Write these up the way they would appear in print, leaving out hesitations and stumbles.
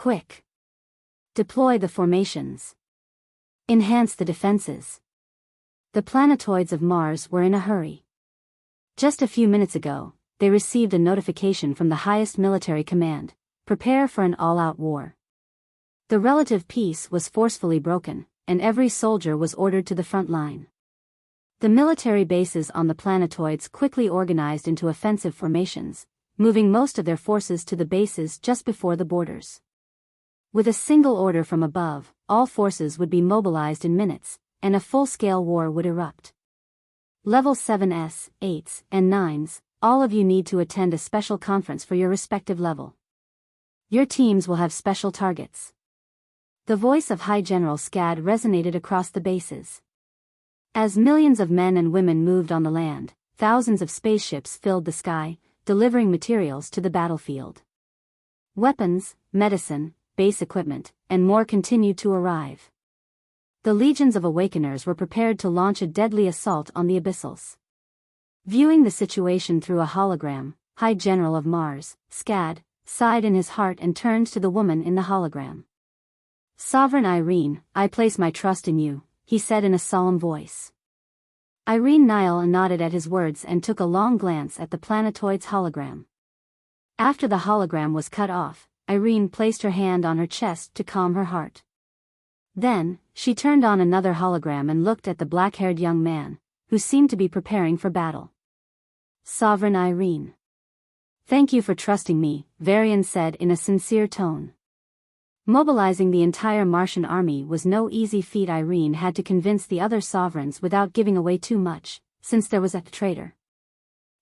Quick. Deploy the formations. Enhance the defenses. The planetoids of Mars were in a hurry. Just a few minutes ago, they received a notification from the highest military command: prepare for an all-out war. The relative peace was forcefully broken, and every soldier was ordered to the front line. The military bases on the planetoids quickly organized into offensive formations, moving most of their forces to the bases just before the borders. With a single order from above, all forces would be mobilized in minutes, and a full-scale war would erupt. Level 7s, 8s, and 9s, all of you need to attend a special conference for your respective level. Your teams will have special targets. The voice of High General Scad resonated across the bases. As millions of men and women moved on the land, thousands of spaceships filled the sky, delivering materials to the battlefield. Weapons, medicine, base equipment, and more continued to arrive. The legions of Awakeners were prepared to launch a deadly assault on the Abyssals. Viewing the situation through a hologram, High General of Mars, Scad, sighed in his heart and turned to the woman in the hologram. Sovereign Irene, I place my trust in you, he said in a solemn voice. Irene Nile nodded at his words and took a long glance at the planetoid's hologram. After the hologram was cut off, Irene placed her hand on her chest to calm her heart. Then, she turned on another hologram and looked at the black-haired young man, who seemed to be preparing for battle. Sovereign Irene. Thank you for trusting me, Varian said in a sincere tone. Mobilizing the entire Martian army was no easy feat. Irene had to convince the other sovereigns without giving away too much, since there was a traitor.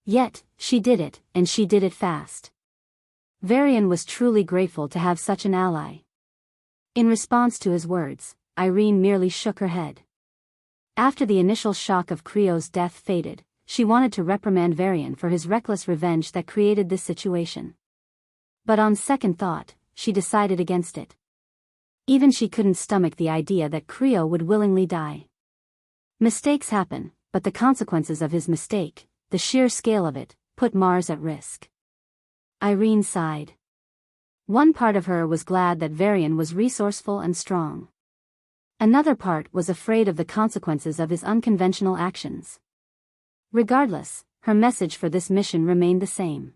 Yet, she did it, and she did it fast. Varian was truly grateful to have such an ally. In response to his words, Irene merely shook her head. After the initial shock of Creo's death faded, she wanted to reprimand Varian for his reckless revenge that created this situation. But on second thought, she decided against it. Even she couldn't stomach the idea that Creo would willingly die. Mistakes happen, but the consequences of his mistake, the sheer scale of it, put Mars at risk. Irene sighed. One part of her was glad that Varian was resourceful and strong. Another part was afraid of the consequences of his unconventional actions. Regardless, her message for this mission remained the same.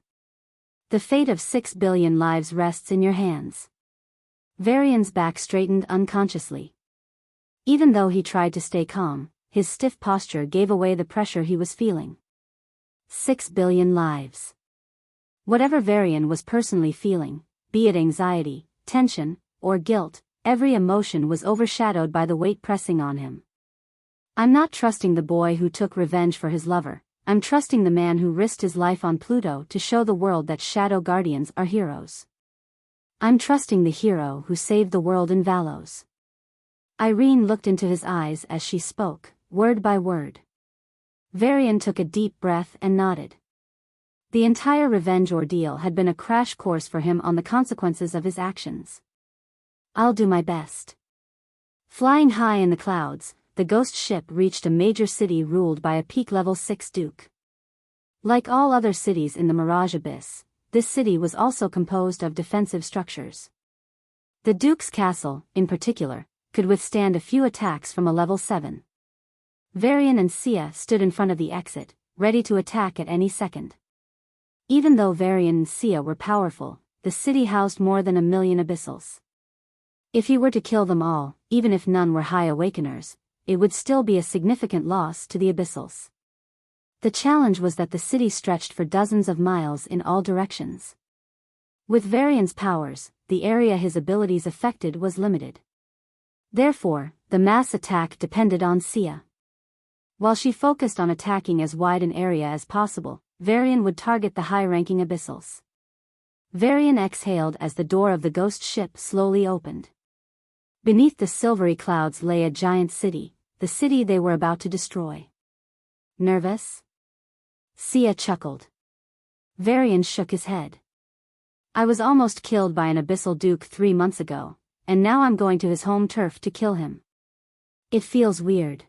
The fate of 6 billion lives rests in your hands. Varian's back straightened unconsciously. Even though he tried to stay calm, his stiff posture gave away the pressure he was feeling. 6 billion lives. Whatever Varian was personally feeling, be it anxiety, tension, or guilt, every emotion was overshadowed by the weight pressing on him. I'm not trusting the boy who took revenge for his lover, I'm trusting the man who risked his life on Pluto to show the world that Shadow Guardians are heroes. I'm trusting the hero who saved the world in Valos. Irene looked into his eyes as she spoke, word by word. Varian took a deep breath and nodded. The entire revenge ordeal had been a crash course for him on the consequences of his actions. I'll do my best. Flying high in the clouds, the ghost ship reached a major city ruled by a peak level 6 duke. Like all other cities in the Mirage Abyss, this city was also composed of defensive structures. The duke's castle, in particular, could withstand a few attacks from a level 7. Varian and Sia stood in front of the exit, ready to attack at any second. Even though Varian and Sia were powerful, the city housed more than 1 million Abyssals. If he were to kill them all, even if none were High Awakeners, it would still be a significant loss to the Abyssals. The challenge was that the city stretched for dozens of miles in all directions. With Varian's powers, the area his abilities affected was limited. Therefore, the mass attack depended on Sia. While she focused on attacking as wide an area as possible, Varian would target the high-ranking Abyssals. Varian exhaled as the door of the ghost ship slowly opened. Beneath the silvery clouds lay a giant city, the city they were about to destroy. Nervous? Sia chuckled. Varian shook his head. I was almost killed by an Abyssal Duke 3 months ago, and now I'm going to his home turf to kill him. It feels weird.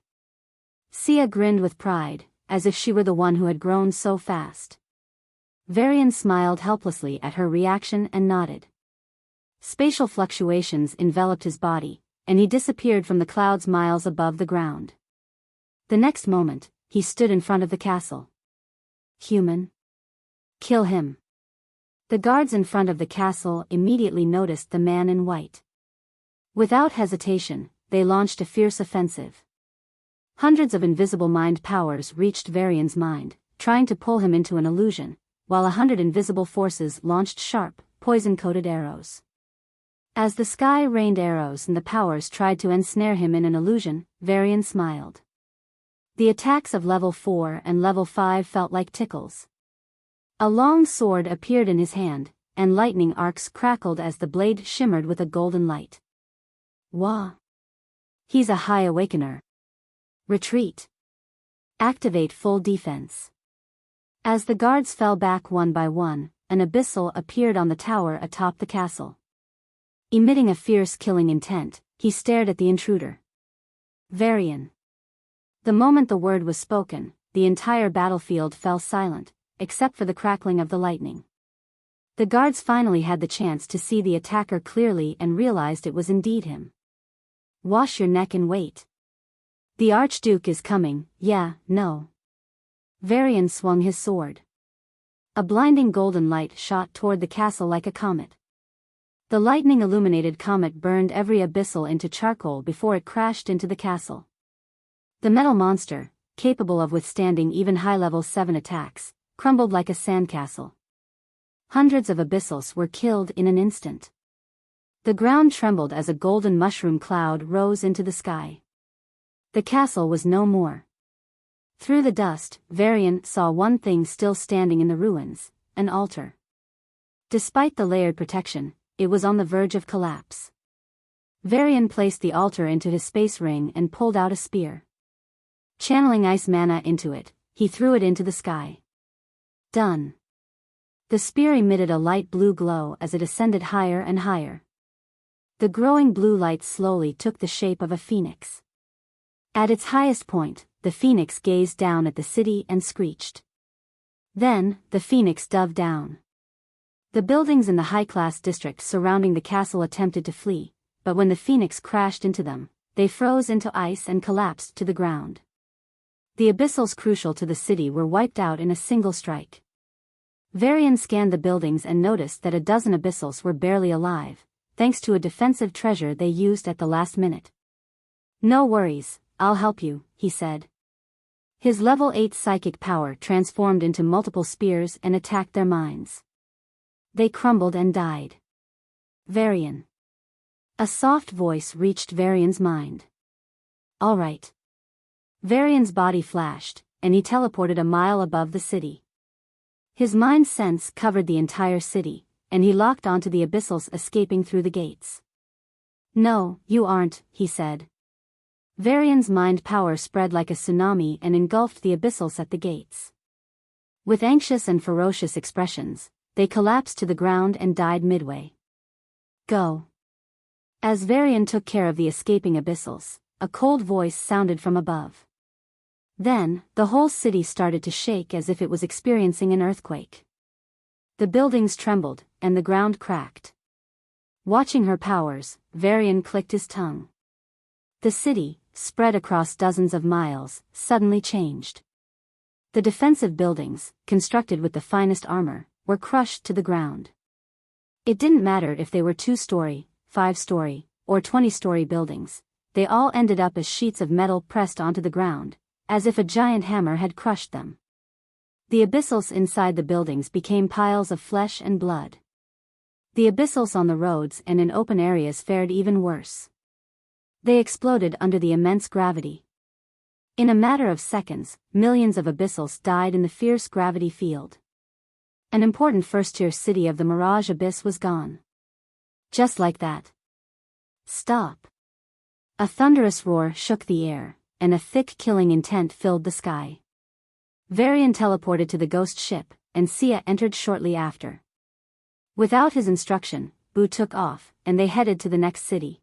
Sia grinned with pride, as if she were the one who had grown so fast. Varian smiled helplessly at her reaction and nodded. Spatial fluctuations enveloped his body, and he disappeared from the clouds miles above the ground. The next moment, he stood in front of the castle. Human? Kill him. The guards in front of the castle immediately noticed the man in white. Without hesitation, they launched a fierce offensive. Hundreds of invisible mind powers reached Varian's mind, trying to pull him into an illusion, while 100 invisible forces launched sharp, poison-coated arrows. As the sky rained arrows and the powers tried to ensnare him in an illusion, Varian smiled. The attacks of level 4 and level 5 felt like tickles. A long sword appeared in his hand, and lightning arcs crackled as the blade shimmered with a golden light. Wah! He's a high awakener. Retreat. Activate full defense. As the guards fell back one by one, an abyssal appeared on the tower atop the castle. Emitting a fierce killing intent, he stared at the intruder. Varian. The moment the word was spoken, the entire battlefield fell silent, except for the crackling of the lightning. The guards finally had the chance to see the attacker clearly and realized it was indeed him. Wash your neck and wait. The Archduke is coming, yeah, no. Varian swung his sword. A blinding golden light shot toward the castle like a comet. The lightning-illuminated comet burned every abyssal into charcoal before it crashed into the castle. The metal monster, capable of withstanding even high-level 7 attacks, crumbled like a sandcastle. Hundreds of abyssals were killed in an instant. The ground trembled as a golden mushroom cloud rose into the sky. The castle was no more. Through the dust, Varian saw one thing still standing in the ruins, an altar. Despite the layered protection, it was on the verge of collapse. Varian placed the altar into his space ring and pulled out a spear. Channeling ice mana into it, he threw it into the sky. Done. The spear emitted a light blue glow as it ascended higher and higher. The growing blue light slowly took the shape of a phoenix. At its highest point, the phoenix gazed down at the city and screeched. Then, the phoenix dove down. The buildings in the high-class district surrounding the castle attempted to flee, but when the phoenix crashed into them, they froze into ice and collapsed to the ground. The abyssals crucial to the city were wiped out in a single strike. Varian scanned the buildings and noticed that a dozen abyssals were barely alive, thanks to a defensive treasure they used at the last minute. No worries, I'll help you, he said. His level 8 psychic power transformed into multiple spears and attacked their minds. They crumbled and died. Varian. A soft voice reached Varian's mind. All right. Varian's body flashed, and he teleported a mile above the city. His mind sense covered the entire city, and he locked onto the abyssals escaping through the gates. No, you aren't, he said. Varian's mind power spread like a tsunami and engulfed the abyssals at the gates. With anxious and ferocious expressions, they collapsed to the ground and died midway. Go. As Varian took care of the escaping abyssals, a cold voice sounded from above. Then, the whole city started to shake as if it was experiencing an earthquake. The buildings trembled, and the ground cracked. Watching her powers, Varian clicked his tongue. The city, spread across dozens of miles, suddenly changed. The defensive buildings, constructed with the finest armor, were crushed to the ground. It didn't matter if they were 2-story, 5-story, or 20-story buildings, they all ended up as sheets of metal pressed onto the ground, as if a giant hammer had crushed them. The abyssals inside the buildings became piles of flesh and blood. The abyssals on the roads and in open areas fared even worse. They exploded under the immense gravity. In a matter of seconds, millions of abyssals died in the fierce gravity field. An important first-tier city of the Mirage Abyss was gone. Just like that. Stop. A thunderous roar shook the air, and a thick killing intent filled the sky. Varian teleported to the ghost ship, and Sia entered shortly after. Without his instruction, Bu took off, and they headed to the next city.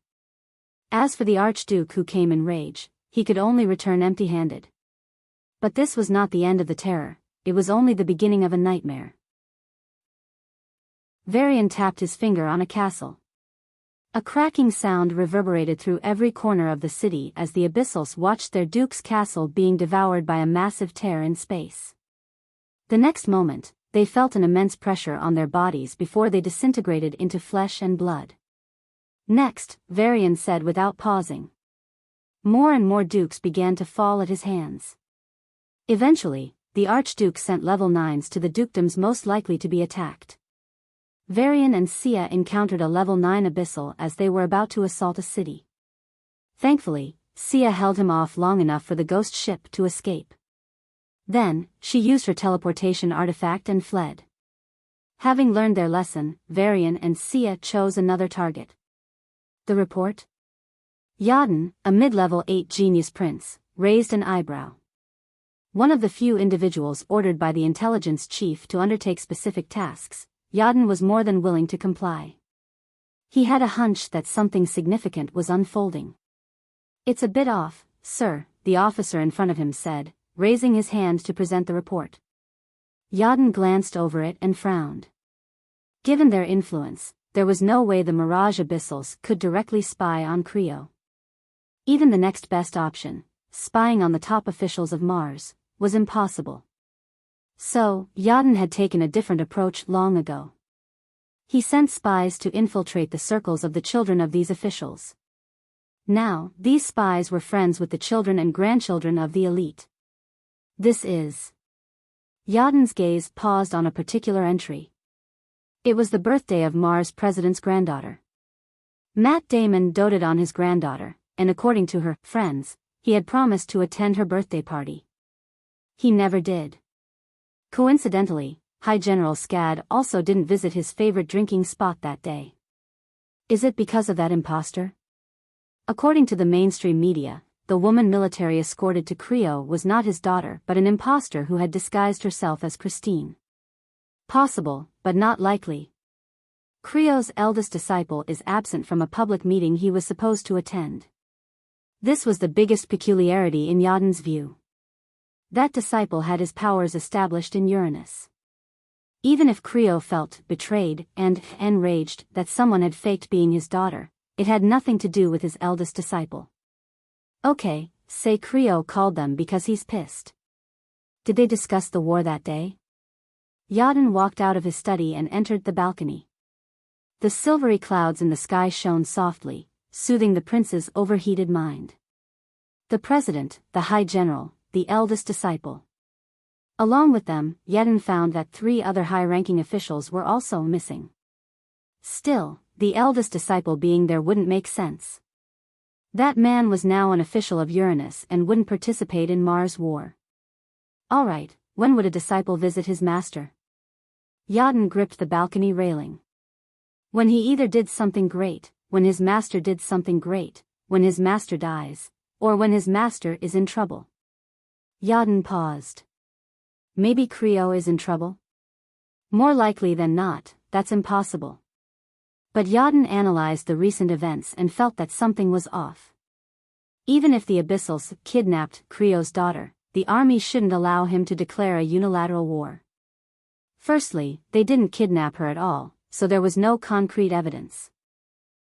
As for the Archduke who came in rage, he could only return empty-handed. But this was not the end of the terror, it was only the beginning of a nightmare. Varian tapped his finger on a castle. A cracking sound reverberated through every corner of the city as the Abyssals watched their duke's castle being devoured by a massive tear in space. The next moment, they felt an immense pressure on their bodies before they disintegrated into flesh and blood. Next, Varian said without pausing. More and more dukes began to fall at his hands. Eventually, the Archduke sent level 9s to the dukedoms most likely to be attacked. Varian and Sia encountered a level 9 abyssal as they were about to assault a city. Thankfully, Sia held him off long enough for the ghost ship to escape. Then, she used her teleportation artifact and fled. Having learned their lesson, Varian and Sia chose another target. The report? Yadin, a mid-level 8 genius prince, raised an eyebrow. One of the few individuals ordered by the intelligence chief to undertake specific tasks, Yadin was more than willing to comply. He had a hunch that something significant was unfolding. "It's a bit off, sir," the officer in front of him said, raising his hand to present the report. Yadin glanced over it and frowned. Given their influence, there was no way the Mirage Abyssals could directly spy on Creo. Even the next best option, spying on the top officials of Mars, was impossible. So, Yadin had taken a different approach long ago. He sent spies to infiltrate the circles of the children of these officials. Now, these spies were friends with the children and grandchildren of the elite. This is... Yadin's gaze paused on a particular entry. It was the birthday of Mars' president's granddaughter. Matt Damon doted on his granddaughter, and according to her friends, he had promised to attend her birthday party. He never did. Coincidentally, High General Scad also didn't visit his favorite drinking spot that day. Is it because of that imposter? According to the mainstream media, the woman military escorted to Creo was not his daughter but an imposter who had disguised herself as Christine. Possible, but not likely. Creo's eldest disciple is absent from a public meeting he was supposed to attend. This was the biggest peculiarity in Yadin's view. That disciple had his powers established in Uranus. Even if Creo felt betrayed and enraged that someone had faked being his daughter, it had nothing to do with his eldest disciple. Okay, say Creo called them because he's pissed. Did they discuss the war that day? Yadin walked out of his study and entered the balcony. The silvery clouds in the sky shone softly, soothing the prince's overheated mind. The president, the high general, the eldest disciple. Along with them, Yadin found that 3 other high-ranking officials were also missing. Still, the eldest disciple being there wouldn't make sense. That man was now an official of Uranus and wouldn't participate in Mars' war. Alright, when would a disciple visit his master? Yadin gripped the balcony railing. When he either did something great, when his master did something great, when his master dies, or when his master is in trouble. Yadin paused. Maybe Creo is in trouble? More likely than not, that's impossible. But Yadin analyzed the recent events and felt that something was off. Even if the Abyssals kidnapped Creo's daughter, the army shouldn't allow him to declare a unilateral war. Firstly, they didn't kidnap her at all, so there was no concrete evidence.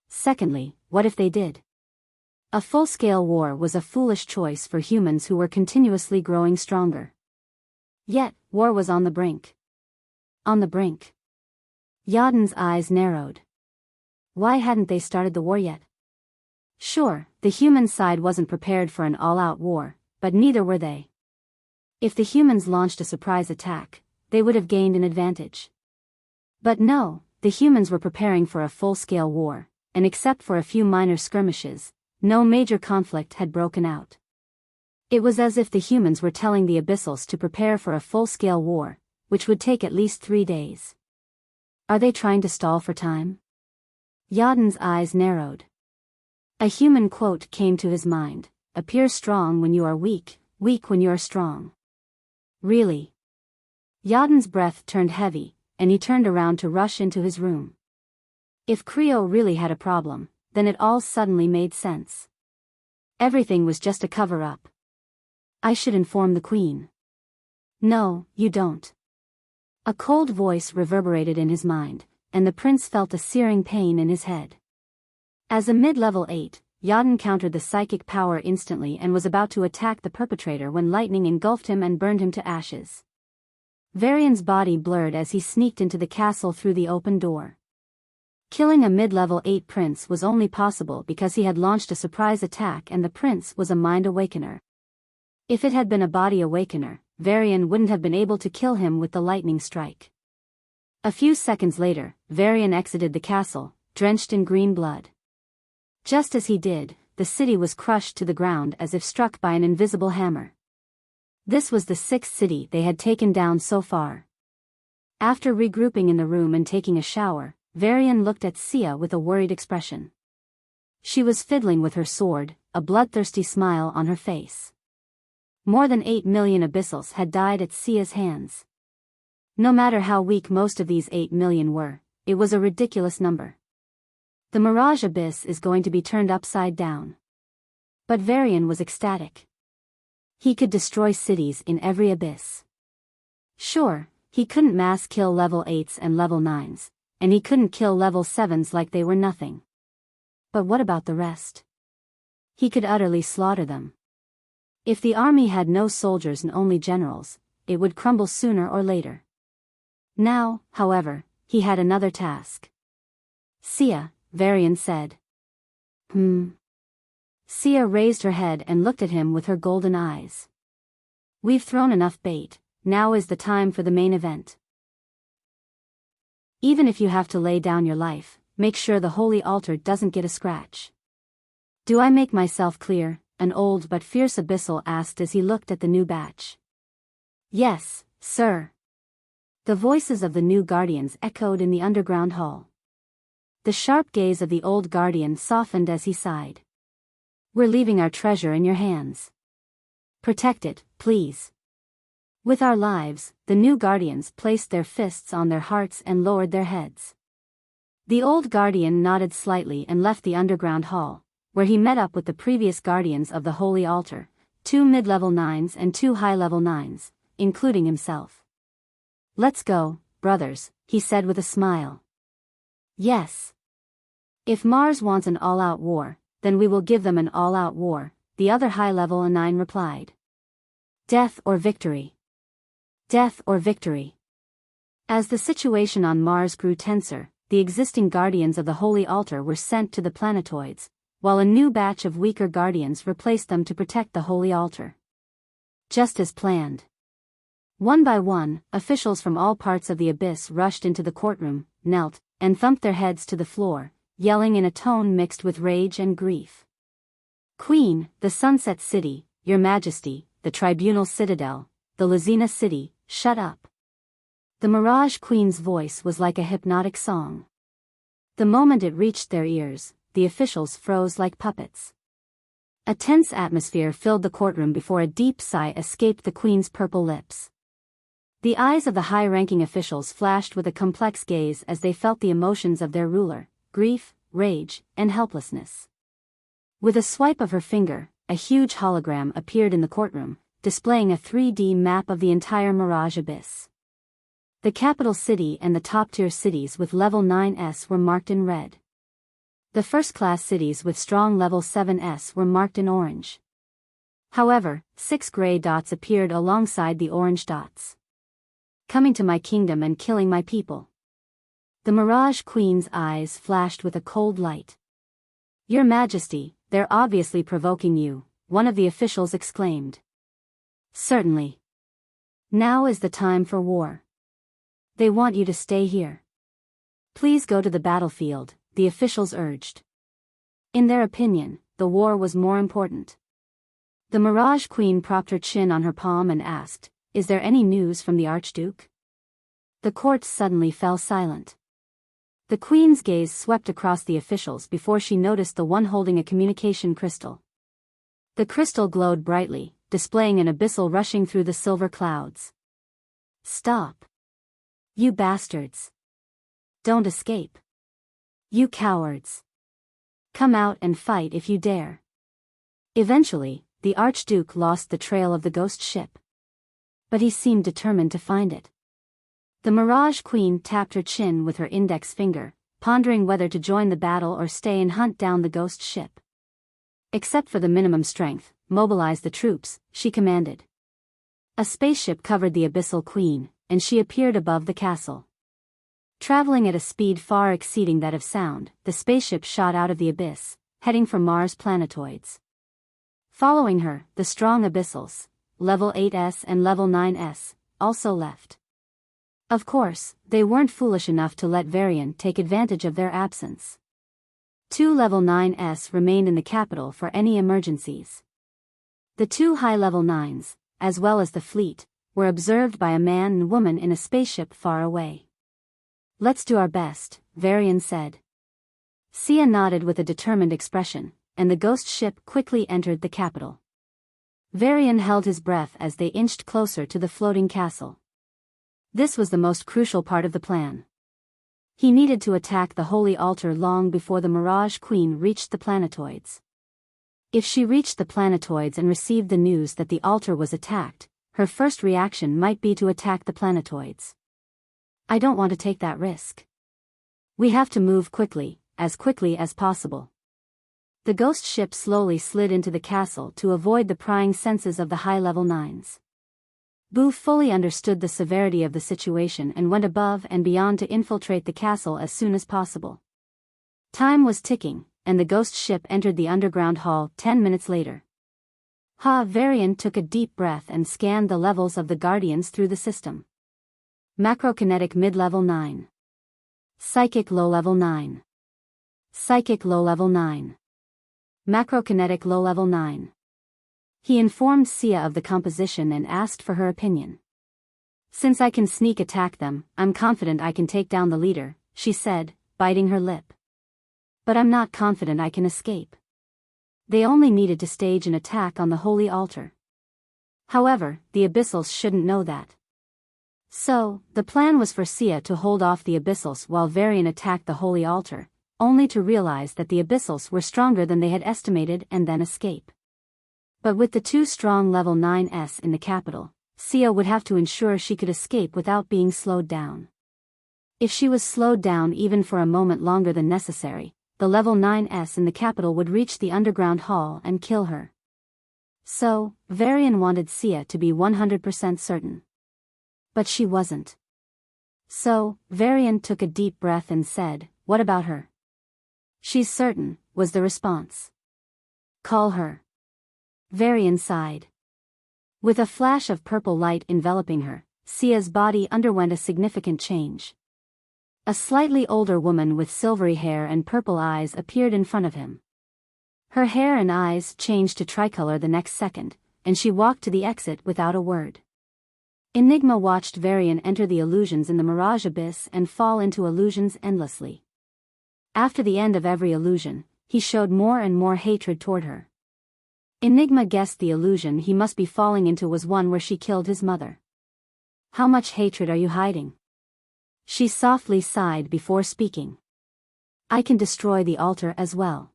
Secondly, what if they did? A full-scale war was a foolish choice for humans who were continuously growing stronger. Yet, war was on the brink. On the brink. Yadin's eyes narrowed. Why hadn't they started the war yet? Sure, the human side wasn't prepared for an all-out war, but neither were they. If the humans launched a surprise attack, they would have gained an advantage. But no, the humans were preparing for a full-scale war, and except for a few minor skirmishes, no major conflict had broken out. It was as if the humans were telling the Abyssals to prepare for a full-scale war, which would take at least 3 days. Are they trying to stall for time? Yadin's eyes narrowed. A human quote came to his mind, "Appear strong when you are weak, weak when you are strong." Really? Yadin's breath turned heavy, and he turned around to rush into his room. If Creo really had a problem, then it all suddenly made sense. Everything was just a cover-up. I should inform the Queen. No, you don't. A cold voice reverberated in his mind, and the prince felt a searing pain in his head. As a mid-level 8, Yodin countered the psychic power instantly and was about to attack the perpetrator when lightning engulfed him and burned him to ashes. Varian's body blurred as he sneaked into the castle through the open door. Killing a mid-level 8 prince was only possible because he had launched a surprise attack and the prince was a mind awakener. If it had been a body awakener, Varian wouldn't have been able to kill him with the lightning strike. A few seconds later, Varian exited the castle, drenched in green blood. Just as he did, the city was crushed to the ground as if struck by an invisible hammer. This was the 6th city they had taken down so far. After regrouping in the room and taking a shower, Varian looked at Sia with a worried expression. She was fiddling with her sword, a bloodthirsty smile on her face. More than 8 million abyssals had died at Sia's hands. No matter how weak most of these 8 million were, it was a ridiculous number. The Mirage Abyss is going to be turned upside down. But Varian was ecstatic. He could destroy cities in every abyss. Sure, he couldn't mass kill level 8s and level 9s, and he couldn't kill level 7s like they were nothing. But what about the rest? He could utterly slaughter them. If the army had no soldiers and only generals, it would crumble sooner or later. Now, however, he had another task. Sia, Varian said. Sia raised her head and looked at him with her golden eyes. We've thrown enough bait, now is the time for the main event. Even if you have to lay down your life, make sure the holy altar doesn't get a scratch. Do I make myself clear? An old but fierce abyssal asked as he looked at the new batch. Yes, sir. The voices of the new guardians echoed in the underground hall. The sharp gaze of the old guardian softened as he sighed. We're leaving our treasure in your hands. Protect it, please. With our lives, the new guardians placed their fists on their hearts and lowered their heads. The old guardian nodded slightly and left the underground hall, where he met up with the previous guardians of the holy altar, 2 mid-level 9s and 2 high-level 9s, including himself. Let's go, brothers, he said with a smile. Yes. If Mars wants an all-out war, then we will give them an all-out war, the other high-level 9 replied. Death or victory. Death or victory. As the situation on Mars grew tenser, the existing guardians of the holy altar were sent to the planetoids, while a new batch of weaker guardians replaced them to protect the holy altar. Just as planned. One by one, officials from all parts of the abyss rushed into the courtroom, knelt, and thumped their heads to the floor, yelling in a tone mixed with rage and grief. Queen, the Sunset City, Your Majesty, the Tribunal Citadel, the Lazina City, shut up. The Mirage Queen's voice was like a hypnotic song. The moment it reached their ears, the officials froze like puppets. A tense atmosphere filled the courtroom before a deep sigh escaped the Queen's purple lips. The eyes of the high-ranking officials flashed with a complex gaze as they felt the emotions of their ruler, grief, rage, and helplessness. With a swipe of her finger, a huge hologram appeared in the courtroom, displaying a 3D map of the entire Mirage Abyss. The capital city and the top-tier cities with level 9s were marked in red. The first-class cities with strong level 7s were marked in orange. However, 6 gray dots appeared alongside the orange dots. Coming to my kingdom and killing my people. The Mirage Queen's eyes flashed with a cold light. Your Majesty, they're obviously provoking you, one of the officials exclaimed. Certainly. Now is the time for war. They want you to stay here. Please go to the battlefield, the officials urged. In their opinion, the war was more important. The Mirage Queen propped her chin on her palm and asked, Is there any news from the Archduke? The court suddenly fell silent. The Queen's gaze swept across the officials before she noticed the one holding a communication crystal. The crystal glowed brightly, displaying an abyssal rushing through the silver clouds. Stop. You bastards. Don't escape. You cowards. Come out and fight if you dare. Eventually, the Archduke lost the trail of the ghost ship. But he seemed determined to find it. The Mirage Queen tapped her chin with her index finger, pondering whether to join the battle or stay and hunt down the ghost ship. Except for the minimum strength, mobilize the troops, she commanded. A spaceship covered the Abyssal Queen, and she appeared above the castle. Traveling at a speed far exceeding that of sound, the spaceship shot out of the abyss, heading for Mars planetoids. Following her, the strong Abyssals, Level 8S and Level 9S, also left. Of course, they weren't foolish enough to let Varian take advantage of their absence. 2 Level 9S remained in the capital for any emergencies. The 2 high Level 9s, as well as the fleet, were observed by a man and woman in a spaceship far away. "Let's do our best," Varian said. Sia nodded with a determined expression, and the ghost ship quickly entered the capital. Varian held his breath as they inched closer to the floating castle. This was the most crucial part of the plan. He needed to attack the holy altar long before the Mirage Queen reached the planetoids. If she reached the planetoids and received the news that the altar was attacked, her first reaction might be to attack the planetoids. "I don't want to take that risk. We have to move quickly as possible." The ghost ship slowly slid into the castle to avoid the prying senses of the high-level 9s. Boo fully understood the severity of the situation and went above and beyond to infiltrate the castle as soon as possible. Time was ticking, and the ghost ship entered the underground hall 10 minutes later. Varian took a deep breath and scanned the levels of the Guardians through the system. Macrokinetic mid-level 9. Psychic low-level 9. Psychic low-level 9. Macrokinetic low-level 9. He informed Sia of the composition and asked for her opinion. "Since I can sneak attack them, I'm confident I can take down the leader," she said, biting her lip. "But I'm not confident I can escape." They only needed to stage an attack on the holy altar. However, the Abyssals shouldn't know that. So, the plan was for Sia to hold off the Abyssals while Varian attacked the holy altar, only to realize that the Abyssals were stronger than they had estimated and then escape. But with the 2 strong level 9s in the capital, Sia would have to ensure she could escape without being slowed down. If she was slowed down even for a moment longer than necessary, the level 9s in the capital would reach the underground hall and kill her. So, Varian wanted Sia to be 100% certain. But she wasn't. So, Varian took a deep breath and said, "What about her?" "She's certain," was the response. "Call her." Varian sighed. With a flash of purple light enveloping her, Sia's body underwent a significant change. A slightly older woman with silvery hair and purple eyes appeared in front of him. Her hair and eyes changed to tricolor the next second, and she walked to the exit without a word. Enigma watched Varian enter the illusions in the Mirage Abyss and fall into illusions endlessly. After the end of every illusion, he showed more and more hatred toward her. Enigma guessed the illusion he must be falling into was one where she killed his mother. "How much hatred are you hiding?" She softly sighed before speaking. "I can destroy the altar as well."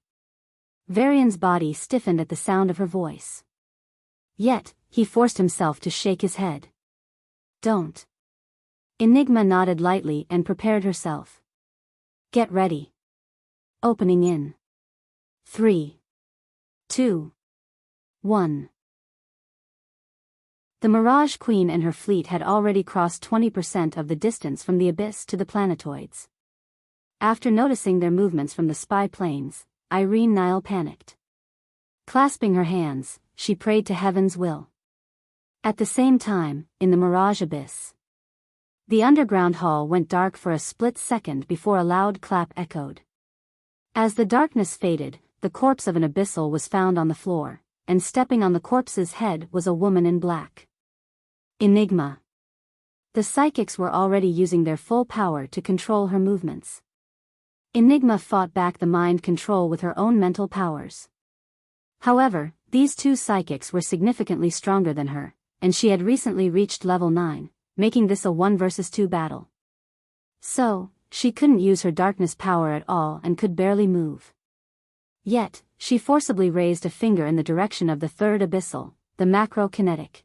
Varian's body stiffened at the sound of her voice. Yet, he forced himself to shake his head. "Don't." Enigma nodded lightly and prepared herself. "Get ready. Opening in 3, 2, 1. The Mirage Queen and her fleet had already crossed 20% of the distance from the abyss to the planetoids. After noticing their movements from the spy planes, Irene Nile panicked. Clasping her hands, she prayed to heaven's will. At the same time, in the Mirage Abyss, the underground hall went dark for a split second before a loud clap echoed. As the darkness faded, the corpse of an Abyssal was found on the floor, and stepping on the corpse's head was a woman in black. Enigma. The psychics were already using their full power to control her movements. Enigma fought back the mind control with her own mental powers. However, these 2 psychics were significantly stronger than her, and she had recently reached level 9, making this a 1 versus 2 battle. So, she couldn't use her darkness power at all and could barely move. Yet, she forcibly raised a finger in the direction of the 3rd Abyssal, the macrokinetic.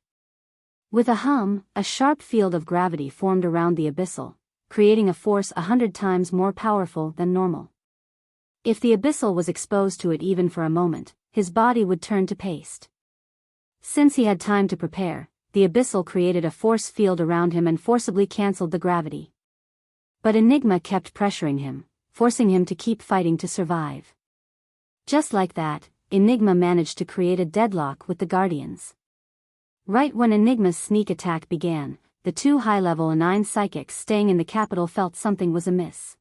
With a hum, a sharp field of gravity formed around the Abyssal, creating a force 100 times more powerful than normal. If the abyssal was exposed to it even for a moment, his body would turn to paste. Since he had time to prepare, the abyssal created a force field around him and forcibly cancelled the gravity. But Enigma kept pressuring him, forcing him to keep fighting to survive. Just like that, Enigma managed to create a deadlock with the Guardians. Right when Enigma's sneak attack began, the two high-level A9 psychics staying in the capital felt something was amiss.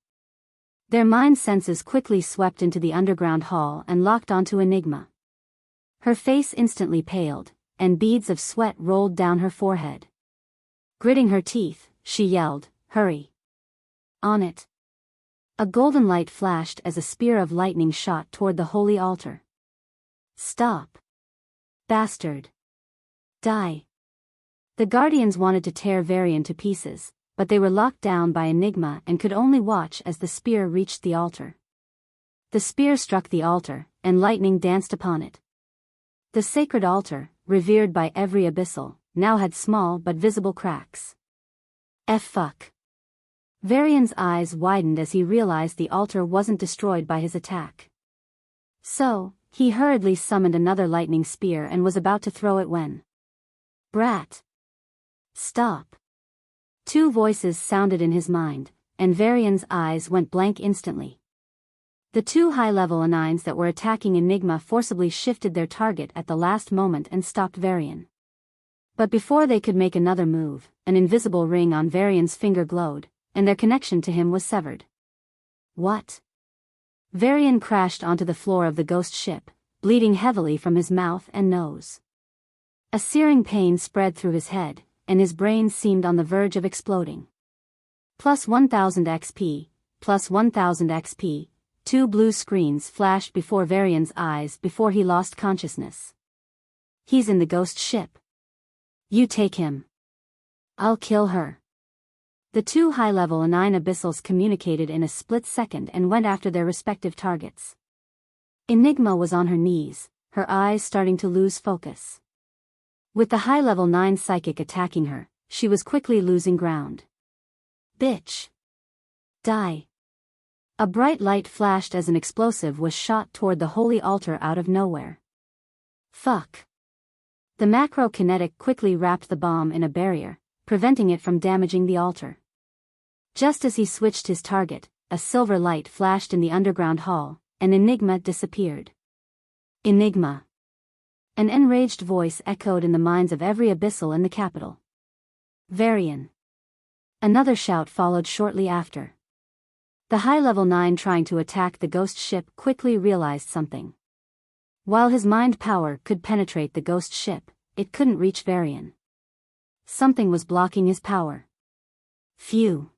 Their mind senses quickly swept into the underground hall and locked onto Enigma. Her face instantly paled, and beads of sweat rolled down her forehead. Gritting her teeth, she yelled, "Hurry! On it!" A golden light flashed as a spear of lightning shot toward the holy altar. "Stop! Bastard! Die!" The Guardians wanted to tear Varian to pieces, but they were locked down by Enigma and could only watch as the spear reached the altar. The spear struck the altar, and lightning danced upon it. The sacred altar, revered by every abyssal, now had small but visible cracks. Fuck. Varian's eyes widened as he realized the altar wasn't destroyed by his attack. So, he hurriedly summoned another lightning spear and was about to throw it when... Brat! Stop! Two voices sounded in his mind, and Varian's eyes went blank instantly. The two high-level A9s that were attacking Enigma forcibly shifted their target at the last moment and stopped Varian. But before they could make another move, an invisible ring on Varian's finger glowed, and their connection to him was severed. What? Varian crashed onto the floor of the ghost ship, bleeding heavily from his mouth and nose. A searing pain spread through his head, and his brain seemed on the verge of exploding. Plus 1000 XP, plus 1000 XP, two blue screens flashed before Varian's eyes before he lost consciousness. He's in the ghost ship. You take him. I'll kill her. The two high-level A9 abyssals communicated in a split second and went after their respective targets. Enigma was on her knees, her eyes starting to lose focus. With the high-level 9 psychic attacking her, she was quickly losing ground. Bitch! Die! A bright light flashed as an explosive was shot toward the holy altar out of nowhere. Fuck! The macro-kinetic quickly wrapped the bomb in a barrier, preventing it from damaging the altar. Just as he switched his target, a silver light flashed in the underground hall, and Enigma disappeared. Enigma! An enraged voice echoed in the minds of every abyssal in the capital. Varian! Another shout followed shortly after. The high-level 9 trying to attack the ghost ship quickly realized something. While his mind power could penetrate the ghost ship, it couldn't reach Varian. Something was blocking his power. Phew!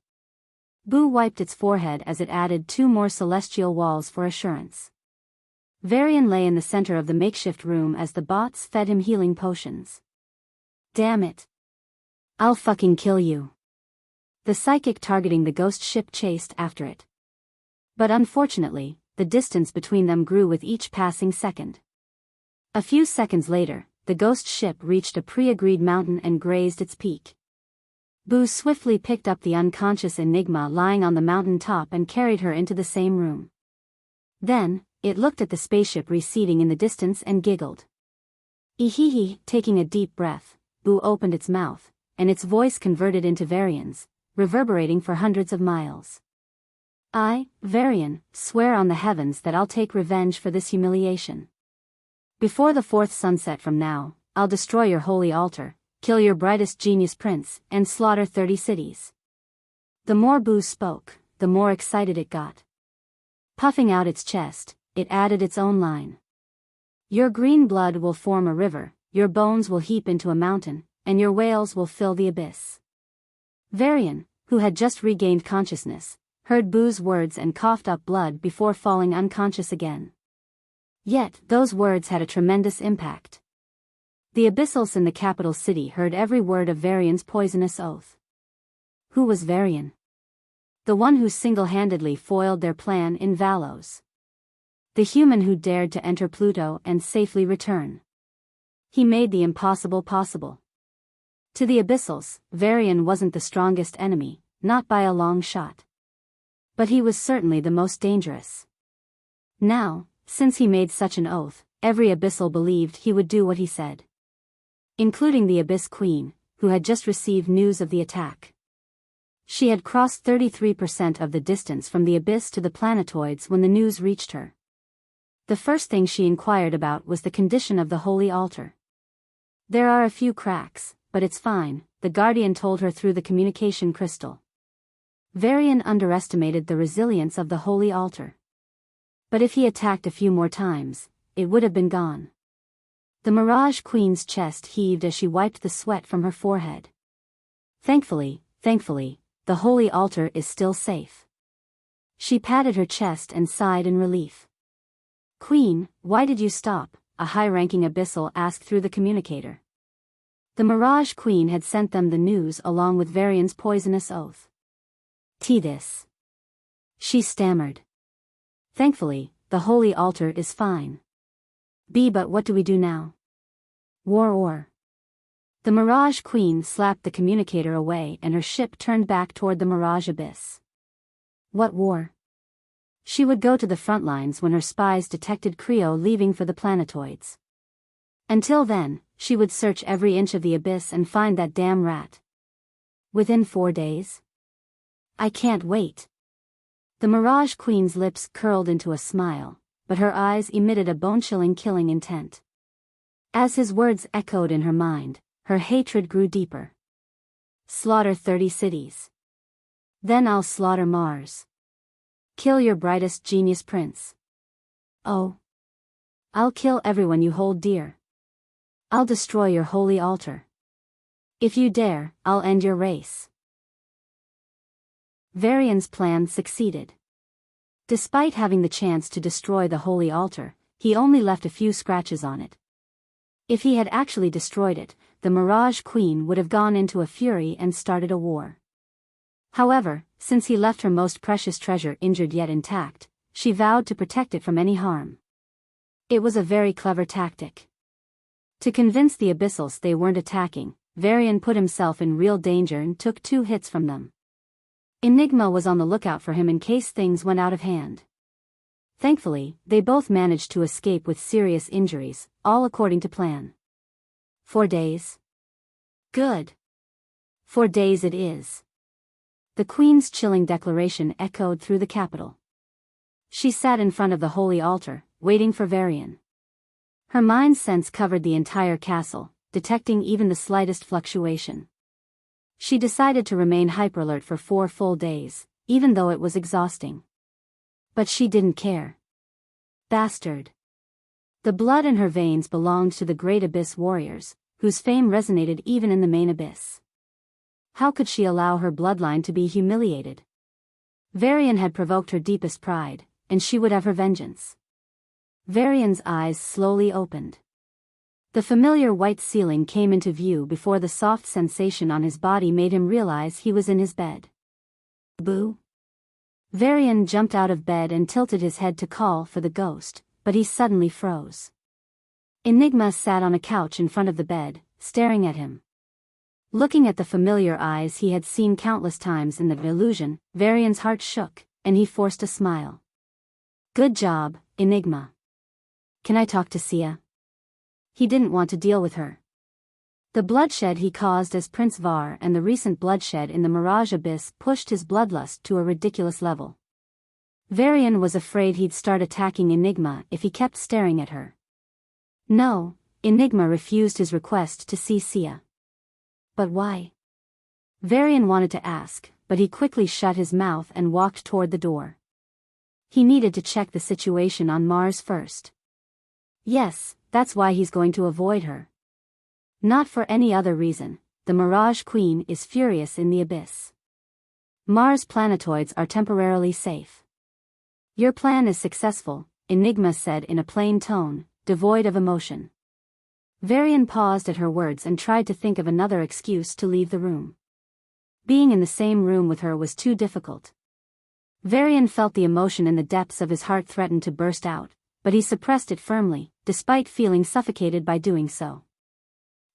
Boo wiped its forehead as it added 2 more celestial walls for assurance. Varian lay in the center of the makeshift room as the bots fed him healing potions. Damn it! I'll fucking kill you! The psychic targeting the ghost ship chased after it. But unfortunately, the distance between them grew with each passing second. A few seconds later, the ghost ship reached a pre-agreed mountain and grazed its peak. Boo swiftly picked up the unconscious Enigma lying on the mountain top and carried her into the same room. Then, it looked at the spaceship receding in the distance and giggled. Ehehe, taking a deep breath, Boo opened its mouth, and its voice converted into Varian's, reverberating for hundreds of miles. I, Varian, swear on the heavens that I'll take revenge for this humiliation. Before the 4th sunset from now, I'll destroy your holy altar, kill your brightest genius prince, and slaughter 30 cities. The more Boo spoke, the more excited it got. Puffing out its chest, it added its own line. Your green blood will form a river, your bones will heap into a mountain, and your wails will fill the abyss. Varian, who had just regained consciousness, heard Boo's words and coughed up blood before falling unconscious again. Yet, those words had a tremendous impact. The abyssals in the capital city heard every word of Varian's poisonous oath. Who was Varian? The one who single-handedly foiled their plan in Valos. The human who dared to enter Pluto and safely return. He made the impossible possible. To the abyssals, Varian wasn't the strongest enemy, not by a long shot. But he was certainly the most dangerous. Now, since he made such an oath, every abyssal believed he would do what he said. Including the Abyss Queen, who had just received news of the attack. She had crossed 33% of the distance from the abyss to the planetoids when the news reached her. The first thing she inquired about was the condition of the holy altar. "There are a few cracks, but it's fine," the Guardian told her through the communication crystal. Varian underestimated the resilience of the holy altar. But if he attacked a few more times, it would have been gone. The Mirage Queen's chest heaved as she wiped the sweat from her forehead. Thankfully, the holy altar is still safe. She patted her chest and sighed in relief. "Queen, why did you stop?" a high-ranking abyssal asked through the communicator. The Mirage Queen had sent them the news along with Varian's poisonous oath. This. She stammered. "Thankfully, the holy altar is fine. But what do we do now? War or?" The Mirage Queen slapped the communicator away and her ship turned back toward the Mirage Abyss. What war? She would go to the front lines when her spies detected Creo leaving for the planetoids. Until then, she would search every inch of the abyss and find that damn rat. Within 4 days? I can't wait. The Mirage Queen's lips curled into a smile, but her eyes emitted a bone-chilling killing intent. As his words echoed in her mind, her hatred grew deeper. Slaughter 30 cities. Then I'll slaughter Mars. Kill your brightest genius prince. Oh. I'll kill everyone you hold dear. I'll destroy your holy altar. If you dare, I'll end your race. Varian's plan succeeded. Despite having the chance to destroy the holy altar, he only left a few scratches on it. If he had actually destroyed it, the Mirage Queen would have gone into a fury and started a war. However, since he left her most precious treasure injured yet intact, she vowed to protect it from any harm. It was a very clever tactic. To convince the abyssals they weren't attacking, Varian put himself in real danger and took 2 hits from them. Enigma was on the lookout for him in case things went out of hand. Thankfully, they both managed to escape with serious injuries, all according to plan. 4 days? Good. 4 days it is. The Queen's chilling declaration echoed through the capital. She sat in front of the holy altar, waiting for Varian. Her mind's sense covered the entire castle, detecting even the slightest fluctuation. She decided to remain hyperalert for 4 full days, even though it was exhausting. But she didn't care. Bastard. The blood in her veins belonged to the Great Abyss warriors, whose fame resonated even in the main abyss. How could she allow her bloodline to be humiliated? Varian had provoked her deepest pride, and she would have her vengeance. Varian's eyes slowly opened. The familiar white ceiling came into view before the soft sensation on his body made him realize he was in his bed. Boo! Varian jumped out of bed and tilted his head to call for the ghost, but he suddenly froze. Enigma sat on a couch in front of the bed, staring at him. Looking at the familiar eyes he had seen countless times in the illusion, Varian's heart shook, and he forced a smile. Good job, Enigma. Can I talk to Sia? He didn't want to deal with her. The bloodshed he caused as Prince Var and the recent bloodshed in the Mirage Abyss pushed his bloodlust to a ridiculous level. Varian was afraid he'd start attacking Enigma if he kept staring at her. No, Enigma refused his request to see Sia. But why? Varian wanted to ask, but he quickly shut his mouth and walked toward the door. He needed to check the situation on Mars first. Yes, that's why he's going to avoid her. Not for any other reason. The Mirage Queen is furious in the abyss. Mars planetoids are temporarily safe. Your plan is successful, Enigma said in a plain tone, devoid of emotion. Varian paused at her words and tried to think of another excuse to leave the room. Being in the same room with her was too difficult. Varian felt the emotion in the depths of his heart threaten to burst out, but he suppressed it firmly, despite feeling suffocated by doing so.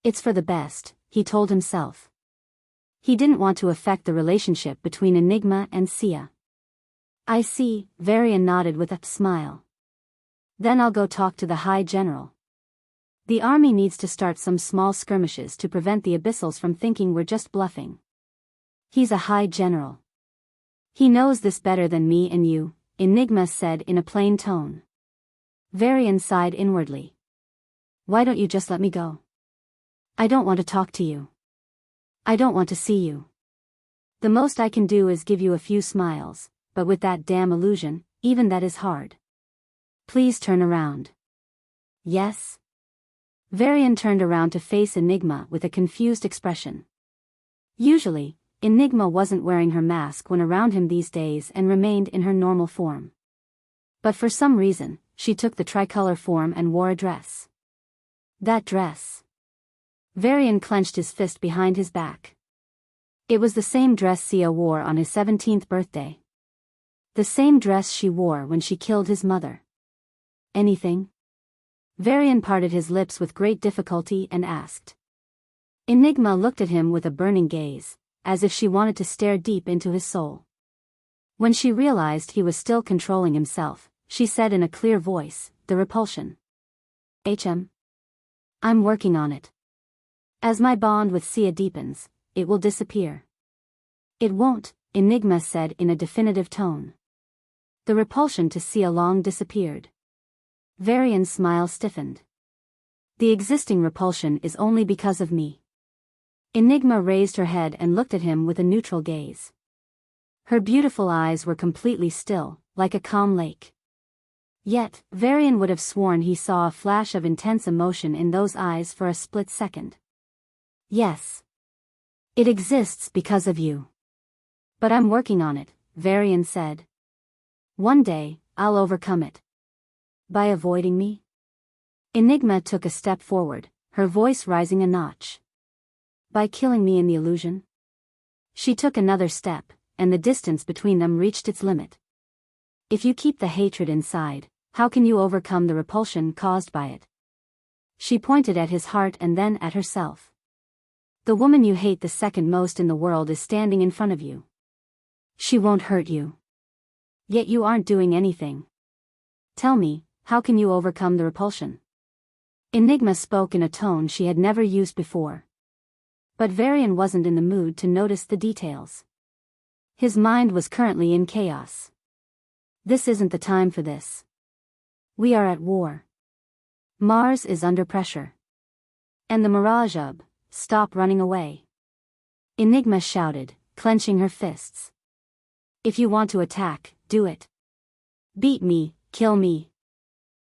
It's for the best, he told himself. He didn't want to affect the relationship between Enigma and Sia. I see, Varian nodded with a smile. Then I'll go talk to the High General. The army needs to start some small skirmishes to prevent the Abyssals from thinking we're just bluffing. He's a High General. He knows this better than me and you, Enigma said in a plain tone. Varian sighed inwardly. Why don't you just let me go? I don't want to talk to you. I don't want to see you. The most I can do is give you a few smiles, but with that damn illusion, even that is hard. Please turn around. Yes? Varian turned around to face Enigma with a confused expression. Usually, Enigma wasn't wearing her mask when around him these days and remained in her normal form. But for some reason, she took the tricolor form and wore a dress. That dress. Varian clenched his fist behind his back. It was the same dress Sia wore on his 17th birthday. The same dress she wore when she killed his mother. Anything? Varian parted his lips with great difficulty and asked. Enigma looked at him with a burning gaze, as if she wanted to stare deep into his soul. When she realized he was still controlling himself, she said in a clear voice, the repulsion. I'm working on it. As my bond with Sia deepens, it will disappear. It won't, Enigma said in a definitive tone. The repulsion to Sia long disappeared. Varian's smile stiffened. The existing repulsion is only because of me. Enigma raised her head and looked at him with a neutral gaze. Her beautiful eyes were completely still, like a calm lake. Yet, Varian would have sworn he saw a flash of intense emotion in those eyes for a split second. Yes. It exists because of you. But I'm working on it, Varian said. One day, I'll overcome it. By avoiding me? Enigma took a step forward, her voice rising a notch. By killing me in the illusion? She took another step, and the distance between them reached its limit. If you keep the hatred inside, how can you overcome the repulsion caused by it? She pointed at his heart and then at herself. The woman you hate the second most in the world is standing in front of you. She won't hurt you. Yet you aren't doing anything. Tell me, how can you overcome the repulsion? Enigma spoke in a tone she had never used before. But Varian wasn't in the mood to notice the details. His mind was currently in chaos. This isn't the time for this. We are at war. Mars is under pressure. And the Mirage stop running away. Enigma shouted, clenching her fists. If you want to attack, do it. Beat me, kill me.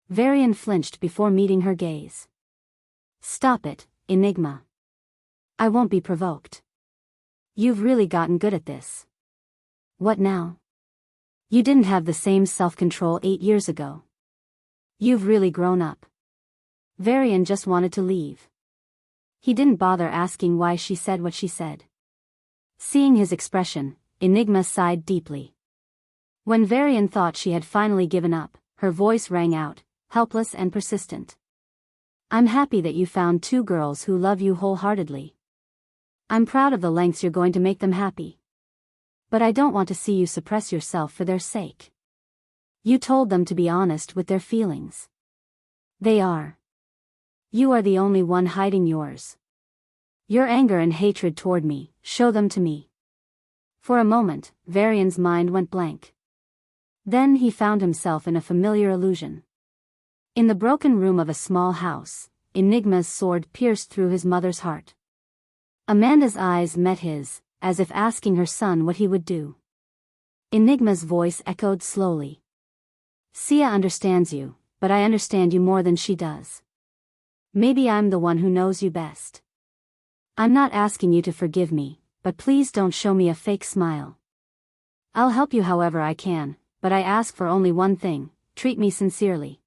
Varian flinched before meeting her gaze. Stop it, Enigma. I won't be provoked. You've really gotten good at this. What now? You didn't have the same self-control 8 years ago. You've really grown up. Varian just wanted to leave. He didn't bother asking why she said what she said. Seeing his expression, Enigma sighed deeply. When Varian thought she had finally given up, her voice rang out, helpless and persistent. I'm happy that you found 2 girls who love you wholeheartedly. I'm proud of the lengths you're going to make them happy. But I don't want to see you suppress yourself for their sake. You told them to be honest with their feelings. They are. You are the only one hiding yours. Your anger and hatred toward me, show them to me. For a moment, Varian's mind went blank. Then he found himself in a familiar illusion. In the broken room of a small house, Enigma's sword pierced through his mother's heart. Amanda's eyes met his, as if asking her son what he would do. Enigma's voice echoed slowly. Sia understands you, but I understand you more than she does. Maybe I'm the one who knows you best. I'm not asking you to forgive me, but please don't show me a fake smile. I'll help you however I can, but I ask for only one thing, treat me sincerely.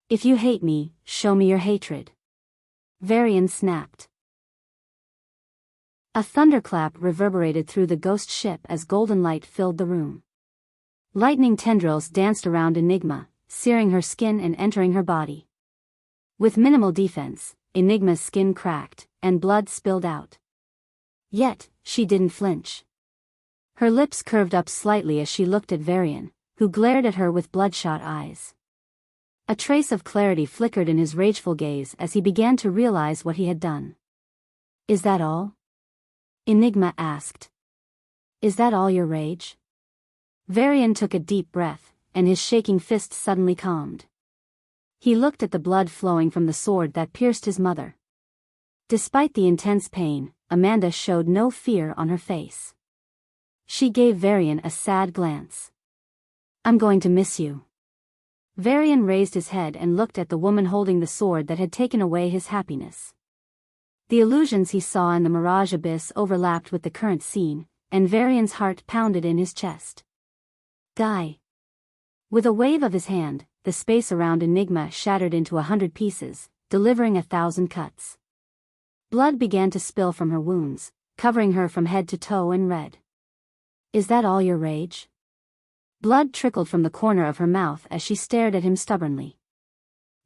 If you hate me, show me your hatred. Varian snapped. A thunderclap reverberated through the ghost ship as golden light filled the room. Lightning tendrils danced around Enigma, searing her skin and entering her body. With minimal defense, Enigma's skin cracked, and blood spilled out. Yet, she didn't flinch. Her lips curved up slightly as she looked at Varian, who glared at her with bloodshot eyes. A trace of clarity flickered in his rageful gaze as he began to realize what he had done. "Is that all?" Enigma asked. "Is that all your rage?" Varian took a deep breath, and his shaking fist suddenly calmed. He looked at the blood flowing from the sword that pierced his mother. Despite the intense pain, Amanda showed no fear on her face. She gave Varian a sad glance. "I'm going to miss you." Varian raised his head and looked at the woman holding the sword that had taken away his happiness. The illusions he saw in the mirage abyss overlapped with the current scene, and Varian's heart pounded in his chest. "Die." With a wave of his hand, the space around Enigma shattered into 100 pieces, delivering 1,000 cuts. Blood began to spill from her wounds, covering her from head to toe in red. "Is that all your rage?" Blood trickled from the corner of her mouth as she stared at him stubbornly.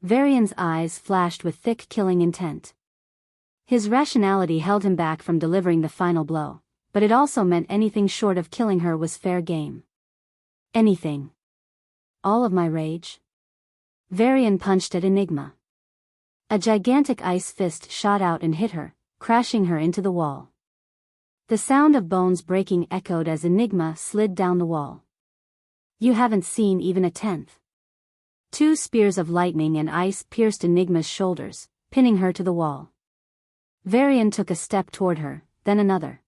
Varian's eyes flashed with thick killing intent. His rationality held him back from delivering the final blow, but it also meant anything short of killing her was fair game. "Anything. All of my rage?" Varian punched at Enigma. A gigantic ice fist shot out and hit her, crashing her into the wall. The sound of bones breaking echoed as Enigma slid down the wall. "You haven't seen even a tenth." 2 spears of lightning and ice pierced Enigma's shoulders, pinning her to the wall. Varian took a step toward her, then another.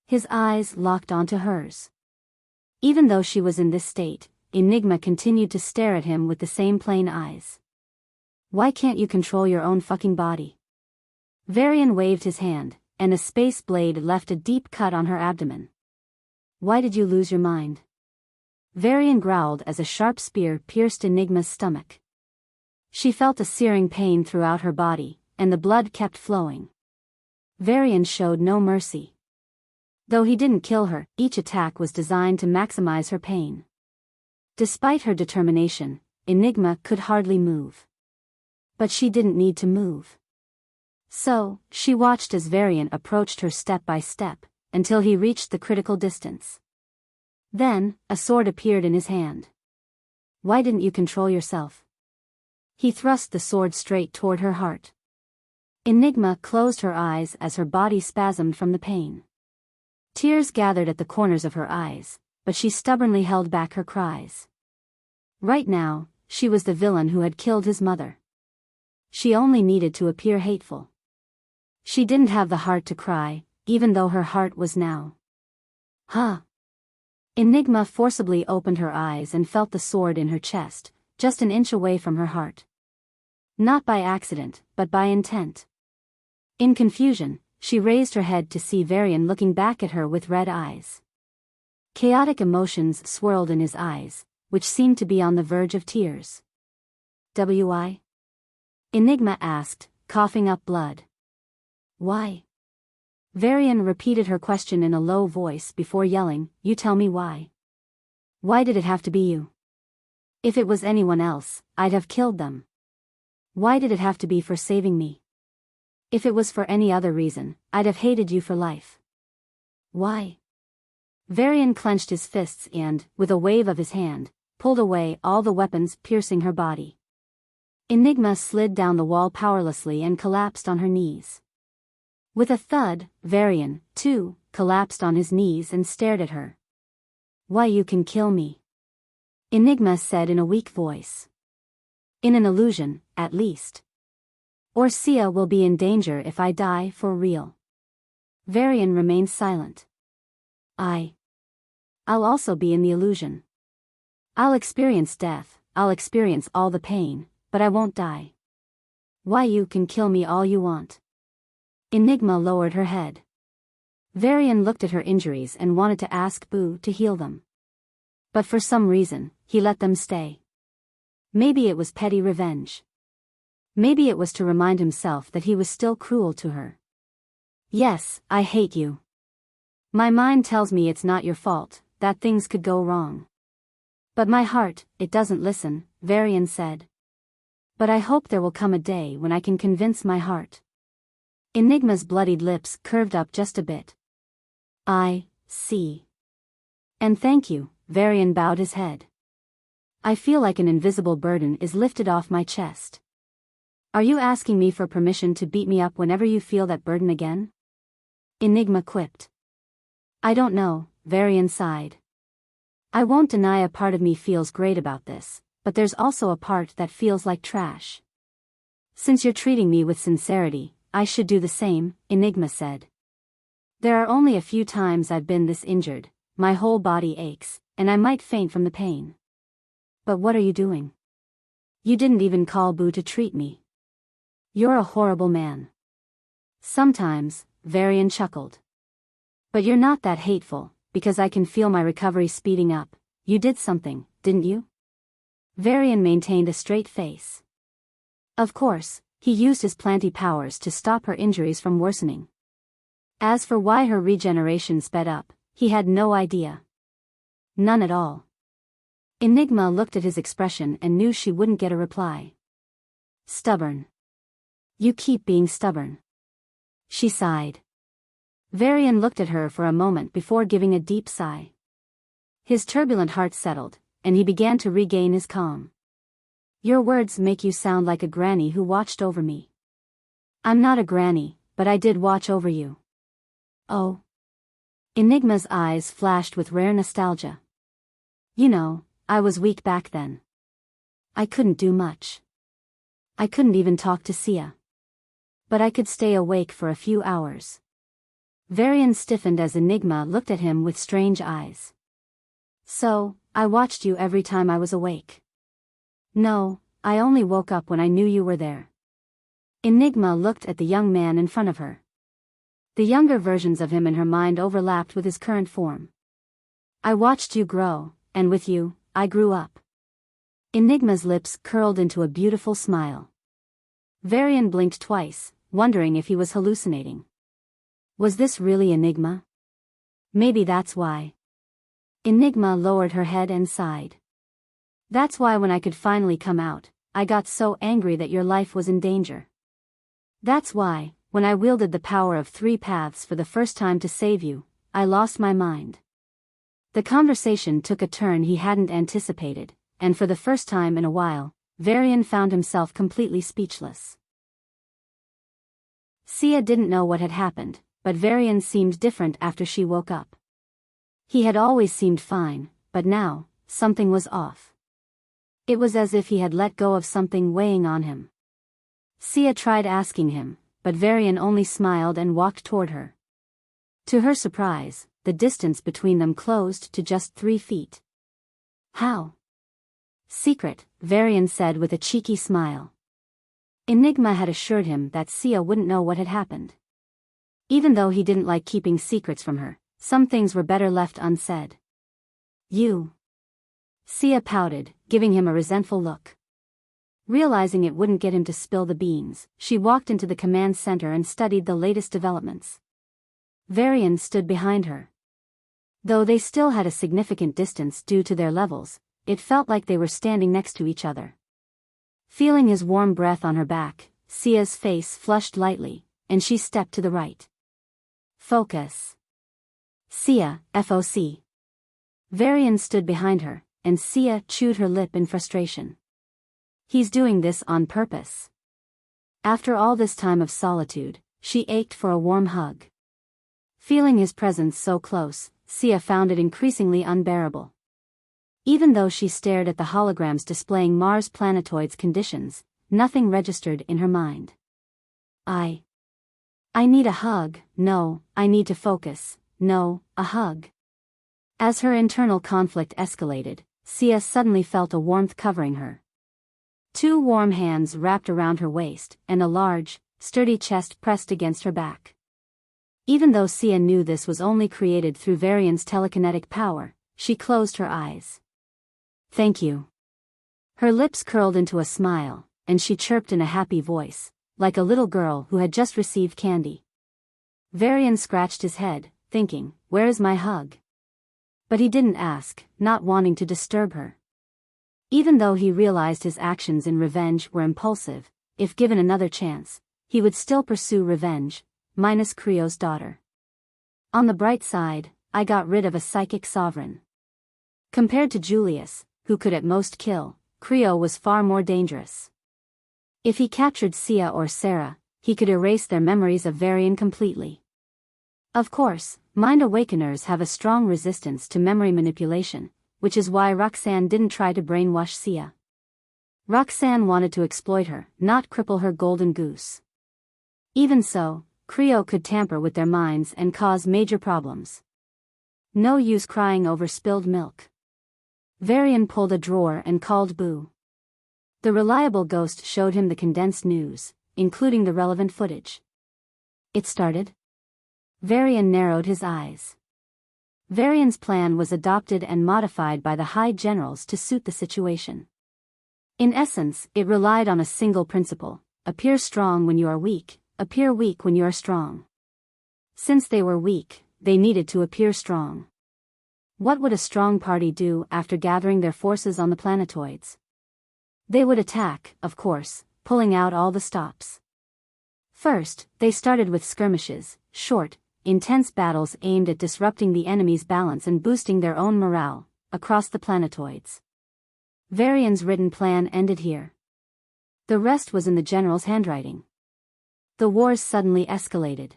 His eyes locked onto hers. Even though she was in this state, Enigma continued to stare at him with the same plain eyes. "Why can't you control your own fucking body?" Varian waved his hand, and a space blade left a deep cut on her abdomen. "Why did you lose your mind?" Varian growled as a sharp spear pierced Enigma's stomach. She felt a searing pain throughout her body, and the blood kept flowing. Varian showed no mercy. Though he didn't kill her, each attack was designed to maximize her pain. Despite her determination, Enigma could hardly move. But she didn't need to move. So, she watched as Varian approached her step by step, until he reached the critical distance. Then, a sword appeared in his hand. "Why didn't you control yourself?" He thrust the sword straight toward her heart. Enigma closed her eyes as her body spasmed from the pain. Tears gathered at the corners of her eyes, but she stubbornly held back her cries. Right now, she was the villain who had killed his mother. She only needed to appear hateful. She didn't have the heart to cry, even though her heart was now. "Huh?" Enigma forcibly opened her eyes and felt the sword in her chest, just an inch away from her heart. Not by accident, but by intent. In confusion, she raised her head to see Varian looking back at her with red eyes. Chaotic emotions swirled in his eyes, which seemed to be on the verge of tears. "Why?" Enigma asked, coughing up blood. "Why?" Varian repeated her question in a low voice before yelling, "You tell me why. Why did it have to be you? If it was anyone else, I'd have killed them. Why did it have to be for saving me? If it was for any other reason, I'd have hated you for life. Why?" Varian clenched his fists and, with a wave of his hand, pulled away all the weapons piercing her body. Enigma slid down the wall powerlessly and collapsed on her knees. With a thud, Varian, too, collapsed on his knees and stared at her. "Why, you can kill me," Enigma said in a weak voice. "In an illusion, at least. Orsia will be in danger if I die for real." Varian remained silent. I'll also be in the illusion. I'll experience death, I'll experience all the pain, but I won't die. Why, you can kill me all you want." Enigma lowered her head. Varian looked at her injuries and wanted to ask Boo to heal them. But for some reason, he let them stay. Maybe it was petty revenge. Maybe it was to remind himself that he was still cruel to her. "Yes, I hate you. My mind tells me it's not your fault, that things could go wrong. But my heart, it doesn't listen," Varian said. "But I hope there will come a day when I can convince my heart." Enigma's bloodied lips curved up just a bit. I see. And thank you, Varian bowed his head. I feel like an invisible burden is lifted off my chest. Are you asking me for permission to beat me up whenever you feel that burden again? Enigma quipped. I don't know, Varian sighed. I won't deny a part of me feels great about this, but there's also a part that feels like trash. Since you're treating me with sincerity, I should do the same, Enigma said. There are only a few times I've been this injured, my whole body aches, and I might faint from the pain. But what are you doing? You didn't even call Boo to treat me. You're a horrible man. Sometimes, Varian chuckled. But you're not that hateful, because I can feel my recovery speeding up. You did something, didn't you? Varian maintained a straight face. Of course, he used his planty powers to stop her injuries from worsening. As for why her regeneration sped up, he had no idea. None at all. Enigma looked at his expression and knew she wouldn't get a reply. Stubborn. You keep being stubborn. She sighed. Varian looked at her for a moment before giving a deep sigh. His turbulent heart settled, and he began to regain his calm. Your words make you sound like a granny who watched over me. I'm not a granny, but I did watch over you. Oh. Enigma's eyes flashed with rare nostalgia. You know, I was weak back then. I couldn't do much. I couldn't even talk to Sia. But I could stay awake for a few hours. Varian stiffened as Enigma looked at him with strange eyes. So, I watched you every time I was awake. No, I only woke up when I knew you were there. Enigma looked at the young man in front of her. The younger versions of him in her mind overlapped with his current form. I watched you grow, and with you, I grew up. Enigma's lips curled into a beautiful smile. Varian blinked twice, wondering if he was hallucinating. Was this really Enigma? Maybe that's why. Enigma lowered her head and sighed. That's why when I could finally come out, I got so angry that your life was in danger. That's why, when I wielded the power of 3 paths for the first time to save you, I lost my mind. The conversation took a turn he hadn't anticipated, and for the first time in a while, Varian found himself completely speechless. Sia didn't know what had happened, but Varian seemed different after she woke up. He had always seemed fine, but now, something was off. It was as if he had let go of something weighing on him. Sia tried asking him, but Varian only smiled and walked toward her. To her surprise, the distance between them closed to just 3 feet. How? Secret, Varian said with a cheeky smile. Enigma had assured him that Sia wouldn't know what had happened. Even though he didn't like keeping secrets from her, some things were better left unsaid. You. Sia pouted, giving him a resentful look. Realizing it wouldn't get him to spill the beans, she walked into the command center and studied the latest developments. Varian stood behind her. Though they still had a significant distance due to their levels, it felt like they were standing next to each other. Feeling his warm breath on her back, Sia's face flushed lightly, and she stepped to the right. Focus. Sia, FOC. Varian stood behind her, and Sia chewed her lip in frustration. He's doing this on purpose. After all this time of solitude, she ached for a warm hug. Feeling his presence so close, Sia found it increasingly unbearable. Even though she stared at the holograms displaying Mars planetoid's conditions, nothing registered in her mind. I need a hug, no, I need to focus, no, a hug. As her internal conflict escalated, Sia suddenly felt a warmth covering her. 2 warm hands wrapped around her waist, and a large, sturdy chest pressed against her back. Even though Sia knew this was only created through Varian's telekinetic power, she closed her eyes. Thank you. Her lips curled into a smile, and she chirped in a happy voice, like a little girl who had just received candy. Varian scratched his head, thinking, where is my hug? But he didn't ask, not wanting to disturb her. Even though he realized his actions in revenge were impulsive, if given another chance, he would still pursue revenge, minus Creo's daughter. On the bright side, I got rid of a psychic sovereign. Compared to Julius, who could at most kill, Creo was far more dangerous. If he captured Sia or Sarah, he could erase their memories of Varian completely. Of course, Mind Awakeners have a strong resistance to memory manipulation, which is why Roxanne didn't try to brainwash Sia. Roxanne wanted to exploit her, not cripple her golden goose. Even so, Creo could tamper with their minds and cause major problems. No use crying over spilled milk. Varian pulled a drawer and called Boo. The reliable ghost showed him the condensed news, including the relevant footage. It started? Varian narrowed his eyes. Varian's plan was adopted and modified by the High Generals to suit the situation. In essence, it relied on a single principle: appear strong when you are weak, appear weak when you are strong. Since they were weak, they needed to appear strong. What would a strong party do after gathering their forces on the planetoids? They would attack, of course, pulling out all the stops. First, they started with skirmishes, short, intense battles aimed at disrupting the enemy's balance and boosting their own morale, across the planetoids. Varian's written plan ended here. The rest was in the general's handwriting. The wars suddenly escalated.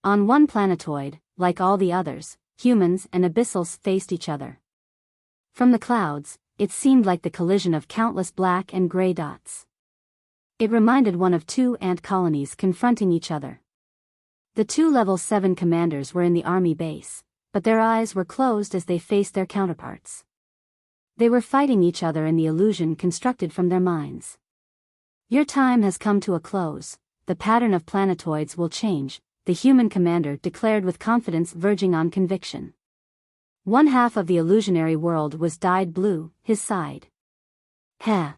On one planetoid, like all the others, humans and abyssals faced each other. From the clouds, it seemed like the collision of countless black and gray dots. It reminded one of two ant colonies confronting each other. The two Level 7 commanders were in the army base, but their eyes were closed as they faced their counterparts. They were fighting each other in the illusion constructed from their minds. Your time has come to a close, the pattern of planetoids will change, the human commander declared with confidence verging on conviction. One half of the illusionary world was dyed blue, his side. Heh.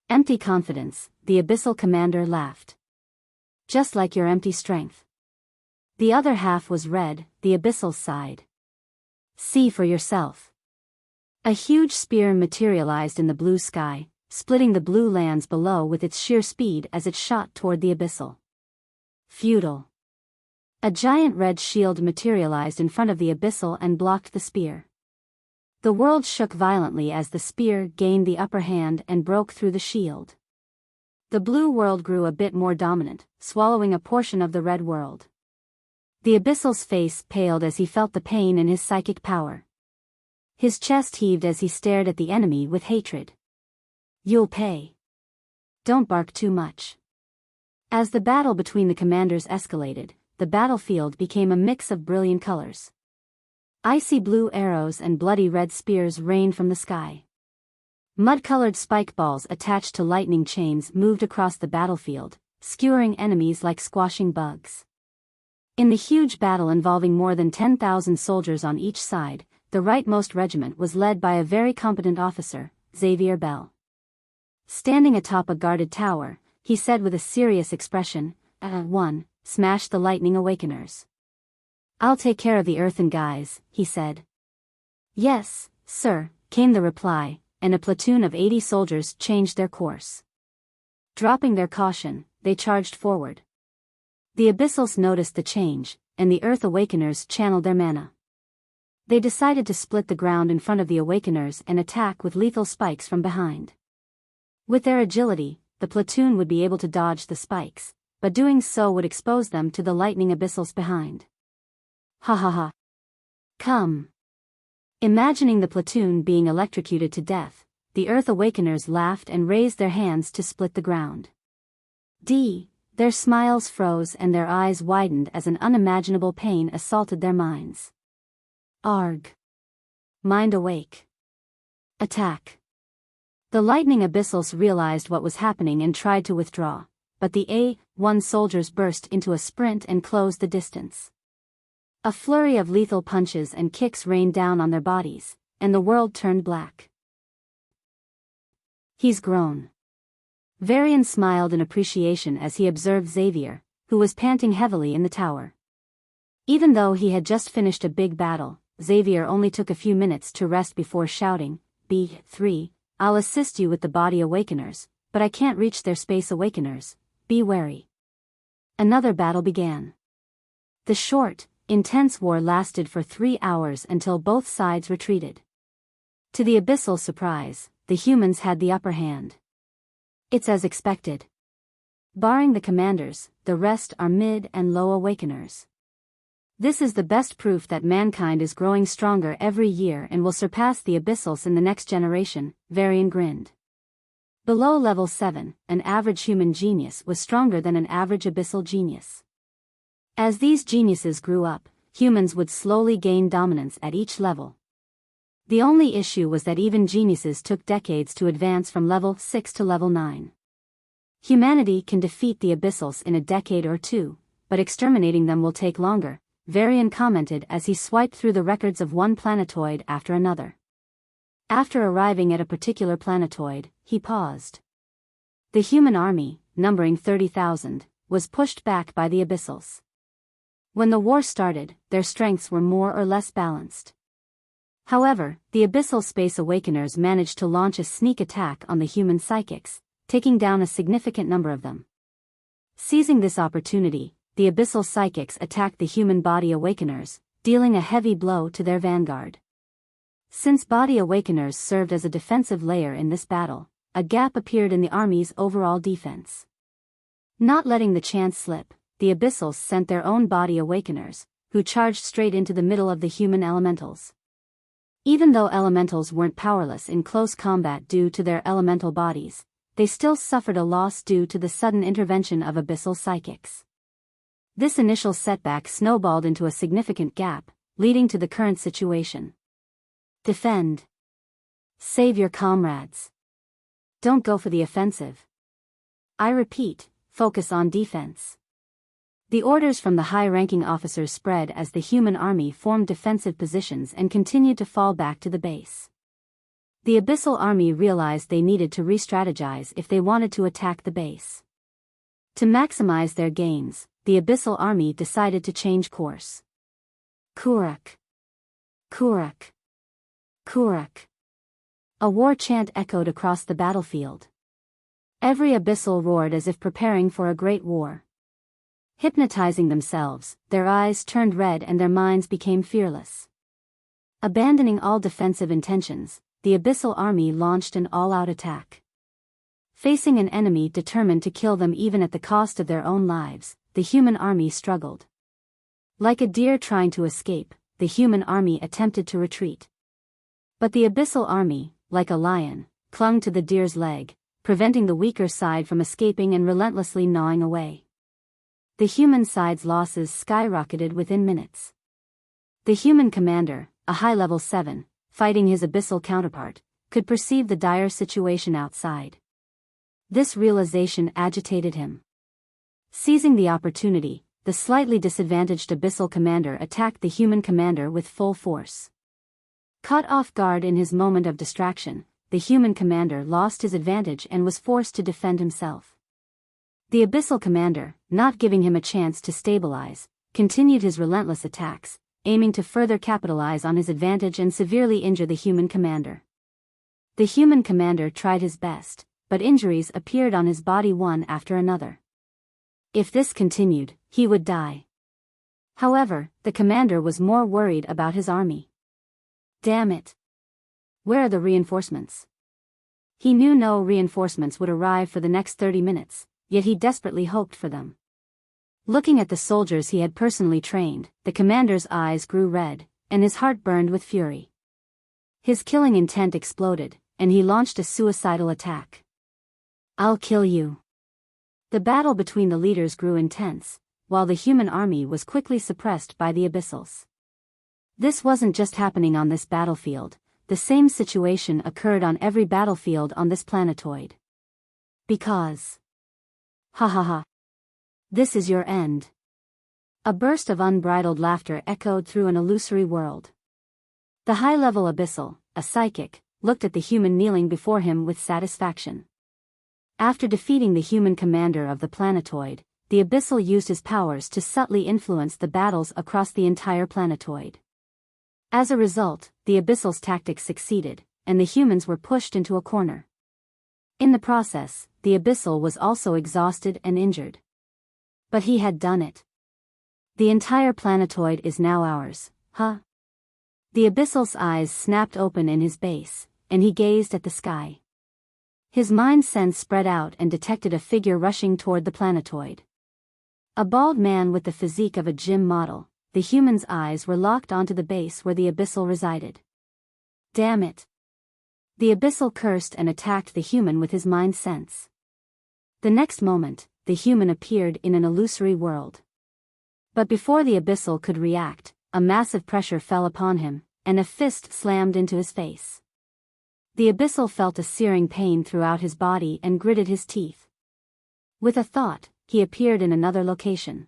Empty confidence, the abyssal commander laughed. Just like your empty strength. The other half was red, the abyssal side. See for yourself. A huge spear materialized in the blue sky, splitting the blue lands below with its sheer speed as it shot toward the abyssal. Futile. A giant red shield materialized in front of the abyssal and blocked the spear. The world shook violently as the spear gained the upper hand and broke through the shield. The blue world grew a bit more dominant, swallowing a portion of the red world. The abyssal's face paled as he felt the pain in his psychic power. His chest heaved as he stared at the enemy with hatred. You'll pay. Don't bark too much. As the battle between the commanders escalated, the battlefield became a mix of brilliant colors. Icy blue arrows and bloody red spears rained from the sky. Mud-colored spike balls attached to lightning chains moved across the battlefield, skewering enemies like squashing bugs. In the huge battle involving more than 10,000 soldiers on each side, the rightmost regiment was led by a very competent officer, Xavier Bell. Standing atop a guarded tower, he said with a serious expression, "1. Smash the Lightning Awakeners." "I'll take care of the earthen guys," he said. "Yes, sir," came the reply, and a platoon of 80 soldiers changed their course. Dropping their caution, they charged forward. The Abyssals noticed the change, and the Earth Awakeners channeled their mana. They decided to split the ground in front of the Awakeners and attack with lethal spikes from behind. With their agility, the platoon would be able to dodge the spikes, but doing so would expose them to the lightning abyssals behind. Ha ha ha. Come. Imagining the platoon being electrocuted to death, the Earth Awakeners laughed and raised their hands to split the ground. Their smiles froze and their eyes widened as an unimaginable pain assaulted their minds. Arg. Mind awake. Attack. The lightning abyssals realized what was happening and tried to withdraw, but the A-1 soldiers burst into a sprint and closed the distance. A flurry of lethal punches and kicks rained down on their bodies, and the world turned black. He's grown. Varian smiled in appreciation as he observed Xavier, who was panting heavily in the tower. Even though he had just finished a big battle, Xavier only took a few minutes to rest before shouting, "B3, I'll assist you with the body awakeners, but I can't reach their space awakeners, be wary." Another battle began. The short, Intense war lasted for 3 hours until both sides retreated. To the Abyssal surprise, the humans had the upper hand. It's as expected. Barring the commanders, the rest are mid and low awakeners. This is the best proof that mankind is growing stronger every year and will surpass the Abyssals in the next generation, Varian grinned. Below level 7, an average human genius was stronger than an average Abyssal genius. As these geniuses grew up, humans would slowly gain dominance at each level. The only issue was that even geniuses took decades to advance from level 6 to level 9. Humanity can defeat the Abyssals in a decade or two, but exterminating them will take longer, Varian commented as he swiped through the records of one planetoid after another. After arriving at a particular planetoid, he paused. The human army, numbering 30,000, was pushed back by the Abyssals. When the war started, their strengths were more or less balanced. However, the Abyssal Space Awakeners managed to launch a sneak attack on the human psychics, taking down a significant number of them. Seizing this opportunity, the Abyssal Psychics attacked the human Body Awakeners, dealing a heavy blow to their vanguard. Since Body Awakeners served as a defensive layer in this battle, a gap appeared in the army's overall defense. Not letting the chance slip, the Abyssals sent their own Body Awakeners, who charged straight into the middle of the human elementals. Even though elementals weren't powerless in close combat due to their elemental bodies, they still suffered a loss due to the sudden intervention of Abyssal Psychics. This initial setback snowballed into a significant gap, leading to the current situation. Defend. Save your comrades. Don't go for the offensive. I repeat, focus on defense. The orders from the high-ranking officers spread as the human army formed defensive positions and continued to fall back to the base. The Abyssal army realized they needed to re-strategize if they wanted to attack the base. To maximize their gains, the Abyssal army decided to change course. Kurak. Kurak. Kurak. A war chant echoed across the battlefield. Every Abyssal roared as if preparing for a great war. Hypnotizing themselves, their eyes turned red and their minds became fearless. Abandoning all defensive intentions, the Abyssal army launched an all-out attack. Facing an enemy determined to kill them even at the cost of their own lives, the human army struggled. Like a deer trying to escape, the human army attempted to retreat. But the Abyssal army, like a lion, clung to the deer's leg, preventing the weaker side from escaping and relentlessly gnawing away. The human side's losses skyrocketed within minutes. The human commander, a high-level 7, fighting his Abyssal counterpart, could perceive the dire situation outside. This realization agitated him. Seizing the opportunity, the slightly disadvantaged Abyssal commander attacked the human commander with full force. Caught off guard in his moment of distraction, the human commander lost his advantage and was forced to defend himself. The Abyssal commander, not giving him a chance to stabilize, continued his relentless attacks, aiming to further capitalize on his advantage and severely injure the human commander. The human commander tried his best, but injuries appeared on his body one after another. If this continued, he would die. However, the commander was more worried about his army. Damn it! Where are the reinforcements? He knew no reinforcements would arrive for the next 30 minutes, yet he desperately hoped for them. Looking at the soldiers he had personally trained, the commander's eyes grew red, and his heart burned with fury. His killing intent exploded, and he launched a suicidal attack. I'll kill you. The battle between the leaders grew intense, while the human army was quickly suppressed by the Abyssals. This wasn't just happening on this battlefield, the same situation occurred on every battlefield on this planetoid. Because... Ha ha ha. This is your end. A burst of unbridled laughter echoed through an illusory world. The high-level Abyssal, a psychic, looked at the human kneeling before him with satisfaction. After defeating the human commander of the planetoid, the Abyssal used his powers to subtly influence the battles across the entire planetoid. As a result, the Abyssal's tactics succeeded, and the humans were pushed into a corner. In the process, the Abyssal was also exhausted and injured. But he had done it. The entire planetoid is now ours, huh? The Abyssal's eyes snapped open in his base, and he gazed at the sky. His mind sense spread out and detected a figure rushing toward the planetoid. A bald man with the physique of a gym model, the human's eyes were locked onto the base where the Abyssal resided. Damn it! The Abyssal cursed and attacked the human with his mind sense. The next moment, the human appeared in an illusory world. But before the Abyssal could react, a massive pressure fell upon him, and a fist slammed into his face. The Abyssal felt a searing pain throughout his body and gritted his teeth. With a thought, he appeared in another location.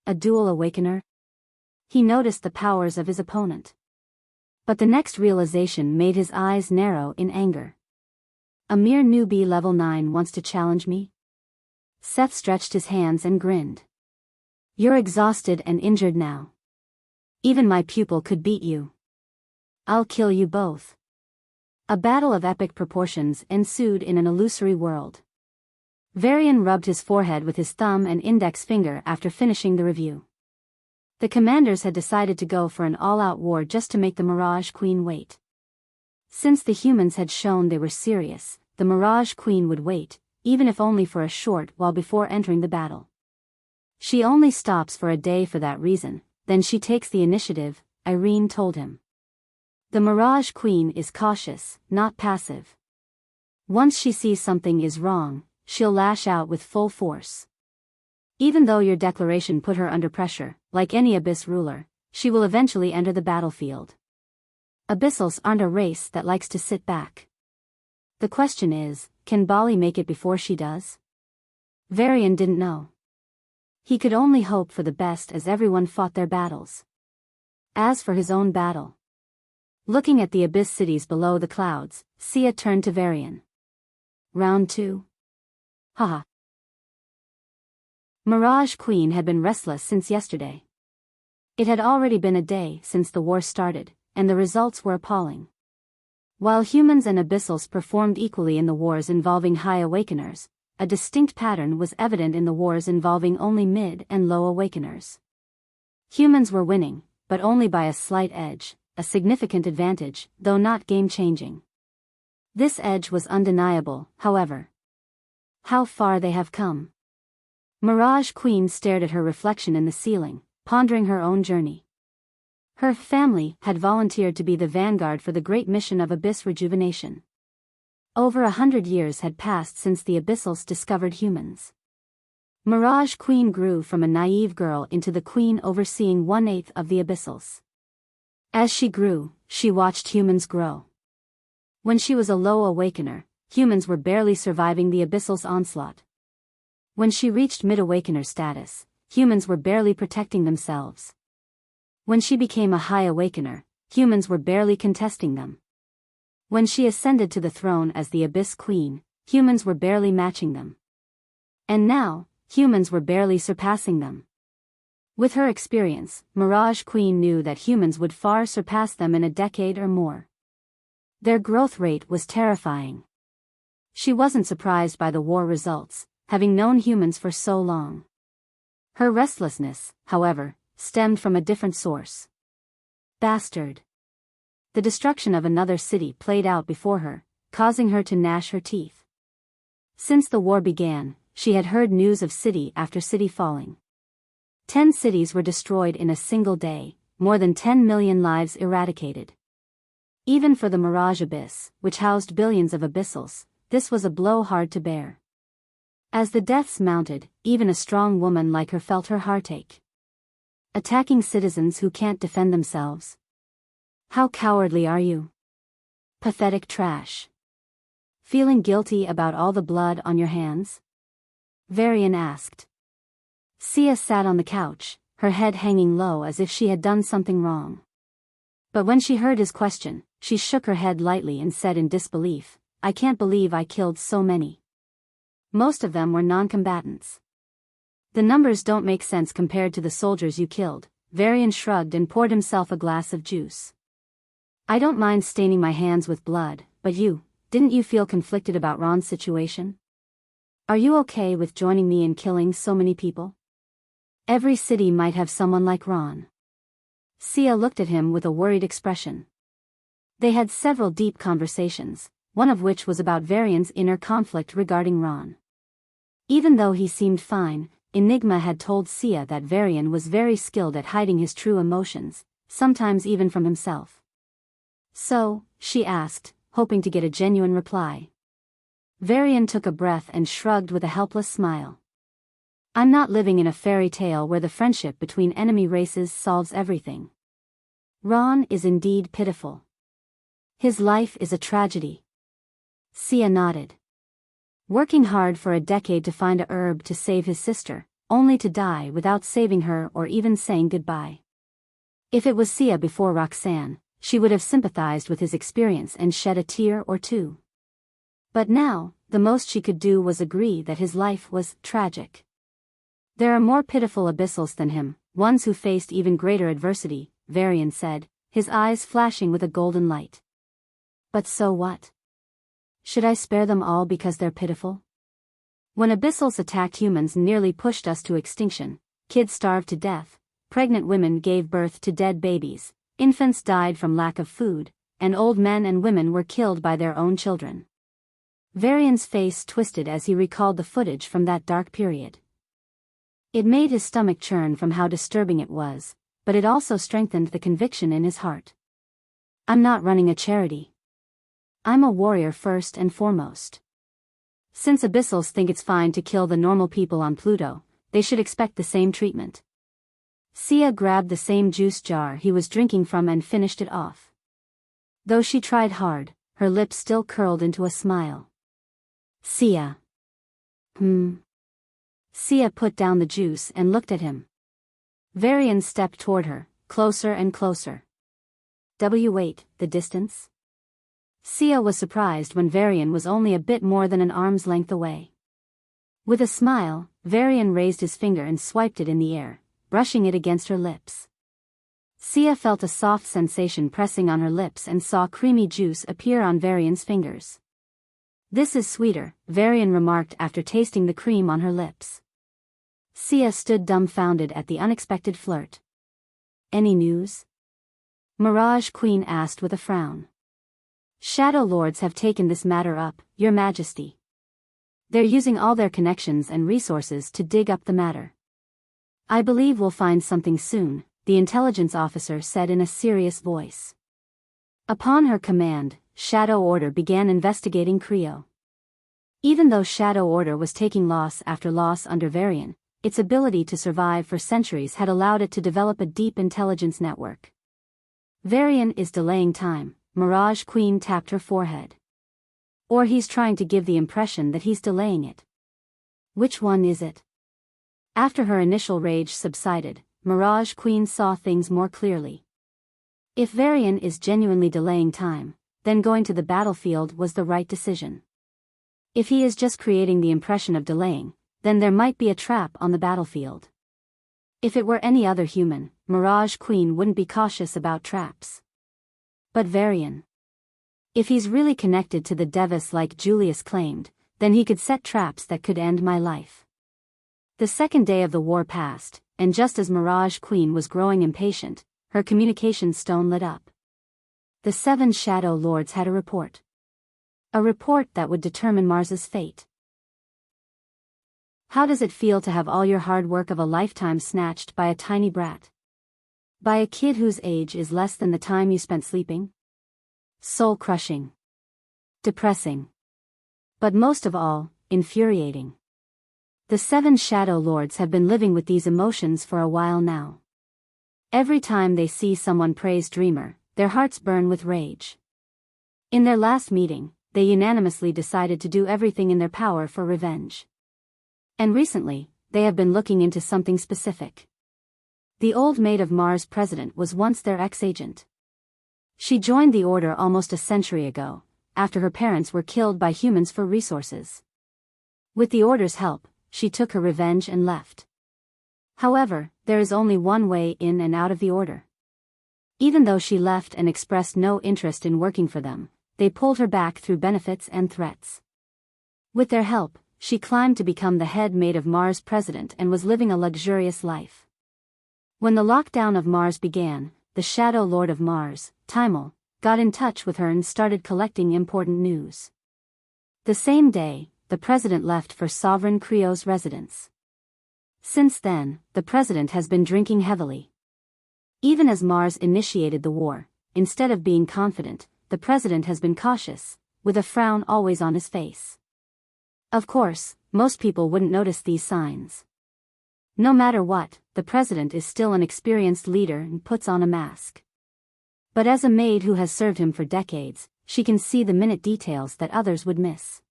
A dual awakener? He noticed the powers of his opponent. But the next realization made his eyes narrow in anger. A mere newbie level 9 wants to challenge me? Seth stretched his hands and grinned. You're exhausted and injured now. Even my pupil could beat you. I'll kill you both. A battle of epic proportions ensued in an illusory world. Varian rubbed his forehead with his thumb and index finger after finishing the review. The commanders had decided to go for an all-out war just to make the Mirage Queen wait. Since the humans had shown they were serious, the Mirage Queen would wait, even if only for a short while before entering the battle. She only stops for a day for that reason, then she takes the initiative, Irene told him. The Mirage Queen is cautious, not passive. Once she sees something is wrong, she'll lash out with full force. Even though your declaration put her under pressure, like any Abyss ruler, she will eventually enter the battlefield. Abyssals aren't a race that likes to sit back. The question is, can Bali make it before she does? Varian didn't know. He could only hope for the best as everyone fought their battles. As for his own battle. Looking at the Abyss cities below the clouds, Sia turned to Varian. Round 2. Haha. Mirage Queen had been restless since yesterday. It had already been a day since the war started, and the results were appalling. While humans and Abyssals performed equally in the wars involving High Awakeners, a distinct pattern was evident in the wars involving only Mid and Low Awakeners. Humans were winning, but only by a slight edge, a significant advantage, though not game-changing. This edge was undeniable, however. How far they have come. Mirage Queen stared at her reflection in the ceiling, pondering her own journey. Her family had volunteered to be the vanguard for the great mission of Abyss rejuvenation. Over 100 years had passed since the Abyssals discovered humans. Mirage Queen grew from a naive girl into the queen overseeing 1/8 of the Abyssals. As she grew, she watched humans grow. When she was a Low Awakener, humans were barely surviving the Abyssals' onslaught. When she reached Mid-Awakener status, humans were barely protecting themselves. When she became a High Awakener, humans were barely contesting them. When she ascended to the throne as the Abyss Queen, humans were barely matching them. And now, humans were barely surpassing them. With her experience, Mirage Queen knew that humans would far surpass them in a decade or more. Their growth rate was terrifying. She wasn't surprised by the war results, having known humans for so long. Her restlessness, however, stemmed from a different source. Bastard. The destruction of another city played out before her, causing her to gnash her teeth. Since the war began, she had heard news of city after city falling. 10 cities were destroyed in a single day, more than 10 million lives eradicated. Even for the Mirage Abyss, which housed billions of Abyssals, this was a blow hard to bear. As the deaths mounted, even a strong woman like her felt her heartache. Attacking citizens who can't defend themselves. How cowardly are you? Pathetic trash. Feeling guilty about all the blood on your hands? Varian asked. Sia sat on the couch, her head hanging low as if she had done something wrong. But when she heard his question, she shook her head lightly and said in disbelief, I can't believe I killed so many. Most of them were non-combatants. The numbers don't make sense compared to the soldiers you killed. Varian shrugged and poured himself a glass of juice. I don't mind staining my hands with blood, but didn't you feel conflicted about Ron's situation? Are you okay with joining me in killing so many people? Every city might have someone like Ron. Sia looked at him with a worried expression. They had several deep conversations, one of which was about Varian's inner conflict regarding Ron. Even though he seemed fine, Enigma had told Sia that Varian was very skilled at hiding his true emotions, sometimes even from himself. So, she asked, hoping to get a genuine reply. Varian took a breath and shrugged with a helpless smile. I'm not living in a fairy tale where the friendship between enemy races solves everything. Ron is indeed pitiful. His life is a tragedy. Sia nodded. Working hard for a decade to find a herb to save his sister, only to die without saving her or even saying goodbye. If it was Sia before Roxanne, she would have sympathized with his experience and shed a tear or two. But now, the most she could do was agree that his life was tragic. There are more pitiful abyssals than him, ones who faced even greater adversity, Varian said, his eyes flashing with a golden light. But so what? Should I spare them all because they're pitiful? When abyssals attacked humans nearly pushed us to extinction, kids starved to death, pregnant women gave birth to dead babies, infants died from lack of food, and old men and women were killed by their own children. Varian's face twisted as he recalled the footage from that dark period. It made his stomach churn from how disturbing it was, but it also strengthened the conviction in his heart. I'm not running a charity. I'm a warrior first and foremost. Since abyssals think it's fine to kill the normal people on Pluto, they should expect the same treatment. Sia grabbed the same juice jar he was drinking from and finished it off. Though she tried hard, her lips still curled into a smile. Sia. Sia put down the juice and looked at him. Varian stepped toward her, closer and closer. Wait, the distance? Sia was surprised when Varian was only a bit more than an arm's length away. With a smile, Varian raised his finger and swiped it in the air, brushing it against her lips. Sia felt a soft sensation pressing on her lips and saw creamy juice appear on Varian's fingers. This is sweeter, Varian remarked after tasting the cream on her lips. Sia stood dumbfounded at the unexpected flirt. Any news? Mirage Queen asked with a frown. Shadow Lords have taken this matter up, Your Majesty. They're using all their connections and resources to dig up the matter. I believe we'll find something soon, the intelligence officer said in a serious voice. Upon her command, Shadow Order began investigating Creo. Even though Shadow Order was taking loss after loss under Varian, its ability to survive for centuries had allowed it to develop a deep intelligence network. Varian is delaying time, Mirage Queen tapped her forehead. Or he's trying to give the impression that he's delaying it. Which one is it? After her initial rage subsided, Mirage Queen saw things more clearly. If Varian is genuinely delaying time, then going to the battlefield was the right decision. If he is just creating the impression of delaying, then there might be a trap on the battlefield. If it were any other human, Mirage Queen wouldn't be cautious about traps. But Varian. If he's really connected to the Devis like Julius claimed, then he could set traps that could end my life. The second day of the war passed, and just as Mirage Queen was growing impatient, her communication stone lit up. The 7 Shadow Lords had a report. A report that would determine Mars's fate. How does it feel to have all your hard work of a lifetime snatched by a tiny brat? By a kid whose age is less than the time you spent sleeping? Soul-crushing. Depressing. But most of all, infuriating. The 7 Shadow Lords have been living with these emotions for a while now. Every time they see someone praise Dreamer, their hearts burn with rage. In their last meeting, they unanimously decided to do everything in their power for revenge. And recently, they have been looking into something specific. The old maid of Mars president was once their ex-agent. She joined the Order almost a century ago, after her parents were killed by humans for resources. With the Order's help, she took her revenge and left. However, there is only one way in and out of the Order. Even though she left and expressed no interest in working for them, they pulled her back through benefits and threats. With their help, she climbed to become the head maid of Mars' president and was living a luxurious life. When the lockdown of Mars began, the Shadow Lord of Mars, Timel, got in touch with her and started collecting important news. The same day, the president left for Sovereign Creo's residence. Since then, the president has been drinking heavily. Even as Mars initiated the war, instead of being confident, the president has been cautious, with a frown always on his face. Of course, most people wouldn't notice these signs. No matter what, the president is still an experienced leader and puts on a mask. But as a maid who has served him for decades, she can see the minute details that others would miss.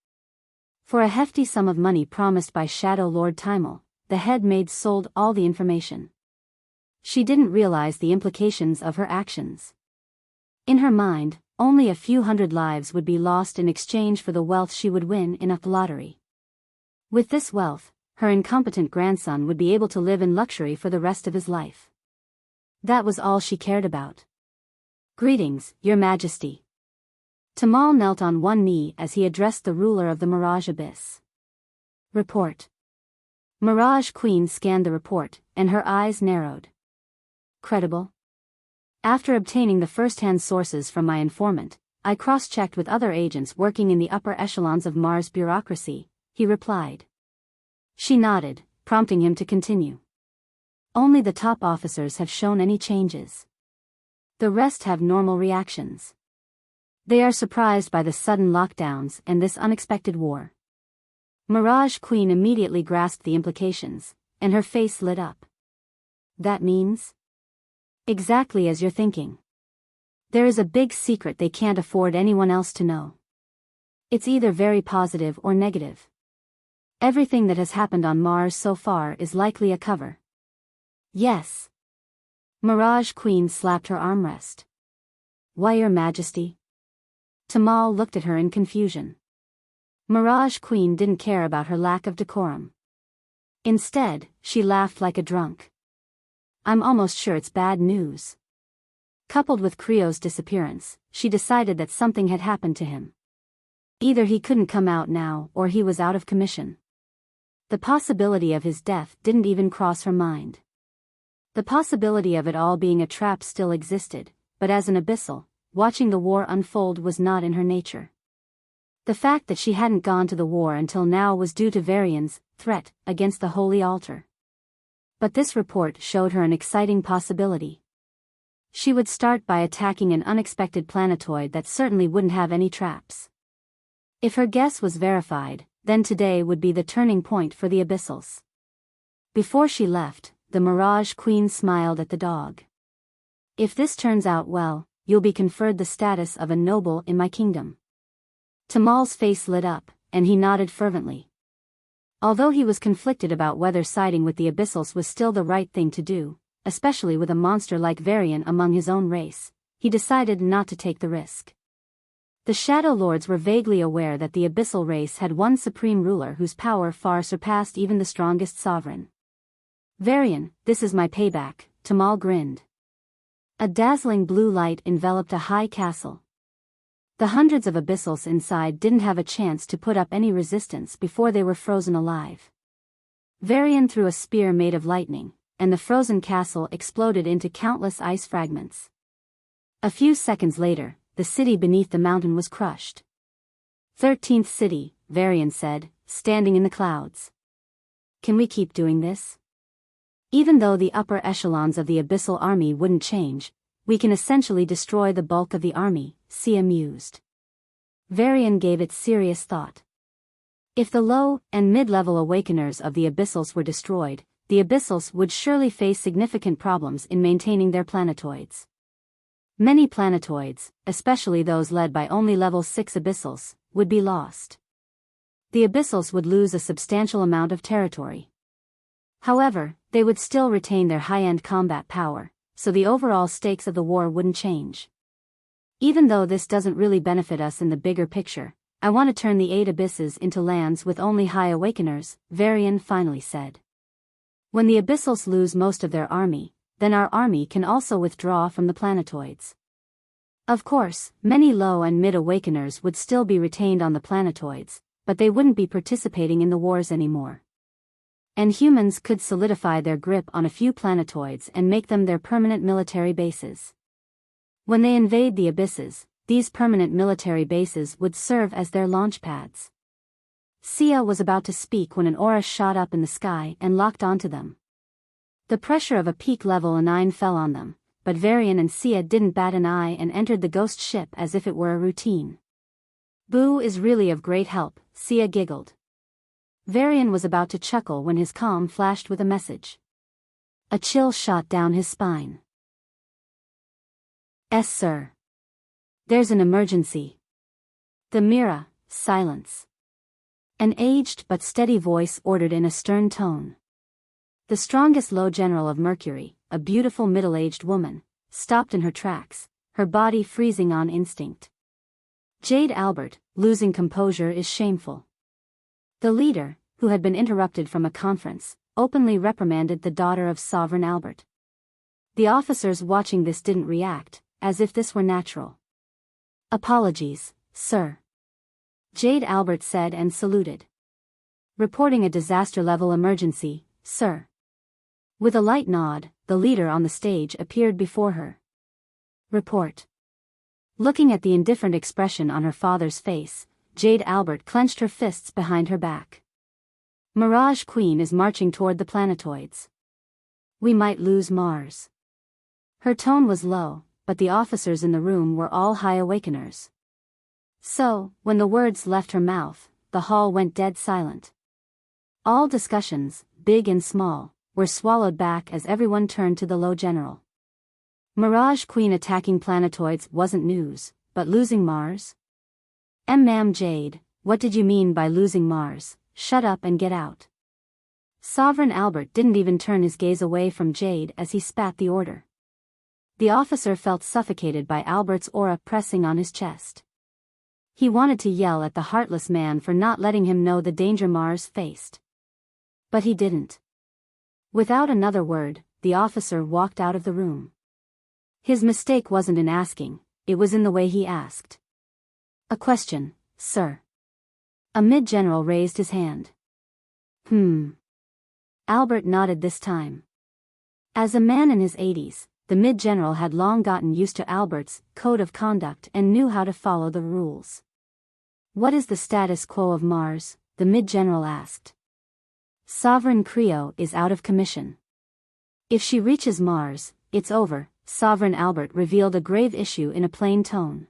For a hefty sum of money promised by Shadow Lord Timel, the head maid sold all the information. She didn't realize the implications of her actions. In her mind, only a few hundred lives would be lost in exchange for the wealth she would win in a lottery. With this wealth, her incompetent grandson would be able to live in luxury for the rest of his life. That was all she cared about. "Greetings, Your Majesty." Timel knelt on one knee as he addressed the ruler of the Mirage Abyss. "Report." Mirage Queen scanned the report, and her eyes narrowed. "Credible?" "After obtaining the first-hand sources from my informant, I cross-checked with other agents working in the upper echelons of Mars bureaucracy," he replied. She nodded, prompting him to continue. "Only the top officers have shown any changes. The rest have normal reactions. They are surprised by the sudden lockdowns and this unexpected war." Mirage Queen immediately grasped the implications, and her face lit up. "That means?" "Exactly as you're thinking. There is a big secret they can't afford anyone else to know. It's either very positive or negative. Everything that has happened on Mars so far is likely a cover." "Yes." Mirage Queen slapped her armrest. "Why, Your Majesty?" Timel looked at her in confusion. Mirage Queen didn't care about her lack of decorum. Instead, she laughed like a drunk. "I'm almost sure it's bad news." Coupled with Creo's disappearance, she decided that something had happened to him. Either he couldn't come out now or he was out of commission. The possibility of his death didn't even cross her mind. The possibility of it all being a trap still existed, but as an abyssal, watching the war unfold was not in her nature. The fact that she hadn't gone to the war until now was due to Varian's threat against the Holy Altar. But this report showed her an exciting possibility. She would start by attacking an unexpected planetoid that certainly wouldn't have any traps. If her guess was verified, then today would be the turning point for the Abyssals. Before she left, the Mirage Queen smiled at the dog. "If this turns out well, you'll be conferred the status of a noble in my kingdom." Timel's face lit up, and he nodded fervently. Although he was conflicted about whether siding with the Abyssals was still the right thing to do, especially with a monster like Varian among his own race, he decided not to take the risk. The Shadow Lords were vaguely aware that the Abyssal race had one supreme ruler whose power far surpassed even the strongest sovereign. "Varian, this is my payback," Timel grinned. A dazzling blue light enveloped a high castle. The hundreds of Abyssals inside didn't have a chance to put up any resistance before they were frozen alive. Varian threw a spear made of lightning, and the frozen castle exploded into countless ice fragments. A few seconds later, the city beneath the mountain was crushed. 13th city, Varian said, standing in the clouds. "Can we keep doing this? Even though the upper echelons of the Abyssal army wouldn't change, we can essentially destroy the bulk of the army," Sia mused. Varian gave it serious thought. If the low and mid-level awakeners of the Abyssals were destroyed, the Abyssals would surely face significant problems in maintaining their planetoids. Many planetoids, especially those led by only level 6 Abyssals, would be lost. The Abyssals would lose a substantial amount of territory. However, they would still retain their high-end combat power, so the overall stakes of the war wouldn't change. "Even though this doesn't really benefit us in the bigger picture, I want to turn the 8 abysses into lands with only high awakeners," Varian finally said. "When the Abyssals lose most of their army, then our army can also withdraw from the planetoids. Of course, many low and mid awakeners would still be retained on the planetoids, but they wouldn't be participating in the wars anymore. And humans could solidify their grip on a few planetoids and make them their permanent military bases. When they invade the abysses, these permanent military bases would serve as their launch pads. Sia was about to speak when an aura shot up in the sky and locked onto them. The pressure of a peak level 9 fell on them, but Varian and Sia didn't bat an eye and entered the ghost ship as if it were a routine. Boo is really of great help, Sia giggled. Varian was about to chuckle when his comm flashed with a message. A chill shot down his spine. "Yes, sir. There's an emergency." The Mira, silence. An aged but steady voice ordered in a stern tone. The strongest low general of Mercury, a beautiful middle-aged woman, stopped in her tracks, her body freezing on instinct. Jade Albert, losing composure is shameful. The leader, who had been interrupted from a conference, openly reprimanded the daughter of Sovereign Albert. The officers watching this didn't react, as if this were natural. "Apologies, sir," Jade Albert said and saluted. "Reporting a disaster-level emergency, sir." With a light nod, the leader on the stage appeared before her. "Report." Looking at the indifferent expression on her father's face, Jade Albert clenched her fists behind her back. "Mirage Queen is marching toward the planetoids. We might lose Mars." Her tone was low, but the officers in the room were all high awakeners. So, when the words left her mouth, the hall went dead silent. All discussions, big and small, were swallowed back as everyone turned to the low general. Mirage Queen attacking planetoids wasn't news, but losing Mars? Ma'am Jade, what did you mean by losing Mars? Shut up and get out. Sovereign Albert didn't even turn his gaze away from Jade as he spat the order. The officer felt suffocated by Albert's aura pressing on his chest. He wanted to yell at the heartless man for not letting him know the danger Mars faced. But he didn't. Without another word, the officer walked out of the room. His mistake wasn't in asking, it was in the way he asked. "A question, sir." A mid-general raised his hand. Albert nodded this time. As a man in his 80s, the mid-general had long gotten used to Albert's code of conduct and knew how to follow the rules. "What is the status quo of Mars?" the mid-general asked. "Sovereign Creo is out of commission. If she reaches Mars, it's over," Sovereign Albert revealed a grave issue in a plain tone.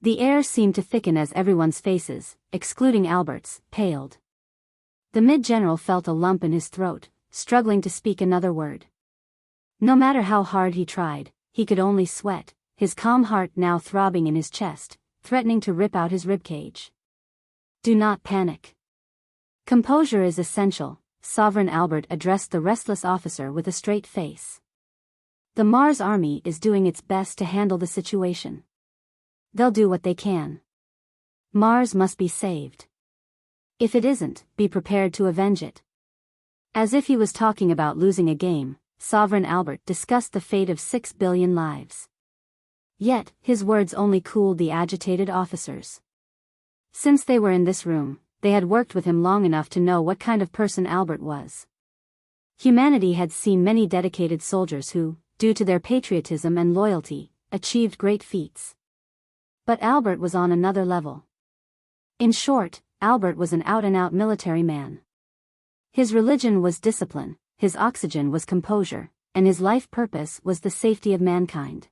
The air seemed to thicken as everyone's faces, excluding Albert's, paled. The mid-general felt a lump in his throat, struggling to speak another word. No matter how hard he tried, he could only sweat, his calm heart now throbbing in his chest, threatening to rip out his ribcage. "Do not panic. Composure is essential," Sovereign Albert addressed the restless officer with a straight face. "The Mars Army is doing its best to handle the situation. They'll do what they can. Mars must be saved. If it isn't, be prepared to avenge it." As if he was talking about losing a game, Sovereign Albert discussed the fate of 6 billion lives. Yet, his words only cooled the agitated officers. Since they were in this room, they had worked with him long enough to know what kind of person Albert was. Humanity had seen many dedicated soldiers who, due to their patriotism and loyalty, achieved great feats. But Albert was on another level. In short, Albert was an out-and-out military man. His religion was discipline, his oxygen was composure, and his life purpose was the safety of mankind.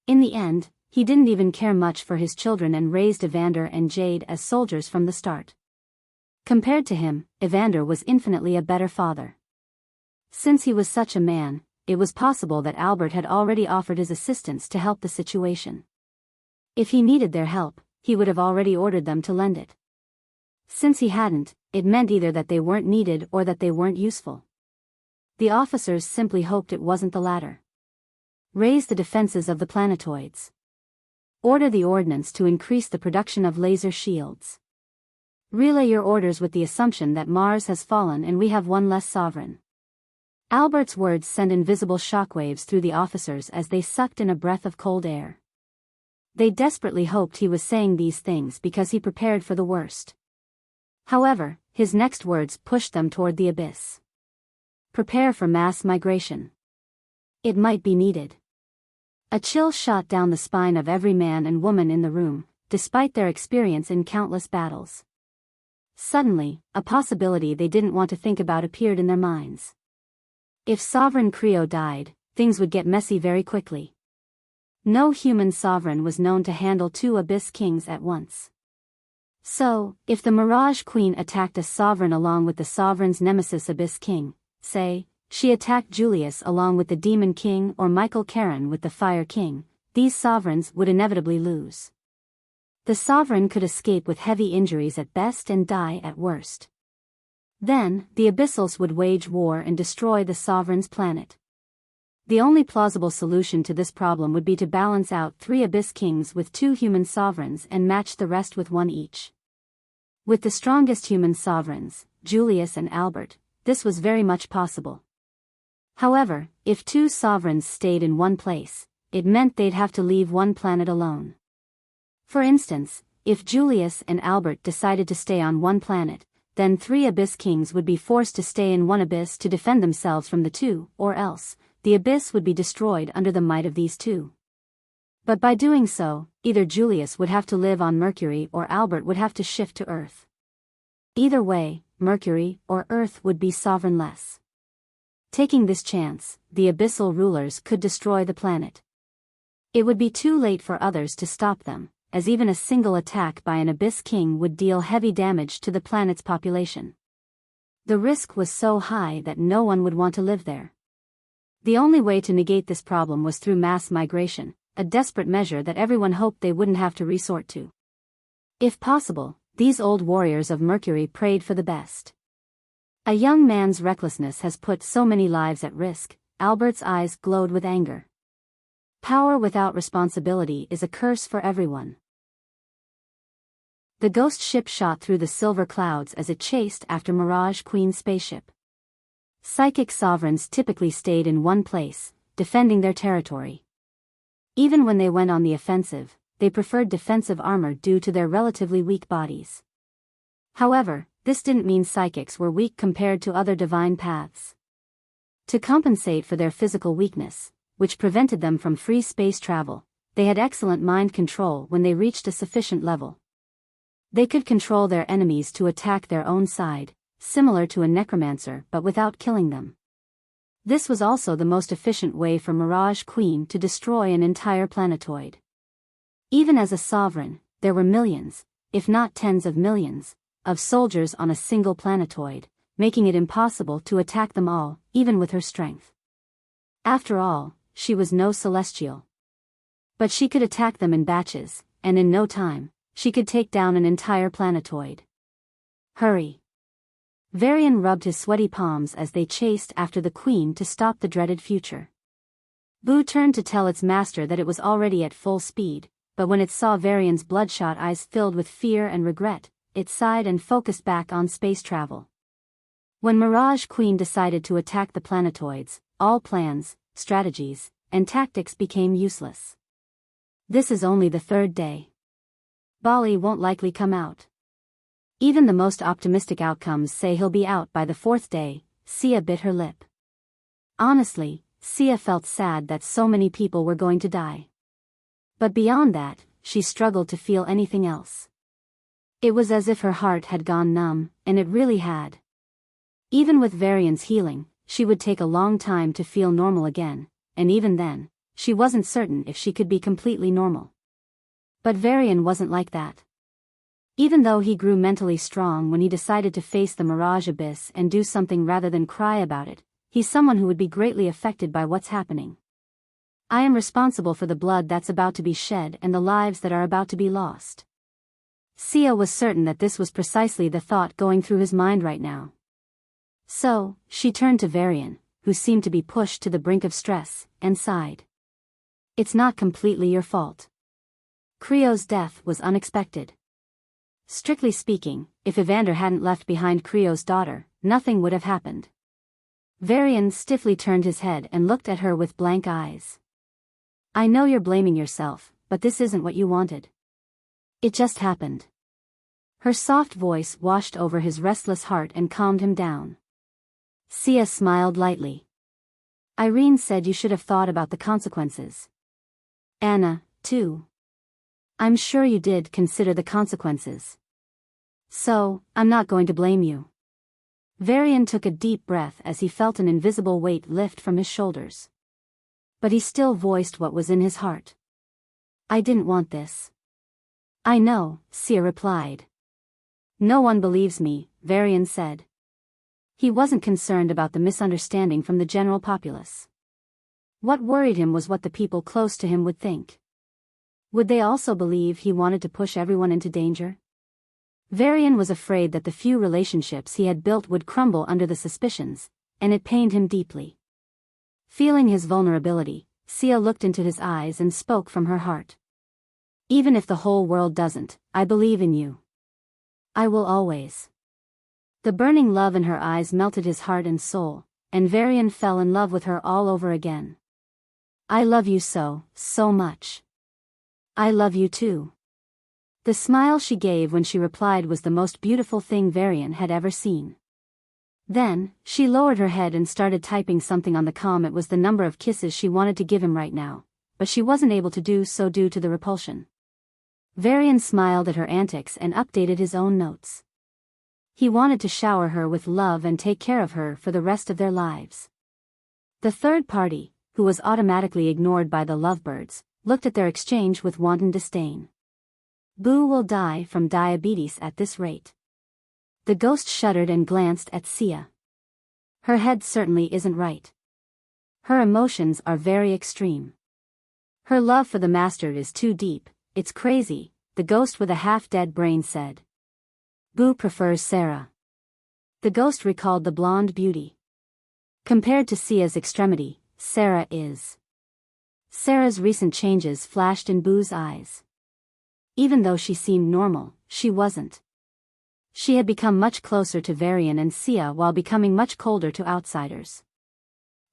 In the end, he didn't even care much for his children and raised Evander and Jade as soldiers from the start. Compared to him, Evander was infinitely a better father. Since he was such a man, it was possible that Albert had already offered his assistance to help the situation. If he needed their help, he would have already ordered them to lend it. Since he hadn't, it meant either that they weren't needed or that they weren't useful. The officers simply hoped it wasn't the latter. Raise the defenses of the planetoids. Order the ordnance to increase the production of laser shields. Relay your orders with the assumption that Mars has fallen and we have one less sovereign. Albert's words sent invisible shockwaves through the officers as they sucked in a breath of cold air. They desperately hoped he was saying these things because he prepared for the worst. However, his next words pushed them toward the abyss. Prepare for mass migration. It might be needed. A chill shot down the spine of every man and woman in the room, despite their experience in countless battles. Suddenly, a possibility they didn't want to think about appeared in their minds. If Sovereign Creo died, things would get messy very quickly. No human sovereign was known to handle two Abyss Kings at once. So, if the Mirage Queen attacked a sovereign along with the sovereign's nemesis Abyss King, say, she attacked Julius along with the Demon King or Michael Karen with the Fire King, these sovereigns would inevitably lose. The sovereign could escape with heavy injuries at best and die at worst. Then, the Abyssals would wage war and destroy the sovereign's planet. The only plausible solution to this problem would be to balance out 3 Abyss Kings with 2 human sovereigns and match the rest with 1 each. With the strongest human sovereigns, Julius and Albert, this was very much possible. However, if 2 sovereigns stayed in one place, it meant they'd have to leave one planet alone. For instance, if Julius and Albert decided to stay on one planet, then 3 Abyss Kings would be forced to stay in one abyss to defend themselves from the 2, or else, the abyss would be destroyed under the might of these 2. But by doing so, either Julius would have to live on Mercury or Albert would have to shift to Earth. Either way, Mercury or Earth would be sovereignless. Taking this chance, the abyssal rulers could destroy the planet. It would be too late for others to stop them, as even a single attack by an Abyss King would deal heavy damage to the planet's population. The risk was so high that no one would want to live there. The only way to negate this problem was through mass migration, a desperate measure that everyone hoped they wouldn't have to resort to. If possible, these old warriors of Mercury prayed for the best. A young man's recklessness has put so many lives at risk. Albert's eyes glowed with anger. Power without responsibility is a curse for everyone. The ghost ship shot through the silver clouds as it chased after Mirage Queen's spaceship. Psychic sovereigns typically stayed in one place, defending their territory. Even when they went on the offensive, they preferred defensive armor due to their relatively weak bodies. However, this didn't mean psychics were weak compared to other divine paths. To compensate for their physical weakness, which prevented them from free space travel, they had excellent mind control when they reached a sufficient level. They could control their enemies to attack their own side, similar to a necromancer but without killing them. This was also the most efficient way for Mirage Queen to destroy an entire planetoid. Even as a sovereign, there were millions, if not tens of millions, of soldiers on a single planetoid, making it impossible to attack them all, even with her strength. After all, she was no celestial. But she could attack them in batches, and in no time, she could take down an entire planetoid. Hurry! Varian rubbed his sweaty palms as they chased after the queen to stop the dreaded future. Boo turned to tell its master that it was already at full speed, but when it saw Varian's bloodshot eyes filled with fear and regret, it sighed and focused back on space travel. When Mirage Queen decided to attack the planetoids, all plans, strategies, and tactics became useless. This is only the 3rd day. Bali won't likely come out. Even the most optimistic outcomes say he'll be out by the 4th day. Sia bit her lip. Honestly, Sia felt sad that so many people were going to die. But beyond that, she struggled to feel anything else. It was as if her heart had gone numb, and it really had. Even with Varian's healing, she would take a long time to feel normal again, and even then, she wasn't certain if she could be completely normal. But Varian wasn't like that. Even though he grew mentally strong when he decided to face the Mirage Abyss and do something rather than cry about it, he's someone who would be greatly affected by what's happening. I am responsible for the blood that's about to be shed and the lives that are about to be lost. Sia was certain that this was precisely the thought going through his mind right now. So, she turned to Varian, who seemed to be pushed to the brink of stress, and sighed. It's not completely your fault. Creo's death was unexpected. Strictly speaking, if Evander hadn't left behind Creo's daughter, nothing would have happened. Varian stiffly turned his head and looked at her with blank eyes. I know you're blaming yourself, but this isn't what you wanted. It just happened. Her soft voice washed over his restless heart and calmed him down. Sia smiled lightly. Irene said you should have thought about the consequences. Anna, too. I'm sure you did consider the consequences. So, I'm not going to blame you. Varian took a deep breath as he felt an invisible weight lift from his shoulders. But he still voiced what was in his heart. I didn't want this. I know, Sia replied. No one believes me, Varian said. He wasn't concerned about the misunderstanding from the general populace. What worried him was what the people close to him would think. Would they also believe he wanted to push everyone into danger? Varian was afraid that the few relationships he had built would crumble under the suspicions, and it pained him deeply. Feeling his vulnerability, Sia looked into his eyes and spoke from her heart. Even if the whole world doesn't, I believe in you. I will always. The burning love in her eyes melted his heart and soul, and Varian fell in love with her all over again. I love you so, so much. I love you too. The smile she gave when she replied was the most beautiful thing Varian had ever seen. Then, she lowered her head and started typing something on the comm. It was the number of kisses she wanted to give him right now, but she wasn't able to do so due to the repulsion. Varian smiled at her antics and updated his own notes. He wanted to shower her with love and take care of her for the rest of their lives. The third party, who was automatically ignored by the lovebirds, looked at their exchange with wanton disdain. Boo will die from diabetes at this rate. The ghost shuddered and glanced at Sia. Her head certainly isn't right. Her emotions are very extreme. Her love for the master is too deep, it's crazy, the ghost with a half-dead brain said. Boo prefers Sarah. The ghost recalled the blonde beauty. Compared to Sia's extremity, Sarah is. Sarah's recent changes flashed in Boo's eyes. Even though she seemed normal, she wasn't. She had become much closer to Varian and Sia while becoming much colder to outsiders.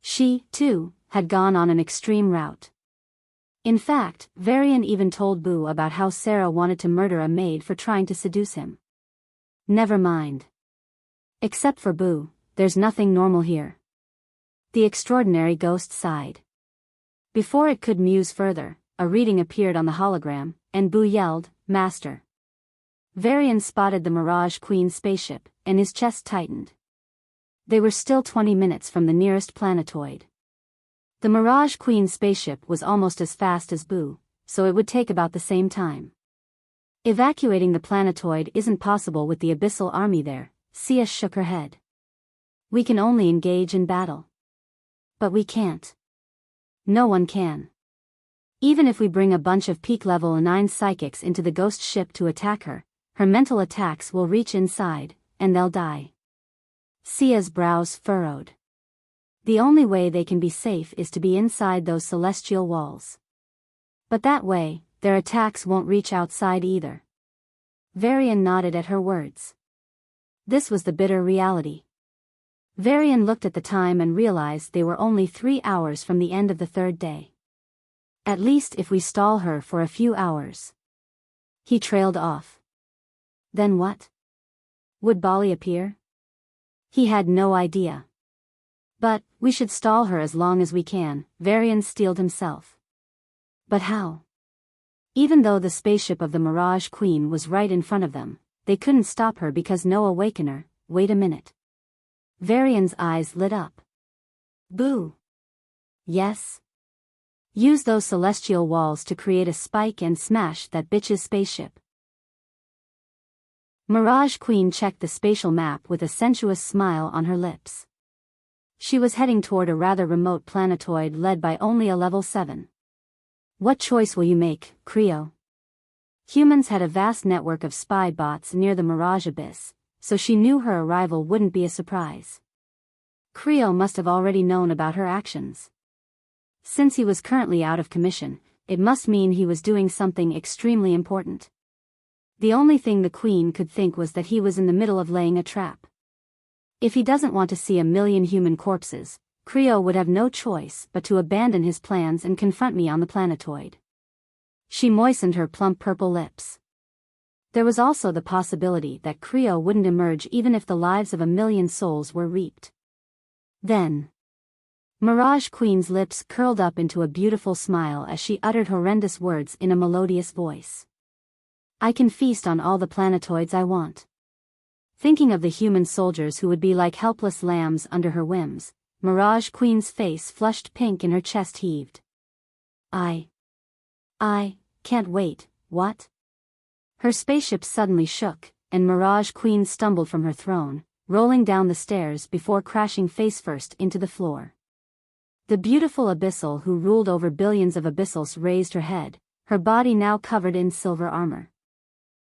She, too, had gone on an extreme route. In fact, Varian even told Boo about how Sarah wanted to murder a maid for trying to seduce him. Never mind. Except for Boo, there's nothing normal here. The extraordinary ghost sighed. Before it could muse further, a reading appeared on the hologram, and Boo yelled, Master. Varian spotted the Mirage Queen spaceship, and his chest tightened. They were still 20 minutes from the nearest planetoid. The Mirage Queen spaceship was almost as fast as Boo, so it would take about the same time. Evacuating the planetoid isn't possible with the Abyssal army there, Sia shook her head. We can only engage in battle. But we can't. No one can. Even if we bring a bunch of peak level 9 psychics into the ghost ship to attack her, her mental attacks will reach inside, and they'll die. Sia's brows furrowed. The only way they can be safe is to be inside those celestial walls. But that way, their attacks won't reach outside either. Varian nodded at her words. This was the bitter reality. Varian looked at the time and realized they were only 3 hours from the end of the third day. At least if we stall her for a few hours. He trailed off. Then what? Would Bali appear? He had no idea. But, we should stall her as long as we can, Varian steeled himself. But how? Even though the spaceship of the Mirage Queen was right in front of them, they couldn't stop her because no awakener. Wait a minute. Varian's eyes lit up. Boo. Yes? Use those celestial walls to create a spike and smash that bitch's spaceship. Mirage Queen checked the spatial map with a sensuous smile on her lips. She was heading toward a rather remote planetoid led by only a level 7. What choice will you make, Creo? Humans had a vast network of spy bots near the Mirage Abyss, so she knew her arrival wouldn't be a surprise. Creo must have already known about her actions. Since he was currently out of commission, it must mean he was doing something extremely important. The only thing the Queen could think was that he was in the middle of laying a trap. If he doesn't want to see a million human corpses, Creo would have no choice but to abandon his plans and confront me on the planetoid. She moistened her plump purple lips. There was also the possibility that Creo wouldn't emerge even if the lives of 1,000,000 souls were reaped. Then, Mirage Queen's lips curled up into a beautiful smile as she uttered horrendous words in a melodious voice. I can feast on all the planetoids I want. Thinking of the human soldiers who would be like helpless lambs under her whims, Mirage Queen's face flushed pink and her chest heaved. I can't wait, what? Her spaceship suddenly shook, and Mirage Queen stumbled from her throne, rolling down the stairs before crashing face first into the floor. The beautiful Abyssal who ruled over billions of Abyssals raised her head, her body now covered in silver armor.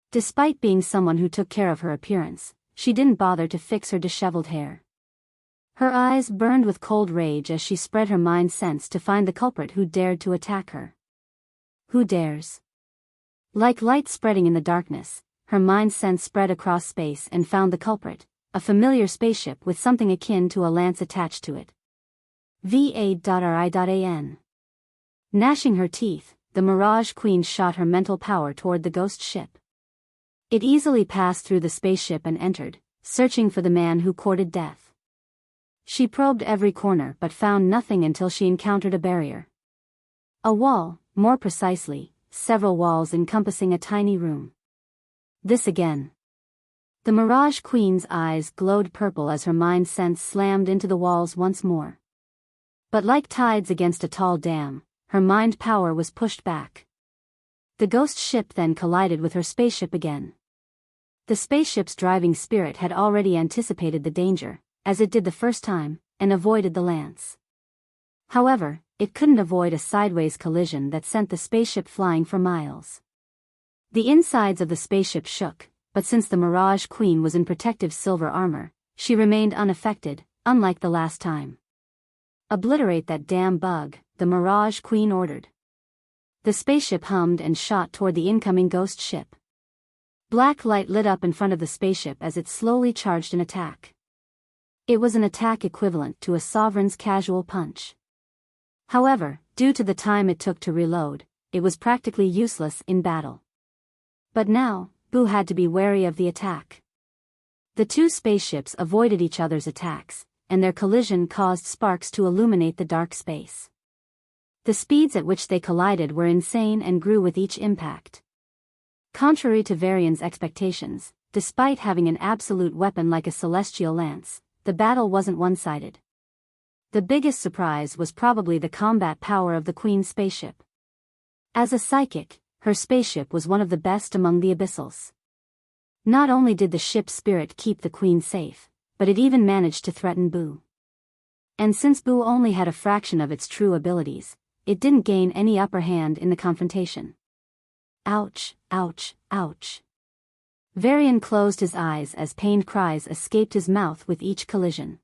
Despite being someone who took care of her appearance, she didn't bother to fix her disheveled hair. Her eyes burned with cold rage as she spread her mind sense to find the culprit who dared to attack her. Who dares? Like light spreading in the darkness, her mind sense spread across space and found the culprit, a familiar spaceship with something akin to a lance attached to it. VA.RI.AN. Gnashing her teeth, the Mirage Queen shot her mental power toward the ghost ship. It easily passed through the spaceship and entered, searching for the man who courted death. She probed every corner but found nothing until she encountered a barrier. A wall, more precisely, several walls encompassing a tiny room. This again. The Mirage Queen's eyes glowed purple as her mind sense slammed into the walls once more. But like tides against a tall dam, her mind power was pushed back. The ghost ship then collided with her spaceship again. The spaceship's driving spirit had already anticipated the danger, as it did the first time, and avoided the lance. However, it couldn't avoid a sideways collision that sent the spaceship flying for miles. The insides of the spaceship shook, but since the Mirage Queen was in protective silver armor, she remained unaffected, unlike the last time. Obliterate that damn bug, the Mirage Queen ordered. The spaceship hummed and shot toward the incoming ghost ship. Black light lit up in front of the spaceship as it slowly charged an attack. It was an attack equivalent to a sovereign's casual punch. However, due to the time it took to reload, it was practically useless in battle. But now, Boo had to be wary of the attack. The two spaceships avoided each other's attacks, and their collision caused sparks to illuminate the dark space. The speeds at which they collided were insane and grew with each impact. Contrary to Varian's expectations, despite having an absolute weapon like a celestial lance, the battle wasn't one-sided. The biggest surprise was probably the combat power of the Queen's spaceship. As a psychic, her spaceship was one of the best among the Abyssals. Not only did the ship's spirit keep the Queen safe, but it even managed to threaten Boo. And since Boo only had a fraction of its true abilities, it didn't gain any upper hand in the confrontation. Ouch, ouch, ouch. Varian closed his eyes as pained cries escaped his mouth with each collision.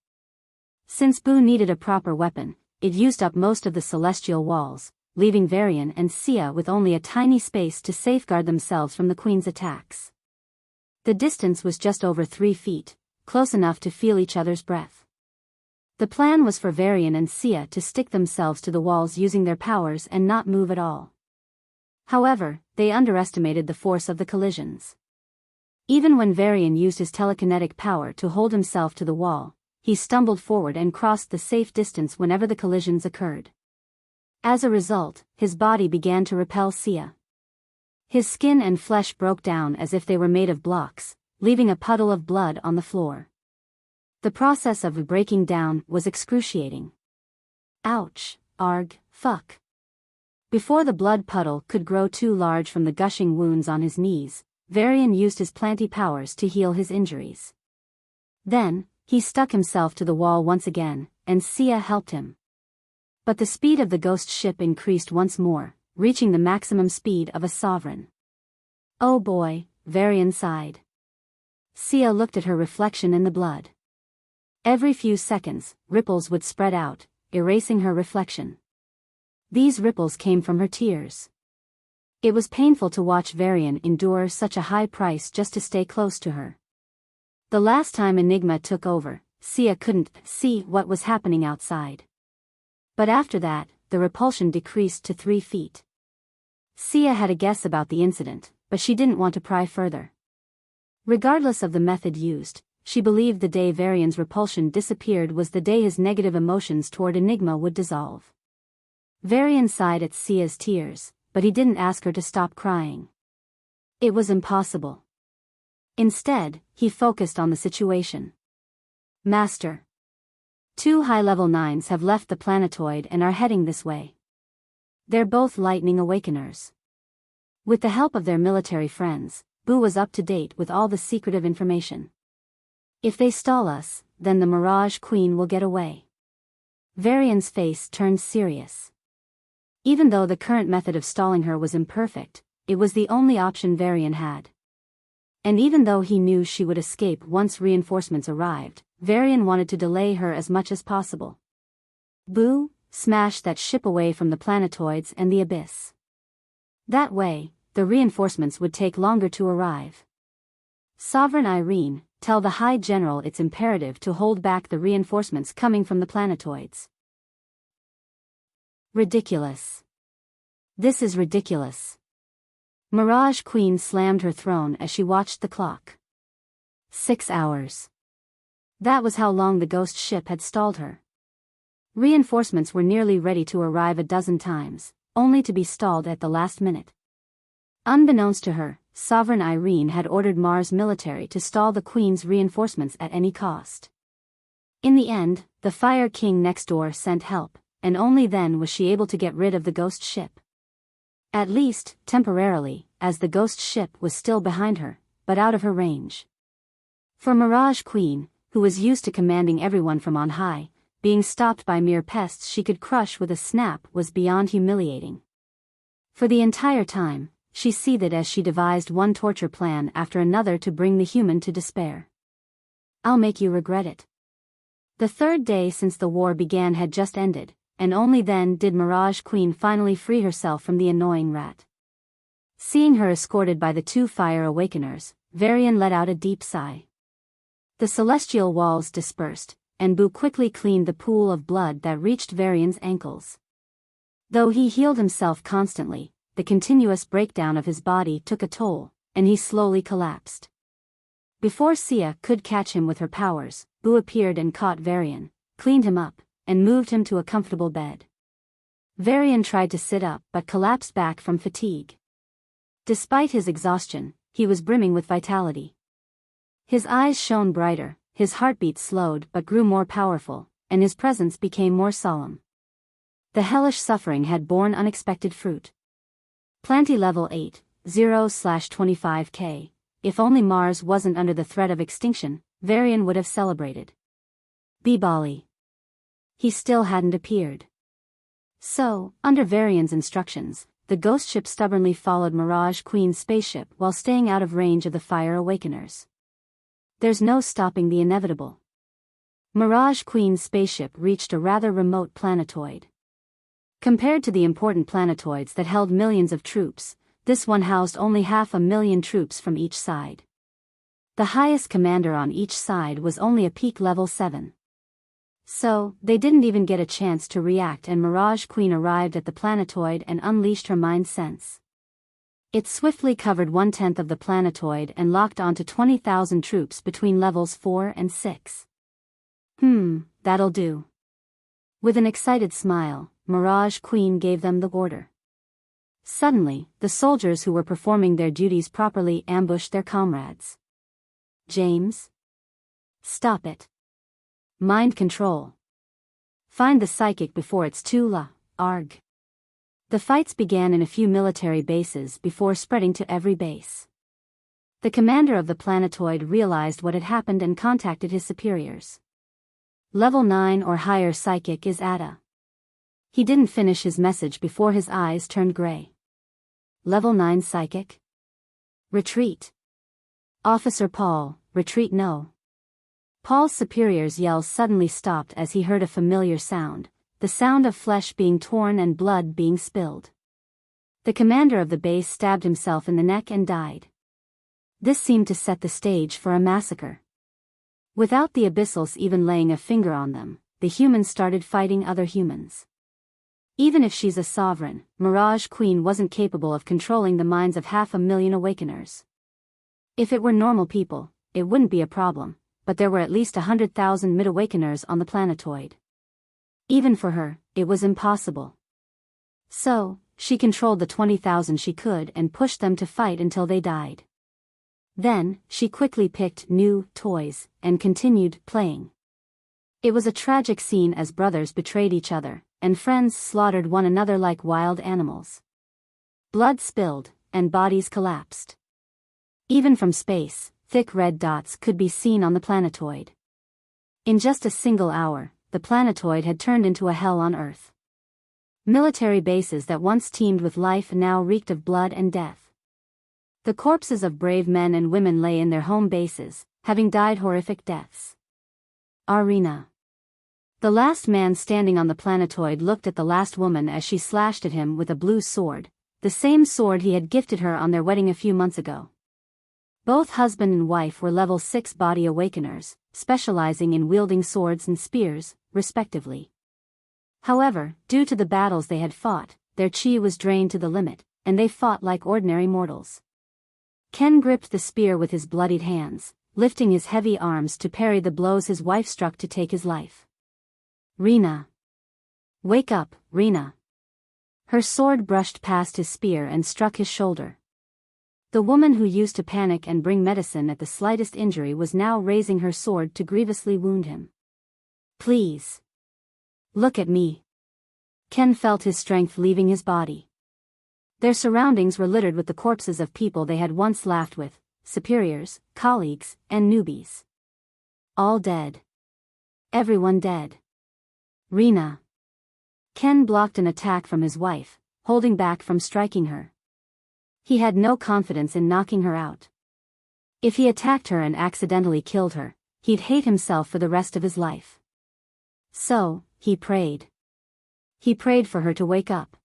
Since Boo needed a proper weapon, it used up most of the celestial walls, leaving Varian and Sia with only a tiny space to safeguard themselves from the Queen's attacks. The distance was just over 3 feet, close enough to feel each other's breath. The plan was for Varian and Sia to stick themselves to the walls using their powers and not move at all. However, they underestimated the force of the collisions. Even when Varian used his telekinetic power to hold himself to the wall, he stumbled forward and crossed the safe distance whenever the collisions occurred. As a result, his body began to repel Sia. His skin and flesh broke down as if they were made of blocks, leaving a puddle of blood on the floor. The process of breaking down was excruciating. Ouch, arg, fuck. Before the blood puddle could grow too large from the gushing wounds on his knees, Varian used his planty powers to heal his injuries. Then, he stuck himself to the wall once again, and Sia helped him. But the speed of the ghost ship increased once more, reaching the maximum speed of a sovereign. Oh boy, Varian sighed. Sia looked at her reflection in the blood. Every few seconds, ripples would spread out, erasing her reflection. These ripples came from her tears. It was painful to watch Varian endure such a high price just to stay close to her. The last time Enigma took over, Sia couldn't see what was happening outside. But after that, the repulsion decreased to 3 feet. Sia had a guess about the incident, but she didn't want to pry further. Regardless of the method used, she believed the day Varian's repulsion disappeared was the day his negative emotions toward Enigma would dissolve. Varian sighed at Sia's tears, but he didn't ask her to stop crying. It was impossible. Instead, he focused on the situation. Master. 2 high-level 9s have left the planetoid and are heading this way. They're both lightning awakeners. With the help of their military friends, Boo was up to date with all the secretive information. If they stall us, then the Mirage Queen will get away. Varian's face turned serious. Even though the current method of stalling her was imperfect, it was the only option Varian had. And even though he knew she would escape once reinforcements arrived, Varian wanted to delay her as much as possible. Boo, smash that ship away from the planetoids and the abyss. That way, the reinforcements would take longer to arrive. Sovereign Irene, tell the High General it's imperative to hold back the reinforcements coming from the planetoids. Ridiculous. This is ridiculous. Mirage Queen slammed her throne as she watched the clock. 6 hours. That was how long the ghost ship had stalled her. Reinforcements were nearly ready to arrive a dozen times, only to be stalled at the last minute. Unbeknownst to her, Sovereign Irene had ordered Mars military to stall the Queen's reinforcements at any cost. In the end, the Fire King next door sent help, and only then was she able to get rid of the ghost ship. At least, temporarily, as the ghost ship was still behind her, but out of her range. For Mirage Queen, who was used to commanding everyone from on high, being stopped by mere pests she could crush with a snap was beyond humiliating. For the entire time, she seethed as she devised one torture plan after another to bring the human to despair. I'll make you regret it. The 3rd day since the war began had just ended, and only then did Mirage Queen finally free herself from the annoying rat. Seeing her escorted by the 2 Fire Awakeners, Varian let out a deep sigh. The celestial walls dispersed, and Boo quickly cleaned the pool of blood that reached Varian's ankles. Though he healed himself constantly, the continuous breakdown of his body took a toll, and he slowly collapsed. Before Sia could catch him with her powers, Boo appeared and caught Varian, cleaned him up, and moved him to a comfortable bed. Varian tried to sit up but collapsed back from fatigue. Despite his exhaustion, he was brimming with vitality. His eyes shone brighter, his heartbeat slowed but grew more powerful, and his presence became more solemn. The hellish suffering had borne unexpected fruit. Planty level 8, 0/25K. If only Mars wasn't under the threat of extinction, Varian would have celebrated. Bali. He still hadn't appeared. So, under Varian's instructions, the ghost ship stubbornly followed Mirage Queen's spaceship while staying out of range of the Fire Awakeners. There's no stopping the inevitable. Mirage Queen's spaceship reached a rather remote planetoid. Compared to the important planetoids that held millions of troops, this one housed only 500,000 troops from each side. The highest commander on each side was only a peak level 7. So, they didn't even get a chance to react, and Mirage Queen arrived at the planetoid and unleashed her mind sense. It swiftly covered 1/10 of the planetoid and locked onto 20,000 troops between levels 4 and 6. That'll do. With an excited smile, Mirage Queen gave them the order. Suddenly, the soldiers who were performing their duties properly ambushed their comrades. James? Stop it. Mind control. Find the psychic before it's too late, arg. The fights began in a few military bases before spreading to every base. The commander of the planetoid realized what had happened and contacted his superiors. Level 9 or higher psychic is Ada. He didn't finish his message before his eyes turned gray. Level 9 psychic? Retreat. Officer Paul, retreat no. Paul's superior's yells suddenly stopped as he heard a familiar sound, the sound of flesh being torn and blood being spilled. The commander of the base stabbed himself in the neck and died. This seemed to set the stage for a massacre. Without the Abyssals even laying a finger on them, the humans started fighting other humans. Even if she's a sovereign, Mirage Queen wasn't capable of controlling the minds of 500,000 awakeners. If it were normal people, it wouldn't be a problem, but there were at least 100,000 mid-awakeners on the planetoid. Even for her, it was impossible. So, she controlled the 20,000 she could and pushed them to fight until they died. Then, she quickly picked new toys and continued playing. It was a tragic scene as brothers betrayed each other, and friends slaughtered one another like wild animals. Blood spilled, and bodies collapsed. Even from space, thick red dots could be seen on the planetoid. In just a single hour, the planetoid had turned into a hell on Earth. Military bases that once teemed with life now reeked of blood and death. The corpses of brave men and women lay in their home bases, having died horrific deaths. Arena. The last man standing on the planetoid looked at the last woman as she slashed at him with a blue sword, the same sword he had gifted her on their wedding a few months ago. Both husband and wife were level 6 body awakeners, specializing in wielding swords and spears, respectively. However, due to the battles they had fought, their chi was drained to the limit, and they fought like ordinary mortals. Ken gripped the spear with his bloodied hands, lifting his heavy arms to parry the blows his wife struck to take his life. Rena. Wake up, Rena. Her sword brushed past his spear and struck his shoulder. The woman who used to panic and bring medicine at the slightest injury was now raising her sword to grievously wound him. Please. Look at me. Ken felt his strength leaving his body. Their surroundings were littered with the corpses of people they had once laughed with, superiors, colleagues, and newbies. All dead. Everyone dead. Rena. Ken blocked an attack from his wife, holding back from striking her. He had no confidence in knocking her out. If he attacked her and accidentally killed her, he'd hate himself for the rest of his life. So, he prayed. He prayed for her to wake up.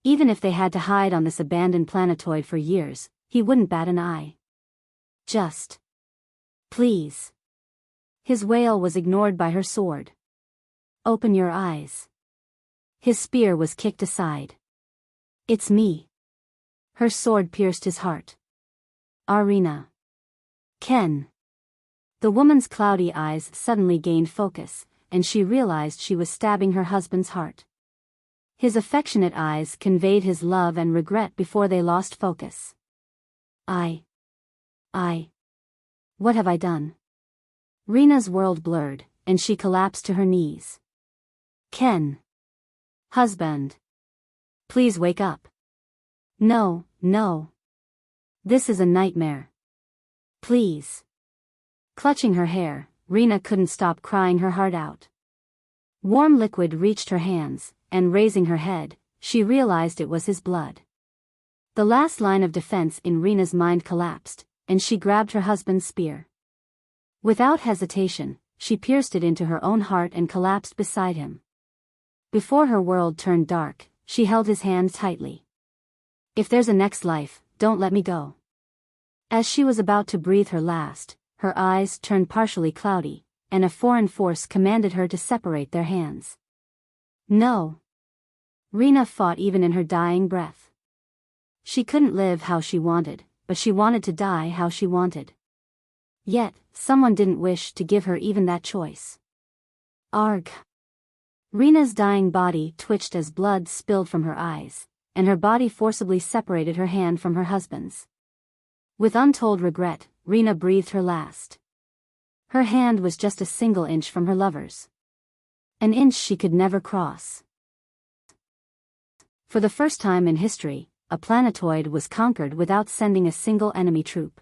Even if they had to hide on this abandoned planetoid for years, he wouldn't bat an eye. Just. Please. His wail was ignored by her sword. Open your eyes. His spear was kicked aside. It's me. Her sword pierced his heart. Arena. Ken. The woman's cloudy eyes suddenly gained focus, and she realized she was stabbing her husband's heart. His affectionate eyes conveyed his love and regret before they lost focus. What have I done? Rena's world blurred, and she collapsed to her knees. Ken. Husband. Please wake up. No, no. This is a nightmare. Please. Clutching her hair, Rena couldn't stop crying her heart out. Warm liquid reached her hands, and raising her head, she realized it was his blood. The last line of defense in Rena's mind collapsed, and she grabbed her husband's spear. Without hesitation, she pierced it into her own heart and collapsed beside him. Before her world turned dark, she held his hand tightly. If there's a next life, don't let me go. As she was about to breathe her last, her eyes turned partially cloudy, and a foreign force commanded her to separate their hands. No. Rena fought even in her dying breath. She couldn't live how she wanted, but she wanted to die how she wanted. Yet, someone didn't wish to give her even that choice. Arg. Rena's dying body twitched as blood spilled from her eyes, and her body forcibly separated her hand from her husband's. With untold regret, Rena breathed her last. Her hand was just a single inch from her lover's. An inch she could never cross. For the first time in history, a planetoid was conquered without sending a single enemy troop.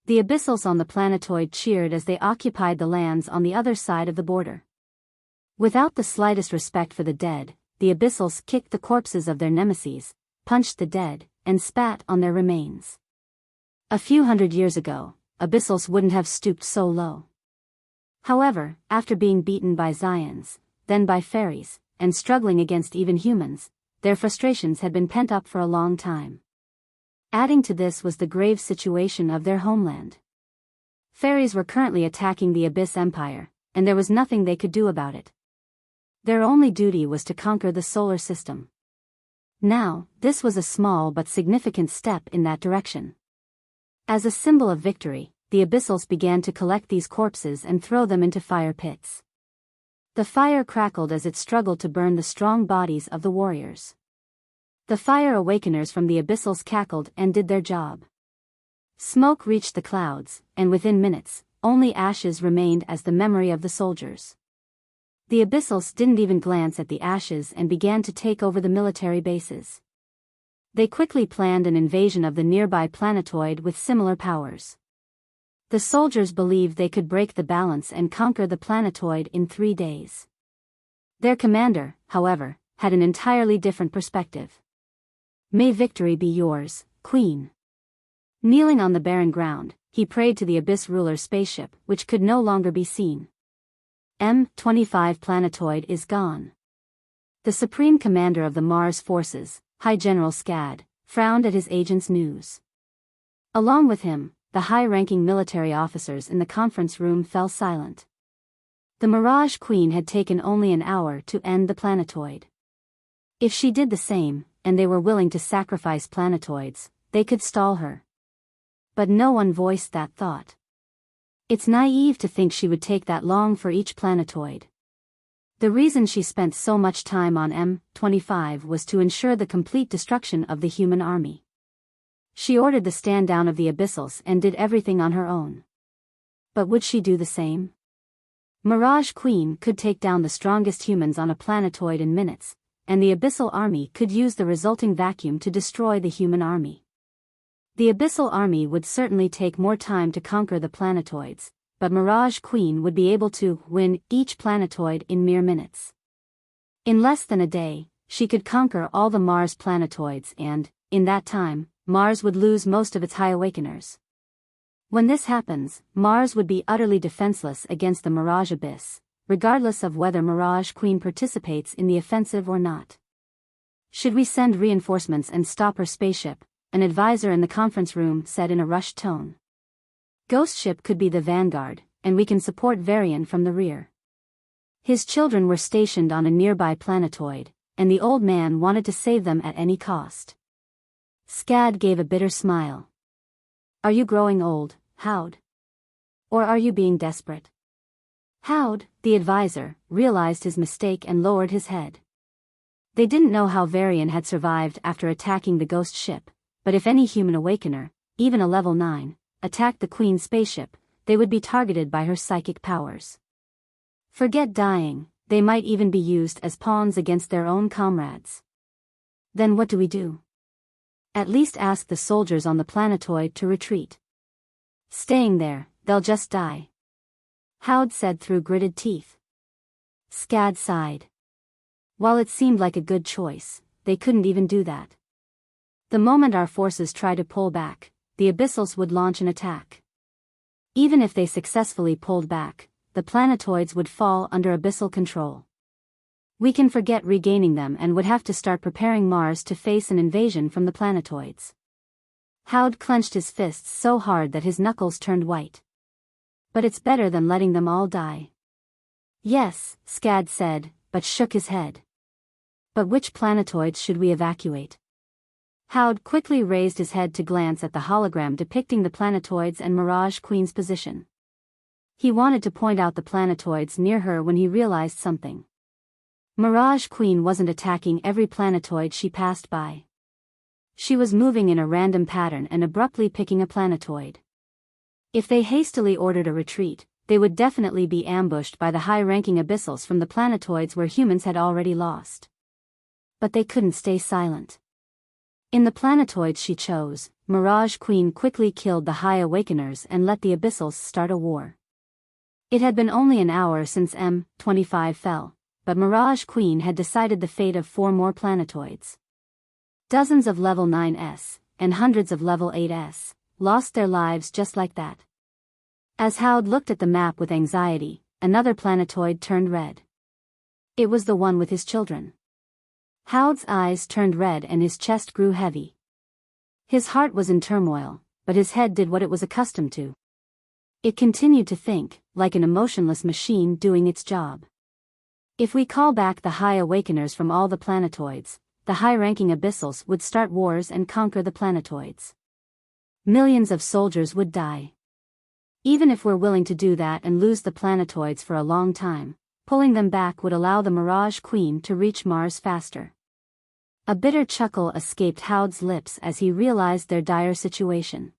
The Abyssals on the planetoid cheered as they occupied the lands on the other side of the border. Without the slightest respect for the dead, the Abyssals kicked the corpses of their nemesis, punched the dead, and spat on their remains. A few hundred years ago, Abyssals wouldn't have stooped so low. However, after being beaten by Zions, then by fairies, and struggling against even humans, their frustrations had been pent up for a long time. Adding to this was the grave situation of their homeland. Fairies were currently attacking the Abyss Empire, and there was nothing they could do about it. Their only duty was to conquer the solar system. Now, this was a small but significant step in that direction. As a symbol of victory, the Abyssals began to collect these corpses and throw them into fire pits. The fire crackled as it struggled to burn the strong bodies of the warriors. The fire awakeners from the Abyssals cackled and did their job. Smoke reached the clouds, and within minutes, only ashes remained as the memory of the soldiers. The Abyssals didn't even glance at the ashes and began to take over the military bases. They quickly planned an invasion of the nearby planetoid with similar powers. The soldiers believed they could break the balance and conquer the planetoid in 3 days. Their commander, however, had an entirely different perspective. "May victory be yours, Queen." Kneeling on the barren ground, he prayed to the Abyss Ruler's spaceship, which could no longer be seen. M25 planetoid is gone. The Supreme Commander of the Mars Forces, High General Scad, frowned at his agent's news. Along with him, the high-ranking military officers in the conference room fell silent. The Mirage Queen had taken only an hour to end the planetoid. If she did the same, and they were willing to sacrifice planetoids, they could stall her. But no one voiced that thought. It's naive to think she would take that long for each planetoid. The reason she spent so much time on M25 was to ensure the complete destruction of the human army. She ordered the stand-down of the Abyssals and did everything on her own. But would she do the same? Mirage Queen could take down the strongest humans on a planetoid in minutes, and the Abyssal army could use the resulting vacuum to destroy the human army. The Abyssal army would certainly take more time to conquer the planetoids, but Mirage Queen would be able to win each planetoid in mere minutes. In less than a day, she could conquer all the Mars planetoids and, in that time, Mars would lose most of its high awakeners. When this happens, Mars would be utterly defenseless against the Mirage Abyss, regardless of whether Mirage Queen participates in the offensive or not. "Should we send reinforcements and stop her spaceship?" an advisor in the conference room said in a rushed tone. "Ghost ship could be the vanguard, and we can support Varian from the rear." His children were stationed on a nearby planetoid, and the old man wanted to save them at any cost. Scad gave a bitter smile. "Are you growing old, Howd? Or are you being desperate?" Howd, the advisor, realized his mistake and lowered his head. They didn't know how Varian had survived after attacking the ghost ship, but if any human awakener, even a level 9, attacked the Queen's spaceship, they would be targeted by her psychic powers. Forget dying, they might even be used as pawns against their own comrades. Then what do we do? At least ask the soldiers on the planetoid to retreat. Staying there, they'll just die. Howd said through gritted teeth. Scad sighed. While it seemed like a good choice, they couldn't even do that. The moment our forces try to pull back, the Abyssals would launch an attack. Even if they successfully pulled back, the planetoids would fall under Abyssal control. We can forget regaining them and would have to start preparing Mars to face an invasion from the planetoids. Howd clenched his fists so hard that his knuckles turned white. But it's better than letting them all die. Yes, Scad said, but shook his head. But which planetoids should we evacuate? Howd quickly raised his head to glance at the hologram depicting the planetoids and Mirage Queen's position. He wanted to point out the planetoids near her when he realized something. Mirage Queen wasn't attacking every planetoid she passed by. She was moving in a random pattern and abruptly picking a planetoid. If they hastily ordered a retreat, they would definitely be ambushed by the high-ranking Abyssals from the planetoids where humans had already lost. But they couldn't stay silent. In the planetoids she chose, Mirage Queen quickly killed the High Awakeners and let the Abyssals start a war. It had been only an hour since M25 fell, but Mirage Queen had decided the fate of 4 more planetoids. Dozens of level 9s, and hundreds of level 8s, lost their lives just like that. As Howd looked at the map with anxiety, another planetoid turned red. It was the one with his children. Howd's eyes turned red and his chest grew heavy. His heart was in turmoil, but his head did what it was accustomed to. It continued to think, like an emotionless machine doing its job. If we call back the High Awakeners from all the planetoids, the high-ranking Abyssals would start wars and conquer the planetoids. Millions of soldiers would die. Even if we're willing to do that and lose the planetoids for a long time, pulling them back would allow the Mirage Queen to reach Mars faster. A bitter chuckle escaped Howard's lips as he realized their dire situation.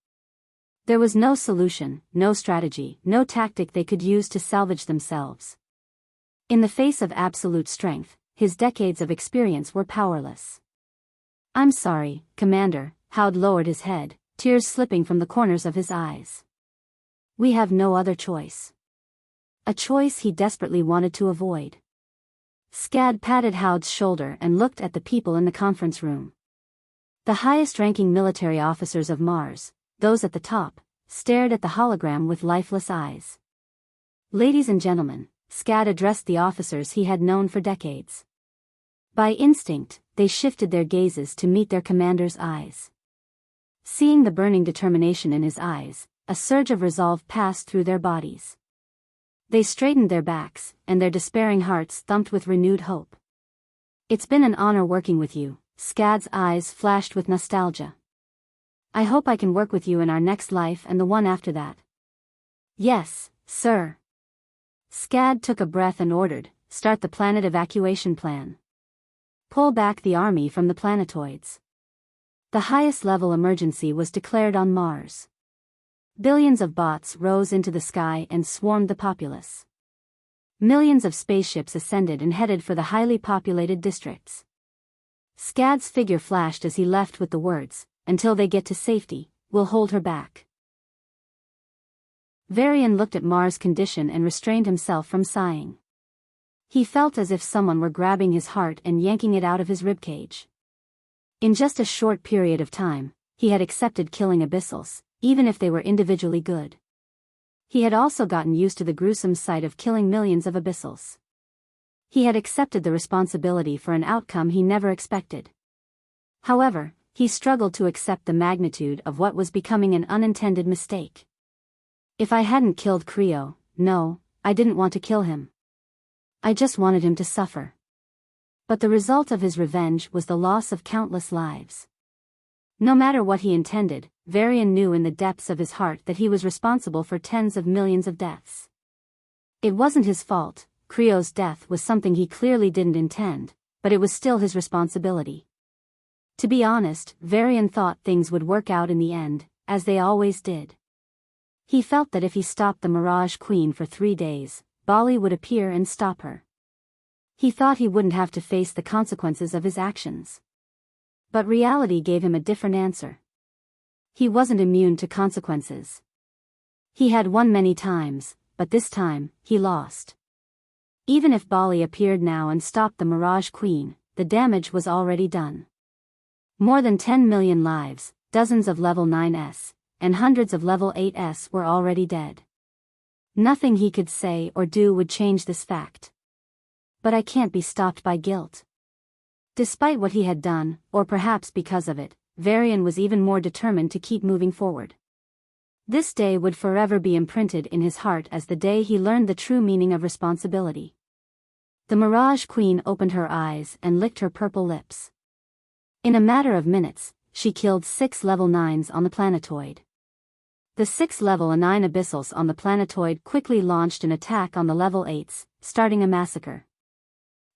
There was no solution, no strategy, no tactic they could use to salvage themselves. In the face of absolute strength, his decades of experience were powerless. "I'm sorry, Commander," Howard lowered his head, tears slipping from the corners of his eyes. "We have no other choice." A choice he desperately wanted to avoid. Scad patted Howard's shoulder and looked at the people in the conference room. The highest-ranking military officers of Mars, those at the top, stared at the hologram with lifeless eyes. "Ladies and gentlemen," Scad addressed the officers he had known for decades. By instinct, they shifted their gazes to meet their commander's eyes. Seeing the burning determination in his eyes, a surge of resolve passed through their bodies. They straightened their backs, and their despairing hearts thumped with renewed hope. "It's been an honor working with you," Scad's eyes flashed with nostalgia. "I hope I can work with you in our next life and the one after that." "Yes, sir." Scad took a breath and ordered, "Start the planet evacuation plan. Pull back the army from the planetoids." The highest level emergency was declared on Mars. Billions of bots rose into the sky and swarmed the populace. Millions of spaceships ascended and headed for the highly populated districts. Scad's figure flashed as he left with the words, "Until they get to safety, we'll hold her back." Varian looked at Mars' condition and restrained himself from sighing. He felt as if someone were grabbing his heart and yanking it out of his ribcage. In just a short period of time, he had accepted killing Abyssals, even if they were individually good. He had also gotten used to the gruesome sight of killing millions of Abyssals. He had accepted the responsibility for an outcome he never expected. However, he struggled to accept the magnitude of what was becoming an unintended mistake. "If I hadn't killed Creo, no, I didn't want to kill him. I just wanted him to suffer." But the result of his revenge was the loss of countless lives. No matter what he intended, Varian knew in the depths of his heart that he was responsible for tens of millions of deaths. It wasn't his fault. Creo's death was something he clearly didn't intend, but it was still his responsibility. To be honest, Varian thought things would work out in the end, as they always did. He felt that if he stopped the Mirage Queen for 3 days, Bali would appear and stop her. He thought he wouldn't have to face the consequences of his actions. But reality gave him a different answer. He wasn't immune to consequences. He had won many times, but this time, he lost. Even if Bali appeared now and stopped the Mirage Queen, the damage was already done. More than 10 million lives, dozens of level 9s, and hundreds of level 8s were already dead. Nothing he could say or do would change this fact. "But I can't be stopped by guilt." Despite what he had done, or perhaps because of it, Varian was even more determined to keep moving forward. This day would forever be imprinted in his heart as the day he learned the true meaning of responsibility. The Mirage Queen opened her eyes and licked her purple lips. In a matter of minutes, she killed 6 level 9s on the planetoid. The 6 level 9 Abyssals on the planetoid quickly launched an attack on the level 8s, starting a massacre.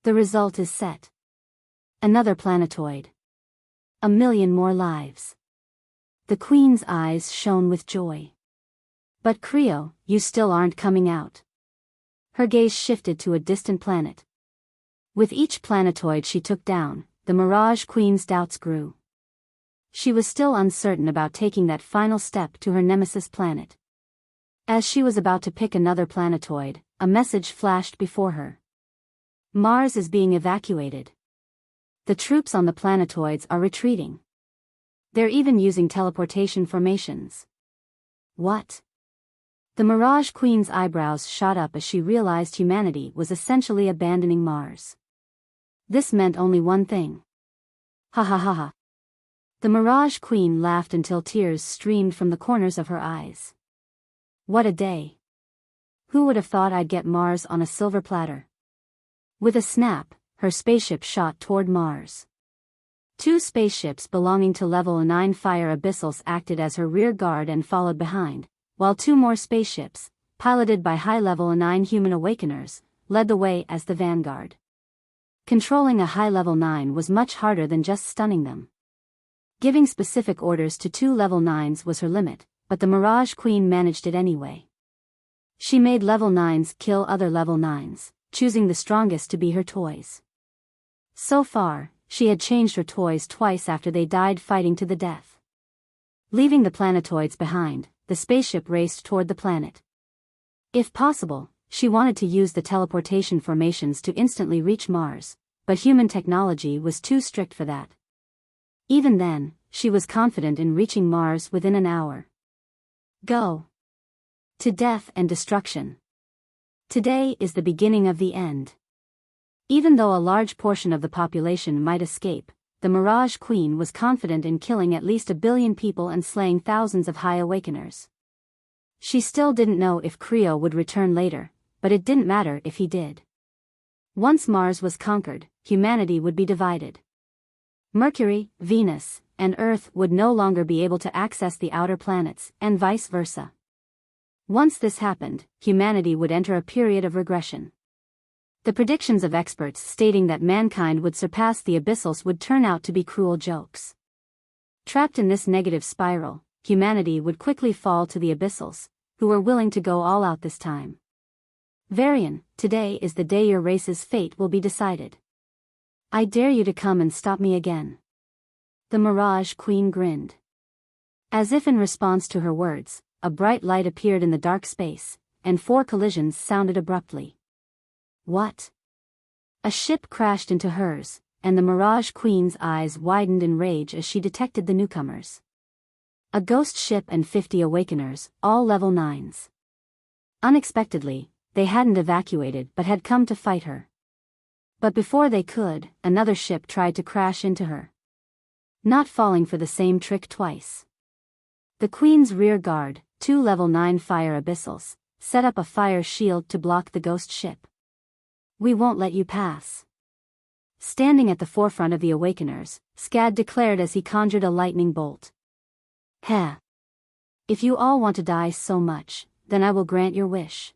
The result is set. Another planetoid. 1,000,000 more lives. The Queen's eyes shone with joy. "But Creo, you still aren't coming out." Her gaze shifted to a distant planet. With each planetoid she took down, the Mirage Queen's doubts grew. She was still uncertain about taking that final step to her nemesis planet. As she was about to pick another planetoid, a message flashed before her. "Mars is being evacuated. The troops on the planetoids are retreating. They're even using teleportation formations." "What?" The Mirage Queen's eyebrows shot up as she realized humanity was essentially abandoning Mars. This meant only one thing. "Ha ha ha ha." The Mirage Queen laughed until tears streamed from the corners of her eyes. "What a day. Who would have thought I'd get Mars on a silver platter?" With a snap, her spaceship shot toward Mars. Two spaceships belonging to Level 9 Fire Abyssals acted as her rear guard and followed behind, while two more spaceships, piloted by high-level 9 human awakeners, led the way as the vanguard. Controlling a high-level 9 was much harder than just stunning them. Giving specific orders to two level 9s was her limit, but the Mirage Queen managed it anyway. She made level 9s kill other level 9s, choosing the strongest to be her toys. So far, she had changed her toys twice after they died fighting to the death. Leaving the planetoids behind, the spaceship raced toward the planet. If possible, she wanted to use the teleportation formations to instantly reach Mars, but human technology was too strict for that. Even then, she was confident in reaching Mars within an hour. Go. To death and destruction. Today is the beginning of the end. Even though a large portion of the population might escape, the Mirage Queen was confident in killing at least 1 billion people and slaying thousands of High Awakeners. She still didn't know if Creo would return later, but it didn't matter if he did. Once Mars was conquered, humanity would be divided. Mercury, Venus, and Earth would no longer be able to access the outer planets, and vice versa. Once this happened, humanity would enter a period of regression. The predictions of experts stating that mankind would surpass the Abyssals would turn out to be cruel jokes. Trapped in this negative spiral, humanity would quickly fall to the Abyssals, who were willing to go all out this time. Varian, today is the day your race's fate will be decided. I dare you to come and stop me again. The Mirage Queen grinned. As if in response to her words, a bright light appeared in the dark space, and 4 collisions sounded abruptly. What? A ship crashed into hers, and the Mirage Queen's eyes widened in rage as she detected the newcomers. A ghost ship and 50 awakeners, all level 9s. Unexpectedly, they hadn't evacuated but had come to fight her. But before they could, another ship tried to crash into her. Not falling for the same trick twice. The Queen's rear guard, 2 level 9 Fire Abyssals, set up a fire shield to block the ghost ship. We won't let you pass. Standing at the forefront of the Awakeners, Scad declared as he conjured a lightning bolt. Heh. If you all want to die so much, then I will grant your wish.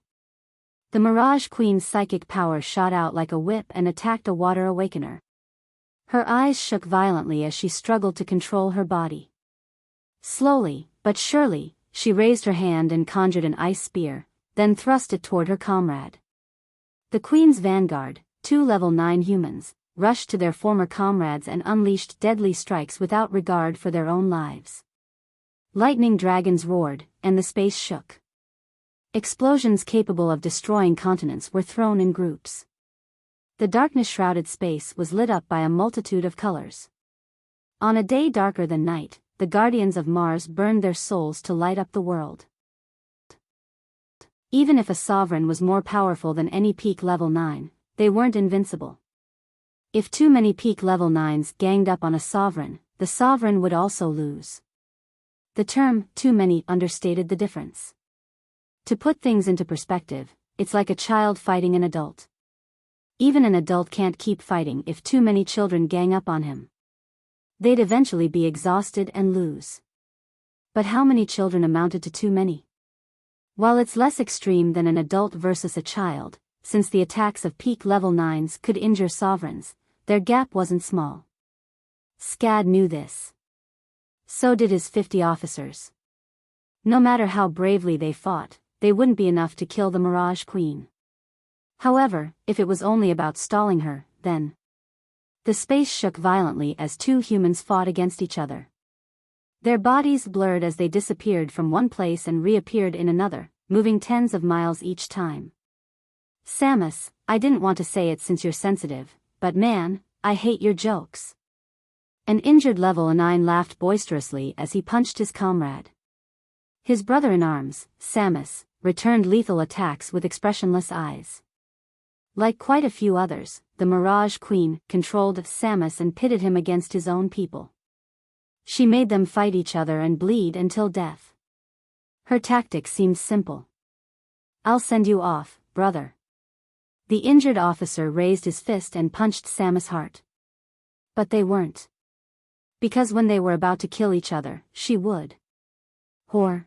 The Mirage Queen's psychic power shot out like a whip and attacked a water awakener. Her eyes shook violently as she struggled to control her body. Slowly, but surely, she raised her hand and conjured an ice spear, then thrust it toward her comrade. The Queen's vanguard, 2 level 9 humans, rushed to their former comrades and unleashed deadly strikes without regard for their own lives. Lightning dragons roared, and the space shook. Explosions capable of destroying continents were thrown in groups. The darkness-shrouded space was lit up by a multitude of colors. On a day darker than night, the Guardians of Mars burned their souls to light up the world. Even if a sovereign was more powerful than any peak level 9, they weren't invincible. If too many peak level 9s ganged up on a sovereign, the sovereign would also lose. The term, too many, understated the difference. To put things into perspective, it's like a child fighting an adult. Even an adult can't keep fighting if too many children gang up on him. They'd eventually be exhausted and lose. But how many children amounted to too many? While it's less extreme than an adult versus a child, since the attacks of peak level 9s could injure sovereigns, their gap wasn't small. Scad knew this. So did his 50 officers. No matter how bravely they fought, they wouldn't be enough to kill the Mirage Queen. However, if it was only about stalling her, then... The space shook violently as 2 humans fought against each other. Their bodies blurred as they disappeared from one place and reappeared in another, moving tens of miles each time. Samus, I didn't want to say it since you're sensitive, but man, I hate your jokes. An injured level 9 laughed boisterously as he punched his comrade. His brother-in-arms, Samus, returned lethal attacks with expressionless eyes. Like quite a few others, the Mirage Queen controlled Samus and pitted him against his own people. She made them fight each other and bleed until death. Her tactic seemed simple. I'll send you off, brother. The injured officer raised his fist and punched Samus' heart. But they weren't. Because when they were about to kill each other, she would. Whore.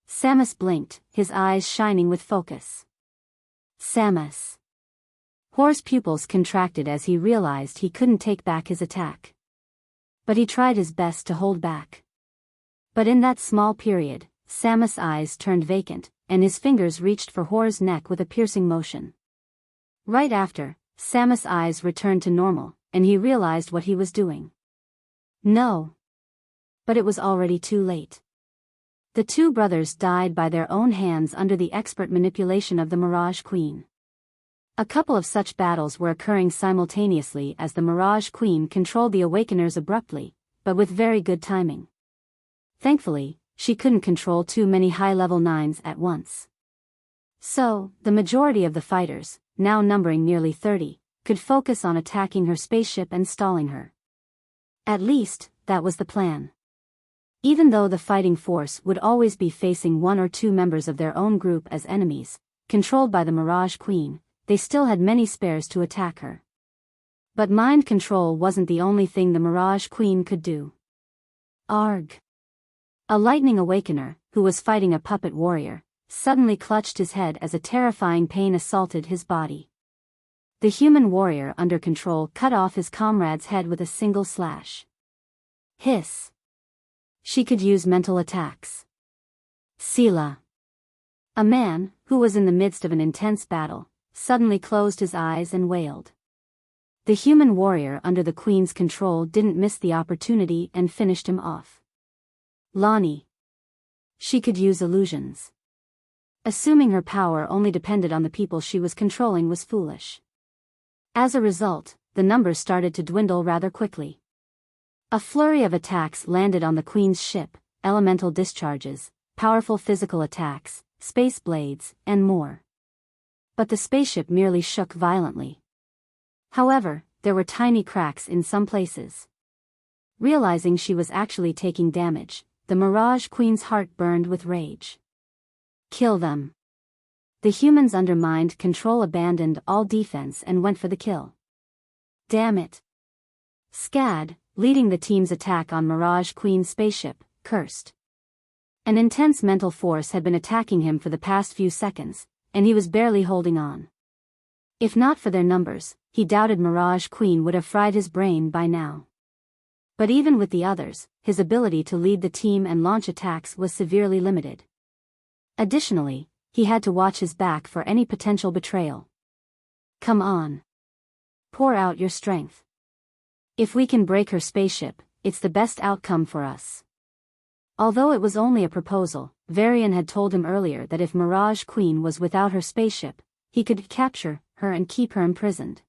Samus blinked, his eyes shining with focus. Samus. Whore's pupils contracted as he realized he couldn't take back his attack. But he tried his best to hold back. But in that small period, Samus' eyes turned vacant, and his fingers reached for Whore's neck with a piercing motion. Right after, Samus' eyes returned to normal, and he realized what he was doing. No. But it was already too late. The two brothers died by their own hands under the expert manipulation of the Mirage Queen. A couple of such battles were occurring simultaneously as the Mirage Queen controlled the Awakeners abruptly, but with very good timing. Thankfully, she couldn't control too many high-level 9s at once. So, the majority of the fighters, now numbering nearly 30, could focus on attacking her spaceship and stalling her. At least, that was the plan. Even though the fighting force would always be facing one or two members of their own group as enemies, controlled by the Mirage Queen, they still had many spares to attack her. But mind control wasn't the only thing the Mirage Queen could do. Arg. A lightning awakener, who was fighting a puppet warrior, suddenly clutched his head as a terrifying pain assaulted his body. The human warrior under control cut off his comrade's head with a single slash. Hiss. She could use mental attacks. Sela. A man, who was in the midst of an intense battle, suddenly closed his eyes and wailed. The human warrior under the Queen's control didn't miss the opportunity and finished him off. Lonnie. She could use illusions. Assuming her power only depended on the people she was controlling was foolish. As a result, the numbers started to dwindle rather quickly. A flurry of attacks landed on the Queen's ship, elemental discharges, powerful physical attacks, space blades, and more. But the spaceship merely shook violently. However, there were tiny cracks in some places. Realizing she was actually taking damage, the Mirage Queen's heart burned with rage. Kill them. The humans under mind control abandoned all defense and went for the kill. Damn it. Scad, leading the team's attack on Mirage Queen's spaceship, cursed. An intense mental force had been attacking him for the past few seconds, and he was barely holding on. If not for their numbers, he doubted Mirage Queen would have fried his brain by now. But even with the others, his ability to lead the team and launch attacks was severely limited. Additionally, he had to watch his back for any potential betrayal. Come on. Pour out your strength. If we can break her spaceship, it's the best outcome for us. Although it was only a proposal, Varian had told him earlier that if Mirage Queen was without her spaceship, he could capture her and keep her imprisoned.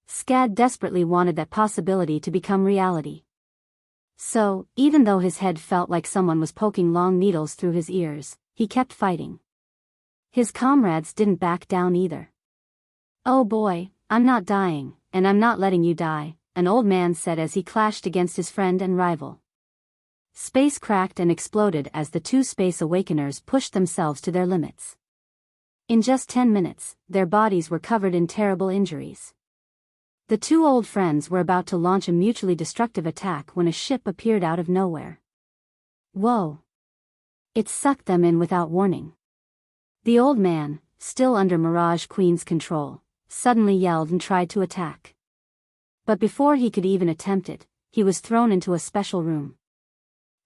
Scad desperately wanted that possibility to become reality. So, even though his head felt like someone was poking long needles through his ears, he kept fighting. His comrades didn't back down either. "Oh boy, I'm not dying, and I'm not letting you die," an old man said as he clashed against his friend and rival. Space cracked and exploded as the two Space Awakeners pushed themselves to their limits. In just 10 minutes, their bodies were covered in terrible injuries. The two old friends were about to launch a mutually destructive attack when a ship appeared out of nowhere. Whoa! It sucked them in without warning. The old man, still under Mirage Queen's control, suddenly yelled and tried to attack. But before he could even attempt it, he was thrown into a special room.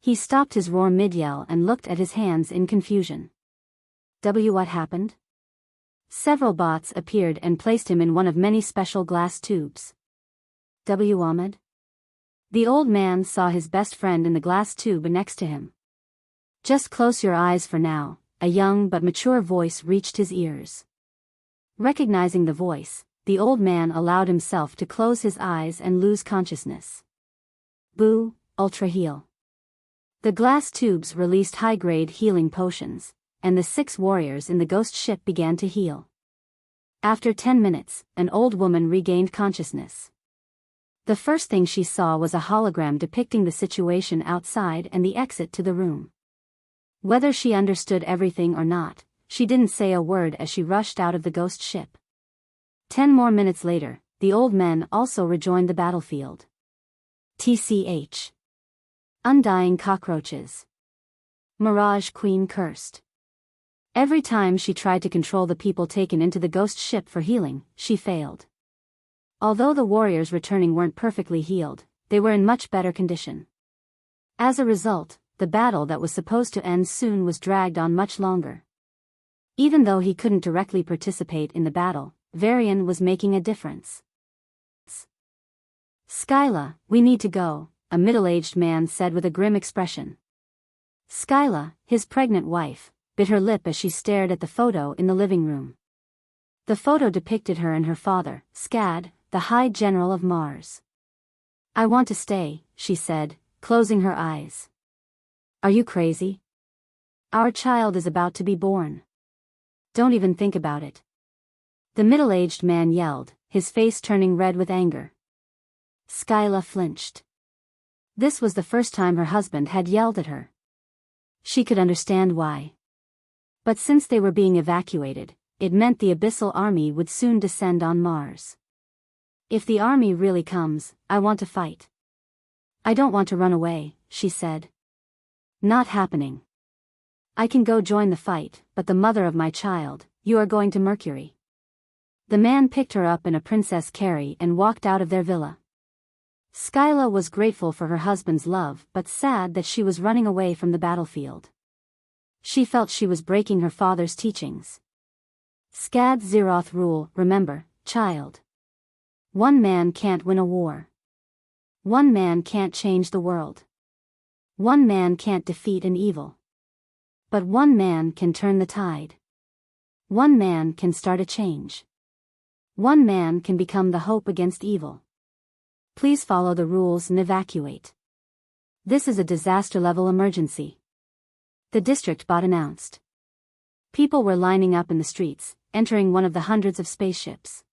He stopped his roar mid-yell and looked at his hands in confusion. What happened? Several bots appeared and placed him in one of many special glass tubes. Ahmed? The old man saw his best friend in the glass tube next to him. Just close your eyes for now, a young but mature voice reached his ears. Recognizing the voice, the old man allowed himself to close his eyes and lose consciousness. Boo, Ultra Heal. The glass tubes released high-grade healing potions, and the 6 warriors in the ghost ship began to heal. After 10 minutes, an old woman regained consciousness. The first thing she saw was a hologram depicting the situation outside and the exit to the room. Whether she understood everything or not, she didn't say a word as she rushed out of the ghost ship. 10 more minutes later, the old men also rejoined the battlefield. TCH. Undying cockroaches. Mirage Queen cursed. Every time she tried to control the people taken into the ghost ship for healing, she failed. Although the warriors returning weren't perfectly healed, they were in much better condition. As a result, the battle that was supposed to end soon was dragged on much longer. Even though he couldn't directly participate in the battle, Varian was making a difference. Skyla, we need to go, a middle-aged man said with a grim expression. Skyla, his pregnant wife, bit her lip as she stared at the photo in the living room. The photo depicted her and her father, Scad, the High General of Mars. I want to stay, she said, closing her eyes. Are you crazy? Our child is about to be born. Don't even think about it. The middle-aged man yelled, his face turning red with anger. Skyla flinched. This was the first time her husband had yelled at her. She could understand why. But since they were being evacuated, it meant the Abyssal Army would soon descend on Mars. If the army really comes, I want to fight. I don't want to run away, she said. Not happening. I can go join the fight, but the mother of my child, you are going to Mercury. The man picked her up in a princess carry and walked out of their villa. Skyla was grateful for her husband's love but sad that she was running away from the battlefield. She felt she was breaking her father's teachings. Scad Zeroth rule, remember, child. One man can't win a war. One man can't change the world. One man can't defeat an evil. But one man can turn the tide. One man can start a change. One man can become the hope against evil. Please follow the rules and evacuate. This is a disaster-level emergency. The district bot announced. People were lining up in the streets, entering one of the hundreds of spaceships.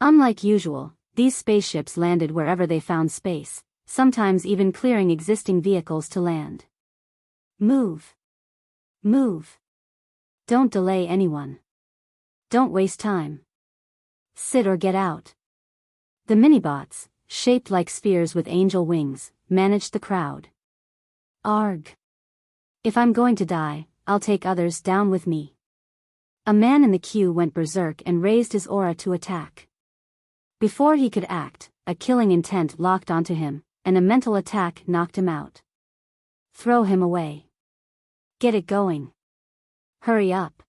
Unlike usual, these spaceships landed wherever they found space, sometimes even clearing existing vehicles to land. Move. Move. Don't delay anyone. Don't waste time. Sit or get out. The minibots, shaped like spheres with angel wings, managed the crowd. Arg. If I'm going to die, I'll take others down with me. A man in the queue went berserk and raised his aura to attack. Before he could act, a killing intent locked onto him, and a mental attack knocked him out. Throw him away. Get it going. Hurry up.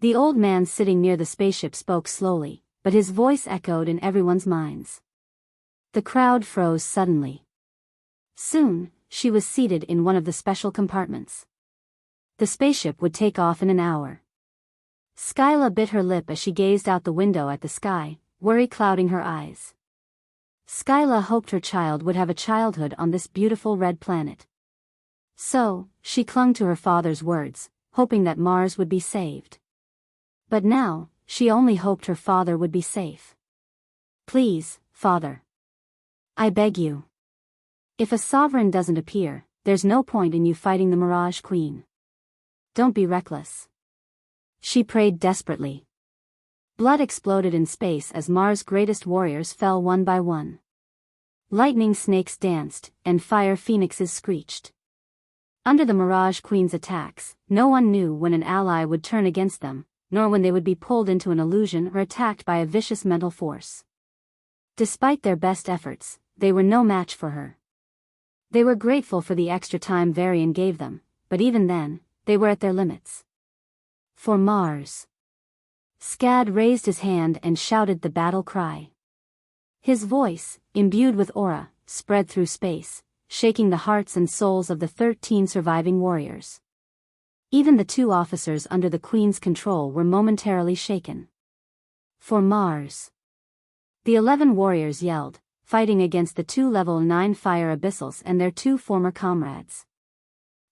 The old man sitting near the spaceship spoke slowly, but his voice echoed in everyone's minds. The crowd froze suddenly. Soon, she was seated in one of the special compartments. The spaceship would take off in an hour. Skyla bit her lip as she gazed out the window at the sky, worry clouding her eyes. Skyla hoped her child would have a childhood on this beautiful red planet. So, she clung to her father's words, hoping that Mars would be saved. But now, she only hoped her father would be safe. Please, father. I beg you. If a sovereign doesn't appear, there's no point in you fighting the Mirage Queen. Don't be reckless. She prayed desperately. Blood exploded in space as Mars' greatest warriors fell one by one. Lightning snakes danced, and fire phoenixes screeched. Under the Mirage Queen's attacks, no one knew when an ally would turn against them, nor when they would be pulled into an illusion or attacked by a vicious mental force. Despite their best efforts, they were no match for her. They were grateful for the extra time Varian gave them, but even then, they were at their limits. For Mars. Scad raised his hand and shouted the battle cry. His voice, imbued with aura, spread through space, shaking the hearts and souls of the 13 surviving warriors. Even the 2 officers under the Queen's control were momentarily shaken. For Mars. The 11 warriors yelled, fighting against the 2 level 9 fire abyssals and their 2 former comrades.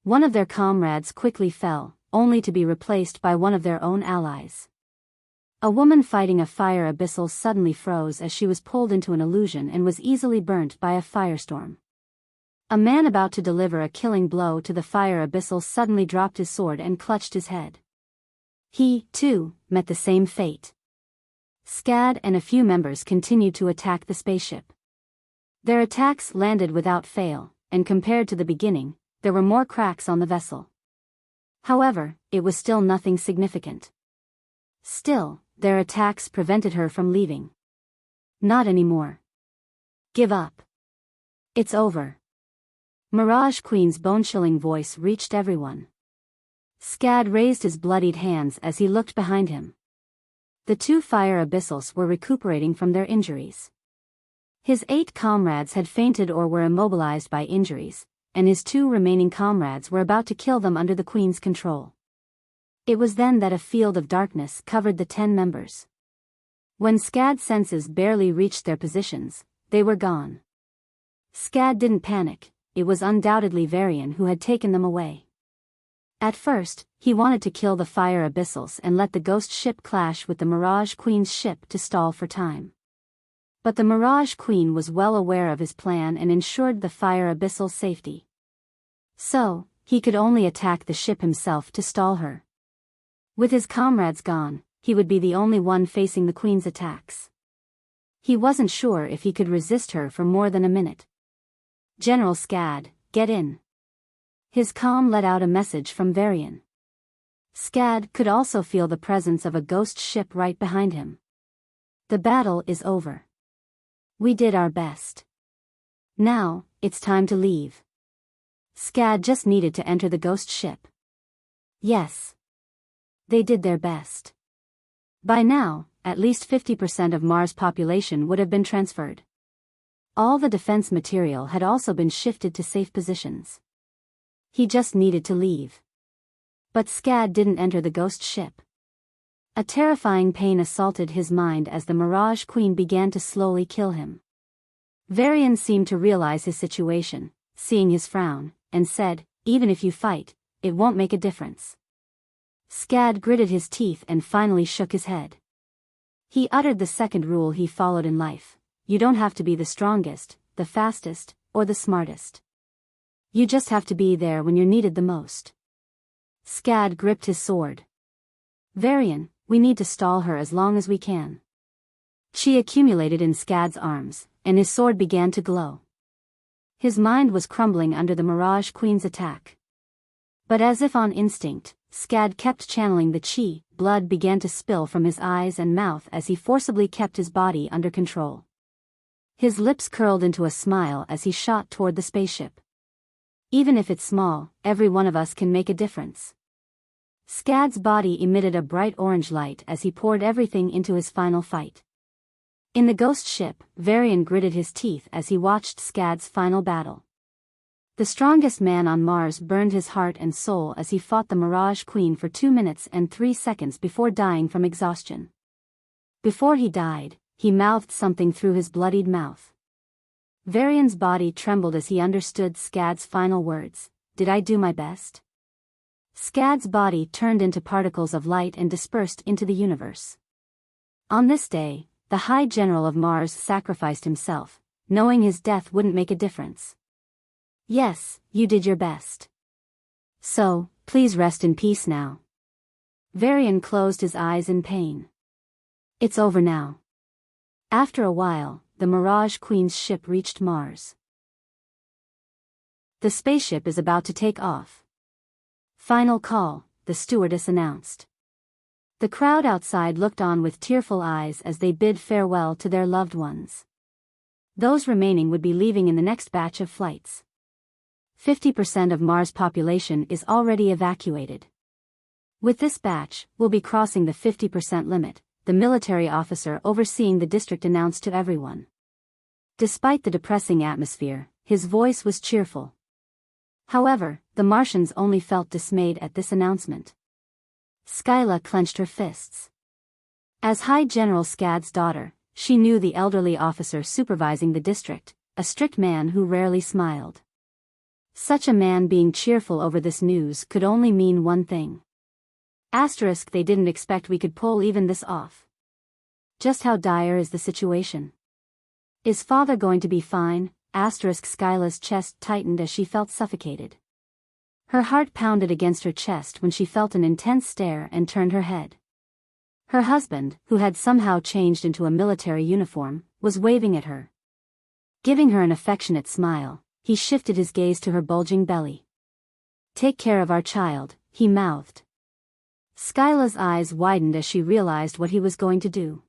One of their comrades quickly fell, only to be replaced by one of their own allies. A woman fighting a fire abyssal suddenly froze as she was pulled into an illusion and was easily burnt by a firestorm. A man about to deliver a killing blow to the fire abyssal suddenly dropped his sword and clutched his head. He, too, met the same fate. Scad and a few members continued to attack the spaceship. Their attacks landed without fail, and compared to the beginning, there were more cracks on the vessel. However, it was still nothing significant. Still, their attacks prevented her from leaving. Not anymore. Give up. It's over. Mirage Queen's bone-chilling voice reached everyone. Scad raised his bloodied hands as he looked behind him. The two fire abyssals were recuperating from their injuries. His 8 comrades had fainted or were immobilized by injuries, and his 2 remaining comrades were about to kill them under the Queen's control. It was then that a field of darkness covered the 10 members. When Scad's senses barely reached their positions, they were gone. Scad didn't panic, it was undoubtedly Varian who had taken them away. At first, he wanted to kill the fire abyssals and let the ghost ship clash with the Mirage Queen's ship to stall for time. But the Mirage Queen was well aware of his plan and ensured the fire abyssal's safety. So, he could only attack the ship himself to stall her. With his comrades gone, he would be the only one facing the Queen's attacks. He wasn't sure if he could resist her for more than a minute. "General Scad, get in." His comm let out a message from Varian. Scad could also feel the presence of a ghost ship right behind him. "The battle is over. We did our best. Now, it's time to leave." Scad just needed to enter the ghost ship. Yes. They did their best. By now, at least 50% of Mars' population would have been transferred. All the defense material had also been shifted to safe positions. He just needed to leave. But Scad didn't enter the ghost ship. A terrifying pain assaulted his mind as the Mirage Queen began to slowly kill him. Varian seemed to realize his situation, seeing his frown, and said, "Even if you fight, it won't make a difference." Scad gritted his teeth and finally shook his head. He uttered the second rule he followed in life: you don't have to be the strongest, the fastest, or the smartest. You just have to be there when you're needed the most. Scad gripped his sword. "Varian, we need to stall her as long as we can." Chi accumulated in Scad's arms, and his sword began to glow. His mind was crumbling under the Mirage Queen's attack. But as if on instinct, Scad kept channeling the chi. Blood began to spill from his eyes and mouth as he forcibly kept his body under control. His lips curled into a smile as he shot toward the spaceship. "Even if it's small, every one of us can make a difference." Scad's body emitted a bright orange light as he poured everything into his final fight. In the ghost ship, Varian gritted his teeth as he watched Scad's final battle. The strongest man on Mars burned his heart and soul as he fought the Mirage Queen for 2 minutes and 3 seconds before dying from exhaustion. Before he died, he mouthed something through his bloodied mouth. Varian's body trembled as he understood Scad's final words: "Did I do my best?" Scad's body turned into particles of light and dispersed into the universe. On this day, the High General of Mars sacrificed himself, knowing his death wouldn't make a difference. "Yes, you did your best. So, please rest in peace now." Varian closed his eyes in pain. It's over now. After a while, the Mirage Queen's ship reached Mars. "The spaceship is about to take off. Final call," the stewardess announced. The crowd outside looked on with tearful eyes as they bid farewell to their loved ones. Those remaining would be leaving in the next batch of flights. 50% of Mars' population is already evacuated. With this batch, we'll be crossing the 50% limit, the military officer overseeing the district announced to everyone. Despite the depressing atmosphere, his voice was cheerful. However, the Martians only felt dismayed at this announcement. Skyla clenched her fists. As High General Scad's daughter, she knew the elderly officer supervising the district, a strict man who rarely smiled. Such a man being cheerful over this news could only mean one thing. They didn't expect we could pull even this off. Just how dire is the situation? Is father going to be fine? Skyla's chest tightened as she felt suffocated. Her heart pounded against her chest when she felt an intense stare and turned her head. Her husband, who had somehow changed into a military uniform, was waving at her. Giving her an affectionate smile, he shifted his gaze to her bulging belly. "Take care of our child," he mouthed. Skyla's eyes widened as she realized what he was going to do.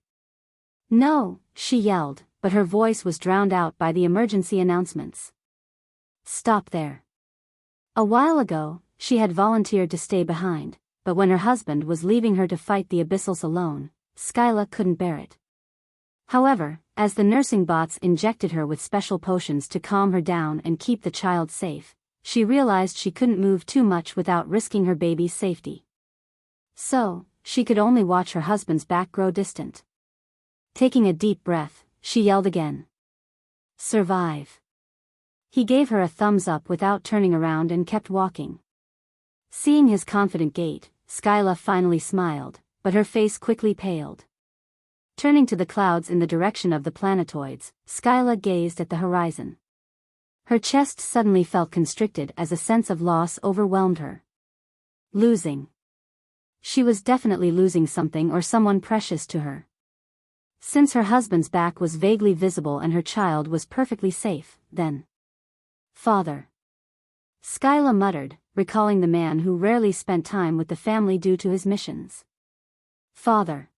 "No," she yelled, but her voice was drowned out by the emergency announcements. "Stop there." A while ago, she had volunteered to stay behind, but when her husband was leaving her to fight the abyssals alone, Skyla couldn't bear it. However, as the nursing bots injected her with special potions to calm her down and keep the child safe, she realized she couldn't move too much without risking her baby's safety. So, she could only watch her husband's back grow distant. Taking a deep breath, she yelled again. "Survive." He gave her a thumbs up without turning around and kept walking. Seeing his confident gait, Skyla finally smiled, but her face quickly paled. Turning to the clouds in the direction of the planetoids, Skyla gazed at the horizon. Her chest suddenly felt constricted as a sense of loss overwhelmed her. Losing. She was definitely losing something or someone precious to her. Since her husband's back was vaguely visible and her child was perfectly safe, then. "Father." Skyla muttered, recalling the man who rarely spent time with the family due to his missions. "Father."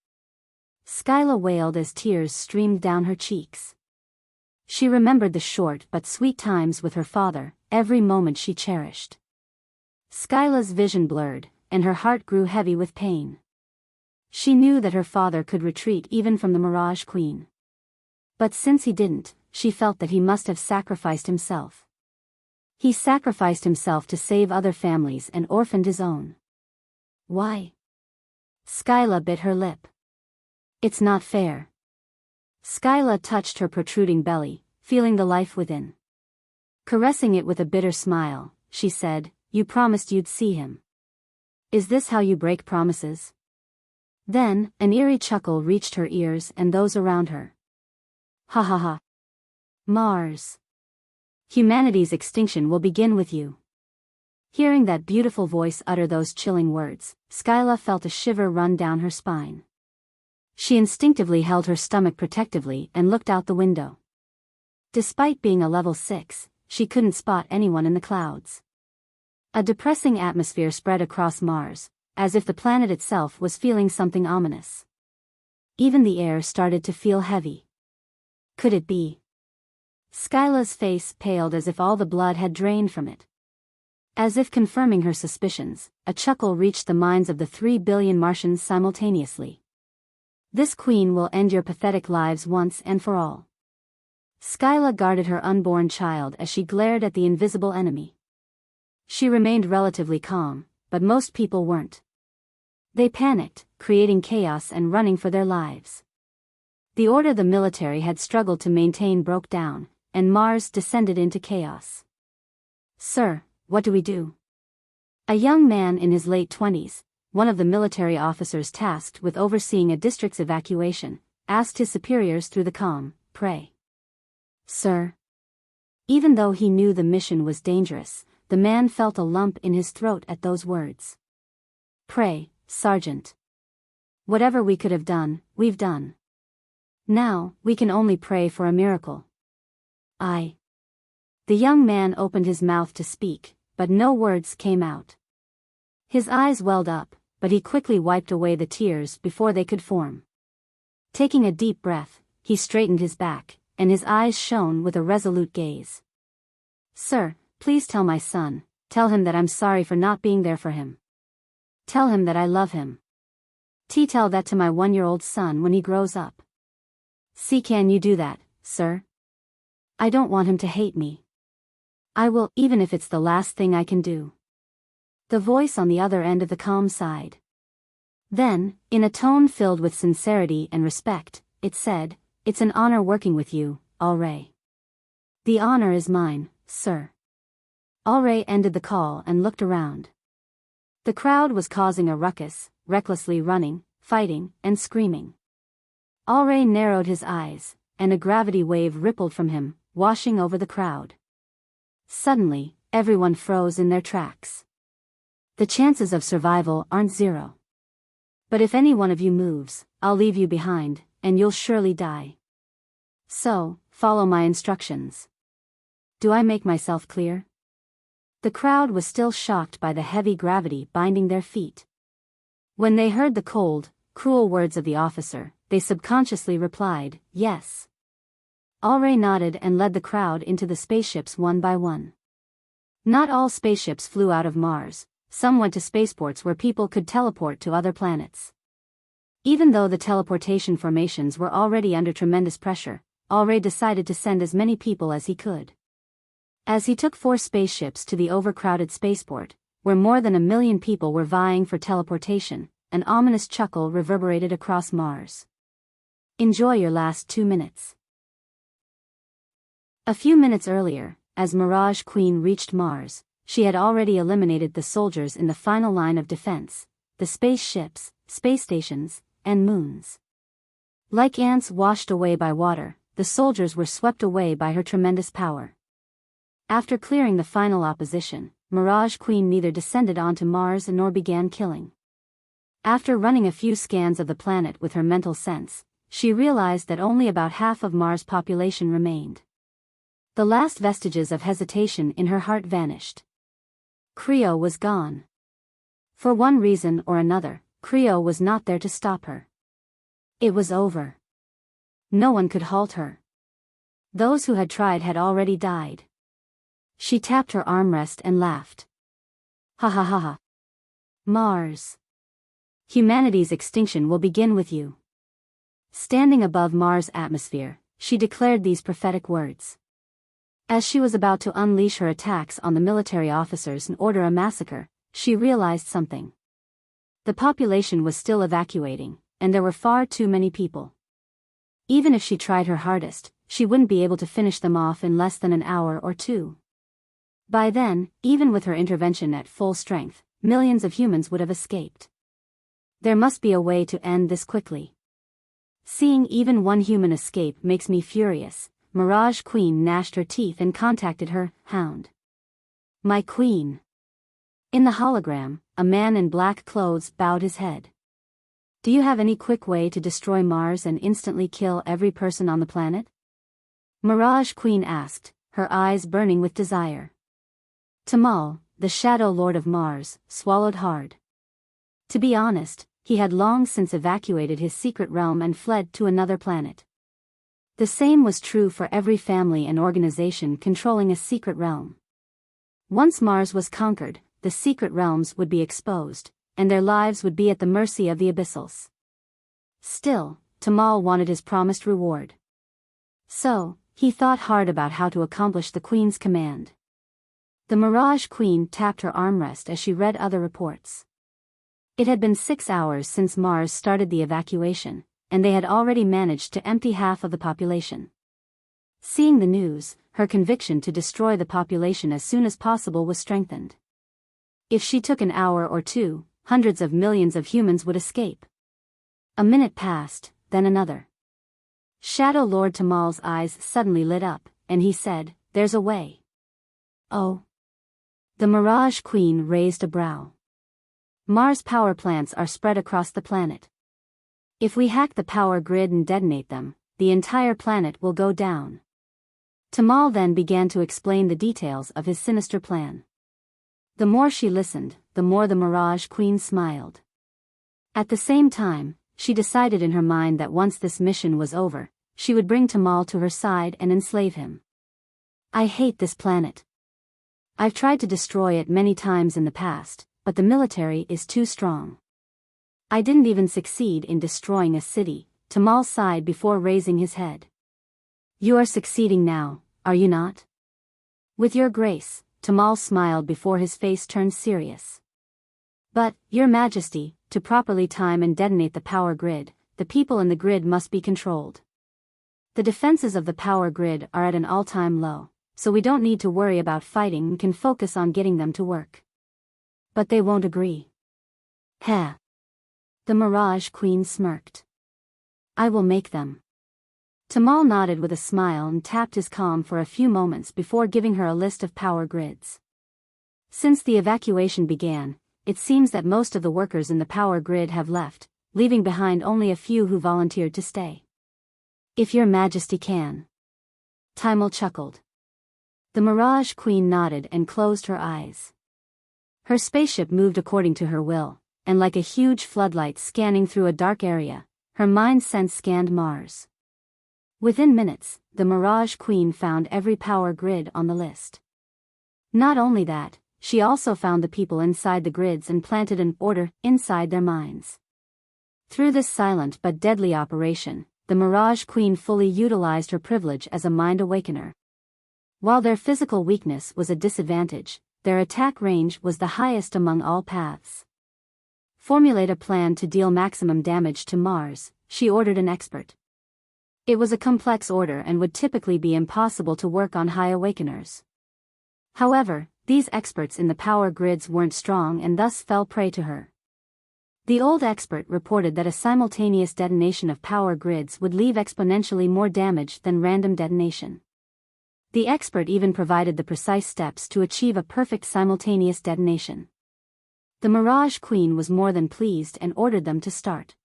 Skyla wailed as tears streamed down her cheeks. She remembered the short but sweet times with her father, every moment she cherished. Skyla's vision blurred, and her heart grew heavy with pain. She knew that her father could retreat even from the Mirage Queen. But since he didn't, she felt that he must have sacrificed himself. He sacrificed himself to save other families and orphaned his own. Why? Skyla bit her lip. "It's not fair." Skyla touched her protruding belly, feeling the life within. Caressing it with a bitter smile, she said, "You promised you'd see him. Is this how you break promises?" Then, an eerie chuckle reached her ears and those around her. "Ha ha ha. Mars. Humanity's extinction will begin with you." Hearing that beautiful voice utter those chilling words, Skyla felt a shiver run down her spine. She instinctively held her stomach protectively and looked out the window. Despite being a level 6, she couldn't spot anyone in the clouds. A depressing atmosphere spread across Mars, as if the planet itself was feeling something ominous. Even the air started to feel heavy. Could it be? Skyla's face paled as if all the blood had drained from it. As if confirming her suspicions, a chuckle reached the minds of the 3 billion Martians simultaneously. "This queen will end your pathetic lives once and for all." Skyla guarded her unborn child as she glared at the invisible enemy. She remained relatively calm, but most people weren't. They panicked, creating chaos and running for their lives. The order the military had struggled to maintain broke down, and Mars descended into chaos. "Sir, what do we do?" A young man in his late 20s, one of the military officers tasked with overseeing a district's evacuation, asked his superiors through the comm, "Pray." "Sir?" Even though he knew the mission was dangerous, the man felt a lump in his throat at those words. "Pray, Sergeant. Whatever we could have done, we've done. Now, we can only pray for a miracle." The young man opened his mouth to speak, but no words came out. His eyes welled up, but he quickly wiped away the tears before they could form. Taking a deep breath, he straightened his back, and his eyes shone with a resolute gaze. "Sir, please tell my son, tell him that I'm sorry for not being there for him. Tell him that I love him. Tell that to my 1-year-old son when he grows up. See, can you do that, sir? I don't want him to hate me. I will, even if it's the last thing I can do." The voice on the other end of the comm sighed. Then, in a tone filled with sincerity and respect, it said, "It's an honor working with you, Alray." "The honor is mine, sir." Alray ended the call and looked around. The crowd was causing a ruckus, recklessly running, fighting, and screaming. Alray narrowed his eyes, and a gravity wave rippled from him, washing over the crowd. Suddenly, everyone froze in their tracks. The chances of survival aren't zero. But if any one of you moves, I'll leave you behind, and you'll surely die. So, follow my instructions. Do I make myself clear? The crowd was still shocked by the heavy gravity binding their feet. When they heard the cold, cruel words of the officer, they subconsciously replied, yes. Alray nodded and led the crowd into the spaceships one by one. Not all spaceships flew out of Mars, some went to spaceports where people could teleport to other planets. Even though the teleportation formations were already under tremendous pressure, Alray decided to send as many people as he could. As he took 4 spaceships to the overcrowded spaceport, where more than 1 million people were vying for teleportation, an ominous chuckle reverberated across Mars. Enjoy your last 2 minutes. A few minutes earlier, as Mirage Queen reached Mars, she had already eliminated the soldiers in the final line of defense, the spaceships, space stations, and moons. Like ants washed away by water, the soldiers were swept away by her tremendous power. After clearing the final opposition, Mirage Queen neither descended onto Mars nor began killing. After running a few scans of the planet with her mental sense, she realized that only about half of Mars' population remained. The last vestiges of hesitation in her heart vanished. Creo was gone. For one reason or another, Creo was not there to stop her. It was over. No one could halt her. Those who had tried had already died. She tapped her armrest and laughed. Ha ha ha ha. Mars. Humanity's extinction will begin with you. Standing above Mars' atmosphere, she declared these prophetic words. As she was about to unleash her attacks on the military officers and order a massacre, she realized something. The population was still evacuating, and there were far too many people. Even if she tried her hardest, she wouldn't be able to finish them off in less than an hour or 2. By then, even with her intervention at full strength, millions of humans would have escaped. There must be a way to end this quickly. Seeing even one human escape makes me furious. Mirage Queen gnashed her teeth and contacted her hound. My queen. In the hologram, a man in black clothes bowed his head. Do you have any quick way to destroy Mars and instantly kill every person on the planet? Mirage Queen asked, her eyes burning with desire. Tamal, the Shadow Lord of Mars, swallowed hard. To be honest, he had long since evacuated his secret realm and fled to another planet. The same was true for every family and organization controlling a secret realm. Once Mars was conquered, the secret realms would be exposed, and their lives would be at the mercy of the Abyssals. Still, Tamal wanted his promised reward. So, he thought hard about how to accomplish the Queen's command. The Mirage Queen tapped her armrest as she read other reports. It had been 6 hours since Mars started the evacuation, and they had already managed to empty half of the population. Seeing the news, her conviction to destroy the population as soon as possible was strengthened. If she took an hour or 2, hundreds of millions of humans would escape. A minute passed, then another. Shadow Lord Tamal's eyes suddenly lit up, and he said, "There's a way." Oh. The Mirage Queen raised a brow. Mars power plants are spread across the planet. If we hack the power grid and detonate them, the entire planet will go down. Tamal then began to explain the details of his sinister plan. The more she listened, the more the Mirage Queen smiled. At the same time, she decided in her mind that once this mission was over, she would bring Tamal to her side and enslave him. I hate this planet. I've tried to destroy it many times in the past, but the military is too strong. I didn't even succeed in destroying a city, Tamal sighed before raising his head. You are succeeding now, are you not? With your grace, Tamal smiled before his face turned serious. But, Your Majesty, to properly time and detonate the power grid, the people in the grid must be controlled. The defenses of the power grid are at an all-time low, so we don't need to worry about fighting and can focus on getting them to work. But they won't agree. Heh. The Mirage Queen smirked. I will make them. Tamal nodded with a smile and tapped his comm for a few moments before giving her a list of power grids. Since the evacuation began, it seems that most of the workers in the power grid have left, leaving behind only a few who volunteered to stay. "If your majesty can." Timel chuckled. The Mirage Queen nodded and closed her eyes. Her spaceship moved according to her will, and like a huge floodlight scanning through a dark area, her mind sense scanned Mars. Within minutes, the Mirage Queen found every power grid on the list. Not only that, she also found the people inside the grids and planted an order inside their minds. Through this silent but deadly operation, the Mirage Queen fully utilized her privilege as a mind awakener. While their physical weakness was a disadvantage, their attack range was the highest among all paths. "Formulate a plan to deal maximum damage to Mars," she ordered an expert. It was a complex order and would typically be impossible to work on high awakeners. However, these experts in the power grids weren't strong and thus fell prey to her. The old expert reported that a simultaneous detonation of power grids would leave exponentially more damage than random detonation. The expert even provided the precise steps to achieve a perfect simultaneous detonation. The Mirage Queen was more than pleased and ordered them to start.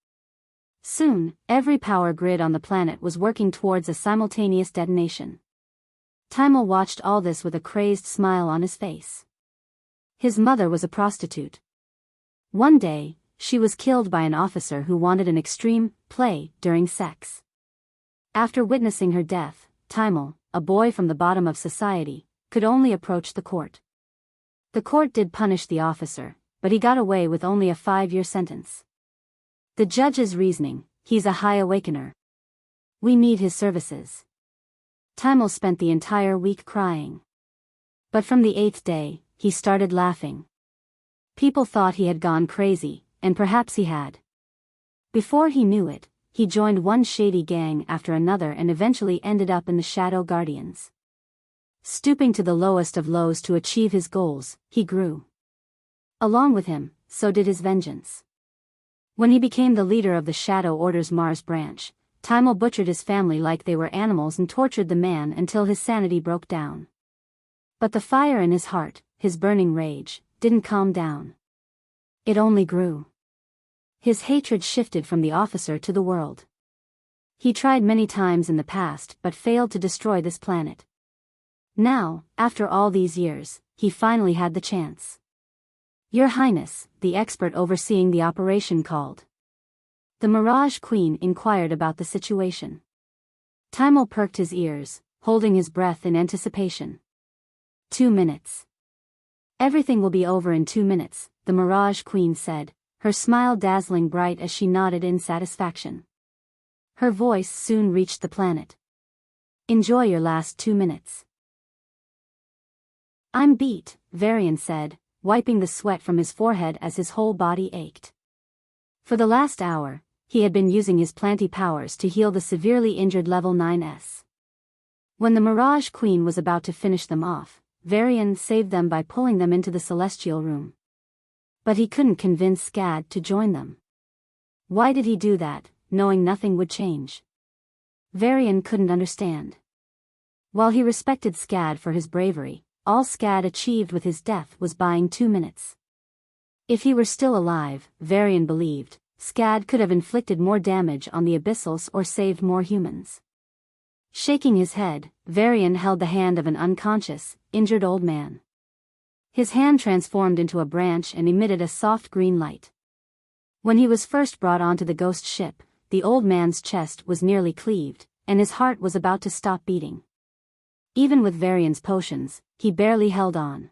Soon, every power grid on the planet was working towards a simultaneous detonation. Timel watched all this with a crazed smile on his face. His mother was a prostitute. One day, she was killed by an officer who wanted an extreme play during sex. After witnessing her death, Timel, a boy from the bottom of society, could only approach the court. The court did punish the officer, but he got away with only a 5-year sentence. The judge's reasoning: "He's a high awakener. We need his services." Timel spent the entire week crying. But from the 8th day, he started laughing. People thought he had gone crazy, and perhaps he had. Before he knew it, he joined one shady gang after another and eventually ended up in the Shadow Guardians. Stooping to the lowest of lows to achieve his goals, he grew. Along with him, so did his vengeance. When he became the leader of the Shadow Order's Mars branch, Timel butchered his family like they were animals and tortured the man until his sanity broke down. But the fire in his heart, his burning rage, didn't calm down. It only grew. His hatred shifted from the officer to the world. He tried many times in the past but failed to destroy this planet. Now, after all these years, he finally had the chance. "Your Highness," the expert overseeing the operation called. The Mirage Queen inquired about the situation. Timel perked his ears, holding his breath in anticipation. 2 minutes. "Everything will be over in 2 minutes," the Mirage Queen said, her smile dazzling bright as she nodded in satisfaction. Her voice soon reached the planet. "Enjoy your last 2 minutes." "I'm beat," Varian said, wiping the sweat from his forehead as his whole body ached. For the last hour, he had been using his planty powers to heal the severely injured level 9s. When the Mirage Queen was about to finish them off, Varian saved them by pulling them into the celestial room. But he couldn't convince Scad to join them. Why did he do that, knowing nothing would change? Varian couldn't understand. While he respected Scad for his bravery, all Scad achieved with his death was buying 2 minutes. If he were still alive, Varian believed, Scad could have inflicted more damage on the Abyssals or saved more humans. Shaking his head, Varian held the hand of an unconscious, injured old man. His hand transformed into a branch and emitted a soft green light. When he was first brought onto the ghost ship, the old man's chest was nearly cleaved, and his heart was about to stop beating. Even with Varian's potions, he barely held on.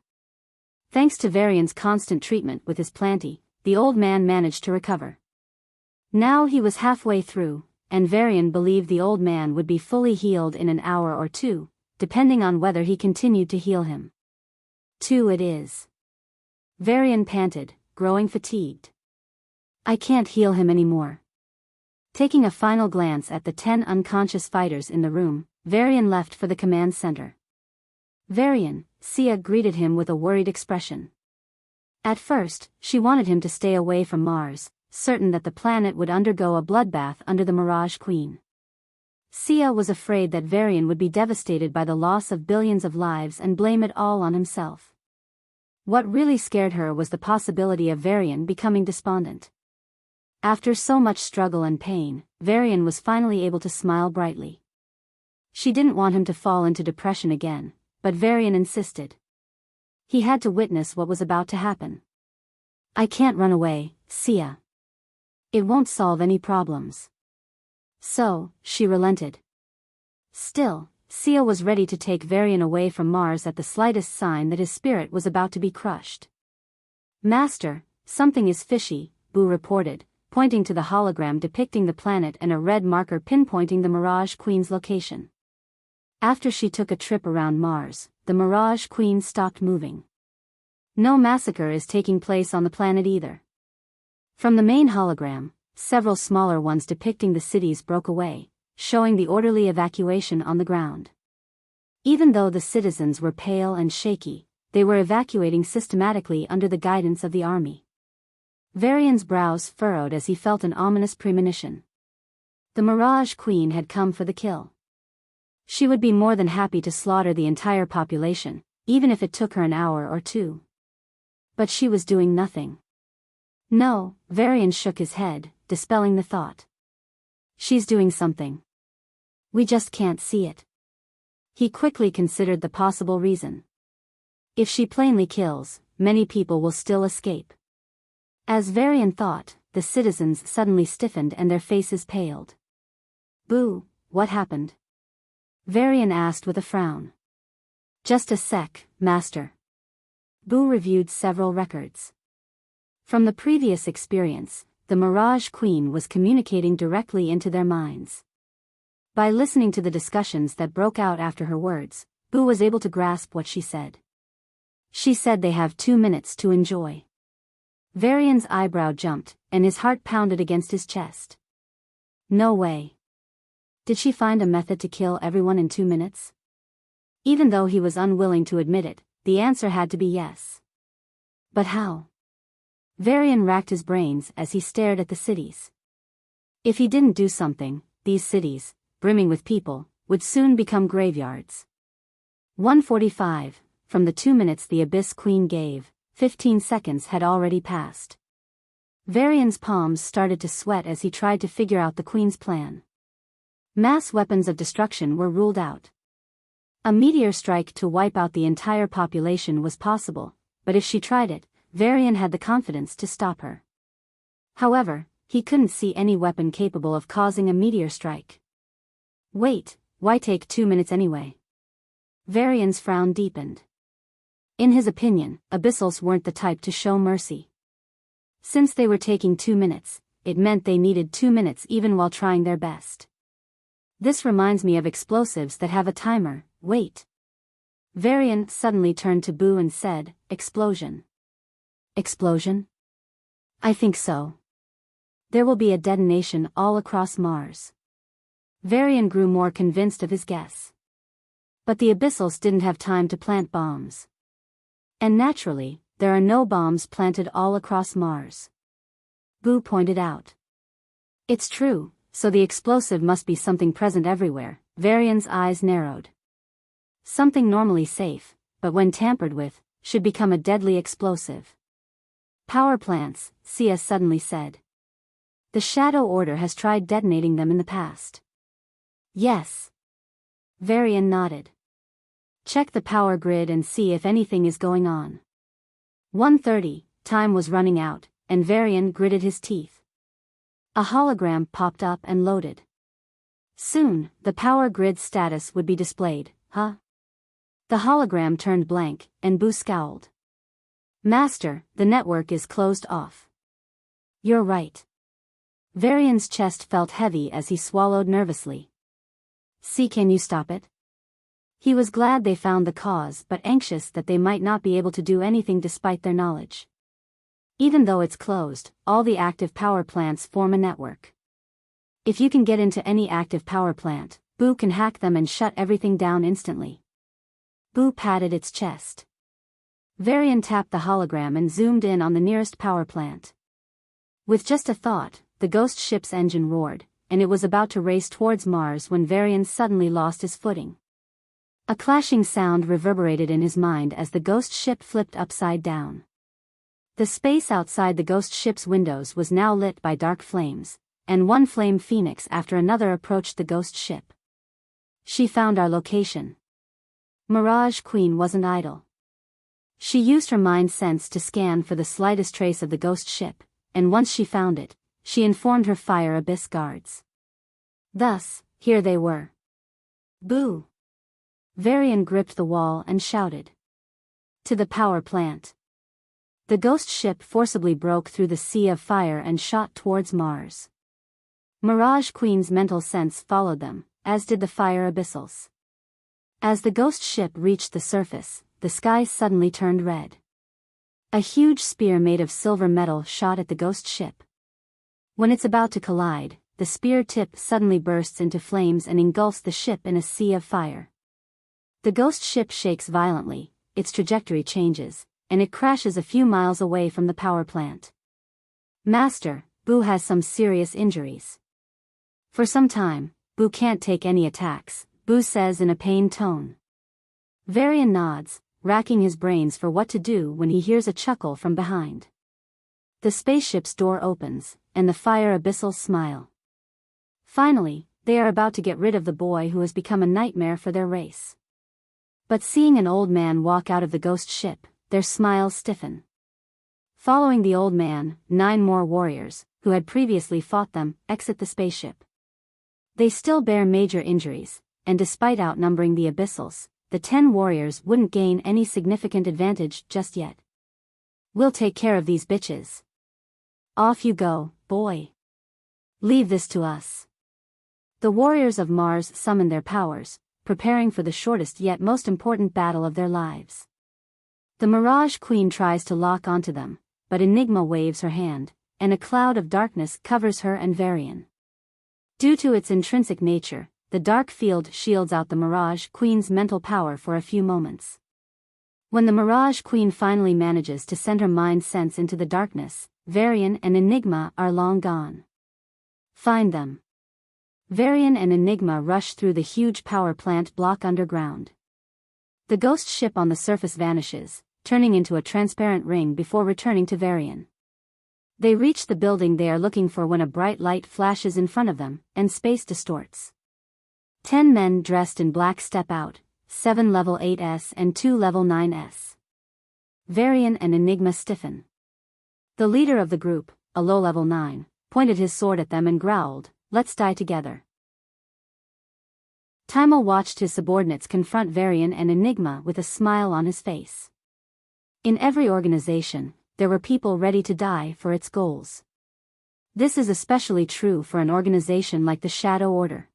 Thanks to Varian's constant treatment with his planty, the old man managed to recover. Now he was halfway through, and Varian believed the old man would be fully healed in an hour or two, depending on whether he continued to heal him. 2 it is. Varian panted, growing fatigued. "I can't heal him anymore." Taking a final glance at the 10 unconscious fighters in the room, Varian left for the command center. "Varian," Sia greeted him with a worried expression. At first, she wanted him to stay away from Mars, certain that the planet would undergo a bloodbath under the Mirage Queen. Sia was afraid that Varian would be devastated by the loss of billions of lives and blame it all on himself. What really scared her was the possibility of Varian becoming despondent. After so much struggle and pain, Varian was finally able to smile brightly. She didn't want him to fall into depression again, but Varian insisted. He had to witness what was about to happen. I can't run away, Sia. It won't solve any problems. So, she relented. Still, Sia was ready to take Varian away from Mars at the slightest sign that his spirit was about to be crushed. Master, something is fishy, Boo reported, pointing to the hologram depicting the planet and a red marker pinpointing the Mirage Queen's location. After she took a trip around Mars, the Mirage Queen stopped moving. No massacre is taking place on the planet either. From the main hologram, several smaller ones depicting the cities broke away, showing the orderly evacuation on the ground. Even though the citizens were pale and shaky, they were evacuating systematically under the guidance of the army. Varian's brows furrowed as he felt an ominous premonition. The Mirage Queen had come for the kill. She would be more than happy to slaughter the entire population, even if it took her an hour or two. But she was doing nothing. No, Varian shook his head, dispelling the thought. She's doing something. We just can't see it. He quickly considered the possible reason. If she plainly kills, many people will still escape. As Varian thought, the citizens suddenly stiffened and their faces paled. Boo, what happened? Varian asked with a frown. Just a sec, Master. Boo reviewed several records. From the previous experience, the Mirage Queen was communicating directly into their minds. By listening to the discussions that broke out after her words, Boo was able to grasp what she said. She said they have 2 minutes to enjoy. Varian's eyebrow jumped, and his heart pounded against his chest. No way. Did she find a method to kill everyone in 2 minutes? Even though he was unwilling to admit it, the answer had to be yes. But how? Varian racked his brains as he stared at the cities. If he didn't do something, these cities, brimming with people, would soon become graveyards. 1:45, from the 2 minutes the Abyss Queen gave, 15 seconds had already passed. Varian's palms started to sweat as he tried to figure out the Queen's plan. Mass weapons of destruction were ruled out. A meteor strike to wipe out the entire population was possible, but if she tried it, Varian had the confidence to stop her. However, he couldn't see any weapon capable of causing a meteor strike. Wait, why take 2 minutes anyway? Varian's frown deepened. In his opinion, Abyssals weren't the type to show mercy. Since they were taking 2 minutes, it meant they needed 2 minutes even while trying their best. This reminds me of explosives that have a timer. Wait. Varian suddenly turned to Boo and said, Explosion. Explosion? I think so. There will be a detonation all across Mars. Varian grew more convinced of his guess. But the Abyssals didn't have time to plant bombs. And naturally, there are no bombs planted all across Mars. Boo pointed out. It's true, so the explosive must be something present everywhere. Varian's eyes narrowed. Something normally safe, but when tampered with, should become a deadly explosive. Power plants, Sia suddenly said. The Shadow Order has tried detonating them in the past. Yes. Varian nodded. Check the power grid and see if anything is going on. 1:30, time was running out, and Varian gritted his teeth. A hologram popped up and loaded. Soon, the power grid status would be displayed, huh? The hologram turned blank, and Boo scowled. Master, the network is closed off. You're right. Varian's chest felt heavy as he swallowed nervously. See, can you stop it? He was glad they found the cause but anxious that they might not be able to do anything despite their knowledge. Even though it's closed, all the active power plants form a network. If you can get into any active power plant, Boo can hack them and shut everything down instantly. Boo patted its chest. Varian tapped the hologram and zoomed in on the nearest power plant. With just a thought, the ghost ship's engine roared, and it was about to race towards Mars when Varian suddenly lost his footing. A clashing sound reverberated in his mind as the ghost ship flipped upside down. The space outside the ghost ship's windows was now lit by dark flames, and one flame phoenix after another approached the ghost ship. She found our location. Mirage Queen wasn't idle. She used her mind sense to scan for the slightest trace of the ghost ship, and once she found it, she informed her fire abyss guards. Thus, here they were. Boo! Varian gripped the wall and shouted. To the power plant. The ghost ship forcibly broke through the sea of fire and shot towards Mars. Mirage Queen's mental sense followed them, as did the fire abyssals. As the ghost ship reached the surface, the sky suddenly turned red. A huge spear made of silver metal shot at the ghost ship. When it's about to collide, the spear tip suddenly bursts into flames and engulfs the ship in a sea of fire. The ghost ship shakes violently, its trajectory changes, and it crashes a few miles away from the power plant. Master, Boo has some serious injuries. For some time, Boo can't take any attacks, Boo says in a pained tone. Varian nods, racking his brains for what to do when he hears a chuckle from behind. The spaceship's door opens, and the fire abyssals smile. Finally, they are about to get rid of the boy who has become a nightmare for their race. But seeing an old man walk out of the ghost ship, their smiles stiffen. Following the old man, 9 more warriors, who had previously fought them, exit the spaceship. They still bear major injuries, and despite outnumbering the abyssals, the 10 warriors wouldn't gain any significant advantage just yet. We'll take care of these bitches. Off you go, boy. Leave this to us. The warriors of Mars summon their powers, preparing for the shortest yet most important battle of their lives. The Mirage Queen tries to lock onto them, but Enigma waves her hand, and a cloud of darkness covers her and Varian. Due to its intrinsic nature, the dark field shields out the Mirage Queen's mental power for a few moments. When the Mirage Queen finally manages to send her mind sense into the darkness, Varian and Enigma are long gone. Find them. Varian and Enigma rush through the huge power plant block underground. The ghost ship on the surface vanishes, turning into a transparent ring before returning to Varian. They reach the building they are looking for when a bright light flashes in front of them, and space distorts. 10 men dressed in black step out, 7 level 8s and 2 level 9s. Varian and Enigma stiffen. The leader of the group, a low level 9, pointed his sword at them and growled, "Let's die together." Timel watched his subordinates confront Varian and Enigma with a smile on his face. In every organization, there were people ready to die for its goals. This is especially true for an organization like the Shadow Order.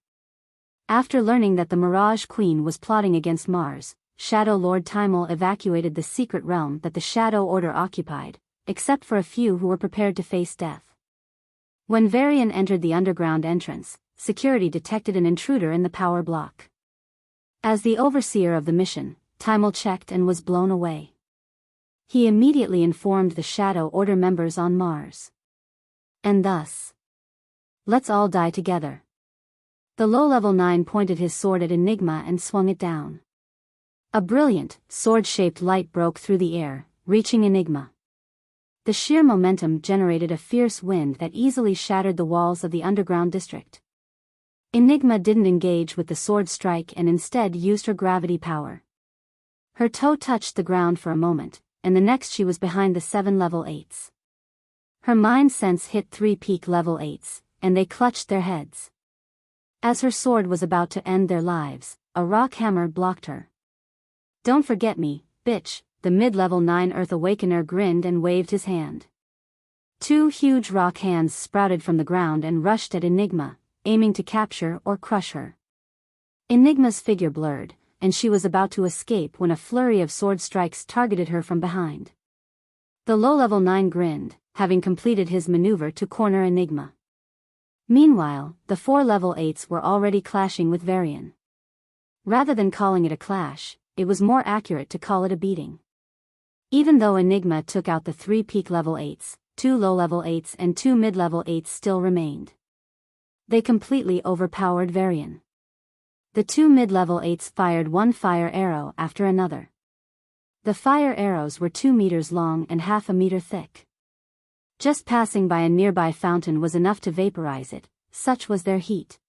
After learning that the Mirage Queen was plotting against Mars, Shadow Lord Timel evacuated the secret realm that the Shadow Order occupied, except for a few who were prepared to face death. When Varian entered the underground entrance, security detected an intruder in the power block. As the overseer of the mission, Timel checked and was blown away. He immediately informed the Shadow Order members on Mars. And thus, let's all die together. The low-level 9 pointed his sword at Enigma and swung it down. A brilliant, sword-shaped light broke through the air, reaching Enigma. The sheer momentum generated a fierce wind that easily shattered the walls of the underground district. Enigma didn't engage with the sword strike and instead used her gravity power. Her toe touched the ground for a moment, and the next she was behind the 7 level 8s. Her mind sense hit 3 peak level 8s, and they clutched their heads. As her sword was about to end their lives, a rock hammer blocked her. "Don't forget me, bitch," the mid-level 9 Earth Awakener grinned and waved his hand. 2 huge rock hands sprouted from the ground and rushed at Enigma, aiming to capture or crush her. Enigma's figure blurred, and she was about to escape when a flurry of sword strikes targeted her from behind. The low-level 9 grinned, having completed his maneuver to corner Enigma. Meanwhile, the 4 level 8s were already clashing with Varian. Rather than calling it a clash, it was more accurate to call it a beating. Even though Enigma took out the 3 peak level 8s, 2 low-level 8s and 2 mid-level 8s still remained. They completely overpowered Varian. The 2 mid-level 8s fired one fire arrow after another. The fire arrows were 2 meters long and half a meter thick. Just passing by a nearby fountain was enough to vaporize it, such was their heat.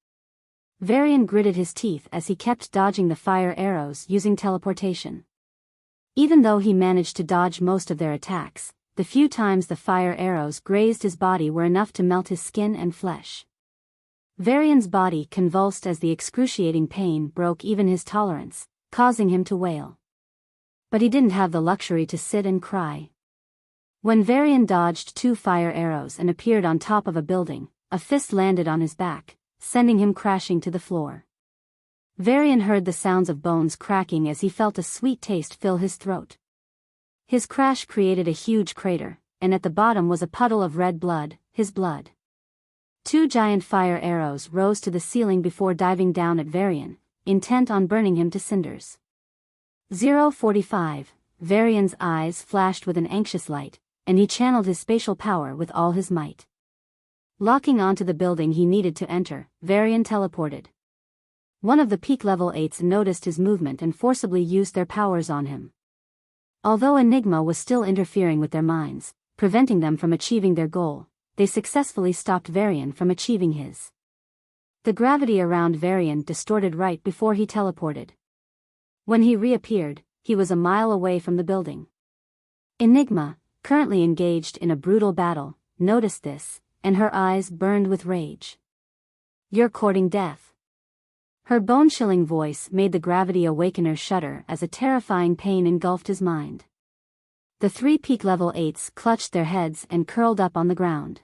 Varian gritted his teeth as he kept dodging the fire arrows using teleportation. Even though he managed to dodge most of their attacks, the few times the fire arrows grazed his body were enough to melt his skin and flesh. Varian's body convulsed as the excruciating pain broke even his tolerance, causing him to wail. But he didn't have the luxury to sit and cry. When Varian dodged 2 fire arrows and appeared on top of a building, a fist landed on his back, sending him crashing to the floor. Varian heard the sounds of bones cracking as he felt a sweet taste fill his throat. His crash created a huge crater, and at the bottom was a puddle of red blood, his blood. 2 giant fire arrows rose to the ceiling before diving down at Varian, intent on burning him to cinders. 045, Varian's eyes flashed with an anxious light, and he channeled his spatial power with all his might. Locking onto the building he needed to enter, Varian teleported. One of the peak level 8s noticed his movement and forcibly used their powers on him. Although Enigma was still interfering with their minds, preventing them from achieving their goal, they successfully stopped Varian from achieving his. The gravity around Varian distorted right before he teleported. When he reappeared, he was a mile away from the building. Enigma, currently engaged in a brutal battle, noticed this, and her eyes burned with rage. "You're courting death." Her bone-chilling voice made the Gravity Awakener shudder as a terrifying pain engulfed his mind. The 3 peak level 8s clutched their heads and curled up on the ground.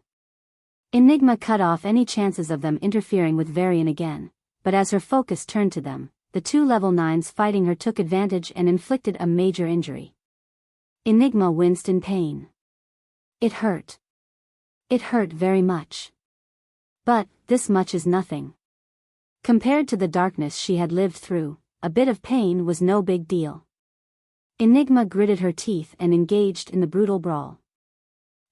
Enigma cut off any chances of them interfering with Varian again, but as her focus turned to them, the 2 level 9s fighting her took advantage and inflicted a major injury. Enigma winced in pain. It hurt. It hurt very much. But, this much is nothing. Compared to the darkness she had lived through, a bit of pain was no big deal. Enigma gritted her teeth and engaged in the brutal brawl.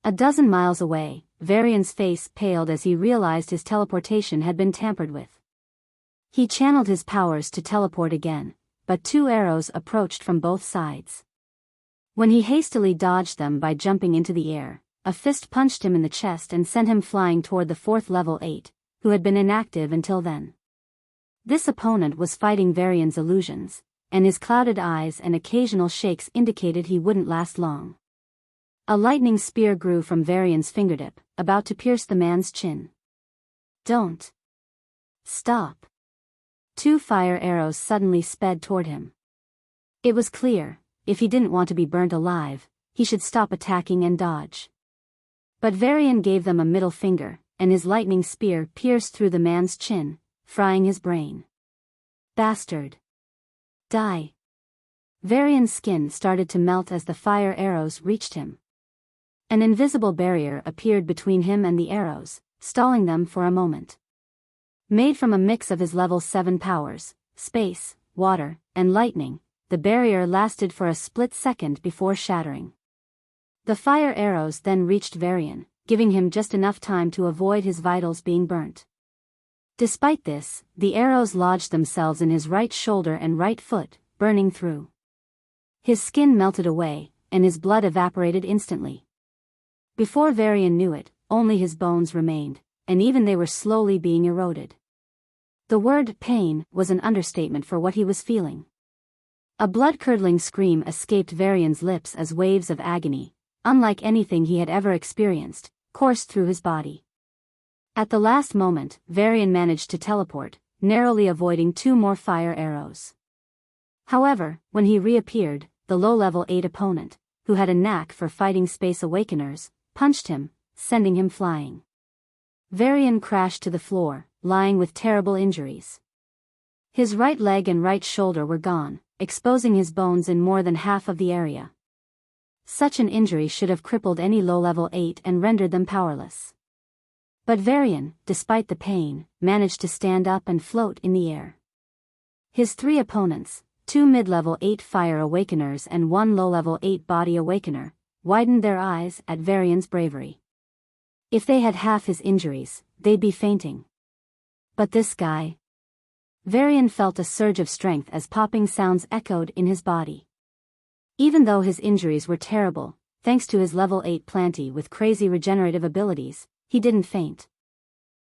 A dozen miles away, Varian's face paled as he realized his teleportation had been tampered with. He channeled his powers to teleport again, but 2 arrows approached from both sides. When he hastily dodged them by jumping into the air, a fist punched him in the chest and sent him flying toward the 4th level 8, who had been inactive until then. This opponent was fighting Varian's illusions, and his clouded eyes and occasional shakes indicated he wouldn't last long. A lightning spear grew from Varian's fingertip, about to pierce the man's chin. "Don't. Stop." 2 fire arrows suddenly sped toward him. It was clear, if he didn't want to be burnt alive, he should stop attacking and dodge. But Varian gave them a middle finger, and his lightning spear pierced through the man's chin, frying his brain. "Bastard. Die." Varian's skin started to melt as the fire arrows reached him. An invisible barrier appeared between him and the arrows, stalling them for a moment. Made from a mix of his level 7 powers, space, water, and lightning, the barrier lasted for a split second before shattering. The fire arrows then reached Varian, giving him just enough time to avoid his vitals being burnt. Despite this, the arrows lodged themselves in his right shoulder and right foot, burning through. His skin melted away, and his blood evaporated instantly. Before Varian knew it, only his bones remained, and even they were slowly being eroded. The word pain was an understatement for what he was feeling. A blood-curdling scream escaped Varian's lips as waves of agony, unlike anything he had ever experienced, coursed through his body. At the last moment, Varian managed to teleport, narrowly avoiding 2 more fire arrows. However, when he reappeared, the low-level 8 opponent, who had a knack for fighting Space Awakeners, punched him, sending him flying. Varian crashed to the floor, lying with terrible injuries. His right leg and right shoulder were gone, exposing his bones in more than half of the area. Such an injury should have crippled any low-level 8 and rendered them powerless. But Varian, despite the pain, managed to stand up and float in the air. His 3 opponents, 2 mid-level 8 Fire Awakeners and 1 low-level 8 Body Awakener, widened their eyes at Varian's bravery. If they had half his injuries, they'd be fainting. But this guy... Varian felt a surge of strength as popping sounds echoed in his body. Even though his injuries were terrible, thanks to his level 8 planty with crazy regenerative abilities, he didn't faint.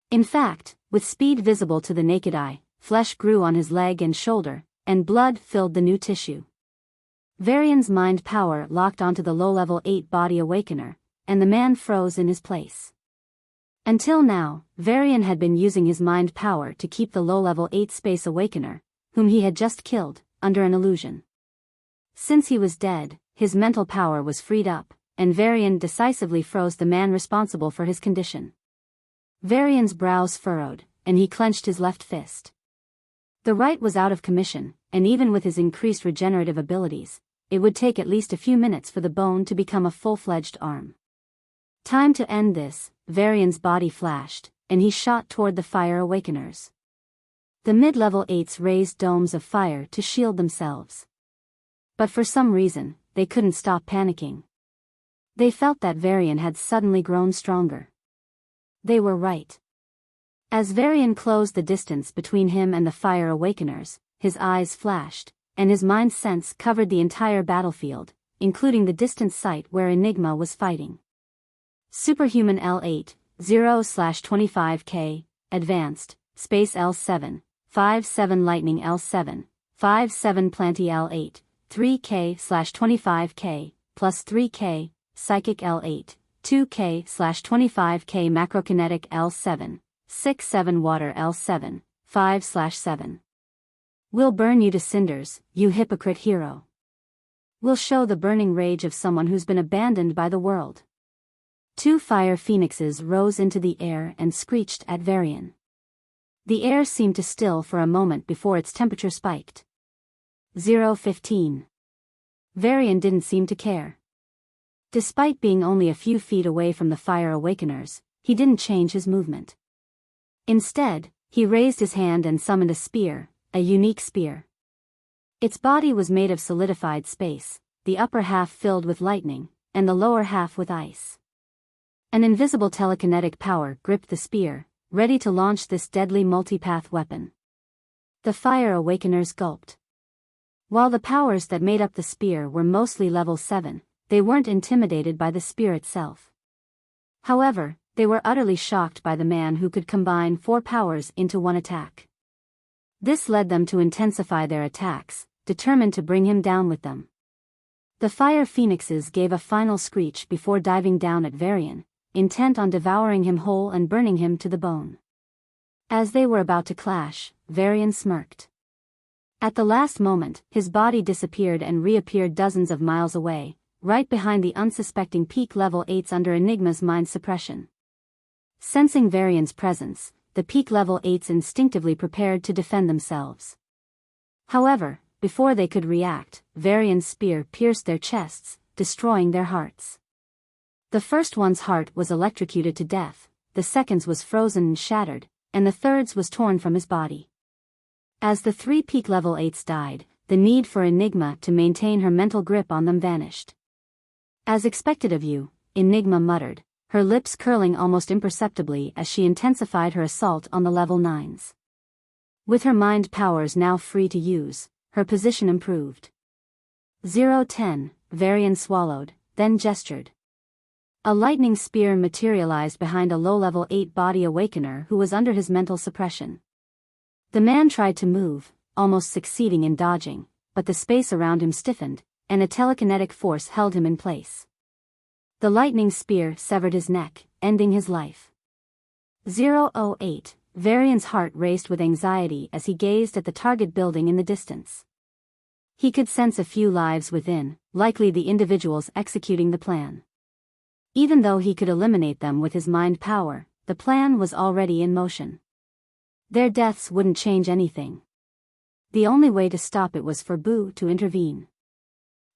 In fact, with speed visible to the naked eye, flesh grew on his leg and shoulder, and blood filled the new tissue. Varian's mind power locked onto the low-level 8 body awakener, and the man froze in his place. Until now, Varian had been using his mind power to keep the low-level 8 space awakener, whom he had just killed, under an illusion. Since he was dead, his mental power was freed up, and Varian decisively froze the man responsible for his condition. Varian's brows furrowed, and he clenched his left fist. The right was out of commission, and even with his increased regenerative abilities, it would take at least a few minutes for the bone to become a full-fledged arm. Time to end this, Varian's body flashed, and he shot toward the fire awakeners. The mid-level 8s raised domes of fire to shield themselves. But for some reason, they couldn't stop panicking. They felt that Varian had suddenly grown stronger. They were right. As Varian closed the distance between him and the fire awakeners, his eyes flashed, and his mind sense covered the entire battlefield, including the distant site where Enigma was fighting. Superhuman L8, 0/25K, Advanced, Space L7, 5/7 Lightning L7, 5/7 Planty L8, 3K/25K, plus 3K, Psychic L8, 2K/25K Macrokinetic L7, 6/7 Water L7, 5/7. We'll burn you to cinders, you hypocrite hero. We'll show the burning rage of someone who's been abandoned by the world. 2 fire phoenixes rose into the air and screeched at Varian. The air seemed to still for a moment before its temperature spiked. 015. Varian didn't seem to care. Despite being only a few feet away from the fire awakeners, he didn't change his movement. Instead, he raised his hand and summoned a spear, a unique spear. Its body was made of solidified space, the upper half filled with lightning, and the lower half with ice. An invisible telekinetic power gripped the spear, ready to launch this deadly multipath weapon. The fire awakeners gulped. While the powers that made up the spear were mostly level 7, they weren't intimidated by the spear itself. However, they were utterly shocked by the man who could combine 4 powers into one attack. This led them to intensify their attacks, determined to bring him down with them. The fire phoenixes gave a final screech before diving down at Varian, intent on devouring him whole and burning him to the bone. As they were about to clash, Varian smirked. At the last moment, his body disappeared and reappeared dozens of miles away, right behind the unsuspecting peak level 8s under Enigma's mind suppression. Sensing Varian's presence, the peak level 8s instinctively prepared to defend themselves. However, before they could react, Varian's spear pierced their chests, destroying their hearts. The first one's heart was electrocuted to death, the second's was frozen and shattered, and the third's was torn from his body. As the 3 peak level 8s died, the need for Enigma to maintain her mental grip on them vanished. As expected of you, Enigma muttered, her lips curling almost imperceptibly as she intensified her assault on the level 9s. With her mind powers now free to use, her position improved. 010, Varian swallowed, then gestured. A lightning spear materialized behind a low-level 8 body awakener who was under his mental suppression. The man tried to move, almost succeeding in dodging, but the space around him stiffened, and a telekinetic force held him in place. The lightning spear severed his neck, ending his life. 008, Varian's heart raced with anxiety as he gazed at the target building in the distance. He could sense a few lives within, likely the individuals executing the plan. Even though he could eliminate them with his mind power, the plan was already in motion. Their deaths wouldn't change anything. The only way to stop it was for Boo to intervene.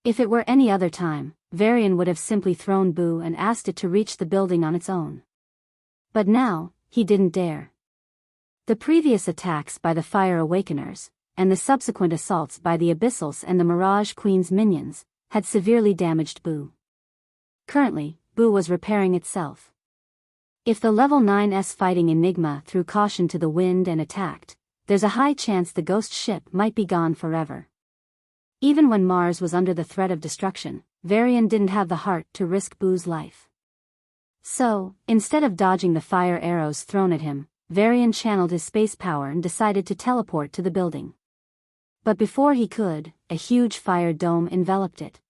If it were any other time, Varian would have simply thrown Boo and asked it to reach the building on its own. But now, he didn't dare. The previous attacks by the Fire Awakeners, and the subsequent assaults by the Abyssals and the Mirage Queen's minions, had severely damaged Boo. Currently, Boo was repairing itself. If the level 9s fighting Enigma threw caution to the wind and attacked, there's a high chance the ghost ship might be gone forever. Even when Mars was under the threat of destruction, Varian didn't have the heart to risk Boo's life. So, instead of dodging the fire arrows thrown at him, Varian channeled his space power and decided to teleport to the building. But before he could, a huge fire dome enveloped it.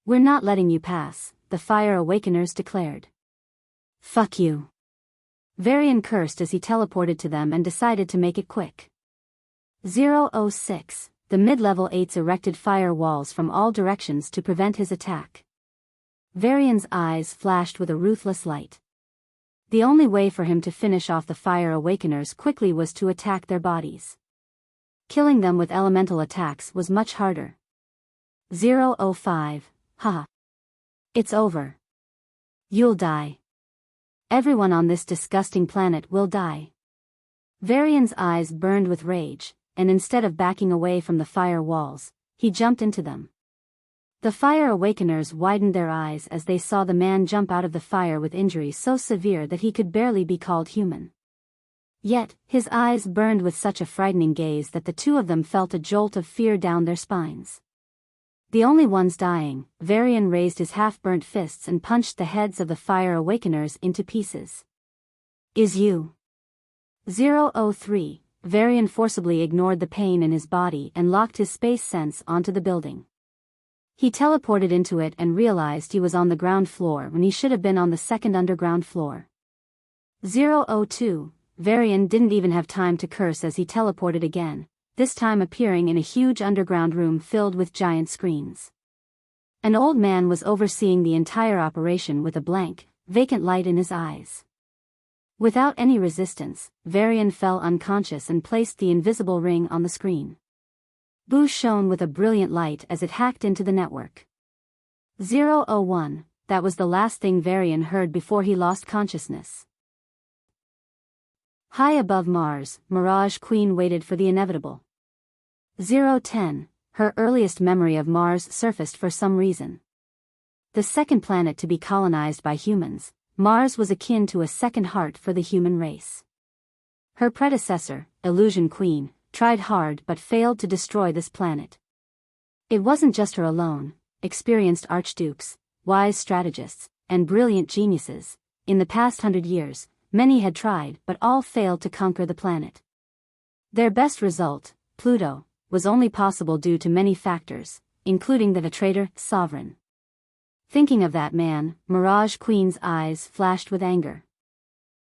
"We're not letting you pass," the Fire Awakeners declared. "Fuck you." Varian cursed as he teleported to them and decided to make it quick. 006. The mid-level 8s erected fire walls from all directions to prevent his attack. Varian's eyes flashed with a ruthless light. The only way for him to finish off the Fire Awakeners quickly was to attack their bodies. Killing them with elemental attacks was much harder. 005. Haha. It's over. You'll die. Everyone on this disgusting planet will die. Varian's eyes burned with rage, and instead of backing away from the fire walls, he jumped into them. The Fire Awakeners widened their eyes as they saw the man jump out of the fire with injuries so severe that he could barely be called human. Yet, his eyes burned with such a frightening gaze that the two of them felt a jolt of fear down their spines. The only ones dying, Varian raised his half-burnt fists and punched the heads of the Fire Awakeners into pieces. "Is you?" 003. Varian forcibly ignored the pain in his body and locked his space sense onto the building. He teleported into it and realized he was on the ground floor when he should have been on the second underground floor. 002. Varian didn't even have time to curse as he teleported again, this time appearing in a huge underground room filled with giant screens. An old man was overseeing the entire operation with a blank, vacant light in his eyes. Without any resistance, Varian fell unconscious and placed the invisible ring on the screen. Boo shone with a brilliant light as it hacked into the network. 001. That was the last thing Varian heard before he lost consciousness. High above Mars, Mirage Queen waited for the inevitable. 010. Her earliest memory of Mars surfaced for some reason. The second planet to be colonized by humans, Mars was akin to a second heart for the human race. Her predecessor, Illusion Queen, tried hard but failed to destroy this planet. It wasn't just her alone. Experienced archdukes, wise strategists, and brilliant geniuses, in the past 100 years, many had tried but all failed to conquer the planet. Their best result, Pluto, was only possible due to many factors, including that a traitor sovereign. Thinking of that man, Mirage Queen's eyes flashed with anger.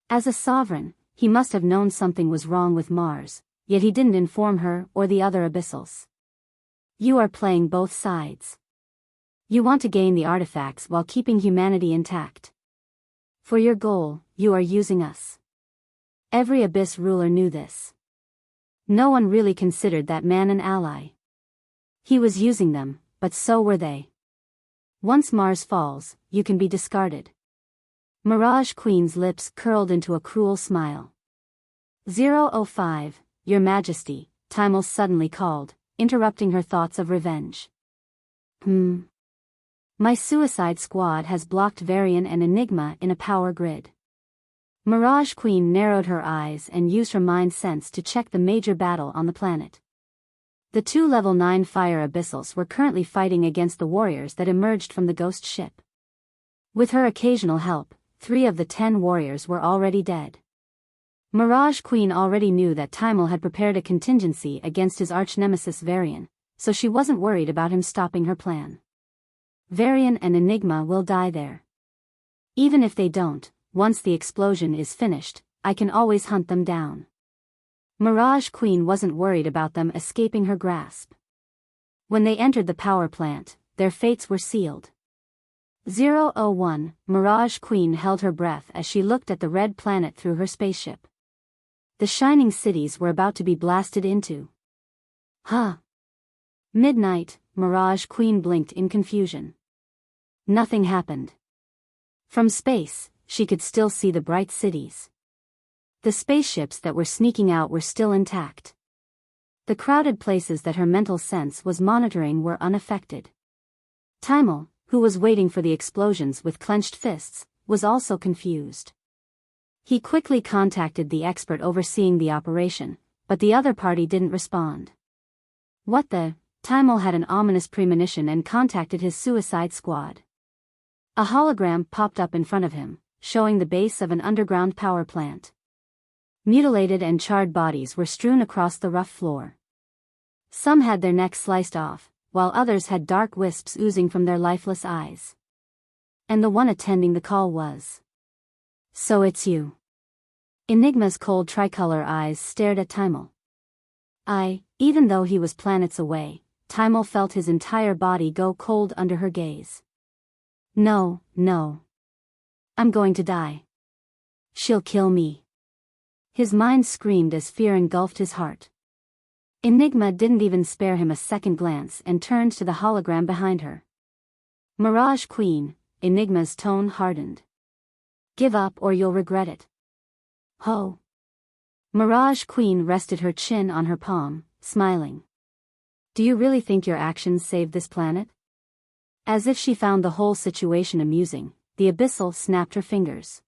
As a sovereign, he must have known something was wrong with Mars, yet he didn't inform her or the other abyssals. You are playing both sides. You want to gain the artifacts while keeping humanity intact. For your goal, you are using us. Every abyss ruler knew this. No one really considered that man an ally. He was using them, but so were they. Once Mars falls, you can be discarded. Mirage Queen's lips curled into a cruel smile. 005, Your Majesty, Timel suddenly called, interrupting her thoughts of revenge. My suicide squad has blocked Varian and Enigma in a power grid. Mirage Queen narrowed her eyes and used her mind sense to check the major battle on the planet. The two level 9 fire abyssals were currently fighting against the warriors that emerged from the ghost ship. With her occasional help, 3 of the 10 warriors were already dead. Mirage Queen already knew that Timel had prepared a contingency against his arch-nemesis Varian, so she wasn't worried about him stopping her plan. Varian and Enigma will die there. Even if they don't, once the explosion is finished, I can always hunt them down. Mirage Queen wasn't worried about them escaping her grasp. When they entered the power plant, their fates were sealed. 001, Mirage Queen held her breath as she looked at the red planet through her spaceship. The shining cities were about to be blasted into. Midnight, Mirage Queen blinked in confusion. Nothing happened. From space, she could still see the bright cities. The spaceships that were sneaking out were still intact. The crowded places that her mental sense was monitoring were unaffected. Timel, who was waiting for the explosions with clenched fists, was also confused. He quickly contacted the expert overseeing the operation, but the other party didn't respond. What the? Timel had an ominous premonition and contacted his suicide squad. A hologram popped up in front of him, showing the base of an underground power plant. Mutilated and charred bodies were strewn across the rough floor. Some had their necks sliced off, while others had dark wisps oozing from their lifeless eyes. And the one attending the call was... "So it's you." Enigma's cold tricolor eyes stared at Timel. Even though he was planets away, Timel felt his entire body go cold under her gaze. No. I'm going to die. She'll kill me. His mind screamed as fear engulfed his heart. Enigma didn't even spare him a second glance and turned to the hologram behind her. "Mirage Queen," Enigma's tone hardened. "Give up or you'll regret it." "Ho." Mirage Queen rested her chin on her palm, smiling. "Do you really think your actions saved this planet?" As if she found the whole situation amusing, the Abyssal snapped her fingers.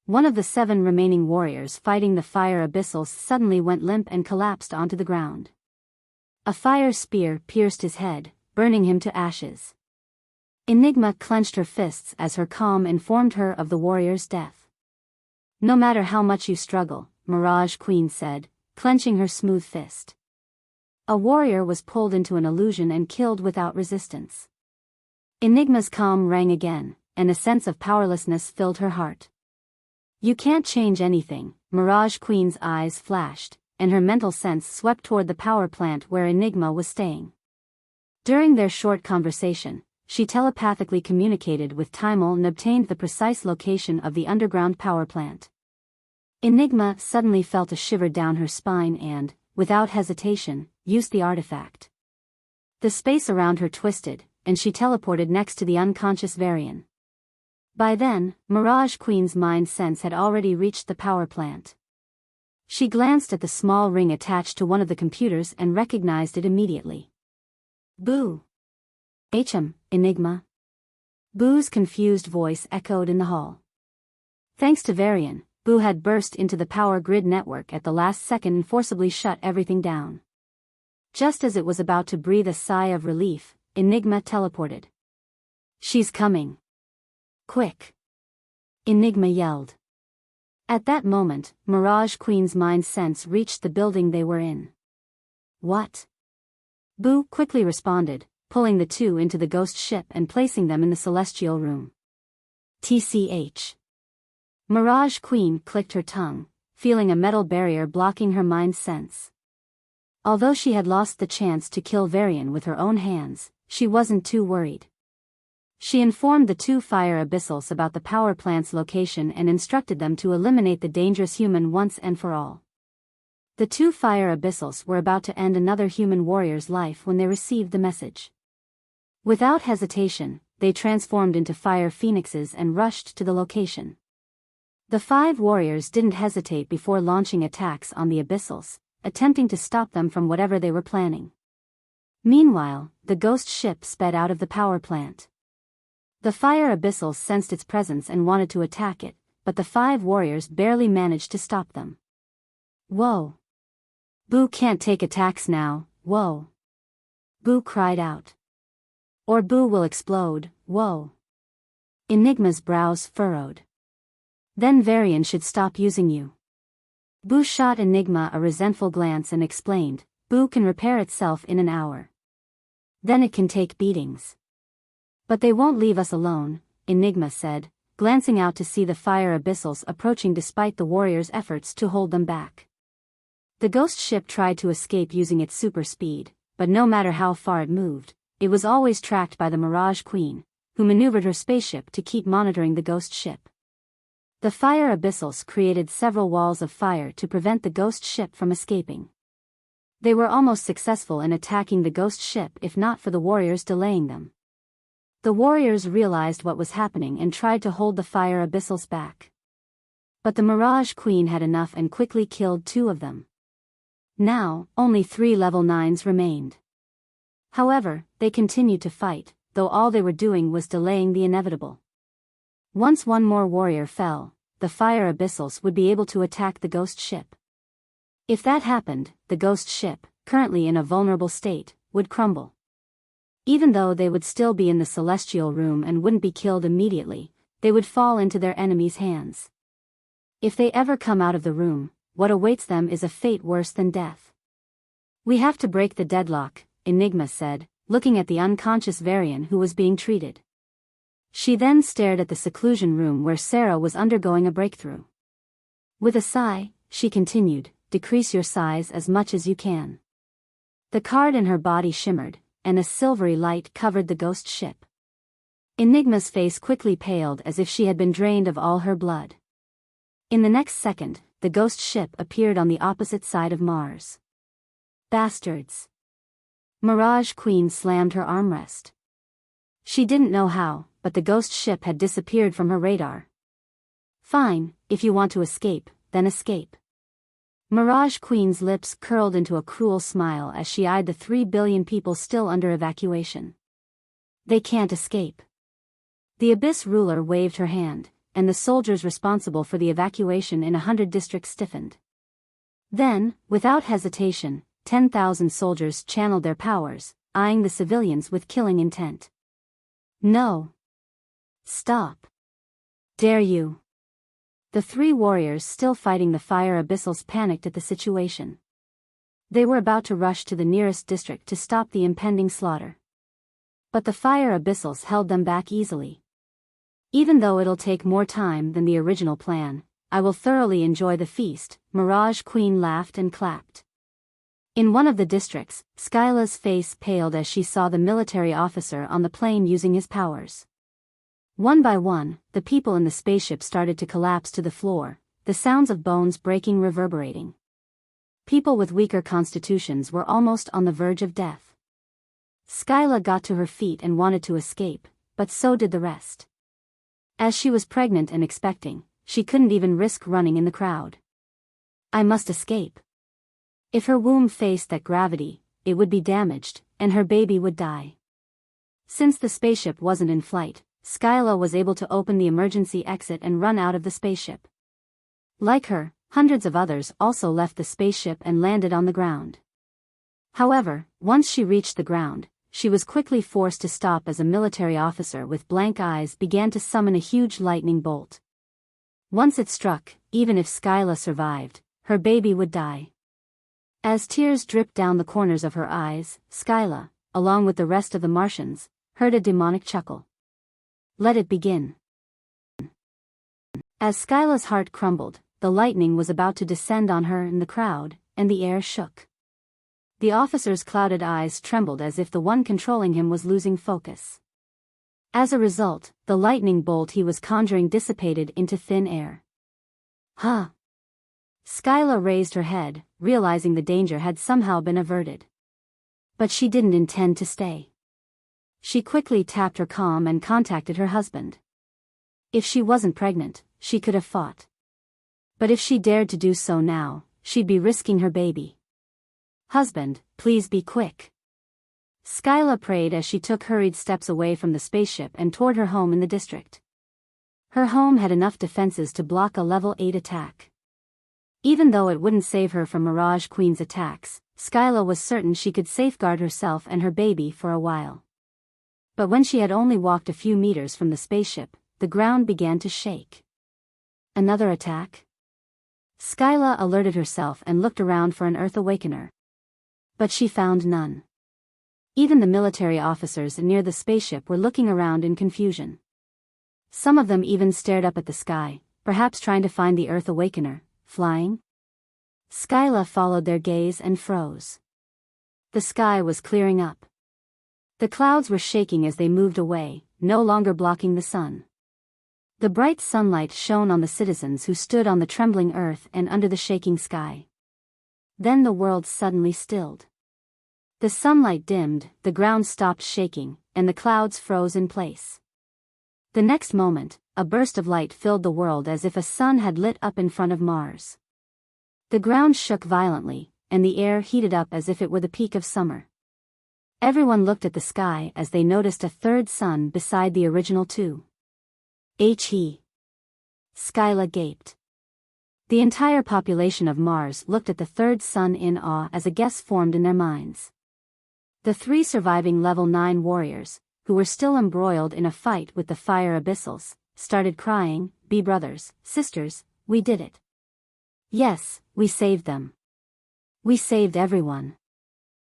One of the 7 remaining warriors fighting the fire Abyssals suddenly went limp and collapsed onto the ground. A fire spear pierced his head, burning him to ashes. Enigma clenched her fists as her calm informed her of the warrior's death. "No matter how much you struggle," Mirage Queen said, clenching her smooth fist. A warrior was pulled into an illusion and killed without resistance. Enigma's calm rang again, and a sense of powerlessness filled her heart. "You can't change anything," Mirage Queen's eyes flashed, and her mental sense swept toward the power plant where Enigma was staying. During their short conversation, she telepathically communicated with Timel and obtained the precise location of the underground power plant. Enigma suddenly felt a shiver down her spine and, without hesitation, used the artifact. The space around her twisted, and she teleported next to the unconscious Varian. By then, Mirage Queen's mind sense had already reached the power plant. She glanced at the small ring attached to one of the computers and recognized it immediately. "Boo." Enigma." Boo's confused voice echoed in the hall. Thanks to Varian, Boo had burst into the power grid network at the last second and forcibly shut everything down. Just as it was about to breathe a sigh of relief, Enigma teleported. "She's coming. Quick!" Enigma yelled. At that moment, Mirage Queen's mind sense reached the building they were in. "What?" Boo quickly responded, pulling the two into the ghost ship and placing them in the celestial room. "TCH." Mirage Queen clicked her tongue, feeling a metal barrier blocking her mind sense. Although she had lost the chance to kill Varian with her own hands, she wasn't too worried. She informed the 2 fire Abyssals about the power plant's location and instructed them to eliminate the dangerous human once and for all. The 2 fire Abyssals were about to end another human warrior's life when they received the message. Without hesitation, they transformed into fire phoenixes and rushed to the location. The 5 warriors didn't hesitate before launching attacks on the Abyssals, attempting to stop them from whatever they were planning. Meanwhile, the ghost ship sped out of the power plant. The fire Abyssals sensed its presence and wanted to attack it, but the 5 warriors barely managed to stop them. "Whoa! Boo can't take attacks now, whoa!" Boo cried out. "Or Boo will explode, whoa!" Enigma's brows furrowed. "Then Varian should stop using you." Boo shot Enigma a resentful glance and explained, "Boo can repair itself in an hour. Then it can take beatings." "But they won't leave us alone," Enigma said, glancing out to see the fire Abyssals approaching despite the warriors' efforts to hold them back. The ghost ship tried to escape using its super speed, but no matter how far it moved, it was always tracked by the Mirage Queen, who maneuvered her spaceship to keep monitoring the ghost ship. The fire Abyssals created several walls of fire to prevent the ghost ship from escaping. They were almost successful in attacking the ghost ship if not for the warriors delaying them. The warriors realized what was happening and tried to hold the fire Abyssals back. But the Mirage Queen had enough and quickly killed 2 of them. Now, only 3 level 9s remained. However, they continued to fight, though all they were doing was delaying the inevitable. Once one more warrior fell, the fire Abyssals would be able to attack the ghost ship. If that happened, the ghost ship, currently in a vulnerable state, would crumble. Even though they would still be in the celestial room and wouldn't be killed immediately, they would fall into their enemies' hands. If they ever come out of the room, what awaits them is a fate worse than death. "We have to break the deadlock," Enigma said, looking at the unconscious Varian who was being treated. She then stared at the seclusion room where Sarah was undergoing a breakthrough. With a sigh, she continued, "Decrease your size as much as you can." The card in her body shimmered, and a silvery light covered the ghost ship. Enigma's face quickly paled as if she had been drained of all her blood. In the next second, the ghost ship appeared on the opposite side of Mars. "Bastards!" Mirage Queen slammed her armrest. She didn't know how, but the ghost ship had disappeared from her radar. "Fine, if you want to escape, then escape." Mirage Queen's lips curled into a cruel smile as she eyed the 3 billion people still under evacuation. "They can't escape." The Abyss ruler waved her hand, and the soldiers responsible for the evacuation in 100 districts stiffened. Then, without hesitation, 10,000 soldiers channeled their powers, eyeing the civilians with killing intent. "No. Stop. Dare you?" The 3 warriors still fighting the fire abyssals panicked at the situation. They were about to rush to the nearest district to stop the impending slaughter. But the fire abyssals held them back easily. "Even though it'll take more time than the original plan, I will thoroughly enjoy the feast," Mirage Queen laughed and clapped. In one of the districts, Skyla's face paled as she saw the military officer on the plane using his powers. One by one, the people in the spaceship started to collapse to the floor, the sounds of bones breaking reverberating. People with weaker constitutions were almost on the verge of death. Skyla got to her feet and wanted to escape, but so did the rest. As she was pregnant and expecting, she couldn't even risk running in the crowd. "I must escape." If her womb faced that gravity, it would be damaged, and her baby would die. Since the spaceship wasn't in flight, Skyla was able to open the emergency exit and run out of the spaceship. Like her, hundreds of others also left the spaceship and landed on the ground. However, once she reached the ground, she was quickly forced to stop as a military officer with blank eyes began to summon a huge lightning bolt. Once it struck, even if Skyla survived, her baby would die. As tears dripped down the corners of her eyes, Skyla, along with the rest of the Martians, heard a demonic chuckle. "Let it begin." As Skyla's heart crumbled, the lightning was about to descend on her and the crowd, and the air shook. The officer's clouded eyes trembled as if the one controlling him was losing focus. As a result, the lightning bolt he was conjuring dissipated into thin air. "Huh?" Skyla raised her head, realizing the danger had somehow been averted. But she didn't intend to stay. She quickly tapped her comm and contacted her husband. If she wasn't pregnant, she could have fought. But if she dared to do so now, she'd be risking her baby. "Husband, please be quick." Skyla prayed as she took hurried steps away from the spaceship and toward her home in the district. Her home had enough defenses to block a level 8 attack. Even though it wouldn't save her from Mirage Queen's attacks, Skyla was certain she could safeguard herself and her baby for a while. But when she had only walked a few meters from the spaceship, the ground began to shake. Another attack? Skyla alerted herself and looked around for an Earth Awakener. But she found none. Even the military officers near the spaceship were looking around in confusion. Some of them even stared up at the sky, perhaps trying to find the Earth Awakener, flying. Skyla followed their gaze and froze. The sky was clearing up. The clouds were shaking as they moved away, no longer blocking the sun. The bright sunlight shone on the citizens who stood on the trembling earth and under the shaking sky. Then the world suddenly stilled. The sunlight dimmed, the ground stopped shaking, and the clouds froze in place. The next moment, a burst of light filled the world as if a sun had lit up in front of Mars. The ground shook violently, and the air heated up as if it were the peak of summer. Everyone looked at the sky as they noticed a third sun beside the original two. He. Skyla gaped. The entire population of Mars looked at the third sun in awe as a guess formed in their minds. The 3 surviving level 9 warriors, who were still embroiled in a fight with the fire abyssals, started crying, "Be brothers, sisters, we did it. Yes, we saved them. We saved everyone."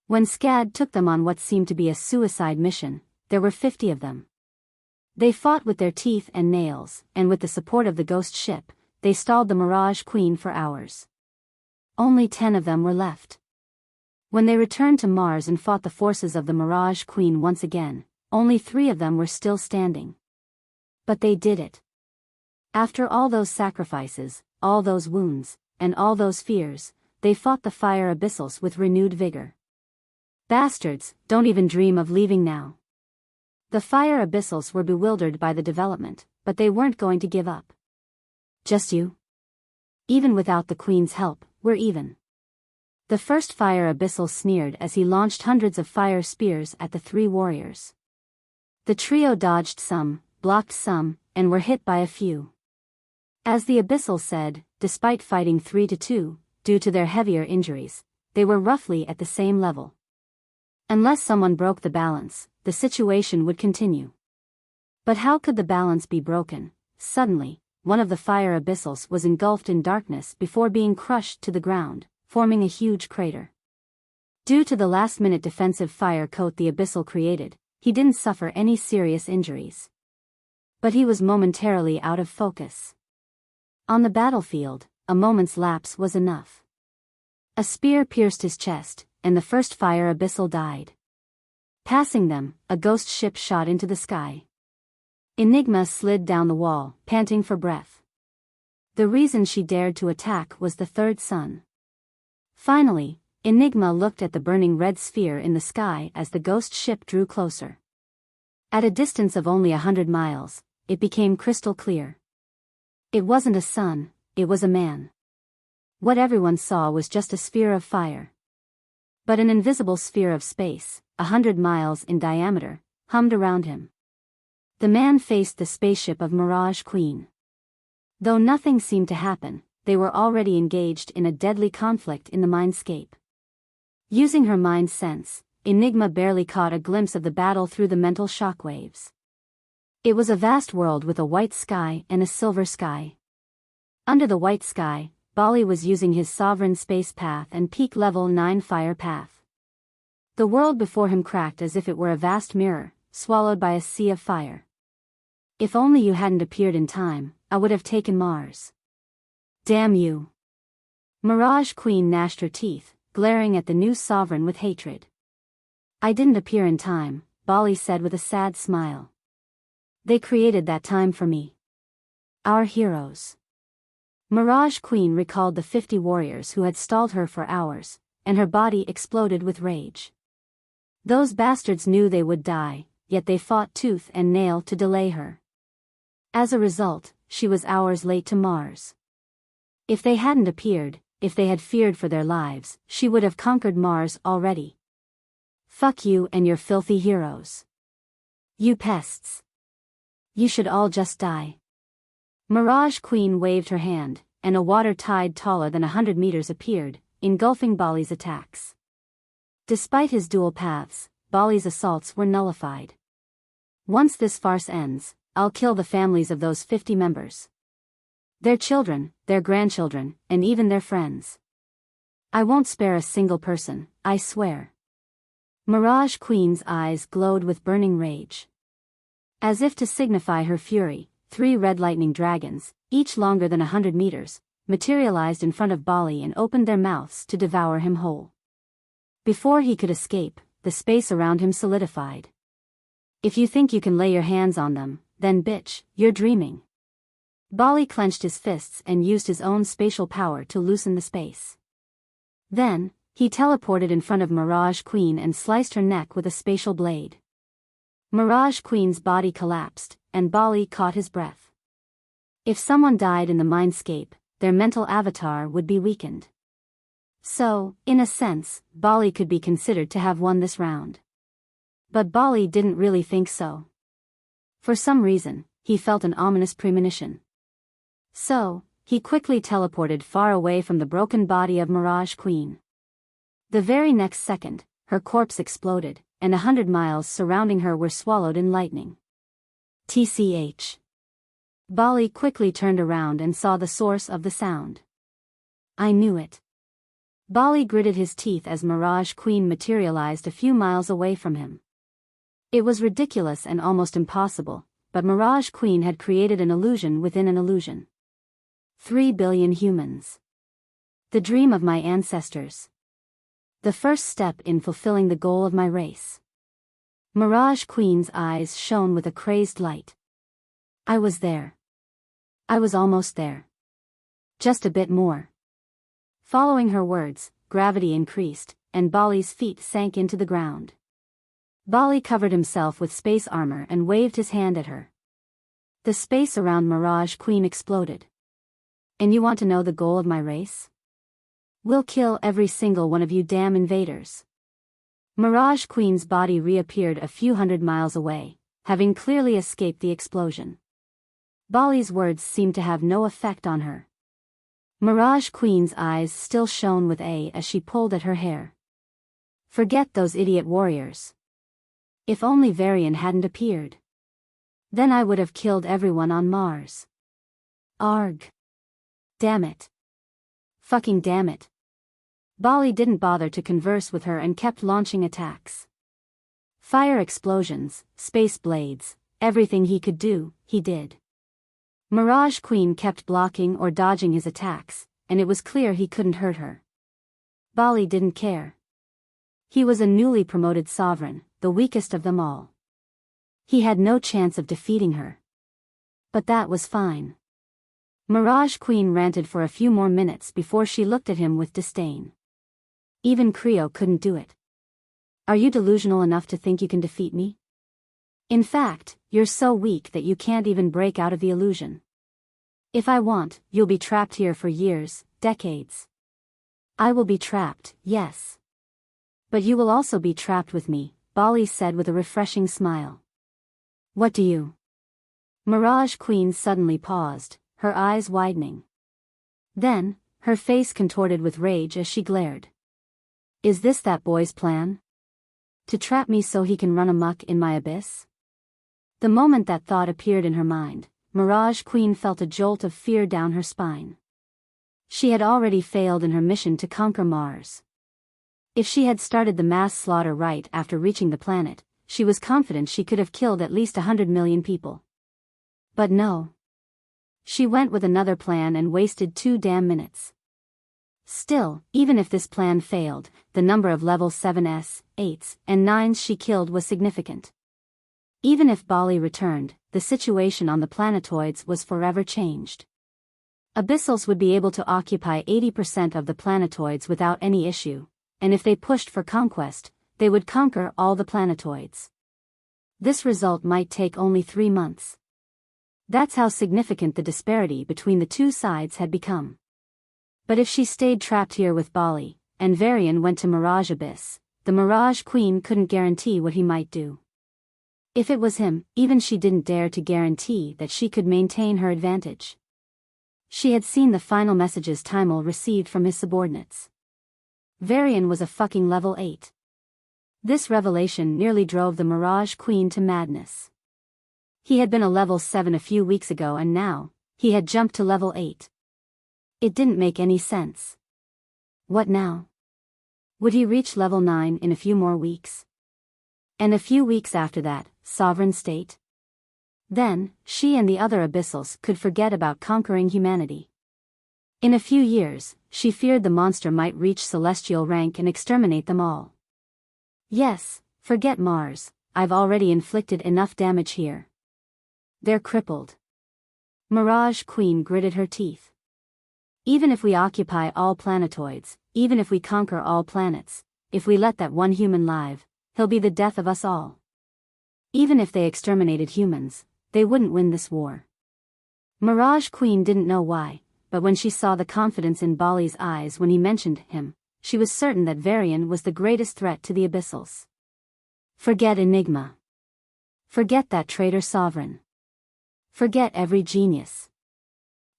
When Scad took them on what seemed to be a suicide mission, there were 50 of them. They fought with their teeth and nails, and with the support of the ghost ship, they stalled the Mirage Queen for hours. Only 10 of them were left. When they returned to Mars and fought the forces of the Mirage Queen once again, only 3 of them were still standing. But they did it. After all those sacrifices, all those wounds, and all those fears, they fought the fire abyssals with renewed vigor. Bastards, don't even dream of leaving now. The fire abyssals were bewildered by the development, but they weren't going to give up. Just you? Even without the Queen's help, we're even. The first fire abyssal sneered as he launched hundreds of fire spears at the 3 warriors. The trio dodged some, blocked some, and were hit by a few. As the abyssal said, despite fighting 3-2, due to their heavier injuries, they were roughly at the same level. Unless someone broke the balance, the situation would continue. But how could the balance be broken? Suddenly, one of the fire abyssals was engulfed in darkness before being crushed to the ground, forming a huge crater. Due to the last-minute defensive fire coat the abyssal created, he didn't suffer any serious injuries. But he was momentarily out of focus. On the battlefield, a moment's lapse was enough. A spear pierced his chest, and the first fire abyssal died. Passing them, a ghost ship shot into the sky. Enigma slid down the wall, panting for breath. The reason she dared to attack was the 3rd sun. Finally, Enigma looked at the burning red sphere in the sky as the ghost ship drew closer. At a distance of only 100 miles, it became crystal clear. It wasn't a sun, it was a man. What everyone saw was just a sphere of fire. But an invisible sphere of space, 100 miles in diameter, hummed around him. The man faced the spaceship of Mirage Queen. Though nothing seemed to happen, they were already engaged in a deadly conflict in the mindscape. Using her mind sense, Enigma barely caught a glimpse of the battle through the mental shockwaves. It was a vast world with a white sky and a silver sky. Under the white sky, Bali was using his sovereign space path and peak level 9 fire path. The world before him cracked as if it were a vast mirror, swallowed by a sea of fire. If only you hadn't appeared in time, I would have taken Mars. Damn you. Mirage Queen gnashed her teeth, glaring at the new sovereign with hatred. I didn't appear in time, Bali said with a sad smile. They created that time for me. Our heroes. Mirage Queen recalled the 50 warriors who had stalled her for hours, and her body exploded with rage. Those bastards knew they would die, yet they fought tooth and nail to delay her. As a result, she was hours late to Mars. If they hadn't appeared, if they had feared for their lives, she would have conquered Mars already. Fuck you and your filthy heroes. You pests. You should all just die. Mirage Queen waved her hand, and a water tide taller than 100 meters appeared, engulfing Bali's attacks. Despite his dual paths, Bali's assaults were nullified. Once this farce ends, I'll kill the families of those 50 members. Their children, their grandchildren, and even their friends. I won't spare a single person, I swear. Mirage Queen's eyes glowed with burning rage. As if to signify her fury, 3 red lightning dragons, each longer than 100 meters, materialized in front of Bali and opened their mouths to devour him whole. Before he could escape, the space around him solidified. If you think you can lay your hands on them, then bitch, you're dreaming. Bali clenched his fists and used his own spatial power to loosen the space. Then, he teleported in front of Mirage Queen and sliced her neck with a spatial blade. Mirage Queen's body collapsed, and Bali caught his breath. If someone died in the mindscape, their mental avatar would be weakened. So, in a sense, Bali could be considered to have won this round. But Bali didn't really think so. For some reason, he felt an ominous premonition. So, he quickly teleported far away from the broken body of Mirage Queen. The very next second, her corpse exploded, and 100 miles surrounding her were swallowed in lightning. TCH. Bali quickly turned around and saw the source of the sound. I knew it. Bali gritted his teeth as Mirage Queen materialized a few miles away from him. It was ridiculous and almost impossible, but Mirage Queen had created an illusion within an illusion. 3 billion humans. The dream of my ancestors. The first step in fulfilling the goal of my race. Mirage Queen's eyes shone with a crazed light. I was there. I was almost there. Just a bit more. Following her words, gravity increased, and Bali's feet sank into the ground. Bali covered himself with space armor and waved his hand at her. The space around Mirage Queen exploded. And you want to know the goal of my race? We'll kill every single one of you damn invaders. Mirage Queen's body reappeared a few hundred miles away, having clearly escaped the explosion. Bali's words seemed to have no effect on her. Mirage Queen's eyes still shone with as she pulled at her hair. Forget those idiot warriors. If only Varian hadn't appeared. Then I would have killed everyone on Mars. Arg. Damn it. Fucking damn it. Bali didn't bother to converse with her and kept launching attacks. Fire explosions, space blades, everything he could do, he did. Mirage Queen kept blocking or dodging his attacks, and it was clear he couldn't hurt her. Bali didn't care. He was a newly promoted sovereign, the weakest of them all. He had no chance of defeating her. But that was fine. Mirage Queen ranted for a few more minutes before she looked at him with disdain. Even Creo couldn't do it. Are you delusional enough to think you can defeat me? In fact, you're so weak that you can't even break out of the illusion. If I want, you'll be trapped here for years, decades. I will be trapped, yes. But you will also be trapped with me, Bali said with a refreshing smile. What do you? Mirage Queen suddenly paused, her eyes widening. Then, her face contorted with rage as she glared. Is this that boy's plan? To trap me so he can run amok in my abyss? The moment that thought appeared in her mind, Mirage Queen felt a jolt of fear down her spine. She had already failed in her mission to conquer Mars. If she had started the mass slaughter right after reaching the planet, she was confident she could have killed at least 100 million people. But no. She went with another plan and wasted 2 damn minutes. Still, even if this plan failed, the number of level 7s, 8s, and 9s she killed was significant. Even if Bali returned, the situation on the planetoids was forever changed. Abyssals would be able to occupy 80% of the planetoids without any issue, and if they pushed for conquest, they would conquer all the planetoids. This result might take only 3 months. That's how significant the disparity between the two sides had become. But if she stayed trapped here with Bali, and Varian went to Mirage Abyss, the Mirage Queen couldn't guarantee what he might do. If it was him, even she didn't dare to guarantee that she could maintain her advantage. She had seen the final messages Timel received from his subordinates. Varian was a fucking level 8. This revelation nearly drove the Mirage Queen to madness. He had been a level 7 a few weeks ago and now, he had jumped to level 8. It didn't make any sense. What now? Would he reach level 9 in a few more weeks? And a few weeks after that, sovereign state? Then, she and the other Abyssals could forget about conquering humanity. In a few years, she feared the monster might reach celestial rank and exterminate them all. Yes, forget Mars, I've already inflicted enough damage here. They're crippled. Mirage Queen gritted her teeth. Even if we occupy all planetoids, even if we conquer all planets, if we let that one human live, he'll be the death of us all. Even if they exterminated humans, they wouldn't win this war. Mirage Queen didn't know why, but when she saw the confidence in Bali's eyes when he mentioned him, she was certain that Varian was the greatest threat to the Abyssals. Forget Enigma. Forget that traitor sovereign. Forget every genius.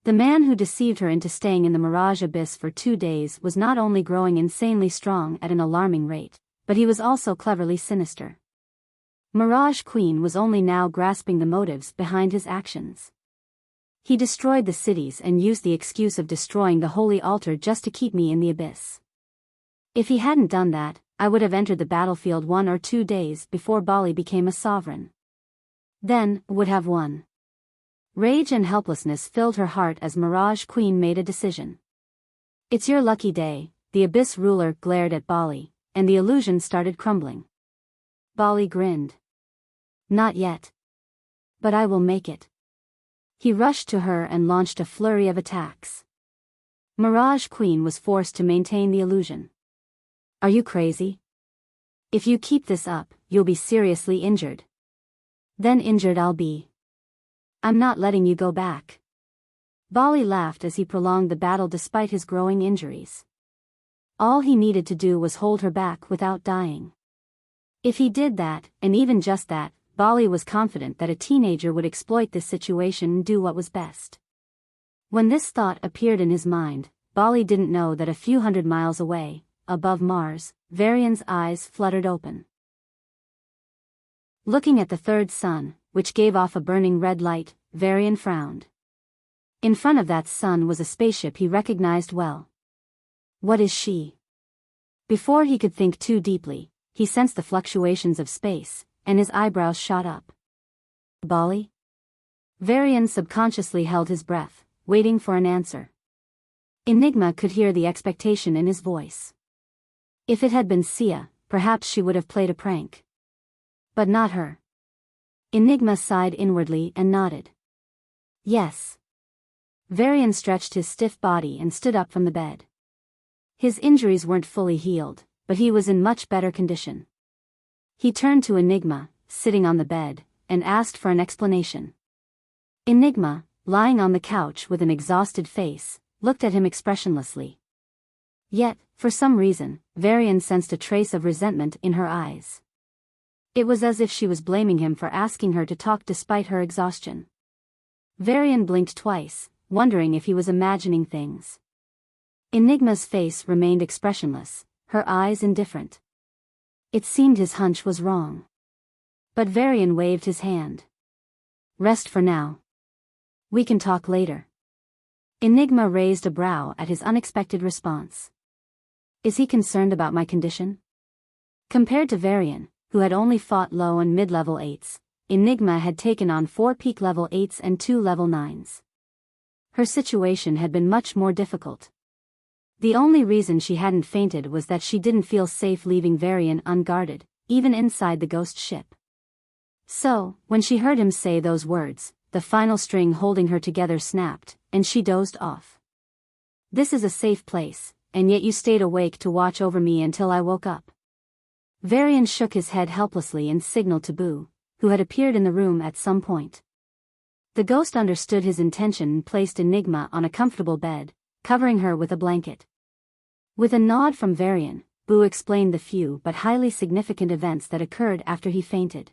The man who deceived her into staying in the Mirage Abyss for 2 days was not only growing insanely strong at an alarming rate, but he was also cleverly sinister. Mirage Queen was only now grasping the motives behind his actions. He destroyed the cities and used the excuse of destroying the holy altar just to keep me in the abyss. If he hadn't done that, I would have entered the battlefield 1 or 2 days before Bali became a sovereign. Then, would have won. Rage and helplessness filled her heart as Mirage Queen made a decision. It's your lucky day, the Abyss ruler glared at Bali, and the illusion started crumbling. Bali grinned. Not yet. But I will make it. He rushed to her and launched a flurry of attacks. Mirage Queen was forced to maintain the illusion. Are you crazy? If you keep this up, you'll be seriously injured. Then injured I'll be. I'm not letting you go back. Bali laughed as he prolonged the battle despite his growing injuries. All he needed to do was hold her back without dying. If he did that, and even just that, Bali was confident that a teenager would exploit this situation and do what was best. When this thought appeared in his mind, Bali didn't know that a few hundred miles away, above Mars, Varian's eyes fluttered open. Looking at the third sun, which gave off a burning red light, Varian frowned. In front of that sun was a spaceship he recognized well. What is she? Before he could think too deeply, he sensed the fluctuations of space, and his eyebrows shot up. Bali? Varian subconsciously held his breath, waiting for an answer. Enigma could hear the expectation in his voice. If it had been Sia, perhaps she would have played a prank. But not her. Enigma sighed inwardly and nodded. Yes. Varian stretched his stiff body and stood up from the bed. His injuries weren't fully healed, but he was in much better condition. He turned to Enigma, sitting on the bed, and asked for an explanation. Enigma, lying on the couch with an exhausted face, looked at him expressionlessly. Yet, for some reason, Varian sensed a trace of resentment in her eyes. It was as if she was blaming him for asking her to talk despite her exhaustion. Varian blinked twice, wondering if he was imagining things. Enigma's face remained expressionless, her eyes indifferent. It seemed his hunch was wrong. But Varian waved his hand. Rest for now. We can talk later. Enigma raised a brow at his unexpected response. Is he concerned about my condition? Compared to Varian, who had only fought low and mid-level 8s, Enigma had taken on 4 peak level 8s and 2 level 9s. Her situation had been much more difficult. The only reason she hadn't fainted was that she didn't feel safe leaving Varian unguarded, even inside the ghost ship. So, when she heard him say those words, the final string holding her together snapped, and she dozed off. This is a safe place, and yet you stayed awake to watch over me until I woke up. Varian shook his head helplessly and signaled to Boo, who had appeared in the room at some point. The ghost understood his intention and placed Enigma on a comfortable bed, covering her with a blanket. With a nod from Varian, Boo explained the few but highly significant events that occurred after he fainted.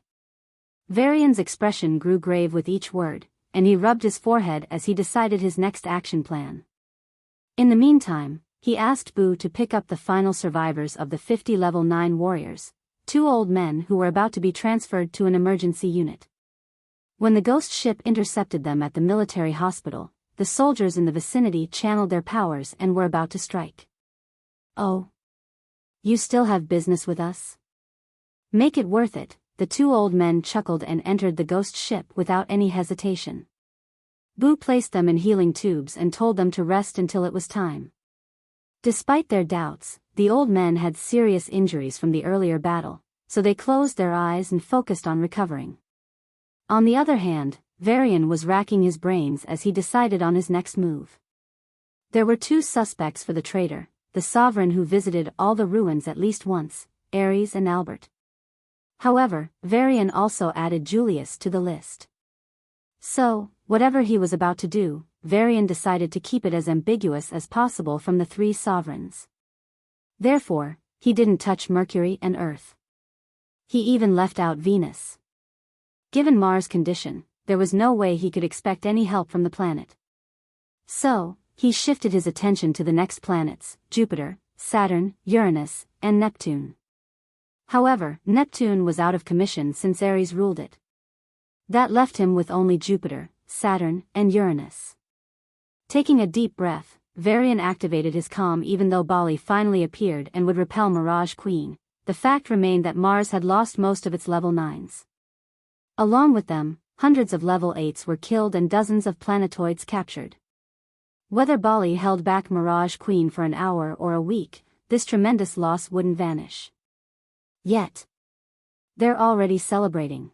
Varian's expression grew grave with each word, and he rubbed his forehead as he decided his next action plan. In the meantime, he asked Boo to pick up the final survivors of the 50 level 9 warriors, 2 old men who were about to be transferred to an emergency unit. When the ghost ship intercepted them at the military hospital, the soldiers in the vicinity channeled their powers and were about to strike. Oh. You still have business with us? Make it worth it, the 2 old men chuckled and entered the ghost ship without any hesitation. Boo placed them in healing tubes and told them to rest until it was time. Despite their doubts, the old men had serious injuries from the earlier battle, so they closed their eyes and focused on recovering. On the other hand, Varian was racking his brains as he decided on his next move. There were 2 suspects for the traitor, the sovereign who visited all the ruins at least once, Ares and Albert. However, Varian also added Julius to the list. So, whatever he was about to do, Varian decided to keep it as ambiguous as possible from the 3 sovereigns. Therefore, he didn't touch Mercury and Earth. He even left out Venus. Given Mars' condition, there was no way he could expect any help from the planet. So, he shifted his attention to the next planets, Jupiter, Saturn, Uranus, and Neptune. However, Neptune was out of commission since Ares ruled it. That left him with only Jupiter, Saturn, and Uranus. Taking a deep breath, Varian activated his calm. Even though Bali finally appeared and would repel Mirage Queen, the fact remained that Mars had lost most of its level 9s. Along with them, hundreds of level 8s were killed and dozens of planetoids captured. Whether Bali held back Mirage Queen for an hour or a week, this tremendous loss wouldn't vanish. Yet, they're already celebrating.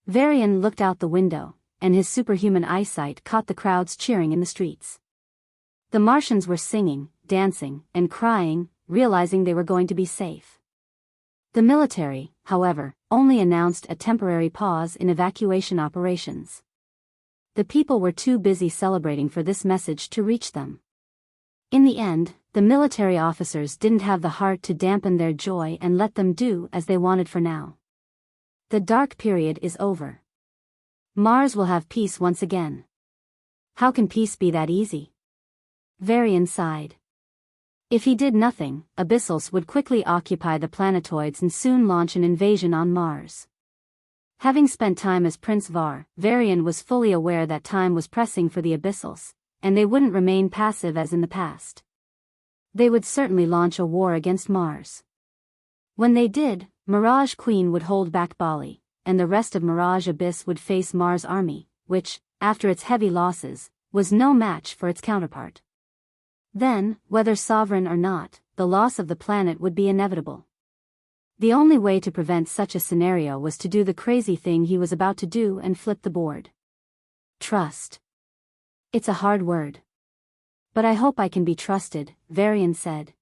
Varian looked out the window, and his superhuman eyesight caught the crowds cheering in the streets. The Martians were singing, dancing, and crying, realizing they were going to be safe. The military, however, only announced a temporary pause in evacuation operations. The people were too busy celebrating for this message to reach them. In the end, the military officers didn't have the heart to dampen their joy and let them do as they wanted for now. The dark period is over. Mars will have peace once again. How can peace be that easy? Varian sighed. If he did nothing, Abyssals would quickly occupy the planetoids and soon launch an invasion on Mars. Having spent time as Prince Var, Varian was fully aware that time was pressing for the Abyssals, and they wouldn't remain passive as in the past. They would certainly launch a war against Mars. When they did, Mirage Queen would hold back Bali, and the rest of Mirage Abyss would face Mars' army, which, after its heavy losses, was no match for its counterpart. Then, whether sovereign or not, the loss of the planet would be inevitable. The only way to prevent such a scenario was to do the crazy thing he was about to do and flip the board. Trust. It's a hard word. But I hope I can be trusted, Varian said.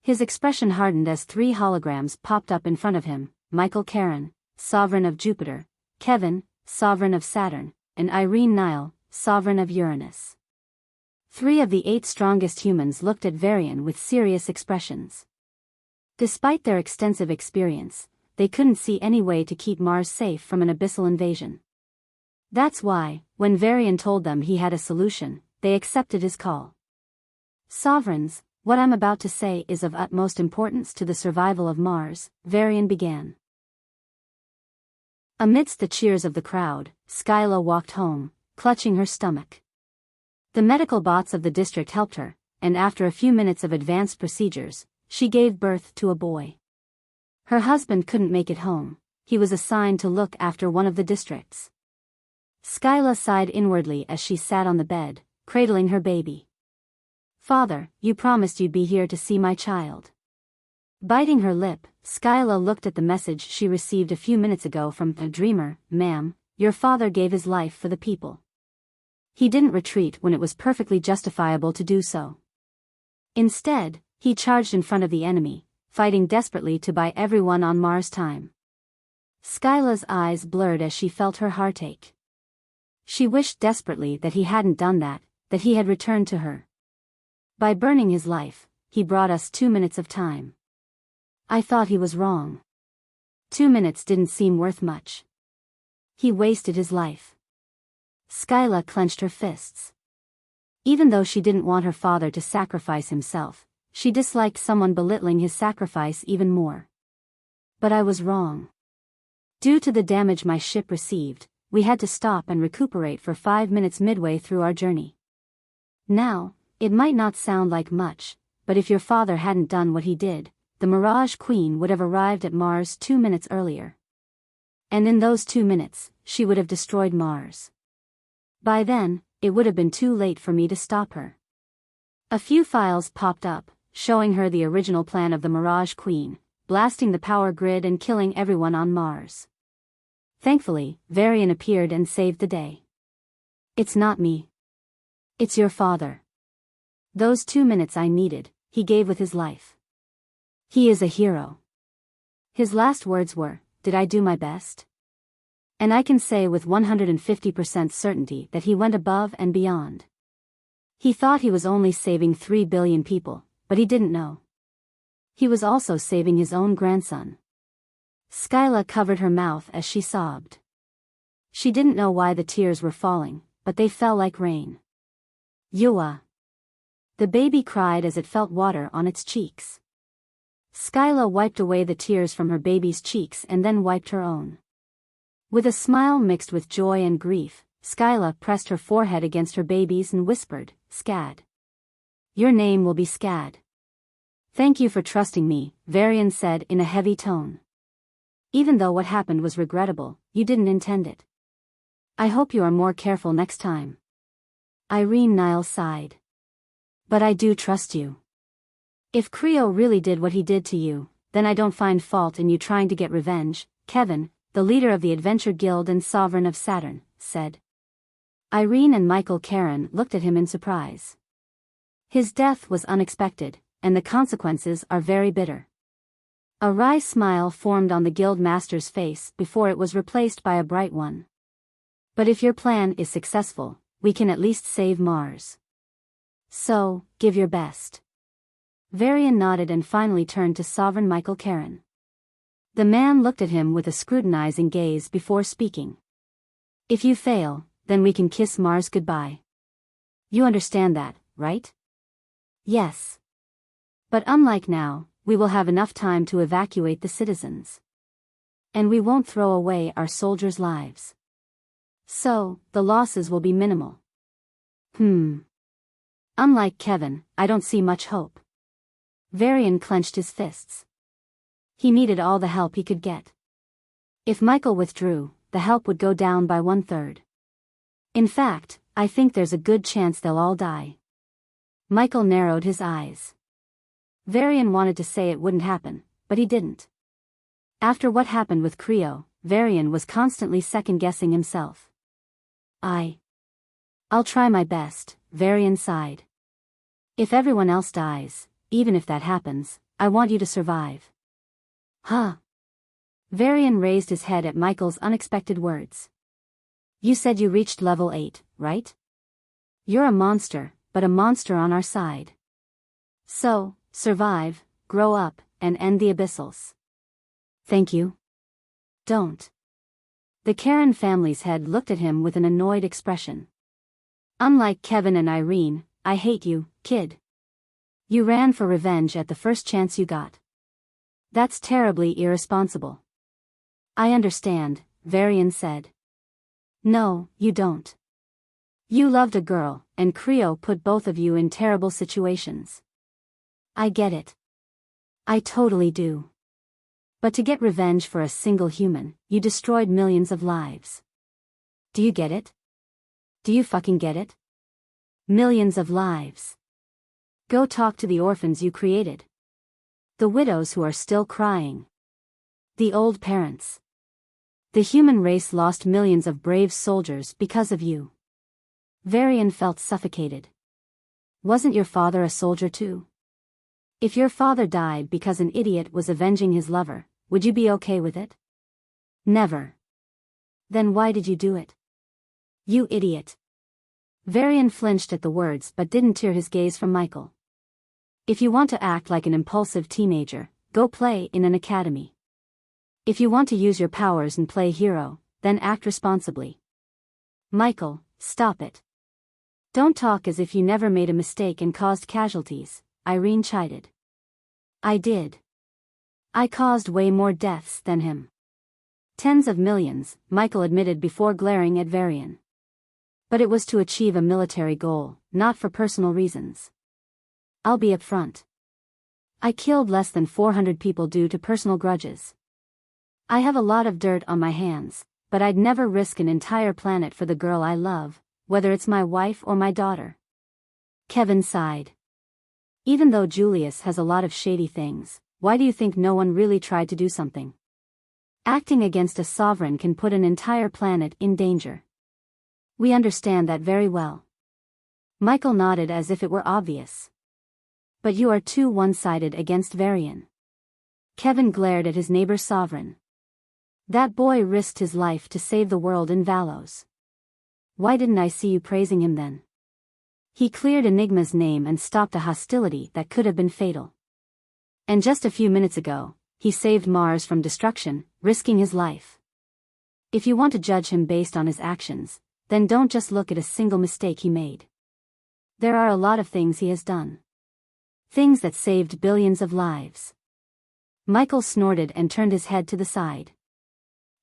His expression hardened as 3 holograms popped up in front of him: Michael Caron, sovereign of Jupiter; Kevin, sovereign of Saturn; and Irene Nile, sovereign of Uranus. 3 of the 8 strongest humans looked at Varian with serious expressions. Despite their extensive experience, they couldn't see any way to keep Mars safe from an abyssal invasion. That's why, when Varian told them he had a solution, they accepted his call. Sovereigns, what I'm about to say is of utmost importance to the survival of Mars, Varian began. Amidst the cheers of the crowd, Skyla walked home, clutching her stomach. The medical bots of the district helped her, and after a few minutes of advanced procedures, she gave birth to a boy. Her husband couldn't make it home. He was assigned to look after one of the districts. Skyla sighed inwardly as she sat on the bed, cradling her baby. "Father, you promised you'd be here to see my child." Biting her lip, Skyla looked at the message she received a few minutes ago from the dreamer. "Ma'am, your father gave his life for the people. He didn't retreat when it was perfectly justifiable to do so. Instead, he charged in front of the enemy, fighting desperately to buy everyone on Mars time." Skyla's eyes blurred as she felt her heart ache. She wished desperately that he hadn't done that he had returned to her. "By burning his life, he brought us 2 minutes of time. I thought he was wrong. 2 minutes didn't seem worth much. He wasted his life." Skyla clenched her fists. Even though she didn't want her father to sacrifice himself, she disliked someone belittling his sacrifice even more. "But I was wrong. Due to the damage my ship received, we had to stop and recuperate for 5 minutes midway through our journey. Now, it might not sound like much, but if your father hadn't done what he did, the Mirage Queen would have arrived at Mars 2 minutes earlier. And in those 2 minutes, she would have destroyed Mars. By then, it would have been too late for me to stop her." A few files popped up, showing her the original plan of the Mirage Queen, blasting the power grid and killing everyone on Mars. Thankfully, Varian appeared and saved the day. "It's not me. It's your father. Those 2 minutes I needed, he gave with his life. He is a hero." His last words were, "Did I do my best?" And I can say with 150% certainty that he went above and beyond. He thought he was only saving 3 billion people, but he didn't know. He was also saving his own grandson. Skyla covered her mouth as she sobbed. She didn't know why the tears were falling, but they fell like rain. "Yua." The baby cried as it felt water on its cheeks. Skyla wiped away the tears from her baby's cheeks and then wiped her own. With a smile mixed with joy and grief, Skyla pressed her forehead against her baby's and whispered, "Scad. Your name will be Scad." "Thank you for trusting me," Varian said in a heavy tone. "Even though what happened was regrettable, you didn't intend it. I hope you are more careful next time." Irene Niles sighed. "But I do trust you. If Creo really did what he did to you, then I don't find fault in you trying to get revenge," Kevin, the leader of the Adventure Guild and Sovereign of Saturn, said. Irene and Michael Karen looked at him in surprise. His death was unexpected, and the consequences are very bitter. A wry smile formed on the guild master's face before it was replaced by a bright one. "But if your plan is successful, we can at least save Mars. So, give your best." Varian nodded and finally turned to Sovereign Michael Karen. The man looked at him with a scrutinizing gaze before speaking. "If you fail, then we can kiss Mars goodbye. You understand that, right?" "Yes. But unlike now, we will have enough time to evacuate the citizens. And we won't throw away our soldiers' lives. So, the losses will be minimal." Unlike Kevin, I don't see much hope." Varian clenched his fists. He needed all the help he could get. If Michael withdrew, the help would go down by 1/3. "In fact, I think there's a good chance they'll all die." Michael narrowed his eyes. Varian wanted to say it wouldn't happen, but he didn't. After what happened with Creo, Varian was constantly second-guessing himself. I'll try my best," Varian sighed. "If everyone else dies, even if that happens, I want you to survive." "Huh?" Varian raised his head at Michael's unexpected words. "You said you reached level 8, right? You're a monster, but a monster on our side. So, survive, grow up, and end the abyssals." "Thank you." "Don't." The Karen family's head looked at him with an annoyed expression. "Unlike Kevin and Irene, I hate you, kid. You ran for revenge at the first chance you got. That's terribly irresponsible." "I understand," Varian said. "No, you don't. You loved a girl, and Creo put both of you in terrible situations. I get it. I totally do. But to get revenge for a single human, you destroyed millions of lives. Do you get it? Do you fucking get it? Millions of lives. Go talk to the orphans you created. The widows who are still crying. The old parents. The human race lost millions of brave soldiers because of you." Varian felt suffocated. "Wasn't your father a soldier too? If your father died because an idiot was avenging his lover, would you be okay with it?" "Never." "Then why did you do it? You idiot." Varian flinched at the words but didn't tear his gaze from Michael. "If you want to act like an impulsive teenager, go play in an academy. If you want to use your powers and play hero, then act responsibly." "Michael, stop it. Don't talk as if you never made a mistake and caused casualties," Irene chided. "I did. I caused way more deaths than him." "Tens of millions," Michael admitted before glaring at Varian. "But it was to achieve a military goal, not for personal reasons. I'll be upfront. I killed less than 400 people due to personal grudges. I have a lot of dirt on my hands, but I'd never risk an entire planet for the girl I love, whether it's my wife or my daughter." Kevin sighed. "Even though Julius has a lot of shady things, why do you think no one really tried to do something? Acting against a sovereign can put an entire planet in danger. We understand that very well." Michael nodded as if it were obvious. "But you are too one-sided against Varian." Kevin glared at his neighbor Sovereign. "That boy risked his life to save the world in Valos. Why didn't I see you praising him then?" He cleared Enigma's name and stopped a hostility that could have been fatal. "And just a few minutes ago, he saved Mars from destruction, risking his life. If you want to judge him based on his actions, then don't just look at a single mistake he made. There are a lot of things he has done. Things that saved billions of lives. Michael snorted and turned his head to the side.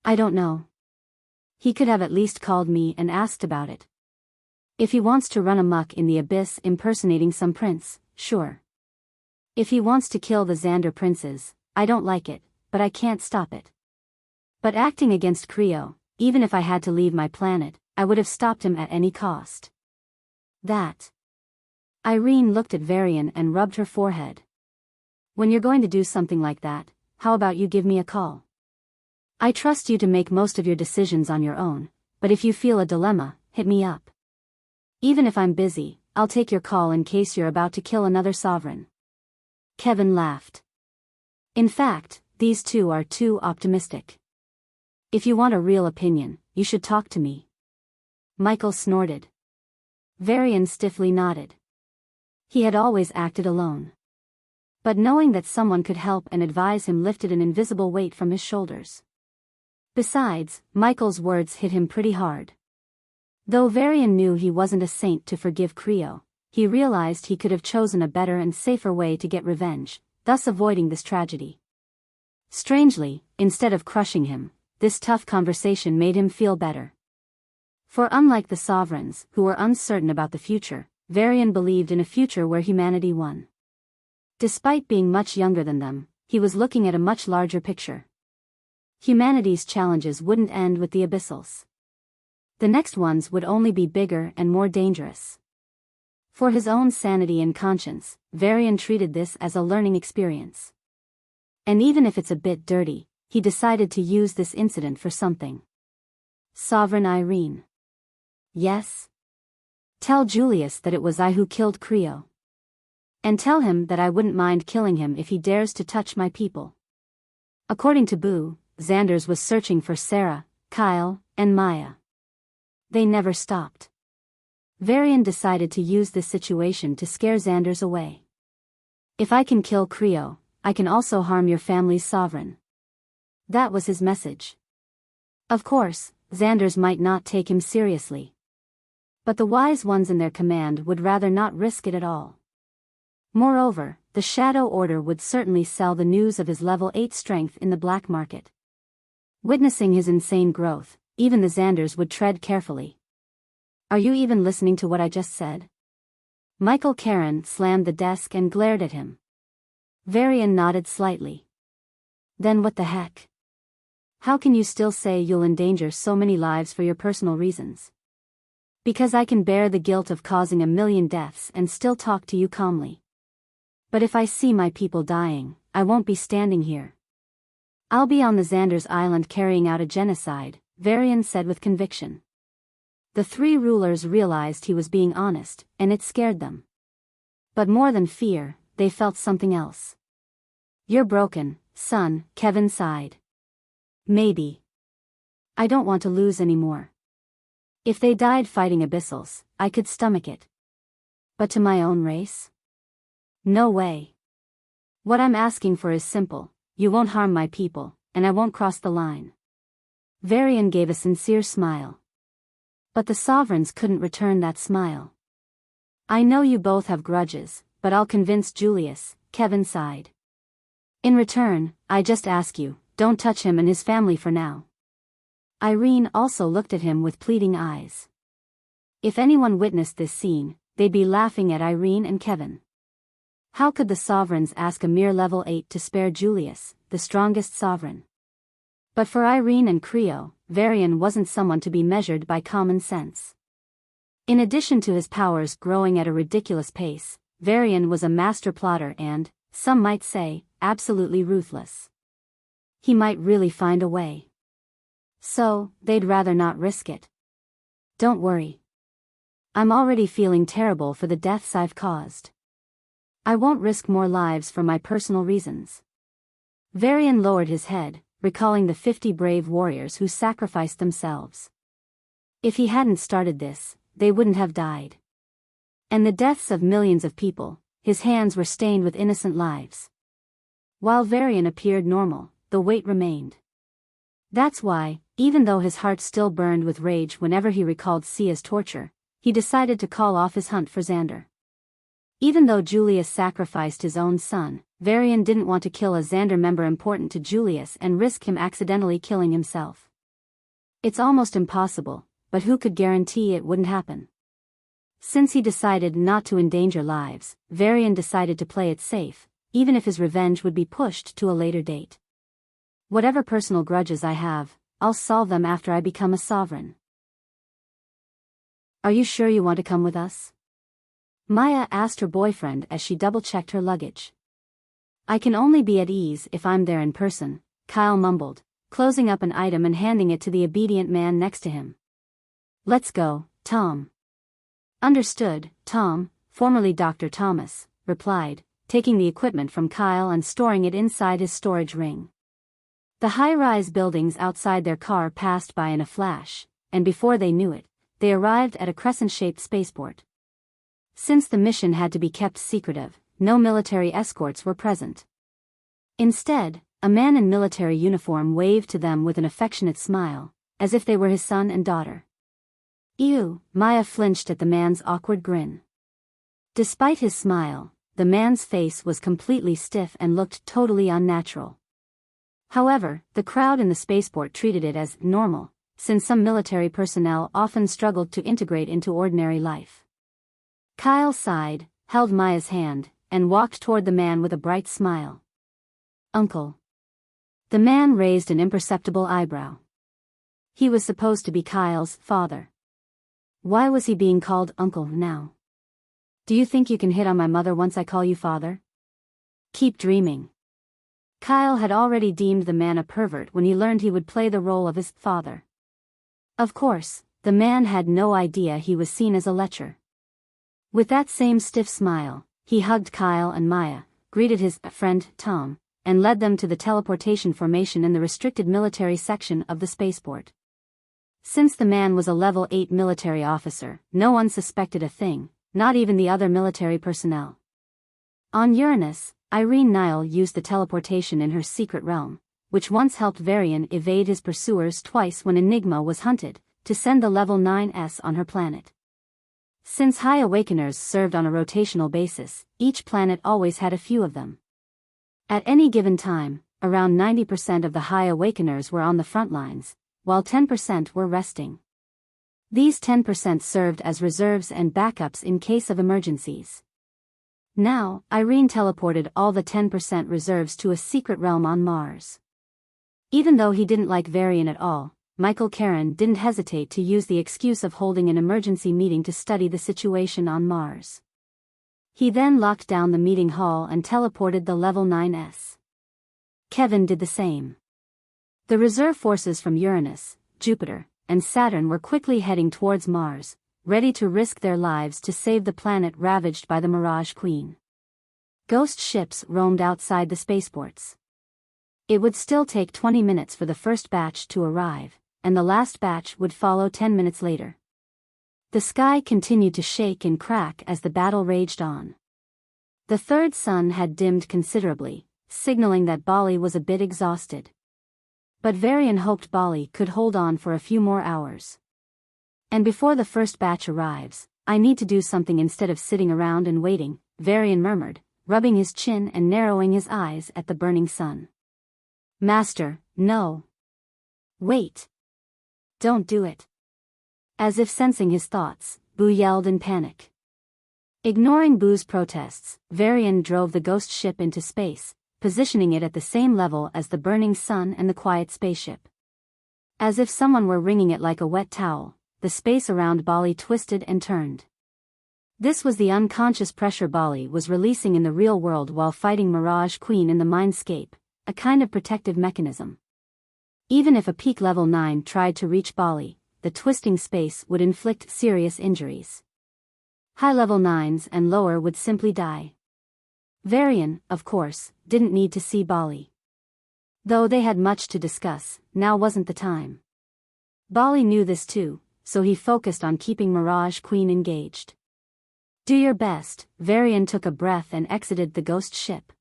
I don't know. He could have at least called me and asked about it. If he wants to run amok in the abyss impersonating some prince, sure. If he wants to kill the Xander princes, I don't like it, but I can't stop it. But acting against Creo, even if I had to leave my planet, I would have stopped him at any cost. That. Irene looked at Varian and rubbed her forehead. When you're going to do something like that, how about you give me a call? I trust you to make most of your decisions on your own, but if you feel a dilemma, hit me up. Even if I'm busy, I'll take your call in case you're about to kill another sovereign. Kevin laughed. In fact, these two are too optimistic. If you want a real opinion, you should talk to me. Michael snorted. Varian stiffly nodded. He had always acted alone. But knowing that someone could help and advise him lifted an invisible weight from his shoulders. Besides, Michael's words hit him pretty hard. Though Varian knew he wasn't a saint to forgive Creo, he realized he could have chosen a better and safer way to get revenge, thus avoiding this tragedy. Strangely, instead of crushing him, this tough conversation made him feel better. For unlike the sovereigns, who were uncertain about the future, Varian believed in a future where humanity won. Despite being much younger than them, he was looking at a much larger picture. Humanity's challenges wouldn't end with the Abyssals. The next ones would only be bigger and more dangerous. For his own sanity and conscience, Varian treated this as a learning experience. And even if it's a bit dirty, he decided to use this incident for something. Sovereign Irene. Yes? Tell Julius that it was I who killed Creo. And tell him that I wouldn't mind killing him if he dares to touch my people. According to Boo, Xanders was searching for Sarah, Kyle, and Maya. They never stopped. Varian decided to use this situation to scare Xanders away. If I can kill Creo, I can also harm your family's sovereign. That was his message. Of course, Xanders might not take him seriously. But the wise ones in their command would rather not risk it at all. Moreover, the Shadow Order would certainly sell the news of his level 8 strength in the black market. Witnessing his insane growth, even the Xanders would tread carefully. Are you even listening to what I just said? Michael Karen slammed the desk and glared at him. Varian nodded slightly. Then what the heck? How can you still say you'll endanger so many lives for your personal reasons? Because I can bear the guilt of causing 1,000,000 deaths and still talk to you calmly. But if I see my people dying, I won't be standing here. I'll be on the Xanders Island carrying out a genocide, Varian said with conviction. The three rulers realized he was being honest, and it scared them. But more than fear, they felt something else. You're broken, son, Kevin sighed. Maybe. I don't want to lose anymore. If they died fighting Abyssals, I could stomach it. But to my own race? No way. What I'm asking for is simple, you won't harm my people, and I won't cross the line. Varian gave a sincere smile. But the sovereigns couldn't return that smile. I know you both have grudges, but I'll convince Julius, Kevin sighed. In return, I just ask you, don't touch him and his family for now. Irene also looked at him with pleading eyes. If anyone witnessed this scene, they'd be laughing at Irene and Kevin. How could the sovereigns ask a mere level 8 to spare Julius, the strongest sovereign? But for Irene and Creo, Varian wasn't someone to be measured by common sense. In addition to his powers growing at a ridiculous pace, Varian was a master plotter and, some might say, absolutely ruthless. He might really find a way. So, they'd rather not risk it. Don't worry. I'm already feeling terrible for the deaths I've caused. I won't risk more lives for my personal reasons. Varian lowered his head, recalling the 50 brave warriors who sacrificed themselves. If he hadn't started this, they wouldn't have died. And the deaths of millions of people, his hands were stained with innocent lives. While Varian appeared normal, the weight remained. That's why, even though his heart still burned with rage whenever he recalled Sia's torture, he decided to call off his hunt for Xander. Even though Julius sacrificed his own son, Varian didn't want to kill a Xander member important to Julius and risk him accidentally killing himself. It's almost impossible, but who could guarantee it wouldn't happen? Since he decided not to endanger lives, Varian decided to play it safe, even if his revenge would be pushed to a later date. Whatever personal grudges I have, I'll solve them after I become a sovereign. Are you sure you want to come with us? Maya asked her boyfriend as she double-checked her luggage. I can only be at ease if I'm there in person, Kyle mumbled, closing up an item and handing it to the obedient man next to him. Let's go, Tom. Understood, Tom, formerly Dr. Thomas, replied, taking the equipment from Kyle and storing it inside his storage ring. The high-rise buildings outside their car passed by in a flash, and before they knew it, they arrived at a crescent-shaped spaceport. Since the mission had to be kept secretive, no military escorts were present. Instead, a man in military uniform waved to them with an affectionate smile, as if they were his son and daughter. Ew, Maya flinched at the man's awkward grin. Despite his smile, the man's face was completely stiff and looked totally unnatural. However, the crowd in the spaceport treated it as normal, since some military personnel often struggled to integrate into ordinary life. Kyle sighed, held Maya's hand, and walked toward the man with a bright smile. Uncle. The man raised an imperceptible eyebrow. He was supposed to be Kyle's father. Why was he being called uncle now? Do you think you can hit on my mother once I call you father? Keep dreaming. Kyle had already deemed the man a pervert when he learned he would play the role of his father. Of course, the man had no idea he was seen as a lecher. With that same stiff smile, he hugged Kyle and Maya, greeted his friend Tom, and led them to the teleportation formation in the restricted military section of the spaceport. Since the man was a level 8 military officer, no one suspected a thing, not even the other military personnel. On Uranus, Irene Nile used the teleportation in her secret realm, which once helped Varian evade his pursuers twice when Enigma was hunted, to send the level 9s on her planet. Since High Awakeners served on a rotational basis, each planet always had a few of them. At any given time, around 90% of the High Awakeners were on the front lines, while 10% were resting. These 10% served as reserves and backups in case of emergencies. Now, Irene teleported all the 10% reserves to a secret realm on Mars. Even though he didn't like Varian at all, Michael Caron didn't hesitate to use the excuse of holding an emergency meeting to study the situation on Mars. He then locked down the meeting hall and teleported the level 9s. Kevin did the same. The reserve forces from Uranus, Jupiter, and Saturn were quickly heading towards Mars, ready to risk their lives to save the planet ravaged by the Mirage Queen. Ghost ships roamed outside the spaceports. It would still take 20 minutes for the first batch to arrive, and the last batch would follow 10 minutes later. The sky continued to shake and crack as the battle raged on. The third sun had dimmed considerably, signaling that Bali was a bit exhausted. But Varian hoped Bali could hold on for a few more hours. And before the first batch arrives, I need to do something instead of sitting around and waiting, Varian murmured, rubbing his chin and narrowing his eyes at the burning sun. Master, no. Wait. Don't do it. As if sensing his thoughts, Boo yelled in panic. Ignoring Boo's protests, Varian drove the ghost ship into space, positioning it at the same level as the burning sun and the quiet spaceship. As if someone were wringing it like a wet towel, the space around Bali twisted and turned. This was the unconscious pressure Bali was releasing in the real world while fighting Mirage Queen in the mindscape, a kind of protective mechanism. Even if a peak level 9 tried to reach Bali, the twisting space would inflict serious injuries. High level 9s and lower would simply die. Varian, of course, didn't need to see Bali. Though they had much to discuss, now wasn't the time. Bali knew this too, so he focused on keeping Mirage Queen engaged. Do your best, Varian took a breath and exited the ghost ship.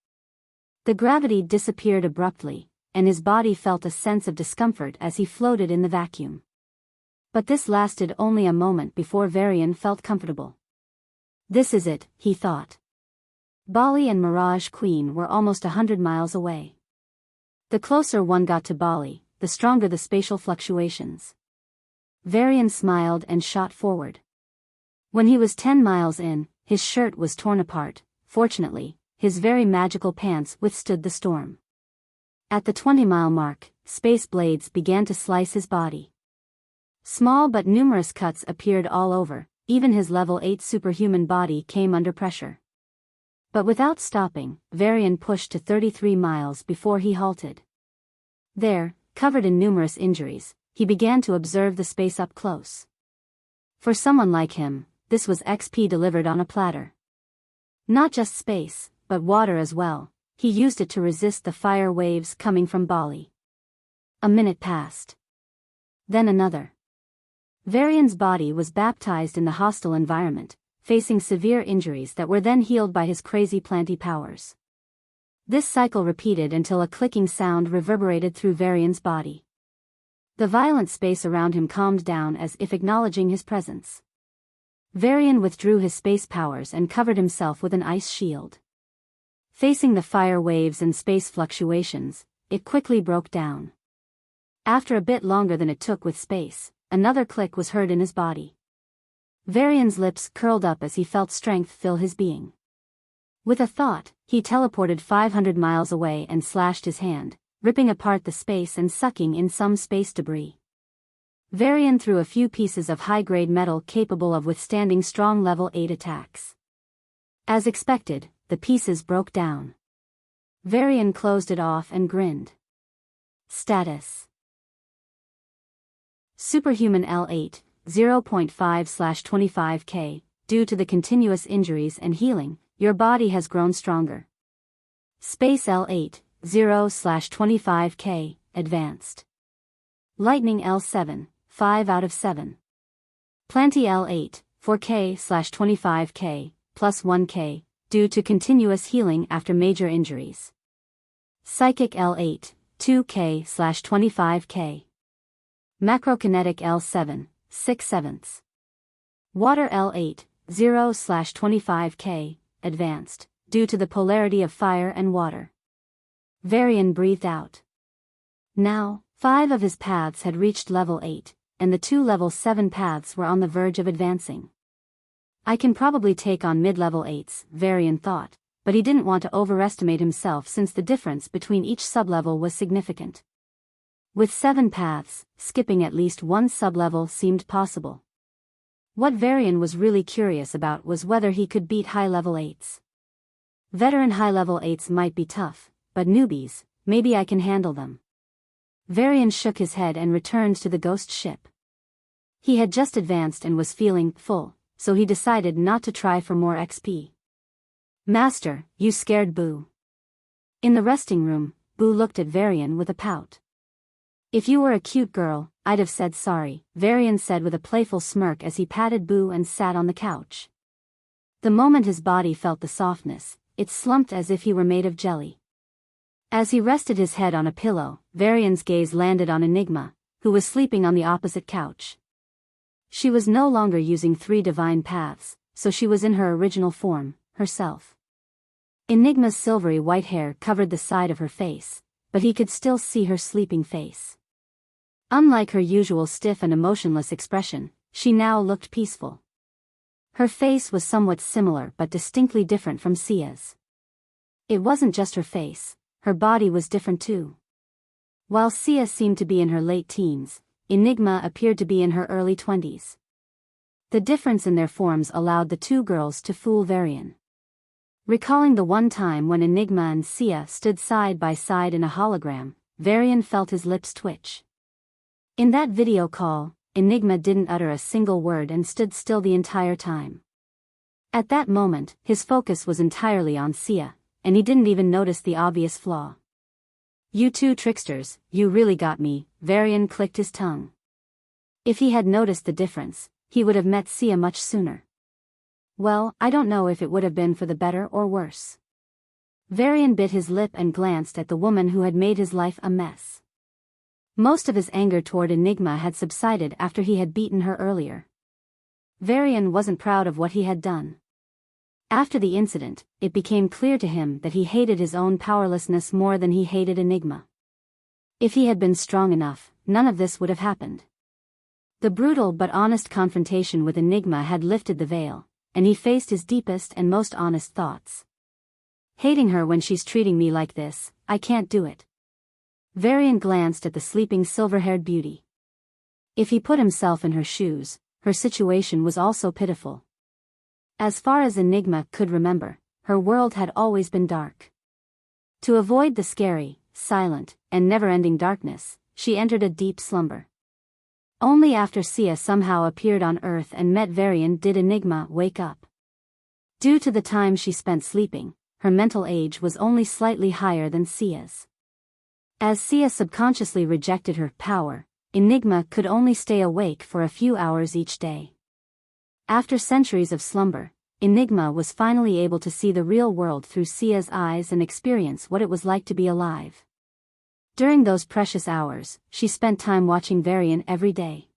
The gravity disappeared abruptly, and his body felt a sense of discomfort as he floated in the vacuum. But this lasted only a moment before Varian felt comfortable. This is it, he thought. Bali and Mirage Queen were almost 100 miles away. The closer one got to Bali, the stronger the spatial fluctuations. Varian smiled and shot forward. When he was 10 miles in, his shirt was torn apart. Fortunately, his very magical pants withstood the storm. At the 20-mile mark, space blades began to slice his body. Small but numerous cuts appeared all over, even his level 8 superhuman body came under pressure. But without stopping, Varian pushed to 33 miles before he halted. There, covered in numerous injuries, he began to observe the space up close. For someone like him, this was XP delivered on a platter. Not just space, but water as well. He used it to resist the fire waves coming from Bali. A minute passed. Then another. Varian's body was baptized in the hostile environment, facing severe injuries that were then healed by his crazy planty powers. This cycle repeated until a clicking sound reverberated through Varian's body. The violent space around him calmed down as if acknowledging his presence. Varian withdrew his space powers and covered himself with an ice shield. Facing the fire waves and space fluctuations, it quickly broke down. After a bit longer than it took with space, another click was heard in his body. Varian's lips curled up as he felt strength fill his being. With a thought, he teleported 500 miles away and slashed his hand, ripping apart the space and sucking in some space debris. Varian threw a few pieces of high-grade metal capable of withstanding strong level 8 attacks. As expected, the pieces broke down. Varian closed it off and grinned. Status: Superhuman L8, 0.5/25K. Due to the continuous injuries and healing, your body has grown stronger. Space L8, 0/25K, Advanced. Lightning L7, 5 out of 7. Planty L8, 4K/25K, plus 1K, due to continuous healing after major injuries. Psychic L8, 2K/25K. Macrokinetic L7, 6/7. Water L8, 0/25K, Advanced, due to the polarity of fire and water. Varian breathed out. Now, 5 of his paths had reached level 8, and the 2 level 7 paths were on the verge of advancing. I can probably take on mid-level 8s, Varian thought, but he didn't want to overestimate himself since the difference between each sublevel was significant. With 7 paths, skipping at least one sublevel seemed possible. What Varian was really curious about was whether he could beat high-level 8s. Veteran high-level 8s might be tough, but newbies, maybe I can handle them. Varian shook his head and returned to the ghost ship. He had just advanced and was feeling full, so he decided not to try for more XP. Master, you scared Boo. In the resting room, Boo looked at Varian with a pout. If you were a cute girl, I'd have said sorry, Varian said with a playful smirk as he patted Boo and sat on the couch. The moment his body felt the softness, it slumped as if he were made of jelly. As he rested his head on a pillow, Varian's gaze landed on Enigma, who was sleeping on the opposite couch. She was no longer using 3 divine paths, so she was in her original form, herself. Enigma's silvery white hair covered the side of her face, but he could still see her sleeping face. Unlike her usual stiff and emotionless expression, she now looked peaceful. Her face was somewhat similar but distinctly different from Sia's. It wasn't just her face, her body was different too. While Sia seemed to be in her late teens, Enigma appeared to be in her early 20s. The difference in their forms allowed the two girls to fool Varian. Recalling the one time when Enigma and Sia stood side by side in a hologram, Varian felt his lips twitch. In that video call, Enigma didn't utter a single word and stood still the entire time. At that moment, his focus was entirely on Sia, and he didn't even notice the obvious flaw. "You two tricksters, you really got me," Varian clicked his tongue. If he had noticed the difference, he would have met Sia much sooner. Well, I don't know if it would have been for the better or worse. Varian bit his lip and glanced at the woman who had made his life a mess. Most of his anger toward Enigma had subsided after he had beaten her earlier. Varian wasn't proud of what he had done. After the incident, it became clear to him that he hated his own powerlessness more than he hated Enigma. If he had been strong enough, none of this would have happened. The brutal but honest confrontation with Enigma had lifted the veil, and he faced his deepest and most honest thoughts. Hating her when she's treating me like this, I can't do it. Varian glanced at the sleeping silver-haired beauty. If he put himself in her shoes, her situation was also pitiful. As far as Enigma could remember, her world had always been dark. To avoid the scary, silent, and never-ending darkness, she entered a deep slumber. Only after Sia somehow appeared on Earth and met Varian did Enigma wake up. Due to the time she spent sleeping, her mental age was only slightly higher than Sia's. As Sia subconsciously rejected her power, Enigma could only stay awake for a few hours each day. After centuries of slumber, Enigma was finally able to see the real world through Sia's eyes and experience what it was like to be alive. During those precious hours, she spent time watching Varian every day.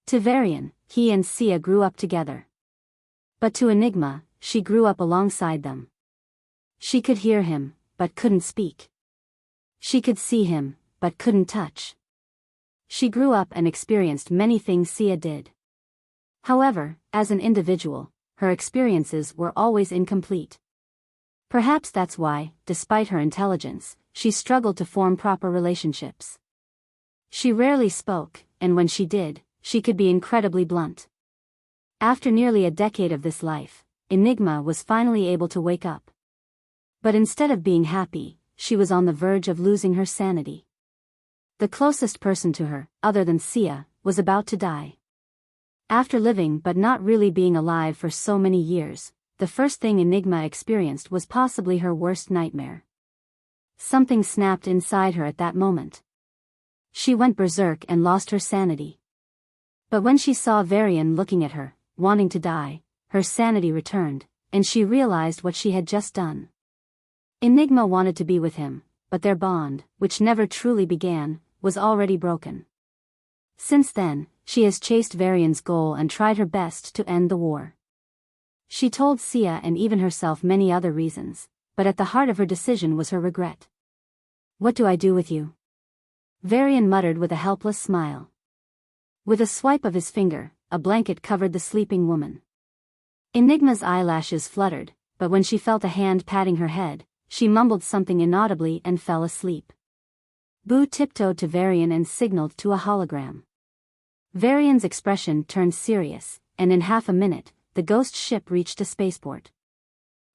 To Varian, he and Sia grew up together. But to Enigma, she grew up alongside them. She could hear him, but couldn't speak. She could see him, but couldn't touch. She grew up and experienced many things Sia did. However, as an individual, her experiences were always incomplete. Perhaps that's why, despite her intelligence, she struggled to form proper relationships. She rarely spoke, and when she did, she could be incredibly blunt. After nearly a decade of this life, Enigma was finally able to wake up. But instead of being happy, she was on the verge of losing her sanity. The closest person to her, other than Sia, was about to die. After living but not really being alive for so many years, the first thing Enigma experienced was possibly her worst nightmare. Something snapped inside her at that moment. She went berserk and lost her sanity. But when she saw Varian looking at her, wanting to die, her sanity returned, and she realized what she had just done. Enigma wanted to be with him, but their bond, which never truly began, was already broken. Since then, she has chased Varian's goal and tried her best to end the war. She told Sia and even herself many other reasons, but at the heart of her decision was her regret. "What do I do with you?" Varian muttered with a helpless smile. With a swipe of his finger, a blanket covered the sleeping woman. Enigma's eyelashes fluttered, but when she felt a hand patting her head, she mumbled something inaudibly and fell asleep. Boo tiptoed to Varian and signaled to a hologram. Varian's expression turned serious, and in half a minute, the ghost ship reached a spaceport.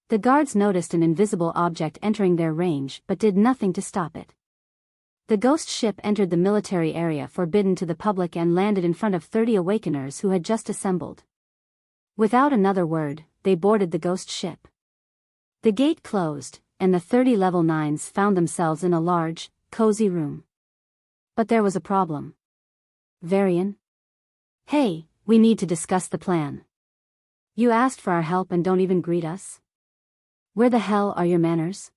The guards noticed an invisible object entering their range but did nothing to stop it. The ghost ship entered the military area forbidden to the public and landed in front of 30 awakeners who had just assembled. Without another word, they boarded the ghost ship. The gate closed, and the 30 level 9s found themselves in a large, cozy room. But there was a problem. "Varian? Hey, we need to discuss the plan. You asked for our help and don't even greet us? Where the hell are your manners?"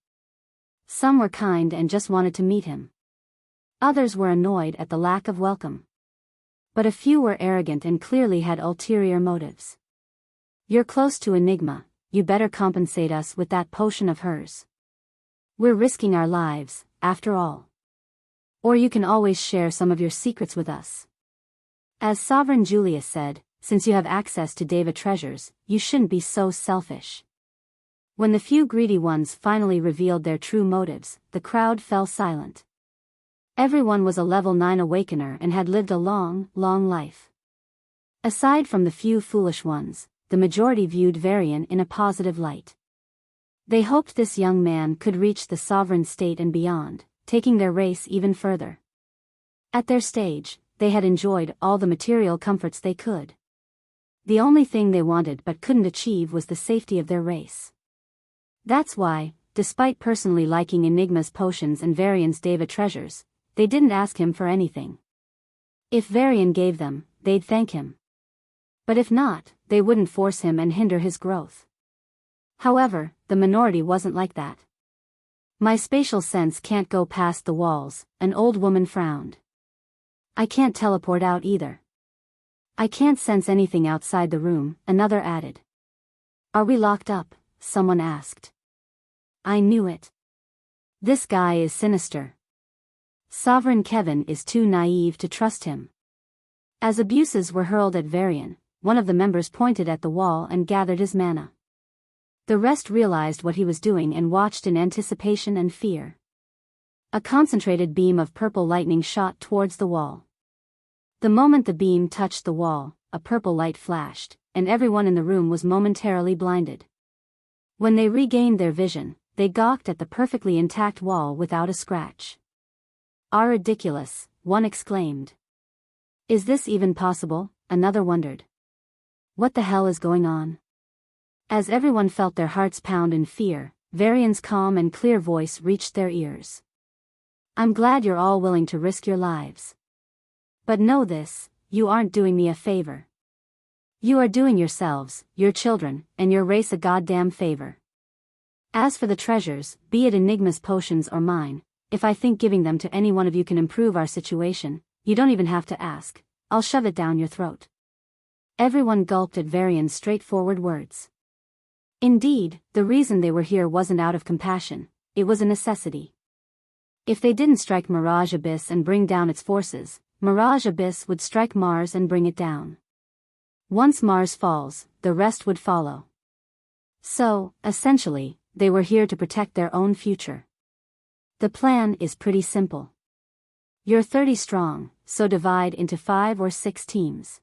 Some were kind and just wanted to meet him. Others were annoyed at the lack of welcome. But a few were arrogant and clearly had ulterior motives. "You're close to Enigma, you better compensate us with that potion of hers. We're risking our lives, after all. Or you can always share some of your secrets with us." As Sovereign Julius said, "Since you have access to Deva treasures, you shouldn't be so selfish." When the few greedy ones finally revealed their true motives, the crowd fell silent. Everyone was a level 9 awakener and had lived a long, long life. Aside from the few foolish ones, the majority viewed Varian in a positive light. They hoped this young man could reach the sovereign state and beyond, taking their race even further. At their stage, they had enjoyed all the material comforts they could. The only thing they wanted but couldn't achieve was the safety of their race. That's why, despite personally liking Enigma's potions and Varian's Deva treasures, they didn't ask him for anything. If Varian gave them, they'd thank him. But if not, they wouldn't force him and hinder his growth. However, the minority wasn't like that. "My spatial sense can't go past the walls," an old woman frowned. "I can't teleport out either." "I can't sense anything outside the room," another added. Are we locked up? Someone asked. I knew it. This guy is sinister. Sovereign Kevin is too naive to trust him. As abuses were hurled at Varian, one of the members pointed at the wall and gathered his mana. The rest realized what he was doing and watched in anticipation and fear. A concentrated beam of purple lightning shot towards the wall. The moment the beam touched the wall, a purple light flashed, and everyone in the room was momentarily blinded. When they regained their vision, they gawked at the perfectly intact wall without a scratch. "Ah, ridiculous," one exclaimed. "Is this even possible?" another wondered. "What the hell is going on?" As everyone felt their hearts pound in fear, Varian's calm and clear voice reached their ears. "I'm glad you're all willing to risk your lives. But know this, you aren't doing me a favor. You are doing yourselves, your children, and your race a goddamn favor. As for the treasures, be it Enigma's potions or mine, if I think giving them to any one of you can improve our situation, you don't even have to ask, I'll shove it down your throat." Everyone gulped at Varian's straightforward words. Indeed, the reason they were here wasn't out of compassion, it was a necessity. If they didn't strike Mirage Abyss and bring down its forces, Mirage Abyss would strike Mars and bring it down. Once Mars falls, the rest would follow. So, essentially, they were here to protect their own future. The plan is pretty simple. You're 30 strong, so divide into 5 or 6 teams.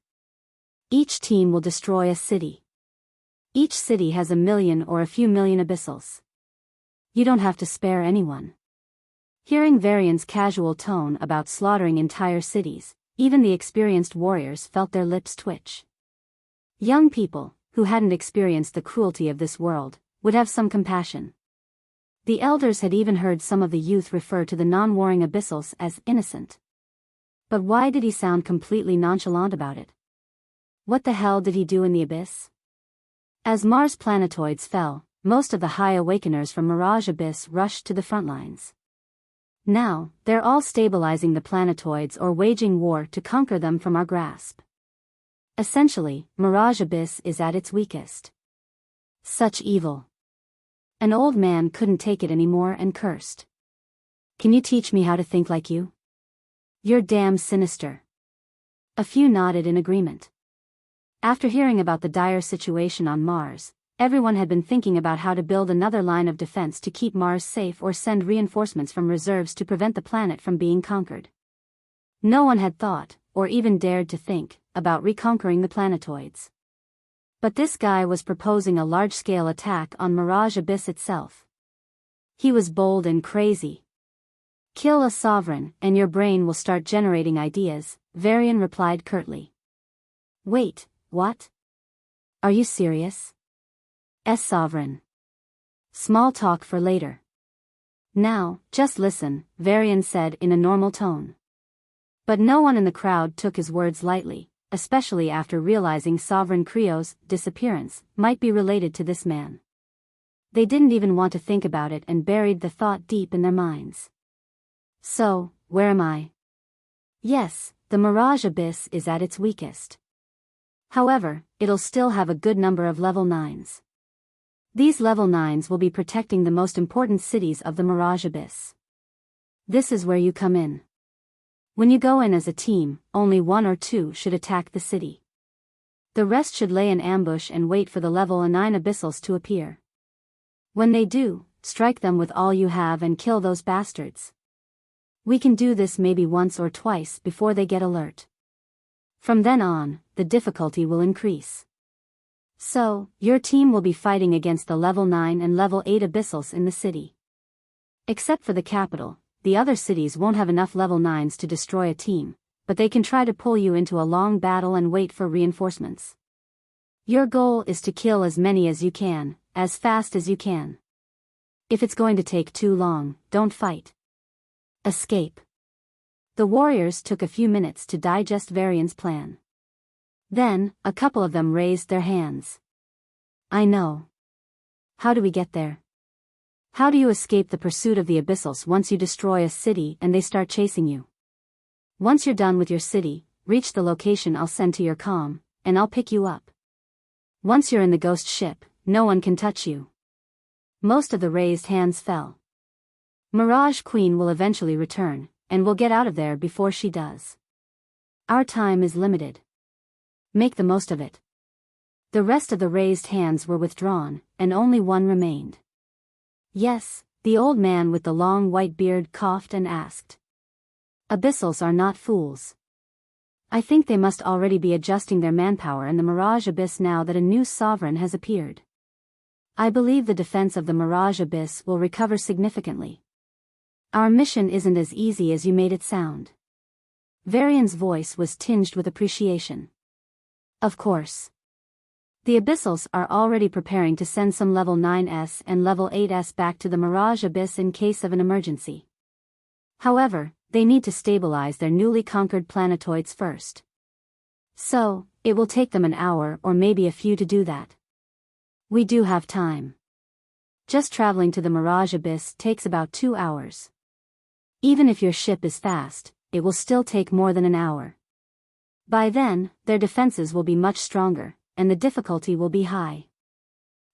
Each team will destroy a city. Each city has 1 million or a few million abyssals. You don't have to spare anyone. Hearing Varian's casual tone about slaughtering entire cities, even the experienced warriors felt their lips twitch. Young people, who hadn't experienced the cruelty of this world, would have some compassion. The elders had even heard some of the youth refer to the non-warring abyssals as innocent. But why did he sound completely nonchalant about it? What the hell did he do in the abyss? As Mars planetoids fell, most of the High Awakeners from Mirage Abyss rushed to the front lines. Now, they're all stabilizing the planetoids or waging war to conquer them from our grasp. Essentially, Mirage Abyss is at its weakest. Such evil. An old man couldn't take it anymore and cursed. "Can you teach me how to think like you? You're damn sinister." A few nodded in agreement. After hearing about the dire situation on Mars, everyone had been thinking about how to build another line of defense to keep Mars safe or send reinforcements from reserves to prevent the planet from being conquered. No one had thought, or even dared to think, about reconquering the planetoids. But this guy was proposing a large-scale attack on Mirage Abyss itself. He was bold and crazy. "Kill a sovereign, and your brain will start generating ideas," Varian replied curtly. "Wait, what? Are you serious? Sovereign. Small talk for later. Now, just listen," Varian said in a normal tone. But no one in the crowd took his words lightly, especially after realizing Sovereign Creo's disappearance might be related to this man. They didn't even want to think about it and buried the thought deep in their minds. "So, where am I?" "Yes, the Mirage Abyss is at its weakest. However, it'll still have a good number of level 9s. These level 9s will be protecting the most important cities of the Mirage Abyss. This is where you come in. When you go in as a team, only 1 or 2 should attack the city. The rest should lay in ambush and wait for the level 9 abyssals to appear. When they do, strike them with all you have and kill those bastards. We can do this maybe once or twice before they get alert. From then on, the difficulty will increase. So, your team will be fighting against the level 9 and level 8 abyssals in the city. Except for the capital, the other cities won't have enough level 9s to destroy a team, but they can try to pull you into a long battle and wait for reinforcements. Your goal is to kill as many as you can, as fast as you can. If it's going to take too long, don't fight. Escape." The warriors took a few minutes to digest Varian's plan. Then, a couple of them raised their hands. "I know. How do we get there? How do you escape the pursuit of the abyssals once you destroy a city and they start chasing you? Once you're done with your city, reach the location I'll send to your comm, and I'll pick you up. Once you're in the ghost ship, no one can touch you. Most of the raised hands fell. Mirage Queen will eventually return, and we'll get out of there before she does. Our time is limited. Make the most of it. The rest of the raised hands were withdrawn, and only one remained. Yes, the old man with the long white beard coughed and asked. Abyssals are not fools. I think they must already be adjusting their manpower in the Mirage Abyss now that a new sovereign has appeared. I believe the defense of the Mirage Abyss will recover significantly. Our mission isn't as easy as you made it sound. Varian's voice was tinged with appreciation. Of course. The Abyssals are already preparing to send some level 9s and level 8s back to the Mirage Abyss in case of an emergency. However, they need to stabilize their newly conquered planetoids first. So, it will take them an hour or maybe a few to do that. We do have time. Just traveling to the Mirage Abyss takes about 2 hours. Even if your ship is fast, it will still take more than an hour. By then, their defenses will be much stronger, and the difficulty will be high.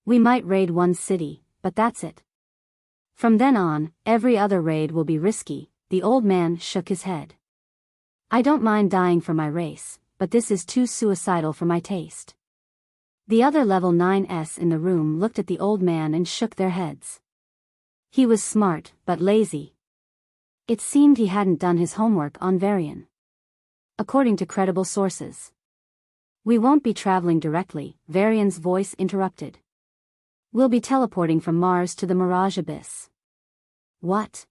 We might raid one city, but that's it. From then on, every other raid will be risky. The old man shook his head. I don't mind dying for my race, but this is too suicidal for my taste. The other level 9s in the room looked at the old man and shook their heads. He was smart, but lazy. It seemed he hadn't done his homework on Varian. According to credible sources. We won't be traveling directly, Varian's voice interrupted. We'll be teleporting from Mars to the Mirage Abyss. What?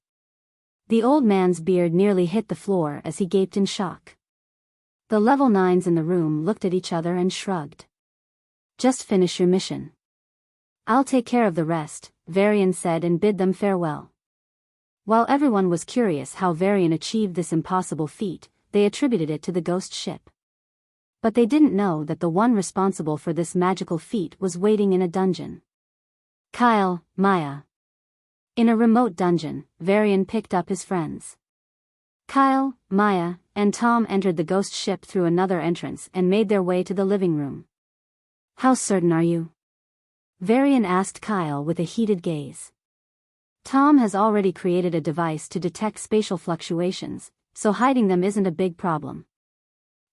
The old man's beard nearly hit the floor as he gaped in shock. The level 9s in the room looked at each other and shrugged. Just finish your mission. I'll take care of the rest, Varian said and bid them farewell. While everyone was curious how Varian achieved this impossible feat, they attributed it to the ghost ship. But they didn't know that the one responsible for this magical feat was waiting in a dungeon. Kyle, Maya. In a remote dungeon, Varian picked up his friends. Kyle, Maya, and Tom entered the ghost ship through another entrance and made their way to the living room. How certain are you? Varian asked Kyle with a heated gaze. Tom has already created a device to detect spatial fluctuations, so hiding them isn't a big problem.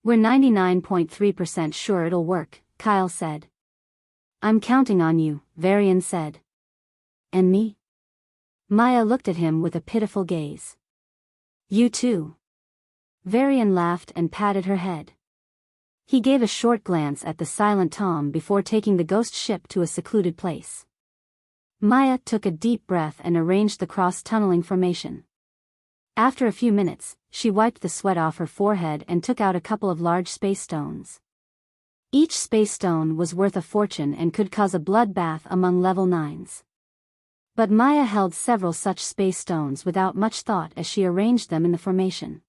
We're 99.3% sure it'll work, Kyle said. I'm counting on you, Varian said. And me? Maya looked at him with a pitiful gaze. You too. Varian laughed and patted her head. He gave a short glance at the silent Tom before taking the ghost ship to a secluded place. Maya took a deep breath and arranged the cross-tunneling formation. After a few minutes, she wiped the sweat off her forehead and took out a couple of large space stones. Each space stone was worth a fortune and could cause a bloodbath among level 9s. But Maya held several such space stones without much thought as she arranged them in the formation.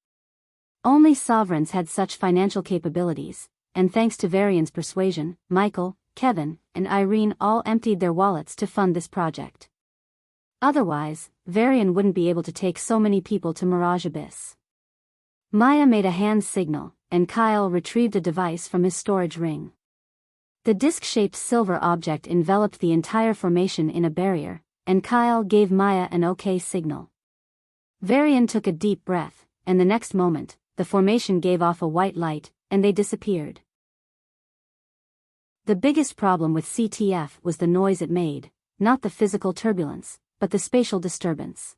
Only sovereigns had such financial capabilities, and thanks to Varian's persuasion, Michael, Kevin, and Irene all emptied their wallets to fund this project. Otherwise, Varian wouldn't be able to take so many people to Mirage Abyss. Maya made a hand signal, and Kyle retrieved a device from his storage ring. The disc-shaped silver object enveloped the entire formation in a barrier, and Kyle gave Maya an OK signal. Varian took a deep breath, and the next moment, the formation gave off a white light, and they disappeared. The biggest problem with CTF was the noise it made, not the physical turbulence, but the spatial disturbance.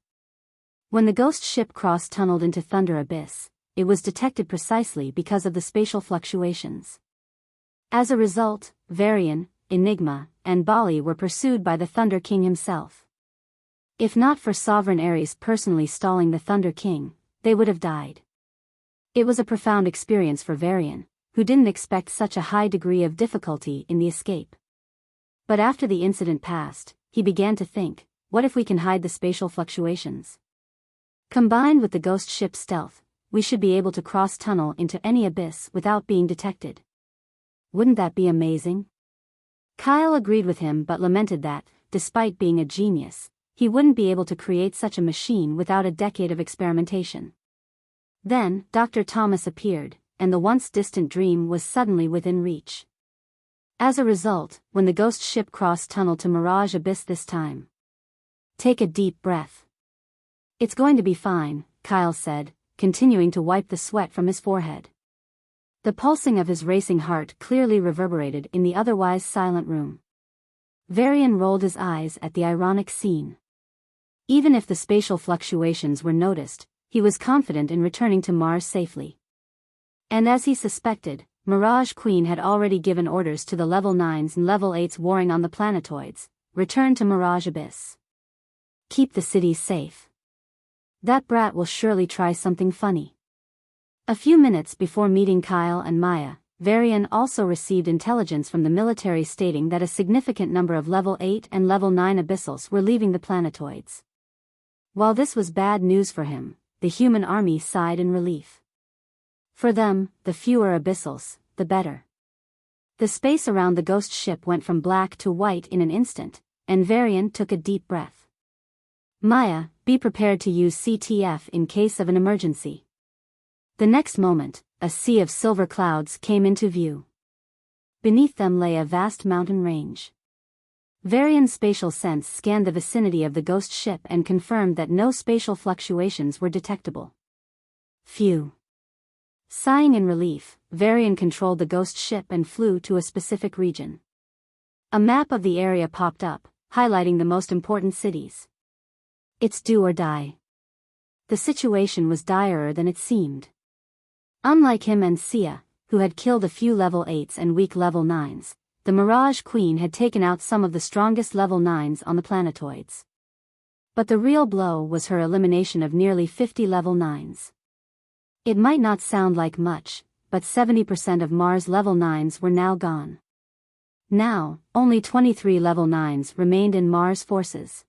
When the ghost ship cross-tunneled into Thunder Abyss, it was detected precisely because of the spatial fluctuations. As a result, Varian, Enigma, and Bali were pursued by the Thunder King himself. If not for Sovereign Ares personally stalling the Thunder King, they would have died. It was a profound experience for Varian, who didn't expect such a high degree of difficulty in the escape. But after the incident passed, he began to think, what if we can hide the spatial fluctuations? Combined with the ghost ship's stealth, we should be able to cross-tunnel into any abyss without being detected. Wouldn't that be amazing? Kyle agreed with him but lamented that, despite being a genius, he wouldn't be able to create such a machine without a decade of experimentation. Then, Dr. Thomas appeared, and the once distant dream was suddenly within reach. As a result, when the ghost ship crossed tunnel to Mirage Abyss this time. Take a deep breath. It's going to be fine, Kyle said, continuing to wipe the sweat from his forehead. The pulsing of his racing heart clearly reverberated in the otherwise silent room. Varian rolled his eyes at the ironic scene. Even if the spatial fluctuations were noticed, he was confident in returning to Mars safely. And as he suspected, Mirage Queen had already given orders to the Level 9s and Level 8s warring on the planetoids, return to Mirage Abyss. Keep the cities safe. That brat will surely try something funny. A few minutes before meeting Kyle and Maya, Varian also received intelligence from the military stating that a significant number of Level 8 and Level 9 abyssals were leaving the planetoids. While this was bad news for him, the human army sighed in relief. For them, the fewer abyssals, the better. The space around the ghost ship went from black to white in an instant, and Varian took a deep breath. Maya, be prepared to use CTF in case of an emergency. The next moment, a sea of silver clouds came into view. Beneath them lay a vast mountain range. Varian's spatial sense scanned the vicinity of the ghost ship and confirmed that no spatial fluctuations were detectable. Phew. Sighing in relief, Varian controlled the ghost ship and flew to a specific region. A map of the area popped up, highlighting the most important cities. It's do or die. The situation was direr than it seemed. Unlike him and Sia, who had killed a few Level 8s and weak Level 9s, the Mirage Queen had taken out some of the strongest Level 9s on the planetoids. But the real blow was her elimination of nearly 50 Level 9s. It might not sound like much, but 70% of Mars Level 9s were now gone. Now, only 23 Level 9s remained in Mars forces.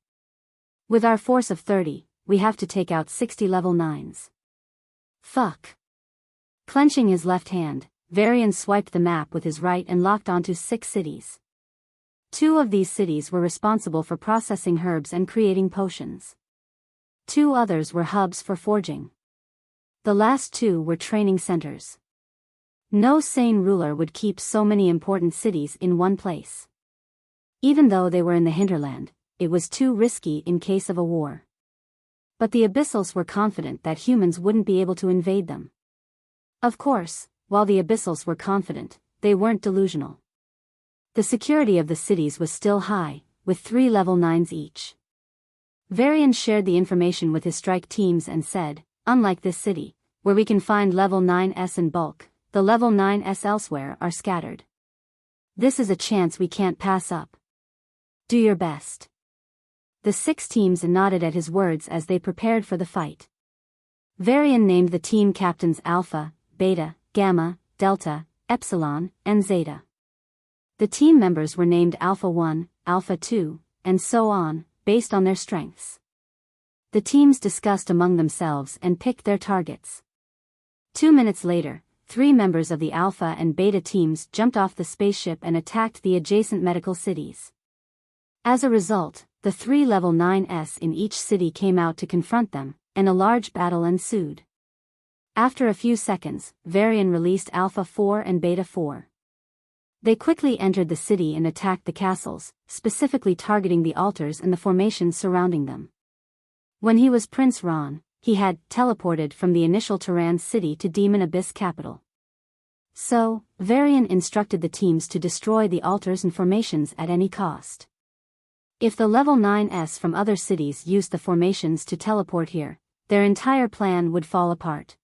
With our force of 30, we have to take out 60 Level 9s. Fuck. Clenching his left hand, Varian swiped the map with his right and locked onto 6 cities. 2 of these cities were responsible for processing herbs and creating potions. 2 others were hubs for forging. The last 2 were training centers. No sane ruler would keep so many important cities in one place. Even though they were in the hinterland, it was too risky in case of a war. But the Abyssals were confident that humans wouldn't be able to invade them. Of course, while the Abyssals were confident, they weren't delusional. The security of the cities was still high, with 3 Level 9s each. Varian shared the information with his strike teams and said, unlike this city, where we can find Level 9s in bulk, the Level 9s elsewhere are scattered. This is a chance we can't pass up. Do your best. The 6 teams nodded at his words as they prepared for the fight. Varian named the team captains Alpha, Beta, Gamma, Delta, Epsilon, and Zeta. The team members were named Alpha 1, Alpha 2, and so on, based on their strengths. The teams discussed among themselves and picked their targets. 2 minutes later, 3 members of the Alpha and Beta teams jumped off the spaceship and attacked the adjacent medical cities. As a result, the 3 Level 9s in each city came out to confront them, and a large battle ensued. After a few seconds, Varian released Alpha 4 and Beta 4. They quickly entered the city and attacked the castles, specifically targeting the altars and the formations surrounding them. When he was Prince Ron, he had teleported from the initial Terran city to Demon Abyss capital. So, Varian instructed the teams to destroy the altars and formations at any cost. If the Level 9s from other cities used the formations to teleport here, their entire plan would fall apart.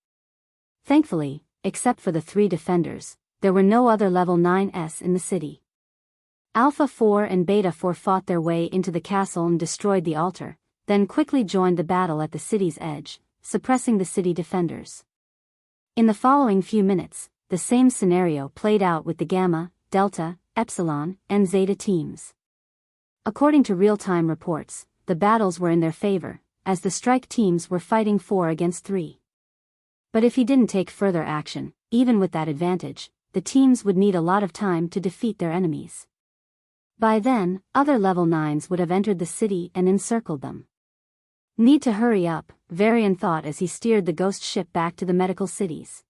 Thankfully, except for the 3 defenders, there were no other Level 9s in the city. Alpha 4 and Beta 4 fought their way into the castle and destroyed the altar, then quickly joined the battle at the city's edge, suppressing the city defenders. In the following few minutes, the same scenario played out with the Gamma, Delta, Epsilon, and Zeta teams. According to real-time reports, the battles were in their favor, as the strike teams were fighting 4 against 3. But if he didn't take further action, even with that advantage, the teams would need a lot of time to defeat their enemies. By then, other Level 9s would have entered the city and encircled them. Need to hurry up, Varian thought as he steered the ghost ship back to the medical cities.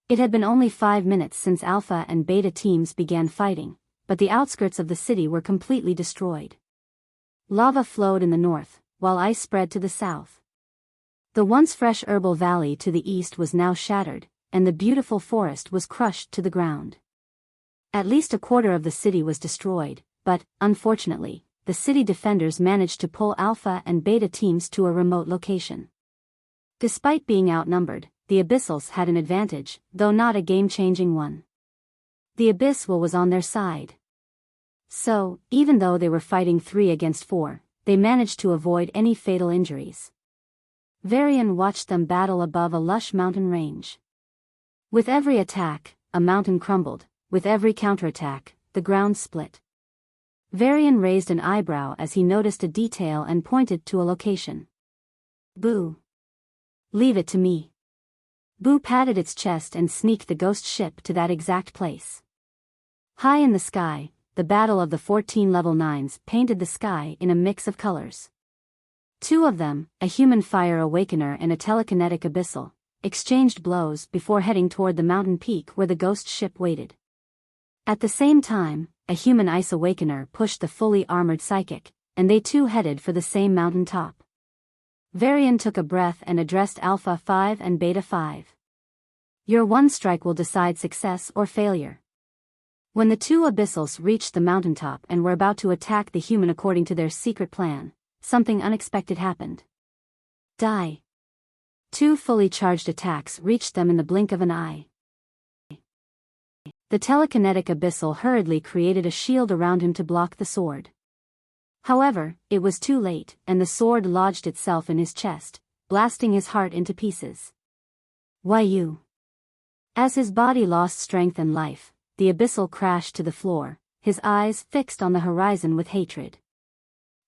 It had been only 5 minutes since Alpha and Beta teams began fighting, but the outskirts of the city were completely destroyed. Lava flowed in the north, while ice spread to the south. The once fresh herbal valley to the east was now shattered, and the beautiful forest was crushed to the ground. At least a quarter of the city was destroyed, but, unfortunately, the city defenders managed to pull Alpha and Beta teams to a remote location. Despite being outnumbered, the Abyssals had an advantage, though not a game-changing one. The Abyssal was on their side. So, even though they were fighting 3 against 4, they managed to avoid any fatal injuries. Varian watched them battle above a lush mountain range. With every attack, a mountain crumbled, with every counterattack, the ground split. Varian raised an eyebrow as he noticed a detail and pointed to a location. Boo! Leave it to me. Boo patted its chest and sneaked the ghost ship to that exact place. High in the sky, the battle of the 14 level 9s painted the sky in a mix of colors. 2 of them, a human fire awakener and a telekinetic abyssal, exchanged blows before heading toward the mountain peak where the ghost ship waited. At the same time, a human ice awakener pushed the fully armored psychic, and they too headed for the same mountain top. Varian took a breath and addressed Alpha 5 and Beta 5. Your one strike will decide success or failure. When the 2 abyssals reached the mountaintop and were about to attack the human according to their secret plan, something unexpected happened. Die. 2 fully charged attacks reached them in the blink of an eye. The telekinetic abyssal hurriedly created a shield around him to block the sword. However, it was too late, and the sword lodged itself in his chest, blasting his heart into pieces. Why you? As his body lost strength and life, the abyssal crashed to the floor, his eyes fixed on the horizon with hatred.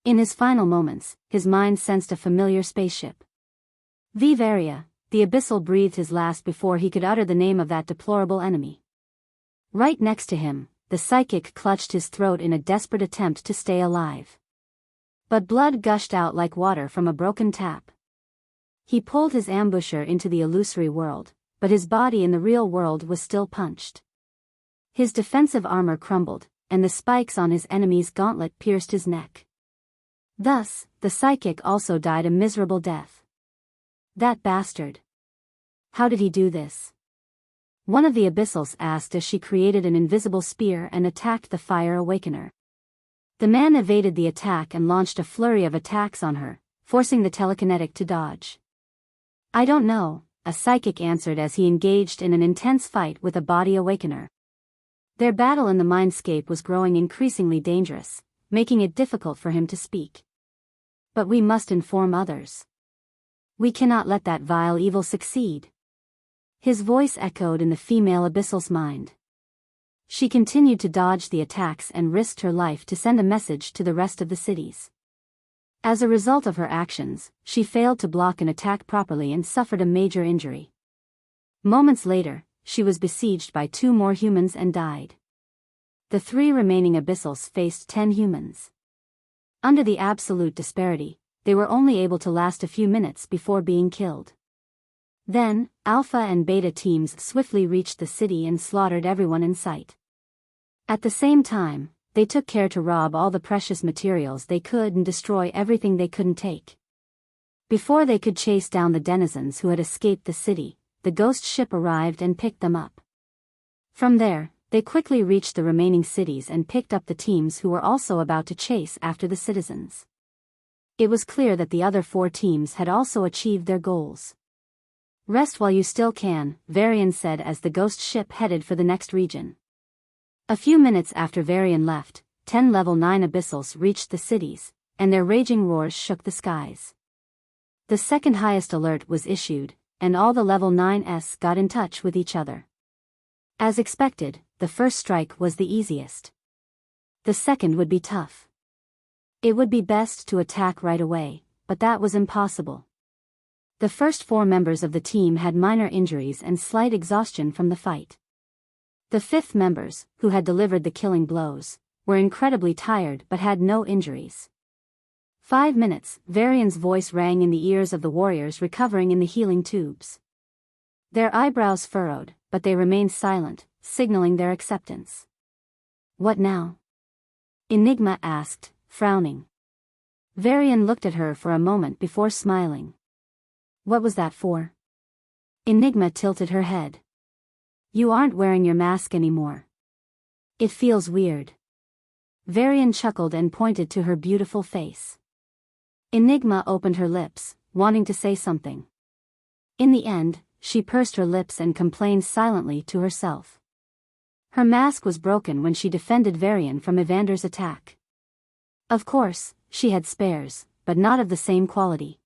In his final moments, his mind sensed a familiar spaceship. Vivaria, the abyssal breathed his last before he could utter the name of that deplorable enemy. Right next to him, the psychic clutched his throat in a desperate attempt to stay alive. But blood gushed out like water from a broken tap. He pulled his ambusher into the illusory world, but his body in the real world was still punched. His defensive armor crumbled, and the spikes on his enemy's gauntlet pierced his neck. Thus, the psychic also died a miserable death. That bastard. How did he do this? One of the abyssals asked as she created an invisible spear and attacked the fire awakener. The man evaded the attack and launched a flurry of attacks on her, forcing the telekinetic to dodge. I don't know, a psychic answered as he engaged in an intense fight with a body awakener. Their battle in the mindscape was growing increasingly dangerous, making it difficult for him to speak. But we must inform others. We cannot let that vile evil succeed. His voice echoed in the female abyssal's mind. She continued to dodge the attacks and risked her life to send a message to the rest of the cities. As a result of her actions, she failed to block an attack properly and suffered a major injury. Moments later, she was besieged by 2 more humans and died. The 3 remaining abyssals faced 10 humans. Under the absolute disparity, they were only able to last a few minutes before being killed. Then, Alpha and Beta teams swiftly reached the city and slaughtered everyone in sight. At the same time, they took care to rob all the precious materials they could and destroy everything they couldn't take. Before they could chase down the denizens who had escaped the city, the ghost ship arrived and picked them up. From there, they quickly reached the remaining cities and picked up the teams who were also about to chase after the citizens. It was clear that the other 4 teams had also achieved their goals. Rest while you still can, Varian said as the ghost ship headed for the next region. A few minutes after Varian left, 10 level 9 abyssals reached the cities, and their raging roars shook the skies. The second highest alert was issued, and all the level 9s got in touch with each other. As expected, the first strike was the easiest. The second would be tough. It would be best to attack right away, but that was impossible. The first 4 members of the team had minor injuries and slight exhaustion from the fight. The 5th members, who had delivered the killing blows, were incredibly tired but had no injuries. 5 minutes, Varian's voice rang in the ears of the warriors recovering in the healing tubes. Their eyebrows furrowed, but they remained silent, signaling their acceptance. What now? Enigma asked, frowning. Varian looked at her for a moment before smiling. What was that for? Enigma tilted her head. You aren't wearing your mask anymore. It feels weird. Varian chuckled and pointed to her beautiful face. Enigma opened her lips, wanting to say something. In the end, she pursed her lips and complained silently to herself. Her mask was broken when she defended Varian from Evander's attack. Of course, she had spares, but not of the same quality.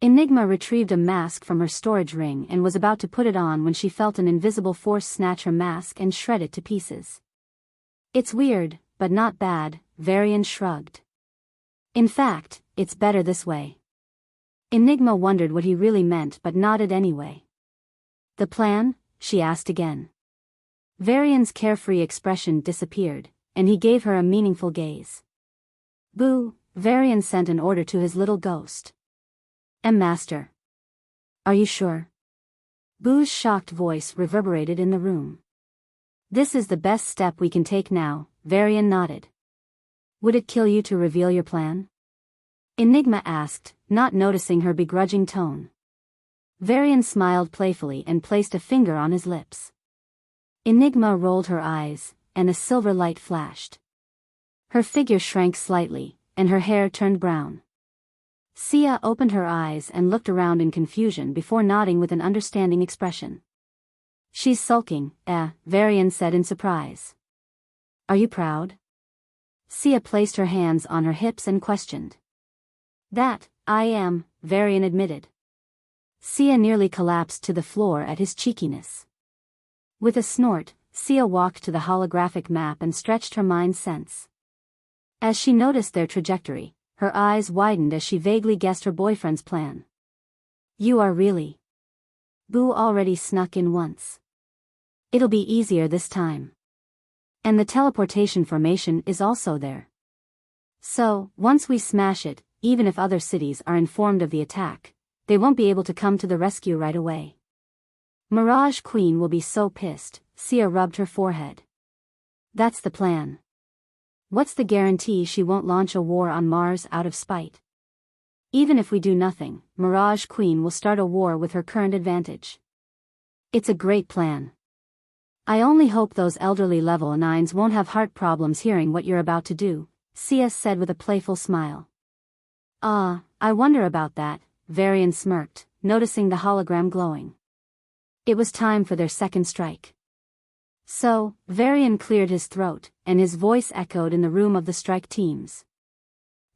Enigma retrieved a mask from her storage ring and was about to put it on when she felt an invisible force snatch her mask and shred it to pieces. It's weird, but not bad, Varian shrugged. In fact, it's better this way. Enigma wondered what he really meant but nodded anyway. The plan? She asked again. Varian's carefree expression disappeared, and he gave her a meaningful gaze. Boo, Varian sent an order to his little ghost. Master. Are you sure? Boo's shocked voice reverberated in the room. This is the best step we can take now, Varian nodded. Would it kill you to reveal your plan? Enigma asked, not noticing her begrudging tone. Varian smiled playfully and placed a finger on his lips. Enigma rolled her eyes, and a silver light flashed. Her figure shrank slightly, and her hair turned brown. Sia opened her eyes and looked around in confusion before nodding with an understanding expression. She's sulking, Varian said in surprise. Are you proud? Sia placed her hands on her hips and questioned. That, I am, Varian admitted. Sia nearly collapsed to the floor at his cheekiness. With a snort, Sia walked to the holographic map and stretched her mind sense. As she noticed their trajectory, her eyes widened as she vaguely guessed her boyfriend's plan. You are really... Boo already snuck in once. It'll be easier this time. And the teleportation formation is also there. So, once we smash it, even if other cities are informed of the attack, they won't be able to come to the rescue right away. Mirage Queen will be so pissed, Sia rubbed her forehead. That's the plan. What's the guarantee she won't launch a war on Mars out of spite? Even if we do nothing, Mirage Queen will start a war with her current advantage. It's a great plan. I only hope those elderly level 9s won't have heart problems hearing what you're about to do, Sia said with a playful smile. I wonder about that, Varian smirked, noticing the hologram glowing. It was time for their second strike. So, Varian cleared his throat, and his voice echoed in the room of the strike teams.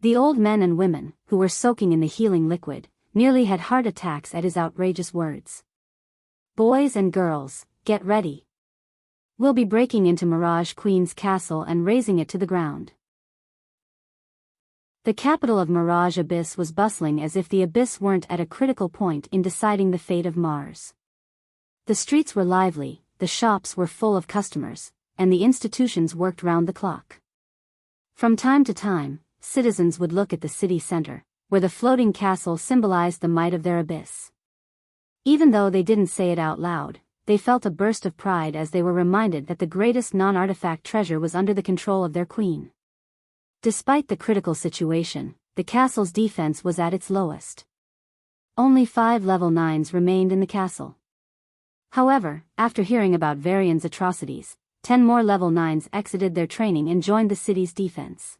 The old men and women, who were soaking in the healing liquid, nearly had heart attacks at his outrageous words. Boys and girls, get ready. We'll be breaking into Mirage Queen's castle and razing it to the ground. The capital of Mirage Abyss was bustling as if the Abyss weren't at a critical point in deciding the fate of Mars. The streets were lively, the shops were full of customers, and the institutions worked round the clock. From time to time, citizens would look at the city center, where the floating castle symbolized the might of their abyss. Even though they didn't say it out loud, they felt a burst of pride as they were reminded that the greatest non-artifact treasure was under the control of their queen. Despite the critical situation, the castle's defense was at its lowest. Only 5 level 9s remained in the castle. However, after hearing about Varian's atrocities, 10 more level 9s exited their training and joined the city's defense.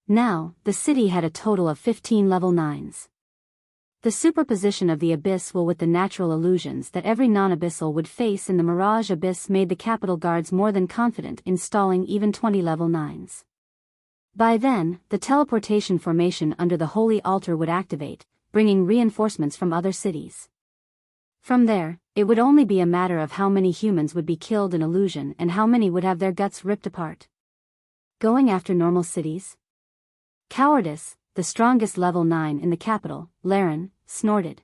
Now, the city had a total of 15 level 9s. The superposition of the abyss with the natural illusions that every non-abyssal would face in the Mirage Abyss made the capital guards more than confident in stalling even 20 level 9s. By then, the teleportation formation under the Holy Altar would activate, bringing reinforcements from other cities. From there, it would only be a matter of how many humans would be killed in illusion and how many would have their guts ripped apart. Going after normal cities? Cowardice, the strongest level 9 in the capital, Laren, snorted.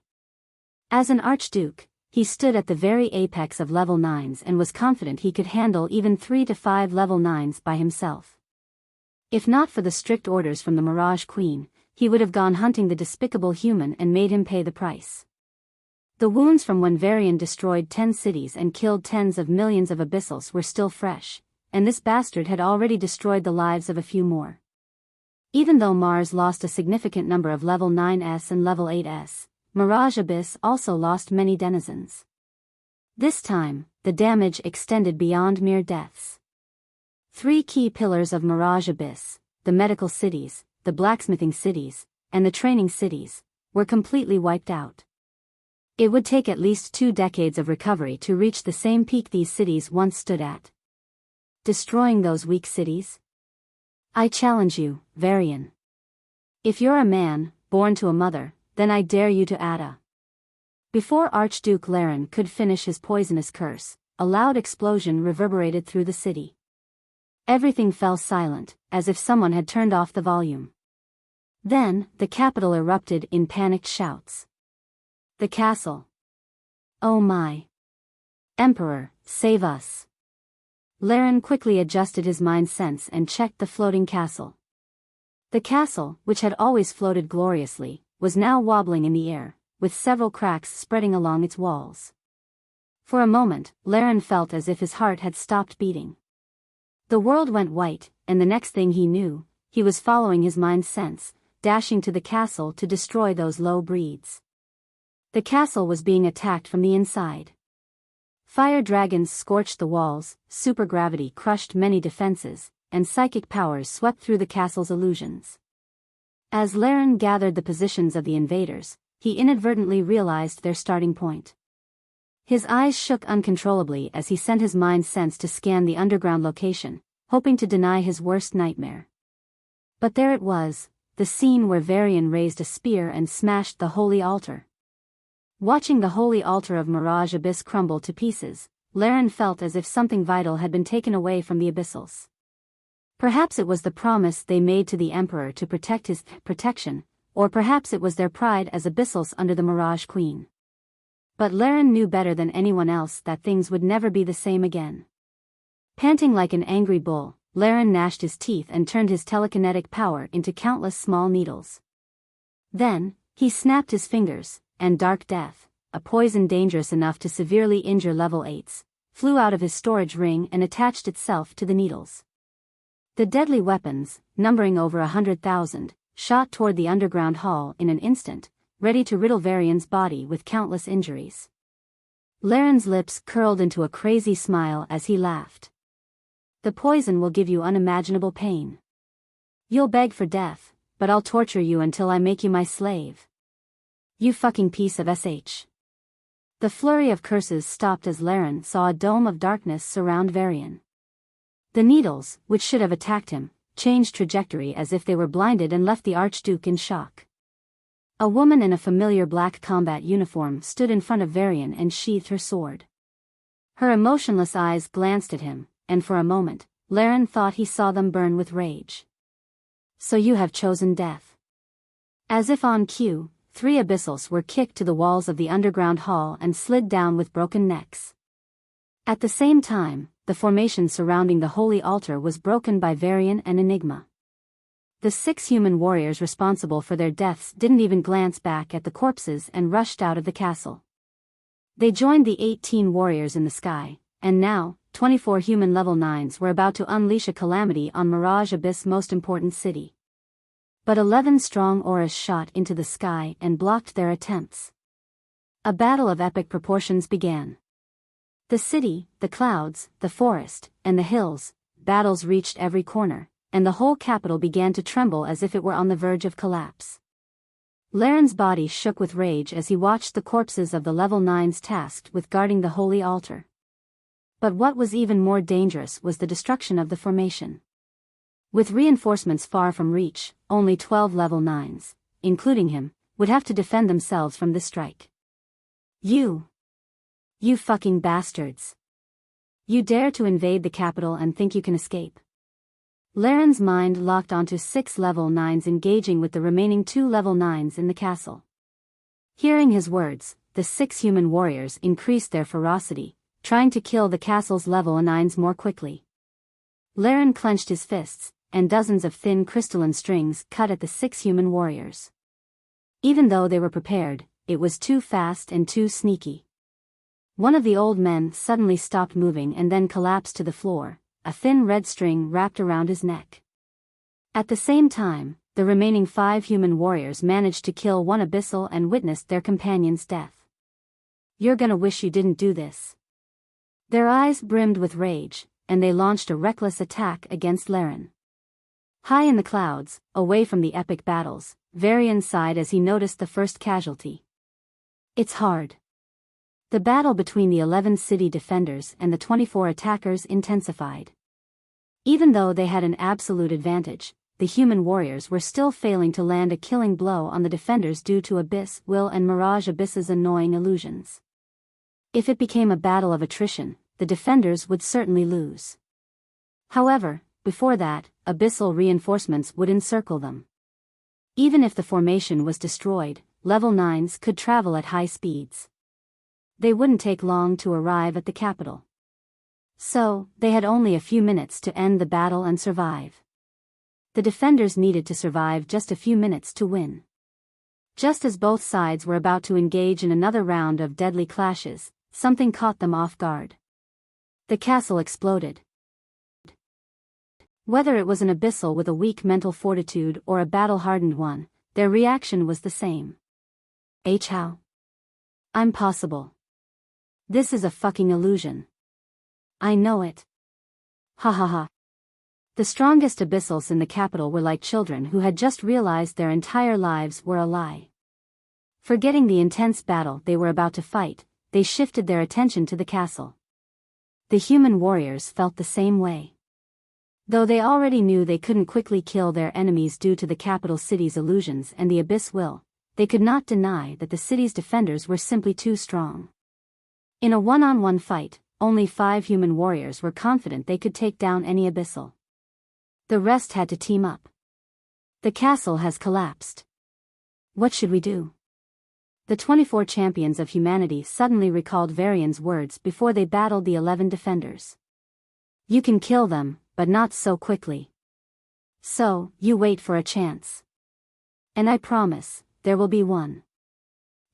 As an archduke, he stood at the very apex of level 9s and was confident he could handle even 3 to 5 level 9s by himself. If not for the strict orders from the Mirage Queen, he would have gone hunting the despicable human and made him pay the price. The wounds from when Varian destroyed 10 cities and killed tens of millions of abyssals were still fresh, and this bastard had already destroyed the lives of a few more. Even though Mars lost a significant number of level 9s and level 8s, Mirage Abyss also lost many denizens. This time, the damage extended beyond mere deaths. 3 key pillars of Mirage Abyss, the medical cities, the blacksmithing cities, and the training cities, were completely wiped out. It would take at least 2 decades of recovery to reach the same peak these cities once stood at. Destroying those weak cities? I challenge you, Varian. If you're a man, born to a mother, then I dare you to Ada. Before Archduke Laren could finish his poisonous curse, a loud explosion reverberated through the city. Everything fell silent, as if someone had turned off the volume. Then, the capital erupted in panicked shouts. The castle. Oh my. Emperor, save us. Laren quickly adjusted his mind sense and checked the floating castle. The castle, which had always floated gloriously, was now wobbling in the air, with several cracks spreading along its walls. For a moment, Laren felt as if his heart had stopped beating. The world went white, and the next thing he knew, he was following his mind's sense, dashing to the castle to destroy those low breeds. The castle was being attacked from the inside. Fire dragons scorched the walls, supergravity crushed many defenses, and psychic powers swept through the castle's illusions. As Laren gathered the positions of the invaders, he inadvertently realized their starting point. His eyes shook uncontrollably as he sent his mind's sense to scan the underground location, hoping to deny his worst nightmare. But there it was, the scene where Varian raised a spear and smashed the holy altar. Watching the holy altar of Mirage Abyss crumble to pieces, Laren felt as if something vital had been taken away from the Abyssals. Perhaps it was the promise they made to the Emperor to protect his protection, or perhaps it was their pride as Abyssals under the Mirage Queen. But Laren knew better than anyone else that things would never be the same again. Panting like an angry bull, Laren gnashed his teeth and turned his telekinetic power into countless small needles. Then, he snapped his fingers, and Dark Death, a poison dangerous enough to severely injure level 8s, flew out of his storage ring and attached itself to the needles. The deadly weapons, numbering over 100,000, shot toward the underground hall in an instant, ready to riddle Varian's body with countless injuries. Laren's lips curled into a crazy smile as he laughed. The poison will give you unimaginable pain. You'll beg for death, but I'll torture you until I make you my slave. You fucking piece of sh. The flurry of curses stopped as Laren saw a dome of darkness surround Varian. The needles, which should have attacked him, changed trajectory as if they were blinded and left the Archduke in shock. A woman in a familiar black combat uniform stood in front of Varian and sheathed her sword. Her emotionless eyes glanced at him, and for a moment, Laren thought he saw them burn with rage. So you have chosen death. As if on cue, 3 Abyssals were kicked to the walls of the underground hall and slid down with broken necks. At the same time, the formation surrounding the holy altar was broken by Varian and Enigma. The 6 human warriors responsible for their deaths didn't even glance back at the corpses and rushed out of the castle. They joined the 18 warriors in the sky, and now, 24 human level 9s were about to unleash a calamity on Mirage Abyss' most important city. But 11 strong auras shot into the sky and blocked their attempts. A battle of epic proportions began. The city, the clouds, the forest, and the hills, battles reached every corner, and the whole capital began to tremble as if it were on the verge of collapse. Laren's body shook with rage as he watched the corpses of the level 9s tasked with guarding the holy altar. But what was even more dangerous was the destruction of the formation. With reinforcements far from reach, only 12 level 9s, including him, would have to defend themselves from this strike. You fucking bastards. You dare to invade the capital and think you can escape. Laren's mind locked onto 6 level 9s engaging with the remaining 2 level 9s in the castle. Hearing his words, the 6 human warriors increased their ferocity, trying to kill the castle's level 9s more quickly. Laren clenched his fists, and dozens of thin crystalline strings cut at the 6 human warriors. Even though they were prepared, it was too fast and too sneaky. One of the old men suddenly stopped moving and then collapsed to the floor, a thin red string wrapped around his neck. At the same time, the remaining 5 human warriors managed to kill one abyssal and witnessed their companion's death. "You're gonna wish you didn't do this." Their eyes brimmed with rage, and they launched a reckless attack against Laren. High in the clouds, away from the epic battles, Varian sighed as he noticed the first casualty. It's hard. The battle between the 11 city defenders and the 24 attackers intensified. Even though they had an absolute advantage, the human warriors were still failing to land a killing blow on the defenders due to Abyss, Will and Mirage Abyss's annoying illusions. If it became a battle of attrition, the defenders would certainly lose. However, before that, abyssal reinforcements would encircle them. Even if the formation was destroyed, level 9s could travel at high speeds. They wouldn't take long to arrive at the capital. So, they had only a few minutes to end the battle and survive. The defenders needed to survive just a few minutes to win. Just as both sides were about to engage in another round of deadly clashes, something caught them off guard. The castle exploded. Whether it was an abyssal with a weak mental fortitude or a battle-hardened one, their reaction was the same. How? I'm possible. This is a fucking illusion. I know it. Ha ha ha. The strongest abyssals in the capital were like children who had just realized their entire lives were a lie. Forgetting the intense battle they were about to fight, they shifted their attention to the castle. The human warriors felt the same way. Though they already knew they couldn't quickly kill their enemies due to the capital city's illusions and the Abyss will, they could not deny that the city's defenders were simply too strong. In a one-on-one fight, only 5 human warriors were confident they could take down any abyssal. The rest had to team up. The castle has collapsed. What should we do? The 24 champions of humanity suddenly recalled Varian's words before they battled the 11 defenders. You can kill them, but not so quickly. So, you wait for a chance. And I promise, there will be one.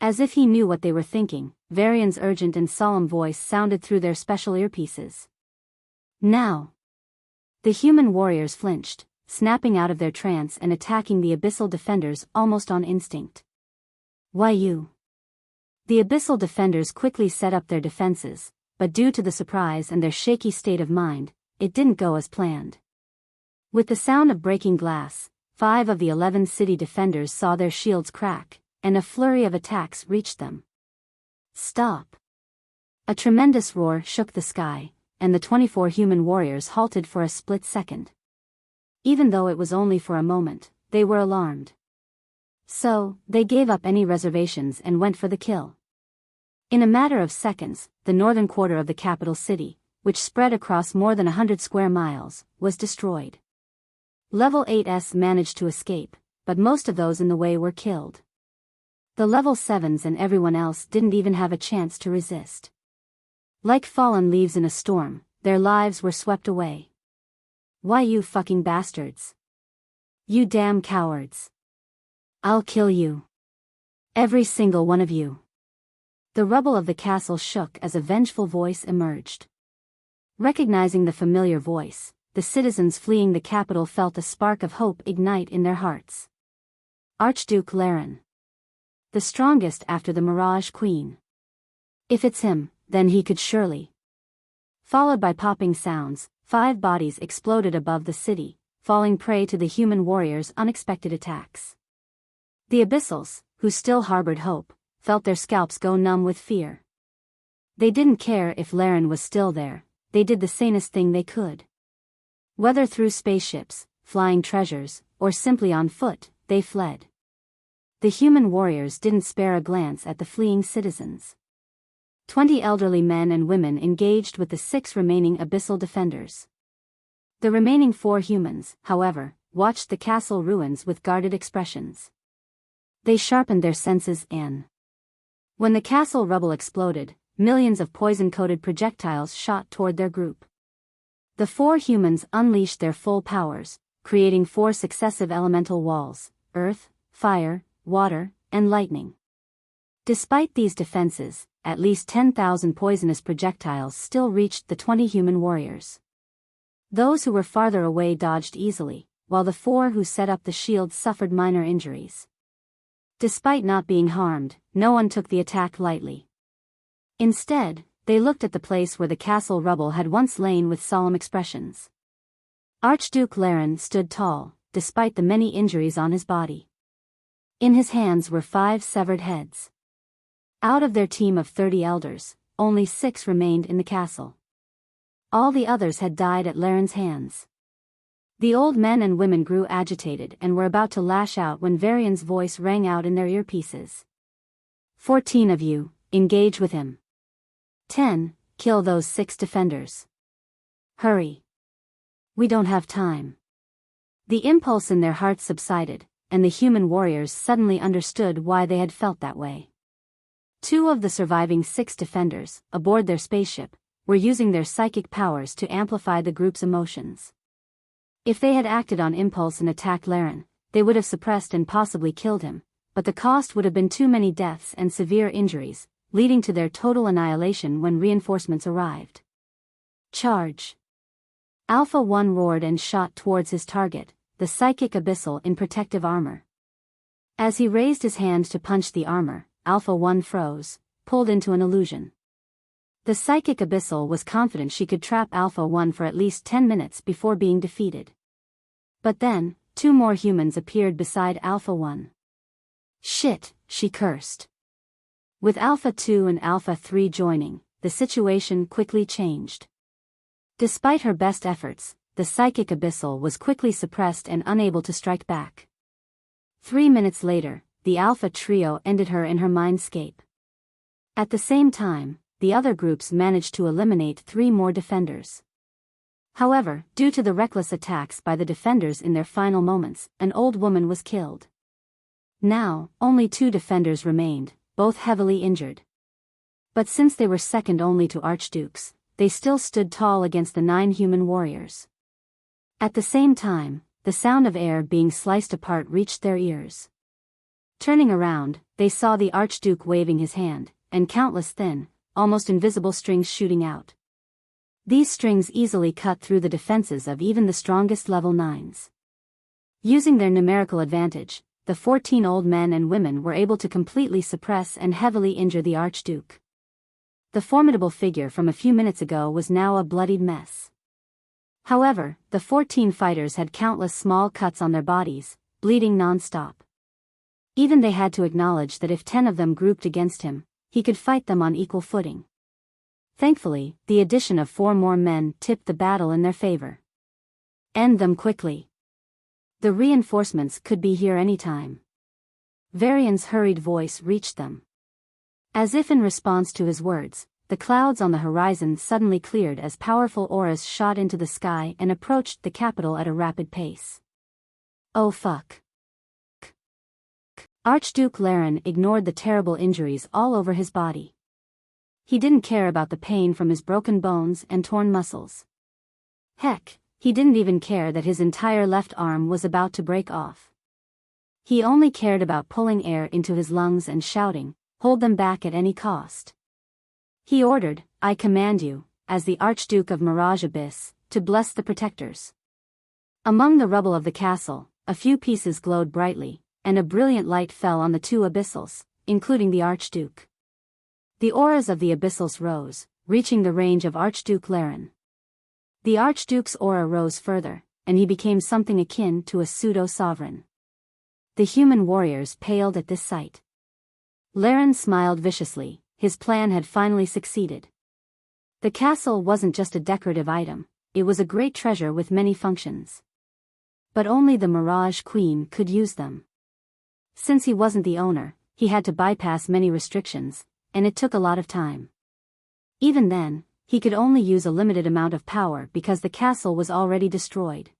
As if he knew what they were thinking, Varian's urgent and solemn voice sounded through their special earpieces. Now. The human warriors flinched, snapping out of their trance and attacking the abyssal defenders almost on instinct. Why you? The abyssal defenders quickly set up their defenses, but due to the surprise and their shaky state of mind, it didn't go as planned. With the sound of breaking glass, 5 of the 11 city defenders saw their shields crack, and a flurry of attacks reached them. Stop! A tremendous roar shook the sky, and the 24 human warriors halted for a split second. Even though it was only for a moment, they were alarmed. So, they gave up any reservations and went for the kill. In a matter of seconds, the northern quarter of the capital city, which spread across more than 100 square miles, was destroyed. Level 8s managed to escape, but most of those in the way were killed. The level 7s and everyone else didn't even have a chance to resist. Like fallen leaves in a storm, their lives were swept away. Why you fucking bastards? You damn cowards. I'll kill you. Every single one of you. The rubble of the castle shook as a vengeful voice emerged. Recognizing the familiar voice, the citizens fleeing the capital felt a spark of hope ignite in their hearts. Archduke Laren. The strongest after the Mirage Queen. If it's him, then he could surely. Followed by popping sounds, 5 bodies exploded above the city, falling prey to the human warriors' unexpected attacks. The abyssals, who still harbored hope, felt their scalps go numb with fear. They didn't care if Laren was still there, they did the sanest thing they could. Whether through spaceships, flying treasures, or simply on foot, they fled. The human warriors didn't spare a glance at the fleeing citizens. 20 elderly men and women engaged with the 6 remaining abyssal defenders. The remaining 4 humans, however, watched the castle ruins with guarded expressions. They sharpened their senses and when the castle rubble exploded, millions of poison-coated projectiles shot toward their group. The 4 humans unleashed their full powers, creating 4 successive elemental walls: earth, fire, water, and lightning. Despite these defenses, at least 10,000 poisonous projectiles still reached the 20 human warriors. Those who were farther away dodged easily, while the 4 who set up the shield suffered minor injuries. Despite not being harmed, no one took the attack lightly. Instead, they looked at the place where the castle rubble had once lain with solemn expressions. Archduke Laren stood tall, despite the many injuries on his body. In his hands were 5 severed heads. Out of their team of 30 elders, only 6 remained in the castle. All the others had died at Laren's hands. The old men and women grew agitated and were about to lash out when Varian's voice rang out in their earpieces. 14 of you, engage with him. 10, kill those 6 defenders. Hurry. We don't have time. The impulse in their hearts subsided, and the human warriors suddenly understood why they had felt that way. 2 of the surviving 6 defenders, aboard their spaceship, were using their psychic powers to amplify the group's emotions. If they had acted on impulse and attacked Laren, they would have suppressed and possibly killed him, but the cost would have been too many deaths and severe injuries, leading to their total annihilation when reinforcements arrived. Charge! Alpha 1 roared and shot towards his target, the psychic abyssal in protective armor. As he raised his hand to punch the armor, Alpha 1 froze, pulled into an illusion. The psychic abyssal was confident she could trap Alpha 1 for at least 10 minutes before being defeated. But then, 2 more humans appeared beside Alpha 1. Shit, she cursed. With Alpha 2 and Alpha 3 joining, the situation quickly changed. Despite her best efforts, the psychic abyssal was quickly suppressed and unable to strike back. 3 minutes later, the Alpha trio ended her in her mindscape. At the same time, the other groups managed to eliminate 3 more defenders. However, due to the reckless attacks by the defenders in their final moments, an old woman was killed. Now, only 2 defenders remained, both heavily injured. But since they were second only to archdukes, they still stood tall against the 9 human warriors. At the same time, the sound of air being sliced apart reached their ears. Turning around, they saw the archduke waving his hand, and countless thin, almost invisible strings shooting out. These strings easily cut through the defenses of even the strongest level 9s. Using their numerical advantage, the 14 old men and women were able to completely suppress and heavily injure the archduke. The formidable figure from a few minutes ago was now a bloodied mess. However, the 14 fighters had countless small cuts on their bodies, bleeding non-stop. Even they had to acknowledge that if 10 of them grouped against him, he could fight them on equal footing. Thankfully, the addition of 4 more men tipped the battle in their favor. End them quickly. The reinforcements could be here any time. Varian's hurried voice reached them. As if in response to his words, the clouds on the horizon suddenly cleared as powerful auras shot into the sky and approached the capital at a rapid pace. Oh fuck. Archduke Laren ignored the terrible injuries all over his body. He didn't care about the pain from his broken bones and torn muscles. Heck, he didn't even care that his entire left arm was about to break off. He only cared about pulling air into his lungs and shouting, "Hold them back at any cost." He ordered, "I command you, as the Archduke of Mirage Abyss, to bless the protectors." Among the rubble of the castle, a few pieces glowed brightly, and a brilliant light fell on the 2 abyssals, including the Archduke. The auras of the abyssals rose, reaching the range of Archduke Laren. The Archduke's aura rose further, and he became something akin to a pseudo-sovereign. The human warriors paled at this sight. Laren smiled viciously, his plan had finally succeeded. The castle wasn't just a decorative item, it was a great treasure with many functions. But only the Mirage Queen could use them. Since he wasn't the owner, he had to bypass many restrictions, and it took a lot of time. Even then, he could only use a limited amount of power because the castle was already destroyed.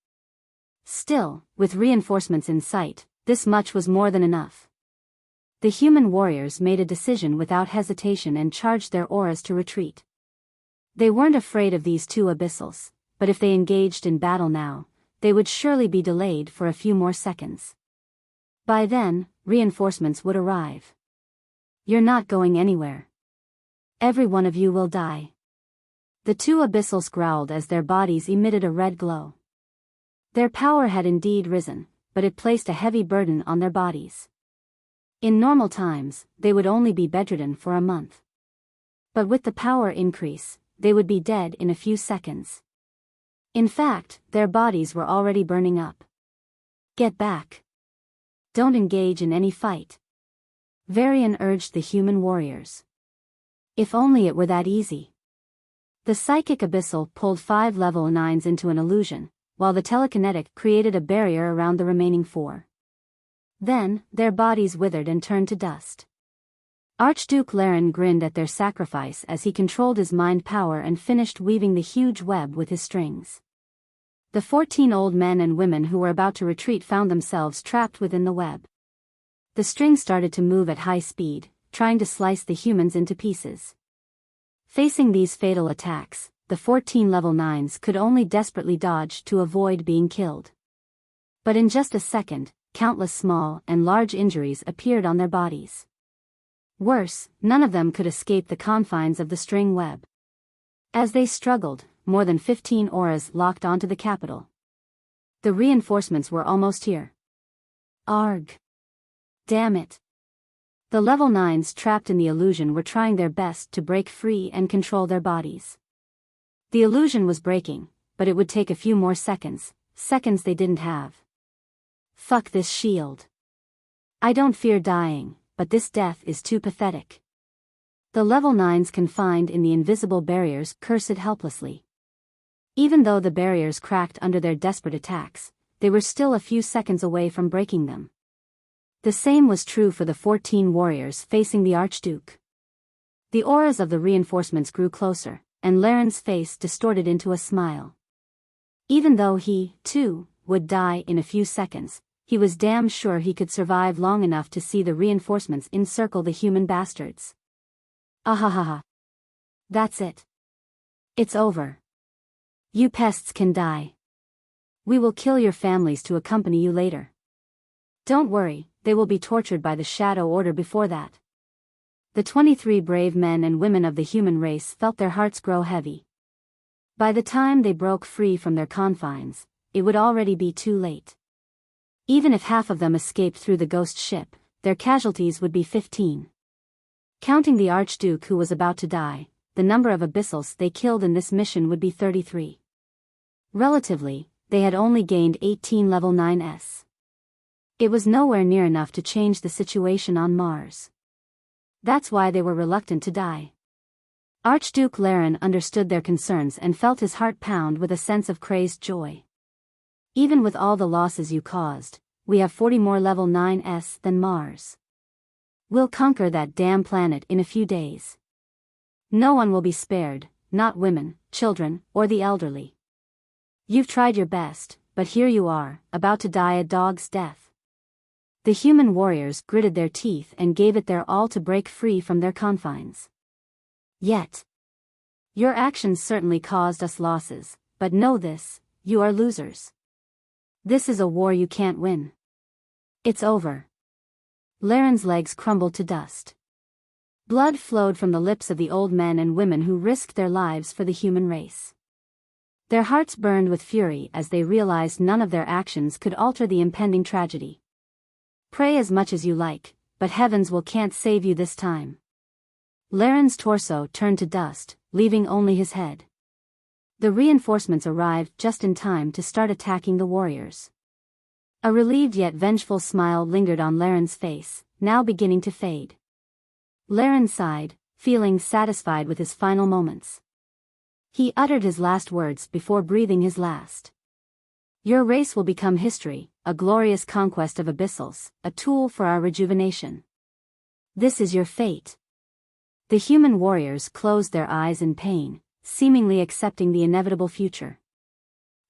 Still, with reinforcements in sight, this much was more than enough. The human warriors made a decision without hesitation and charged their auras to retreat. They weren't afraid of these 2 abyssals, but if they engaged in battle now, they would surely be delayed for a few more seconds. By then, reinforcements would arrive. "You're not going anywhere. Every one of you will die." The two abyssals growled as their bodies emitted a red glow. Their power had indeed risen, but it placed a heavy burden on their bodies. In normal times, they would only be bedridden for a month. But with the power increase, they would be dead in a few seconds. In fact, their bodies were already burning up. Get back. Don't engage in any fight. Varian urged the human warriors. If only it were that easy. The psychic abyssal pulled 5 level 9s into an illusion, while the telekinetic created a barrier around the remaining 4. Then, their bodies withered and turned to dust. Archduke Laren grinned at their sacrifice as he controlled his mind power and finished weaving the huge web with his strings. The 14 old men and women who were about to retreat found themselves trapped within the web. The strings started to move at high speed, trying to slice the humans into pieces. Facing these fatal attacks, the 14 level 9s could only desperately dodge to avoid being killed. But in just a second, countless small and large injuries appeared on their bodies. Worse, none of them could escape the confines of the string web. As they struggled, more than 15 auras locked onto the capital. The reinforcements were almost here. Arg. Damn it. The level 9s trapped in the illusion were trying their best to break free and control their bodies. The illusion was breaking, but it would take a few more seconds they didn't have. Fuck this shield. I don't fear dying, but this death is too pathetic. The level 9s confined in the invisible barriers cursed helplessly. Even though the barriers cracked under their desperate attacks, they were still a few seconds away from breaking them. The same was true for the 14 warriors facing the Archduke. The auras of the reinforcements grew closer, and Laren's face distorted into a smile. Even though he, too, would die in a few seconds, he was damn sure he could survive long enough to see the reinforcements encircle the human bastards. Ahahaha. That's it. It's over. You pests can die. We will kill your families to accompany you later. Don't worry, they will be tortured by the Shadow Order before that. The 23 brave men and women of the human race felt their hearts grow heavy. By the time they broke free from their confines, it would already be too late. Even if half of them escaped through the ghost ship, their casualties would be 15. Counting the Archduke who was about to die, the number of abyssals they killed in this mission would be 33. Relatively, they had only gained 18 level 9s. It was nowhere near enough to change the situation on Mars. That's why they were reluctant to die. Archduke Laren understood their concerns and felt his heart pound with a sense of crazed joy. Even with all the losses you caused, we have 40 more level 9s than Mars. We'll conquer that damn planet in a few days. No one will be spared, not women, children, or the elderly. You've tried your best, but here you are, about to die a dog's death. The human warriors gritted their teeth and gave it their all to break free from their confines. Yet, your actions certainly caused us losses, but know this, you are losers. This is a war you can't win. It's over. Laren's legs crumbled to dust. Blood flowed from the lips of the old men and women who risked their lives for the human race. Their hearts burned with fury as they realized none of their actions could alter the impending tragedy. Pray as much as you like, but heavens can't save you this time. Laren's torso turned to dust, leaving only his head. The reinforcements arrived just in time to start attacking the warriors. A relieved yet vengeful smile lingered on Laren's face, now beginning to fade. Laren sighed, feeling satisfied with his final moments. He uttered his last words before breathing his last. Your race will become history, a glorious conquest of abyssals, a tool for our rejuvenation. This is your fate. The human warriors closed their eyes in pain, seemingly accepting the inevitable future.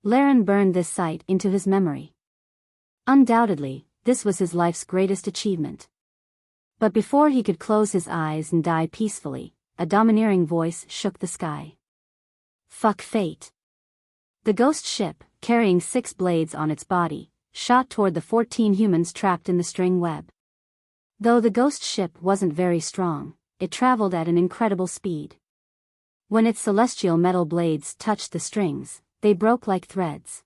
Laren burned this sight into his memory. Undoubtedly, this was his life's greatest achievement. But before he could close his eyes and die peacefully, a domineering voice shook the sky. Fck Fate. The ghost ship, carrying 6 blades on its body, shot toward the 14 humans trapped in the string web. Though the ghost ship wasn't very strong, it traveled at an incredible speed. When its celestial metal blades touched the strings, they broke like threads.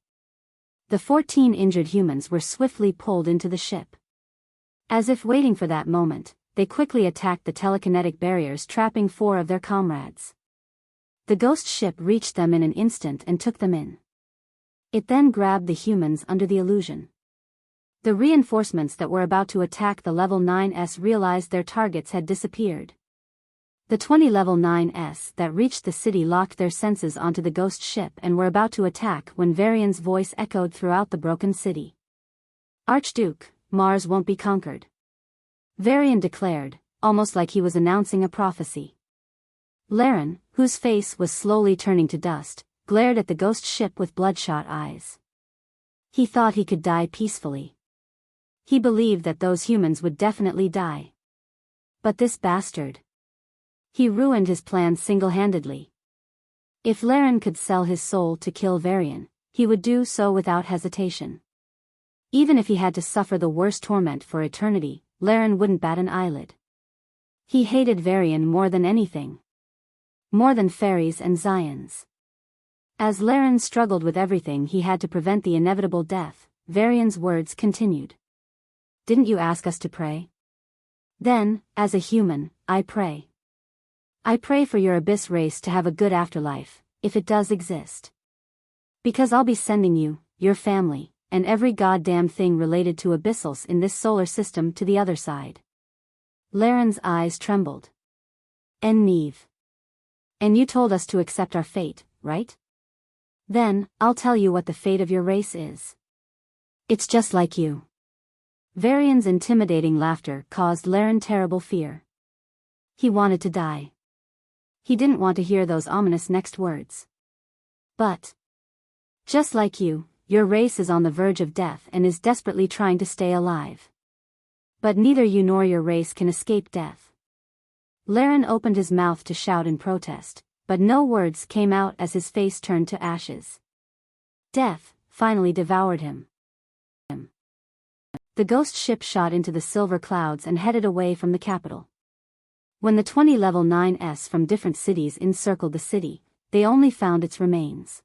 The 14 injured humans were swiftly pulled into the ship. As if waiting for that moment, they quickly attacked the telekinetic barriers trapping 4 of their comrades. The ghost ship reached them in an instant and took them in. It then grabbed the humans under the illusion. The reinforcements that were about to attack the Level 9s realized their targets had disappeared. The 20 Level 9s that reached the city locked their senses onto the ghost ship and were about to attack when Varian's voice echoed throughout the broken city. "Archduke, Mars won't be conquered," Varian declared, almost like he was announcing a prophecy. Laren, whose face was slowly turning to dust, glared at the ghost ship with bloodshot eyes. He thought he could die peacefully. He believed that those humans would definitely die. But this bastard. He ruined his plan single-handedly. If Laren could sell his soul to kill Varian, he would do so without hesitation. Even if he had to suffer the worst torment for eternity, Laren wouldn't bat an eyelid. He hated Varian more than anything. More than fairies and Zions. As Laren struggled with everything he had to prevent the inevitable death, Varian's words continued. "Didn't you ask us to pray? Then, as a human, I pray. I pray for your Abyss race to have a good afterlife, if it does exist. Because I'll be sending you, your family, and every goddamn thing related to Abyssals in this solar system to the other side." Laren's eyes trembled. "And Neve. And you told us to accept our fate, right? Then, I'll tell you what the fate of your race is. It's just like you." Varian's intimidating laughter caused Laren terrible fear. He wanted to die. He didn't want to hear those ominous next words. But, just like you, your race is on the verge of death and is desperately trying to stay alive. But neither you nor your race can escape death. Laren opened his mouth to shout in protest, but no words came out as his face turned to ashes. Death finally devoured him. The ghost ship shot into the silver clouds and headed away from the capital. When the 20 Level 9s from different cities encircled the city, they only found its remains.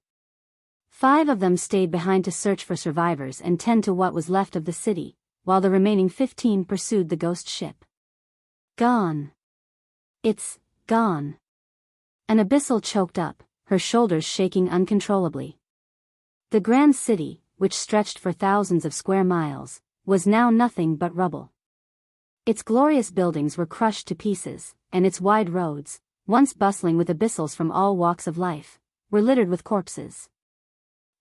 5 of them stayed behind to search for survivors and tend to what was left of the city, while the remaining 15 pursued the ghost ship. Gone. It's gone. An Abyssal choked up, her shoulders shaking uncontrollably. The grand city, which stretched for thousands of square miles, was now nothing but rubble. Its glorious buildings were crushed to pieces, and its wide roads, once bustling with Abyssals from all walks of life, were littered with corpses.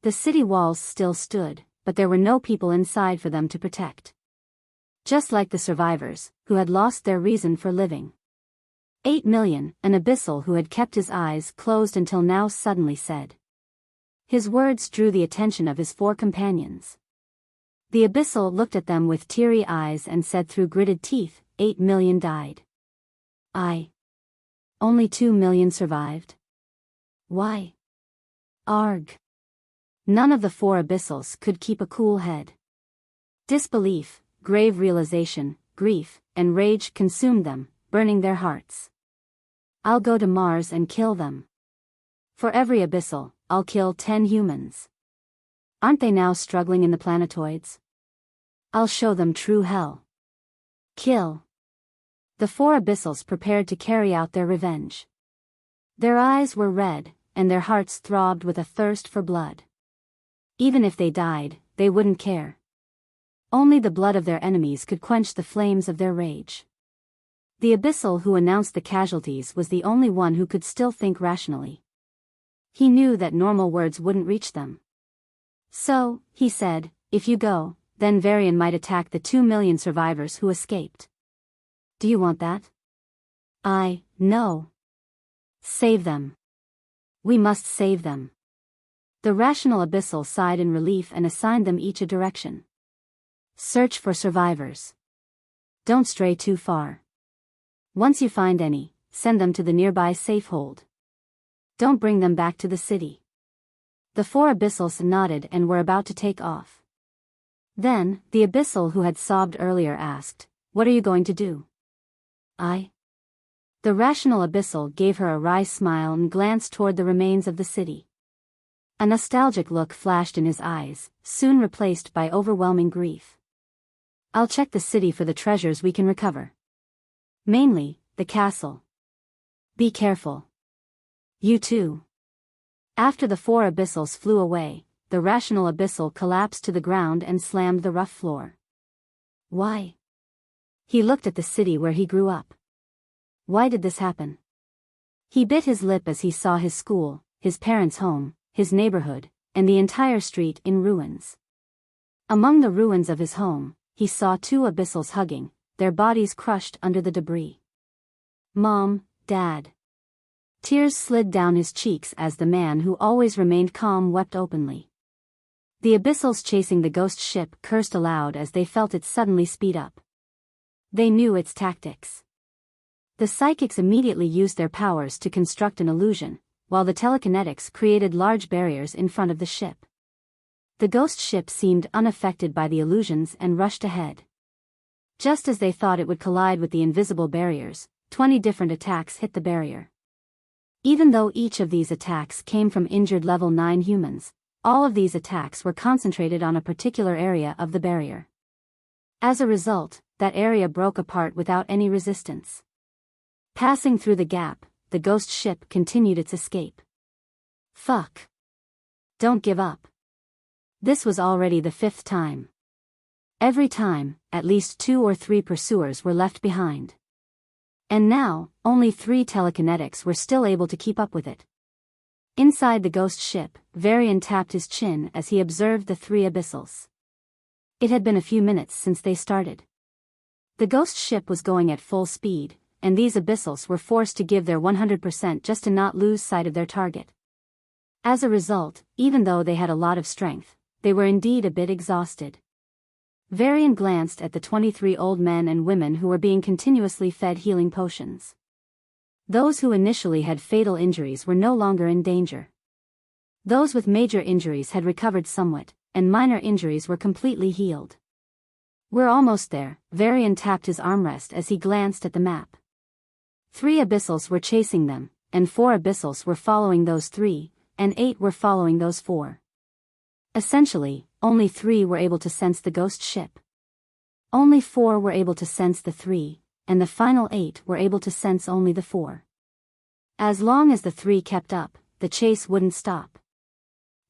The city walls still stood, but there were no people inside for them to protect. Just like the survivors, who had lost their reason for living. 8 million, an Abyssal who had kept his eyes closed until now suddenly said. His words drew the attention of his 4 companions. The Abyssal looked at them with teary eyes and said through gritted teeth, 8 million died. Only 2 million survived. Why? Arg. None of the 4 Abyssals could keep a cool head. Disbelief, grave realization, grief, and rage consumed them, burning their hearts. "I'll go to Mars and kill them. For every Abyssal, I'll kill 10 humans. Aren't they now struggling in the planetoids? I'll show them true hell. Kill." The 4 Abyssals prepared to carry out their revenge. Their eyes were red, and their hearts throbbed with a thirst for blood. Even if they died, they wouldn't care. Only the blood of their enemies could quench the flames of their rage. The Abyssal who announced the casualties was the only one who could still think rationally. He knew that normal words wouldn't reach them. "So," he said, "if you go, then Varian might attack the 2 million survivors who escaped. Do you want that?" No. Save them. We must save them." The rational Abyssal sighed in relief and assigned them each a direction. "Search for survivors. Don't stray too far. Once you find any, send them to the nearby safehold. Don't bring them back to the city." The 4 Abyssals nodded and were about to take off. Then, the Abyssal who had sobbed earlier asked, "What are you going to do?" The The rational Abyssal gave her a wry smile and glanced toward the remains of the city. A nostalgic look flashed in his eyes, soon replaced by overwhelming grief. I'll check the city for the treasures we can recover. Mainly, the castle. Be careful. You too. After the 4 Abyssals flew away, the rational Abyssal collapsed to the ground and slammed the rough floor. Why? He looked at the city where he grew up. Why did this happen? He bit his lip as he saw his school, his parents' home, his neighborhood, and the entire street in ruins. Among the ruins of his home, he saw 2 Abyssals hugging, their bodies crushed under the debris. Mom, Dad. Tears slid down his cheeks as the man who always remained calm wept openly. The Abyssals chasing the ghost ship cursed aloud as they felt it suddenly speed up. They knew its tactics. The psychics immediately used their powers to construct an illusion, while the telekinetics created large barriers in front of the ship. The ghost ship seemed unaffected by the illusions and rushed ahead. Just as they thought it would collide with the invisible barriers, 20 different attacks hit the barrier. Even though each of these attacks came from injured level 9 humans, all of these attacks were concentrated on a particular area of the barrier. As a result, that area broke apart without any resistance. Passing through the gap, the ghost ship continued its escape. Fuck. Don't give up. This was already the 5th time. Every time, at least 2 or 3 pursuers were left behind. And now, only 3 telekinetics were still able to keep up with it. Inside the ghost ship, Varian tapped his chin as he observed the 3 Abyssals. It had been a few minutes since they started. The ghost ship was going at full speed, and these Abyssals were forced to give their 100% just to not lose sight of their target. As a result, even though they had a lot of strength, they were indeed a bit exhausted. Varian glanced at the 23 old men and women who were being continuously fed healing potions. Those who initially had fatal injuries were no longer in danger. Those with major injuries had recovered somewhat, and minor injuries were completely healed. We're almost there, Varian tapped his armrest as he glanced at the map. 3 Abyssals were chasing them, and 4 Abyssals were following those 3, and 8 were following those 4. Essentially, only 3 were able to sense the ghost ship. Only 4 were able to sense the 3, and the final 8 were able to sense only the 4. As long as the 3 kept up, the chase wouldn't stop.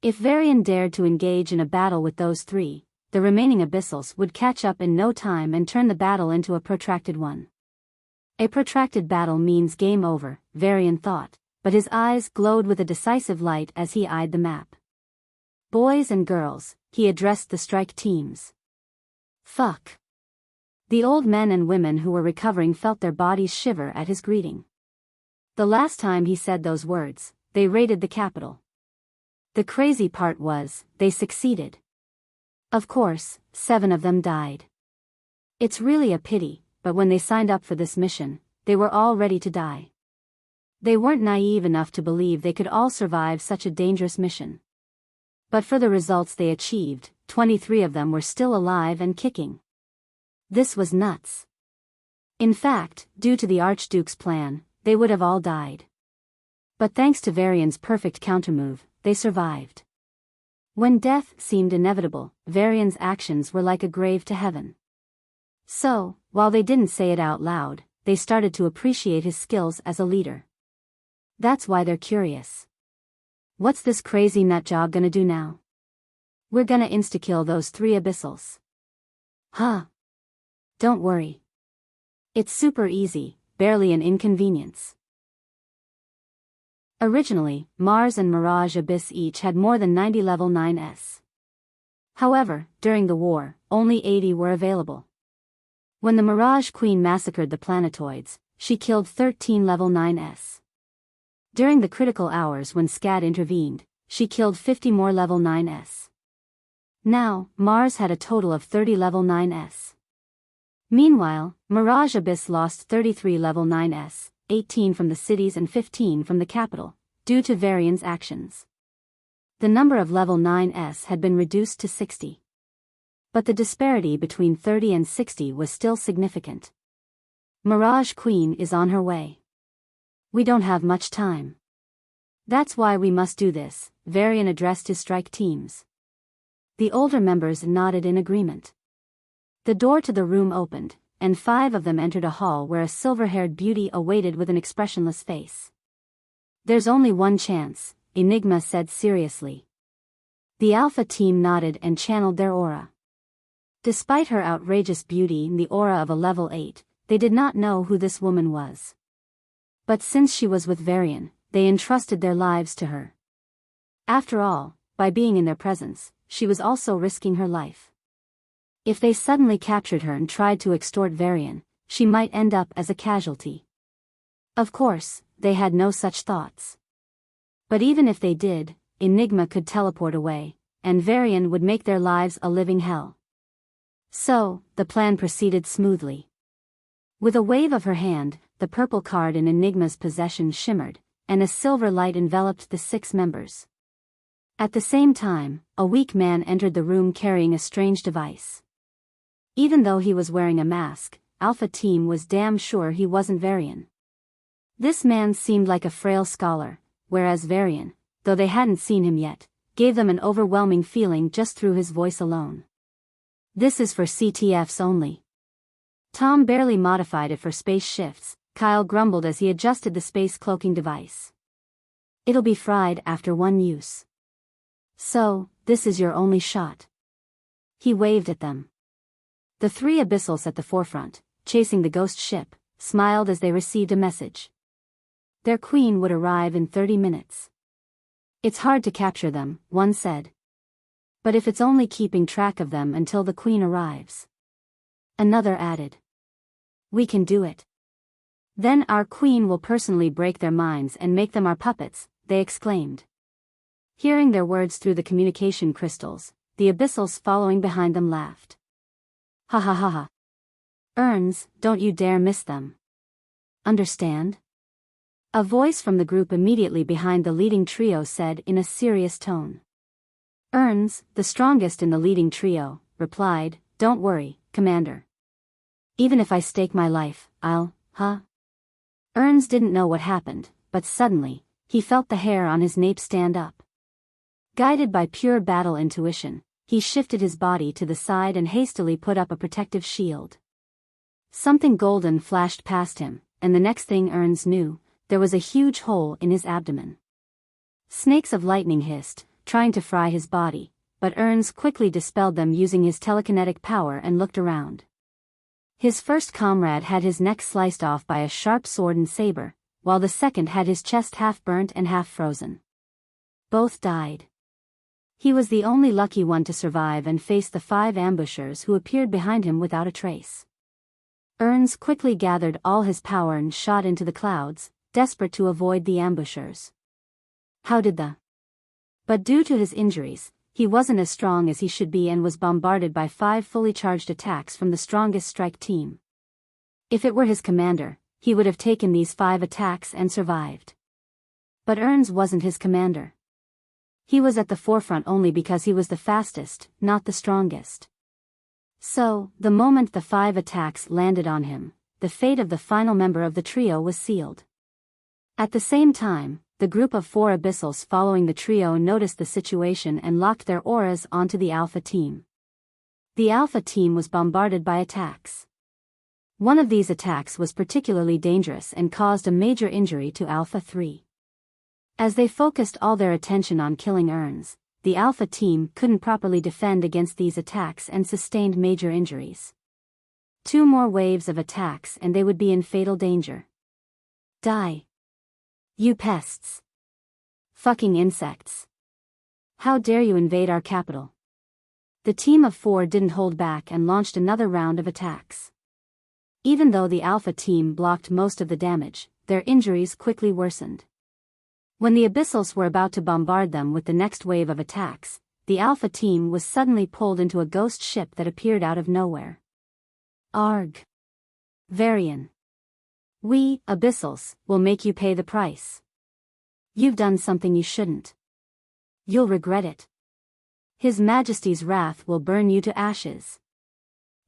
If Varian dared to engage in a battle with those 3, the remaining Abyssals would catch up in no time and turn the battle into a protracted one. A protracted battle means game over, Varian thought, but his eyes glowed with a decisive light as he eyed the map. Boys and girls, he addressed the strike teams. Fuck. The old men and women who were recovering felt their bodies shiver at his greeting. The last time he said those words, they raided the capital. The crazy part was, they succeeded. Of course, 7 of them died. It's really a pity, but when they signed up for this mission, they were all ready to die. They weren't naive enough to believe they could all survive such a dangerous mission. But for the results they achieved, 23 of them were still alive and kicking. This was nuts. In fact, due to the Archduke's plan, they would have all died. But thanks to Varian's perfect countermove, they survived. When death seemed inevitable, Varian's actions were like a grave to heaven. So, while they didn't say it out loud, they started to appreciate his skills as a leader. That's why they're curious. What's this crazy nutjob gonna do now? We're gonna insta-kill those 3 Abyssals. Huh? Don't worry. It's super easy, barely an inconvenience. Originally, Mars and Mirage Abyss each had more than 90 level 9s. However, during the war, only 80 were available. When the Mirage Queen massacred the planetoids, she killed 13 level 9s. During the critical hours when SCAD intervened, she killed 50 more level 9s. Now, Mars had a total of 30 level 9s. Meanwhile, Mirage Abyss lost 33 level 9s, 18 from the cities and 15 from the capital, due to Varian's actions. The number of level 9s had been reduced to 60. But the disparity between 30 and 60 was still significant. Mirage Queen is on her way. We don't have much time. That's why we must do this, Varian addressed his strike teams. The older members nodded in agreement. The door to the room opened, and 5 of them entered a hall where a silver-haired beauty awaited with an expressionless face. There's only one chance, Enigma said seriously. The Alpha team nodded and channeled their aura. Despite her outrageous beauty and the aura of a level 8, they did not know who this woman was. But since she was with Varian, they entrusted their lives to her. After all, by being in their presence, she was also risking her life. If they suddenly captured her and tried to extort Varian, she might end up as a casualty. Of course, they had no such thoughts. But even if they did, Enigma could teleport away, and Varian would make their lives a living hell. So, the plan proceeded smoothly. With a wave of her hand, the purple card in Enigma's possession shimmered, and a silver light enveloped the 6 members. At the same time, a weak man entered the room carrying a strange device. Even though he was wearing a mask, Alpha Team was damn sure he wasn't Varian. This man seemed like a frail scholar, whereas Varian, though they hadn't seen him yet, gave them an overwhelming feeling just through his voice alone. This is for CTFs only. Tom barely modified it for space shifts, Kyle grumbled as he adjusted the space cloaking device. It'll be fried after one use. So, this is your only shot. He waved at them. The 3 abyssals at the forefront, chasing the ghost ship, smiled as they received a message. Their queen would arrive in 30 minutes. It's hard to capture them, one said. But if it's only keeping track of them until the queen arrives. Another added. We can do it. Then our queen will personally break their minds and make them our puppets, they exclaimed. Hearing their words through the communication crystals, the abyssals following behind them laughed. Ha ha ha ha. Urns, don't you dare miss them. Understand? A voice from the group immediately behind the leading trio said in a serious tone. Urns, the strongest in the leading trio, replied, Don't worry, Commander. Even if I stake my life, Urns didn't know what happened, but suddenly, he felt the hair on his nape stand up. Guided by pure battle intuition, he shifted his body to the side and hastily put up a protective shield. Something golden flashed past him, and the next thing Urns knew, there was a huge hole in his abdomen. Snakes of lightning hissed, trying to fry his body, but Urns quickly dispelled them using his telekinetic power and looked around. His first comrade had his neck sliced off by a sharp sword and saber, while the second had his chest half burnt and half frozen. Both died. He was the only lucky one to survive and face the 5 ambushers who appeared behind him without a trace. Urns quickly gathered all his power and shot into the clouds, desperate to avoid the ambushers. But due to his injuries, he wasn't as strong as he should be and was bombarded by 5 fully charged attacks from the strongest strike team. If it were his commander, he would have taken these 5 attacks and survived. But Urns wasn't his commander. He was at the forefront only because he was the fastest, not the strongest. So, the moment the 5 attacks landed on him, the fate of the final member of the trio was sealed. At the same time, the group of 4 abyssals following the trio noticed the situation and locked their auras onto the Alpha team. The Alpha team was bombarded by attacks. One of these attacks was particularly dangerous and caused a major injury to Alpha 3. As they focused all their attention on killing Urns, the Alpha team couldn't properly defend against these attacks and sustained major injuries. 2 more waves of attacks and they would be in fatal danger. Die. You pests. Fucking insects. How dare you invade our capital? The team of 4 didn't hold back and launched another round of attacks. Even though the Alpha team blocked most of the damage, their injuries quickly worsened. When the abyssals were about to bombard them with the next wave of attacks, the Alpha team was suddenly pulled into a ghost ship that appeared out of nowhere. Arg. Varian. We, abyssals, will make you pay the price. You've done something you shouldn't. You'll regret it. His Majesty's wrath will burn you to ashes.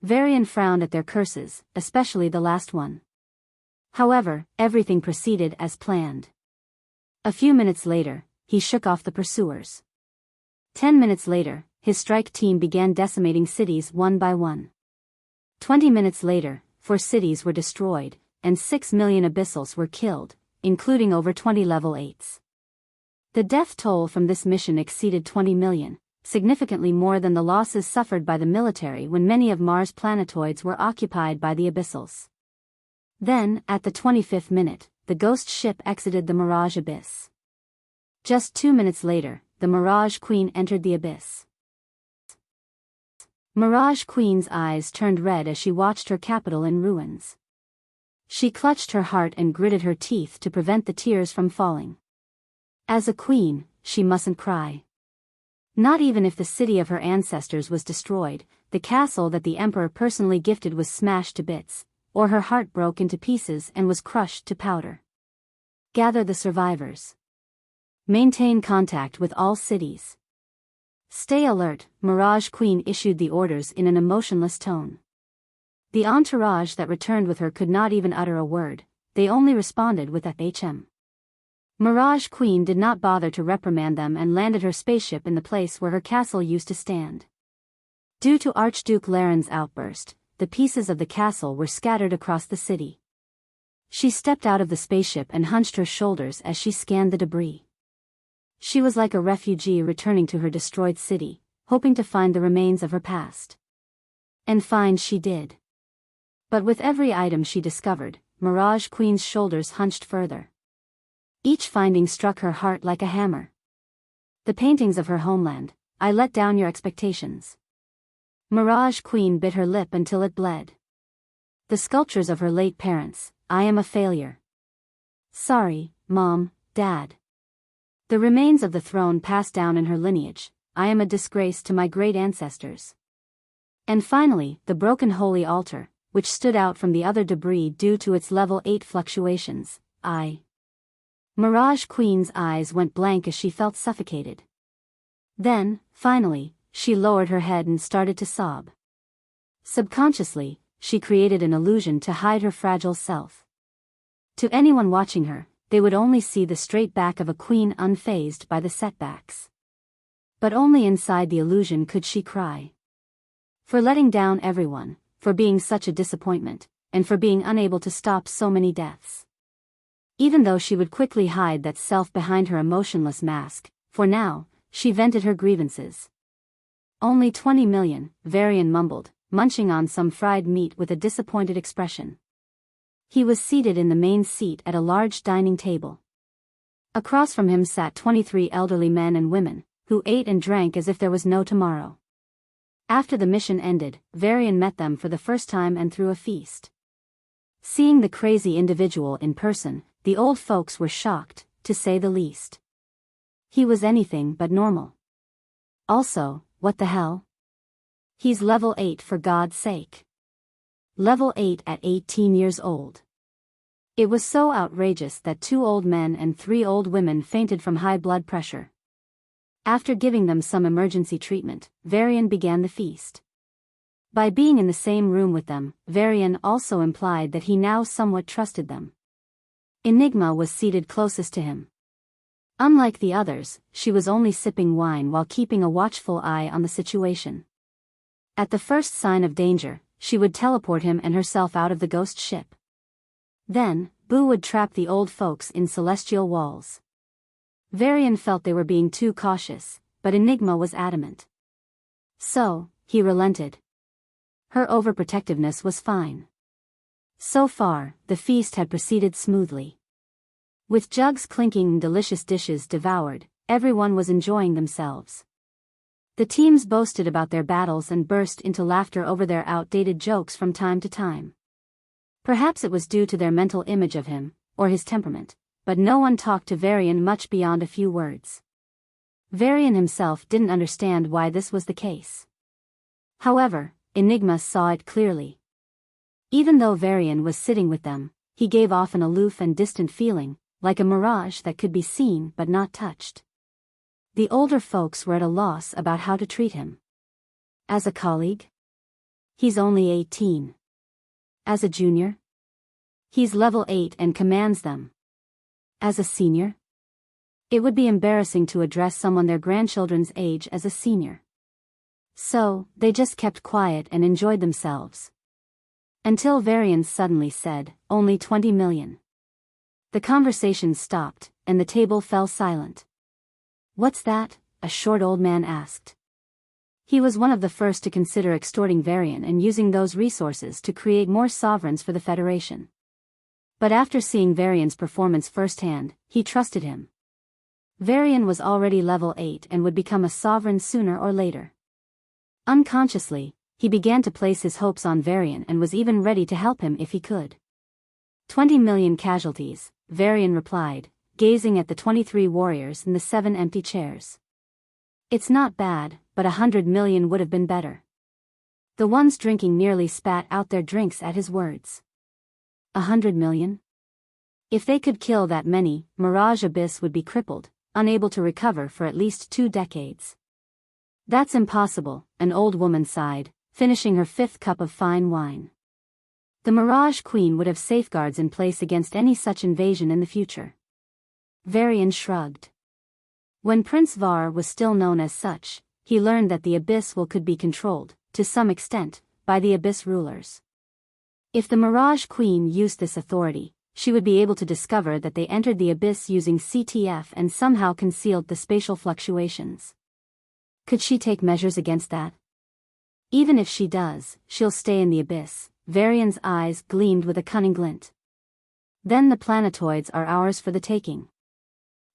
Varian frowned at their curses, especially the last one. However, everything proceeded as planned. A few minutes later, he shook off the pursuers. 10 minutes later, his strike team began decimating cities one by one. 20 minutes later, 4 cities were destroyed, and 6 million abyssals were killed, including over 20 level 8s. The death toll from this mission exceeded 20 million, significantly more than the losses suffered by the military when many of Mars' planetoids were occupied by the abyssals. Then, at the 25th minute, the ghost ship exited the Mirage Abyss. Just 2 minutes later, the Mirage Queen entered the abyss. Mirage Queen's eyes turned red as she watched her capital in ruins. She clutched her heart and gritted her teeth to prevent the tears from falling. As a queen, she mustn't cry. Not even if the city of her ancestors was destroyed, the castle that the emperor personally gifted was smashed to bits, or her heart broke into pieces and was crushed to powder. Gather the survivors. Maintain contact with all cities. Stay alert, Mirage Queen issued the orders in an emotionless tone. The entourage that returned with her could not even utter a word, they only responded with a "HM." Mirage Queen did not bother to reprimand them and landed her spaceship in the place where her castle used to stand. Due to Archduke Laren's outburst, the pieces of the castle were scattered across the city. She stepped out of the spaceship and hunched her shoulders as she scanned the debris. She was like a refugee returning to her destroyed city, hoping to find the remains of her past. And find she did. But with every item she discovered, Mirage Queen's shoulders hunched further. Each finding struck her heart like a hammer. The paintings of her homeland, I let down your expectations. Mirage Queen bit her lip until it bled. The sculptures of her late parents, I am a failure. Sorry, Mom, Dad. The remains of the throne passed down in her lineage, I am a disgrace to my great ancestors. And finally, the broken holy altar, which stood out from the other debris due to its level 8 fluctuations, Mirage Queen's eyes went blank as she felt suffocated. Then, finally, she lowered her head and started to sob. Subconsciously, she created an illusion to hide her fragile self. To anyone watching her, they would only see the straight back of a queen unfazed by the setbacks. But only inside the illusion could she cry. For letting down everyone, for being such a disappointment, and for being unable to stop so many deaths. Even though she would quickly hide that self behind her emotionless mask, for now, she vented her grievances. Only 20 million, Varian mumbled, munching on some fried meat with a disappointed expression. He was seated in the main seat at a large dining table. Across from him sat 23 elderly men and women, who ate and drank as if there was no tomorrow. After the mission ended, Varian met them for the first time and threw a feast. Seeing the crazy individual in person, the old folks were shocked, to say the least. He was anything but normal. Also, what the hell? He's level 8 for God's sake. Level 8 at 18 years old. It was so outrageous that 2 old men and 3 old women fainted from high blood pressure. After giving them some emergency treatment, Varian began the feast. By being in the same room with them, Varian also implied that he now somewhat trusted them. Enigma was seated closest to him. Unlike the others, she was only sipping wine while keeping a watchful eye on the situation. At the first sign of danger, she would teleport him and herself out of the ghost ship. Then, Boo would trap the old folks in celestial walls. Varian felt they were being too cautious, but Enigma was adamant. So, he relented. Her overprotectiveness was fine. So far, the feast had proceeded smoothly. With jugs clinking and delicious dishes devoured, everyone was enjoying themselves. The teams boasted about their battles and burst into laughter over their outdated jokes from time to time. Perhaps it was due to their mental image of him, or his temperament, but no one talked to Varian much beyond a few words. Varian himself didn't understand why this was the case. However, Enigma saw it clearly. Even though Varian was sitting with them, he gave off an aloof and distant feeling, like a mirage that could be seen but not touched. The older folks were at a loss about how to treat him. As a colleague? He's only 18. As a junior? He's level 8 and commands them. As a senior? It would be embarrassing to address someone their grandchildren's age as a senior. So, they just kept quiet and enjoyed themselves. Until Varian suddenly said, "Only 20 million." The conversation stopped, and the table fell silent. "What's that?" a short old man asked. He was one of the first to consider extorting Varian and using those resources to create more sovereigns for the Federation. But after seeing Varian's performance firsthand, he trusted him. Varian was already level 8 and would become a sovereign sooner or later. Unconsciously, he began to place his hopes on Varian and was even ready to help him if he could. 20 million casualties, Varian replied, gazing at the 23 warriors and the 7 empty chairs. It's not bad, but 100 million would have been better. The ones drinking nearly spat out their drinks at his words. 100 million? If they could kill that many, Mirage Abyss would be crippled, unable to recover for at least 2 decades. That's impossible, an old woman sighed, finishing her 5th cup of fine wine. The Mirage Queen would have safeguards in place against any such invasion in the future. Varian shrugged. When Prince Var was still known as such, he learned that the Abyss could be controlled, to some extent, by the Abyss rulers. If the Mirage Queen used this authority, she would be able to discover that they entered the Abyss using CTF and somehow concealed the spatial fluctuations. Could she take measures against that? Even if she does, she'll stay in the Abyss. Varian's eyes gleamed with a cunning glint. Then the planetoids are ours for the taking.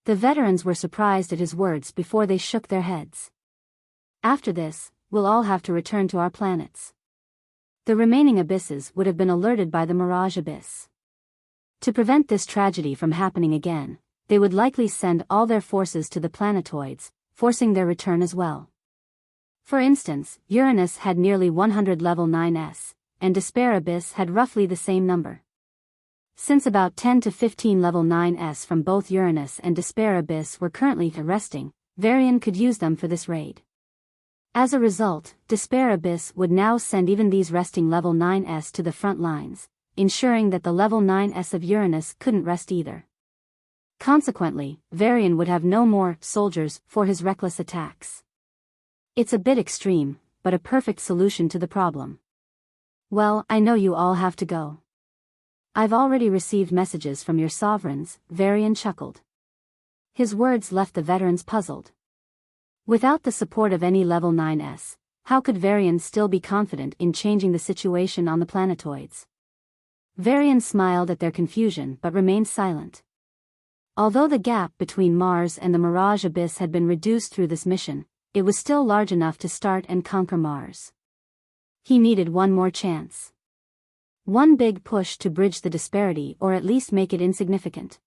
The veterans were surprised at his words before they shook their heads. After this, we'll all have to return to our planets. The remaining abysses would have been alerted by the Mirage Abyss. To prevent this tragedy from happening again, they would likely send all their forces to the planetoids, forcing their return as well. For instance, Uranus had nearly 100 level 9s, and Despair Abyss had roughly the same number. Since about 10 to 15 level 9s from both Uranus and Despair Abyss were currently resting, Varian could use them for this raid. As a result, Despair Abyss would now send even these resting level 9s to the front lines, ensuring that the level 9s of Uranus couldn't rest either. Consequently, Varian would have no more soldiers for his reckless attacks. It's a bit extreme, but a perfect solution to the problem. Well, I know you all have to go. I've already received messages from your sovereigns, Varian chuckled. His words left the veterans puzzled. Without the support of any level 9s, how could Varian still be confident in changing the situation on the planetoids? Varian smiled at their confusion but remained silent. Although the gap between Mars and the Mirage Abyss had been reduced through this mission, it was still large enough to start and conquer Mars. He needed one more chance. One big push to bridge the disparity or at least make it insignificant.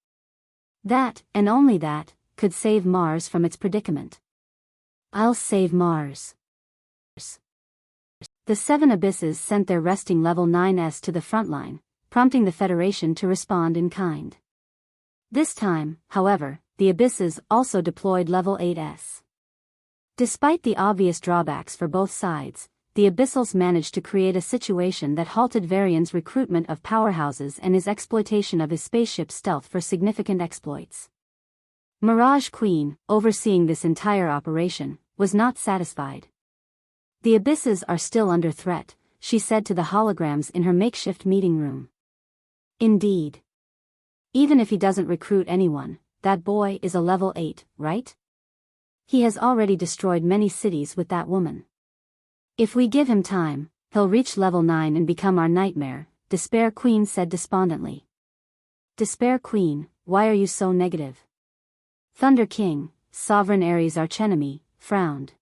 That, and only that, could save Mars from its predicament. I'll save Mars. The 7 abysses sent their resting level 9s to the front line, prompting the Federation to respond in kind. This time, however, the abysses also deployed level 8s. Despite the obvious drawbacks for both sides, the Abyssals managed to create a situation that halted Varian's recruitment of powerhouses and his exploitation of his spaceship stealth for significant exploits. Mirage Queen, overseeing this entire operation, was not satisfied. The Abysses are still under threat, she said to the holograms in her makeshift meeting room. Indeed. Even if he doesn't recruit anyone, that boy is a level 8, right? He has already destroyed many cities with that woman. If we give him time, he'll reach level 9 and become our nightmare, Despair Queen said despondently. Despair Queen, why are you so negative? Thunder King, Sovereign Ares' archenemy, frowned.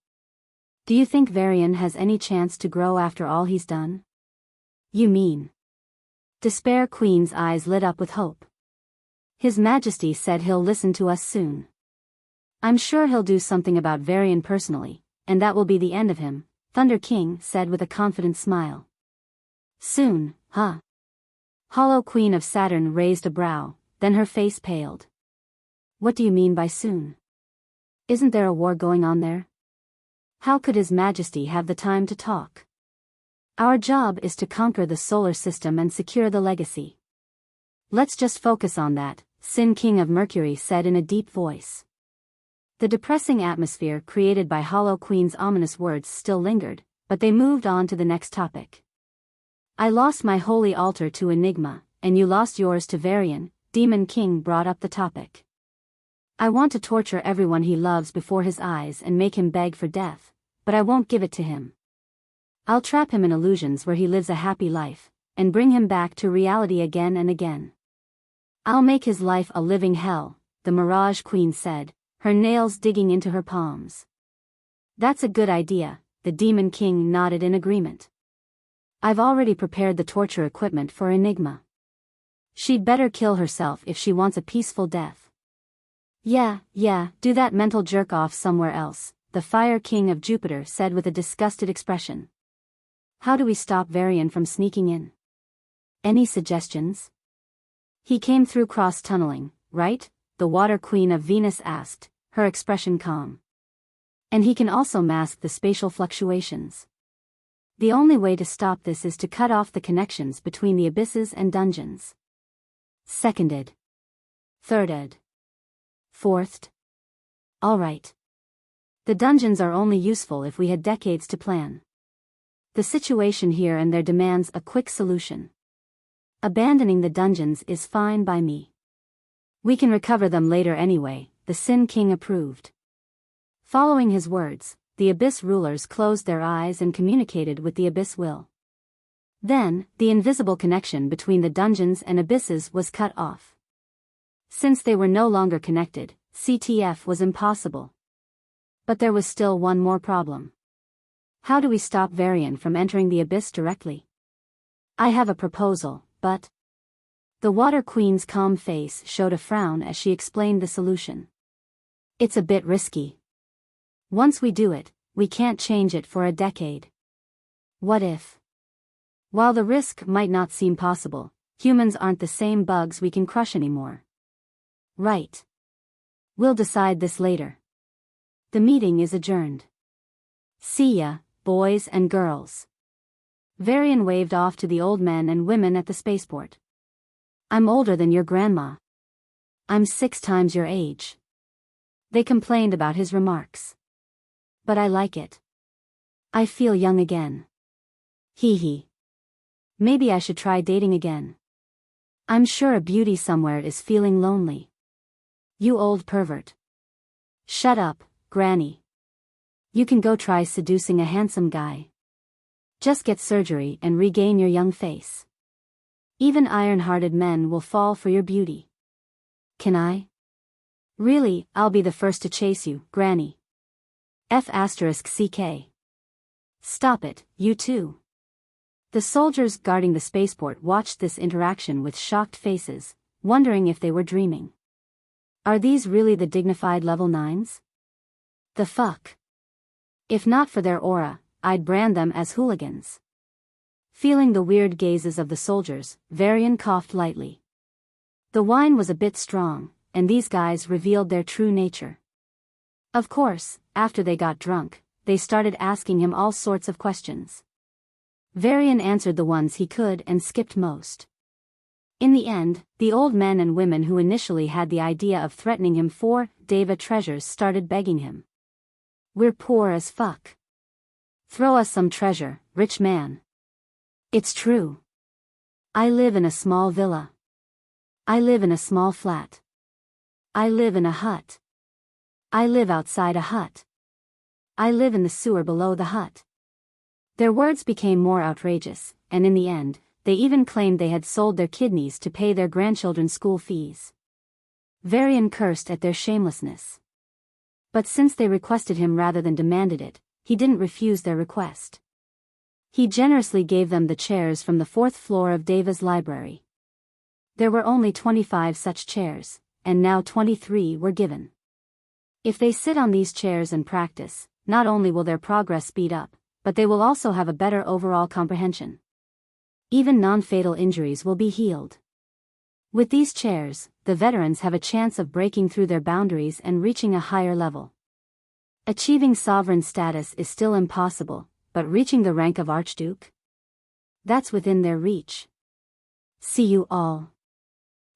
Do you think Varian has any chance to grow after all he's done? You mean? Despair Queen's eyes lit up with hope. His Majesty said he'll listen to us soon. I'm sure he'll do something about Varian personally, and that will be the end of him, Thunder King said with a confident smile. Soon, huh? Hollow Queen of Saturn raised a brow, then her face paled. What do you mean by soon? Isn't there a war going on there? How could His Majesty have the time to talk? Our job is to conquer the solar system and secure the legacy. Let's just focus on that, Sin King of Mercury said in a deep voice. The depressing atmosphere created by Hollow Queen's ominous words still lingered, but they moved on to the next topic. I lost my holy altar to Enigma, and you lost yours to Varian, Demon King brought up the topic. I want to torture everyone he loves before his eyes and make him beg for death, but I won't give it to him. I'll trap him in illusions where he lives a happy life, and bring him back to reality again and again. I'll make his life a living hell, the Mirage Queen said, her nails digging into her palms. That's a good idea, the Demon King nodded in agreement. I've already prepared the torture equipment for Enigma. She'd better kill herself if she wants a peaceful death. Yeah, do that mental jerk off somewhere else, the Fire King of Jupiter said with a disgusted expression. How do we stop Varian from sneaking in? Any suggestions? He came through cross-tunneling, right? The Water Queen of Venus asked, her expression calm. And he can also mask the spatial fluctuations. The only way to stop this is to cut off the connections between the abysses and dungeons. Seconded. Thirded. Fourthed. Alright. The dungeons are only useful if we had decades to plan. The situation here and there demands a quick solution. Abandoning the dungeons is fine by me. We can recover them later anyway, the Sin King approved. Following his words, the Abyss rulers closed their eyes and communicated with the Abyss will. Then, the invisible connection between the dungeons and abysses was cut off. Since they were no longer connected, CTF was impossible. But there was still one more problem. How do we stop Varian from entering the abyss directly? I have a proposal, but... The Water Queen's calm face showed a frown as she explained the solution. It's a bit risky. Once we do it, we can't change it for a decade. What if? While the risk might not seem possible, humans aren't the same bugs we can crush anymore. Right. We'll decide this later. The meeting is adjourned. See ya, boys and girls. Varian waved off to the old men and women at the spaceport. I'm older than your grandma. I'm 6 times your age. They complained about his remarks. But I like it. I feel young again. Hee hee. Maybe I should try dating again. I'm sure a beauty somewhere is feeling lonely. You old pervert. Shut up, Granny. You can go try seducing a handsome guy. Just get surgery and regain your young face. Even iron-hearted men will fall for your beauty. Can I? Really, I'll be the first to chase you, Granny. F***CK. Stop it, you too. The soldiers guarding the spaceport watched this interaction with shocked faces, wondering if they were dreaming. Are these really the dignified level 9s? The fuck? If not for their aura, I'd brand them as hooligans. Feeling the weird gazes of the soldiers, Varian coughed lightly. The wine was a bit strong, and these guys revealed their true nature. Of course, after they got drunk, they started asking him all sorts of questions. Varian answered the ones he could and skipped most. In the end, the old men and women who initially had the idea of threatening him for Deva treasures started begging him. We're poor as fuck. Throw us some treasure, rich man. It's true. I live in a small villa. I live in a small flat. I live in a hut. I live outside a hut. I live in the sewer below the hut. Their words became more outrageous, and in the end, they even claimed they had sold their kidneys to pay their grandchildren's school fees. Varian cursed at their shamelessness. But since they requested him rather than demanded it, he didn't refuse their request. He generously gave them the chairs from the 4th floor of Deva's library. There were only 25 such chairs, and now 23 were given. If they sit on these chairs and practice, not only will their progress speed up, but they will also have a better overall comprehension. Even non-fatal injuries will be healed. With these chairs, the veterans have a chance of breaking through their boundaries and reaching a higher level. Achieving sovereign status is still impossible, but reaching the rank of Archduke? That's within their reach. See you all.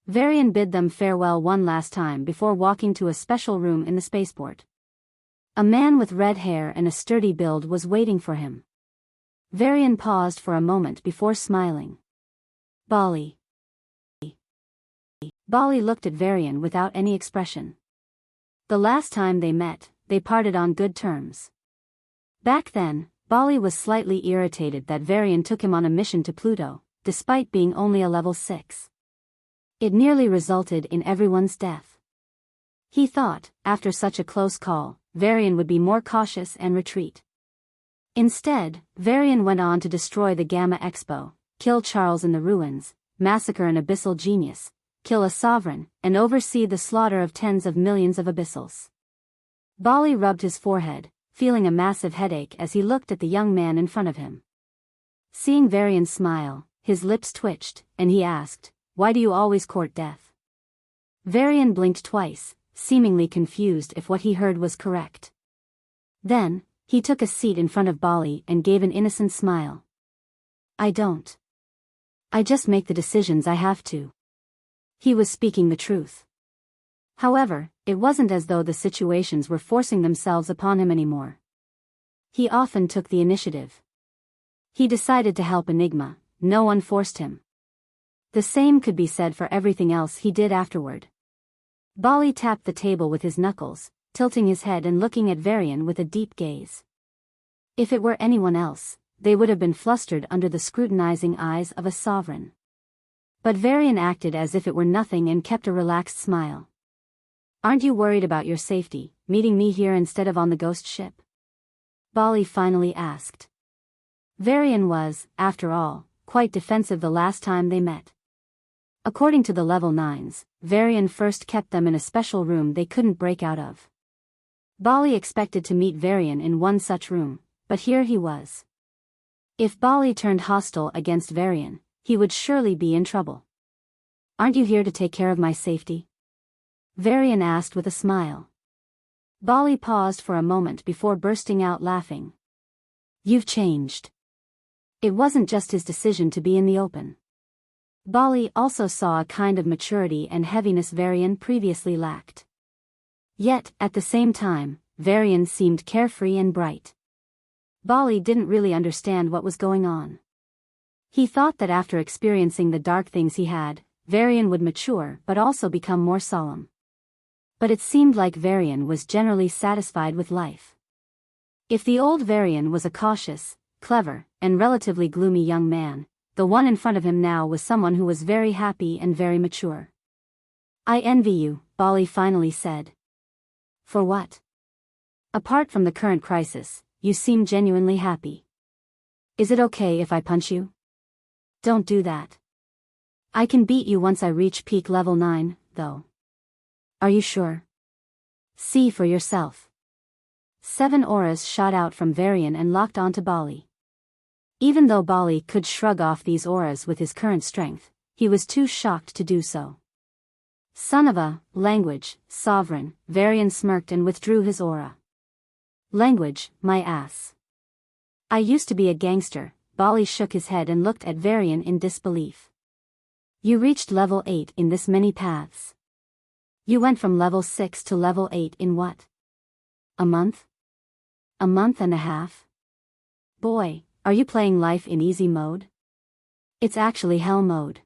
Varian bid them farewell one last time before walking to a special room in the spaceport. A man with red hair and a sturdy build was waiting for him. Varian paused for a moment before smiling. Bali. Bali looked at Varian without any expression. The last time they met, they parted on good terms. Back then, Bali was slightly irritated that Varian took him on a mission to Pluto, despite being only a level 6. It nearly resulted in everyone's death. He thought, after such a close call, Varian would be more cautious and retreat. Instead, Varian went on to destroy the Gamma Expo, kill Charles in the ruins, massacre an abyssal genius, kill a sovereign, and oversee the slaughter of tens of millions of abyssals. Bali rubbed his forehead, feeling a massive headache as he looked at the young man in front of him. Seeing Varian smile, his lips twitched, and he asked, "Why do you always court death?" Varian blinked twice, seemingly confused if what he heard was correct. Then, he took a seat in front of Bali and gave an innocent smile. "I don't. I just make the decisions I have to." He was speaking the truth. However, it wasn't as though the situations were forcing themselves upon him anymore. He often took the initiative. He decided to help Enigma, no one forced him. The same could be said for everything else he did afterward. Bali tapped the table with his knuckles, tilting his head and looking at Varian with a deep gaze. If it were anyone else, they would have been flustered under the scrutinizing eyes of a sovereign. But Varian acted as if it were nothing and kept a relaxed smile. "Aren't you worried about your safety, meeting me here instead of on the ghost ship?" Bali finally asked. Varian was, after all, quite defensive the last time they met. According to the level 9s, Varian first kept them in a special room they couldn't break out of. Bali expected to meet Varian in one such room, but here he was. If Bali turned hostile against Varian, he would surely be in trouble. "Aren't you here to take care of my safety?" Varian asked with a smile. Bali paused for a moment before bursting out laughing. "You've changed." It wasn't just his decision to be in the open. Bali also saw a kind of maturity and heaviness Varian previously lacked. Yet, at the same time, Varian seemed carefree and bright. Bali didn't really understand what was going on. He thought that after experiencing the dark things he had, Varian would mature but also become more solemn. But it seemed like Varian was generally satisfied with life. If the old Varian was a cautious, clever, and relatively gloomy young man, the one in front of him now was someone who was very happy and very mature. "I envy you," Bali finally said. "For what?" "Apart from the current crisis, you seem genuinely happy. Is it okay if I punch you?" "Don't do that. I can beat you once I reach peak level 9, though." "Are you sure?" "See for yourself." 7 auras shot out from Varian and locked onto Bali. Even though Bali could shrug off these auras with his current strength, he was too shocked to do so. "Son of a language, sovereign," Varian smirked and withdrew his aura. "Language, my ass. I used to be a gangster." Bali shook his head and looked at Varian in disbelief. "You reached level 8 in this many paths. You went from level 6 to level 8 in what? A month? A month and a half? Boy, are you playing life in easy mode? It's actually hell mode.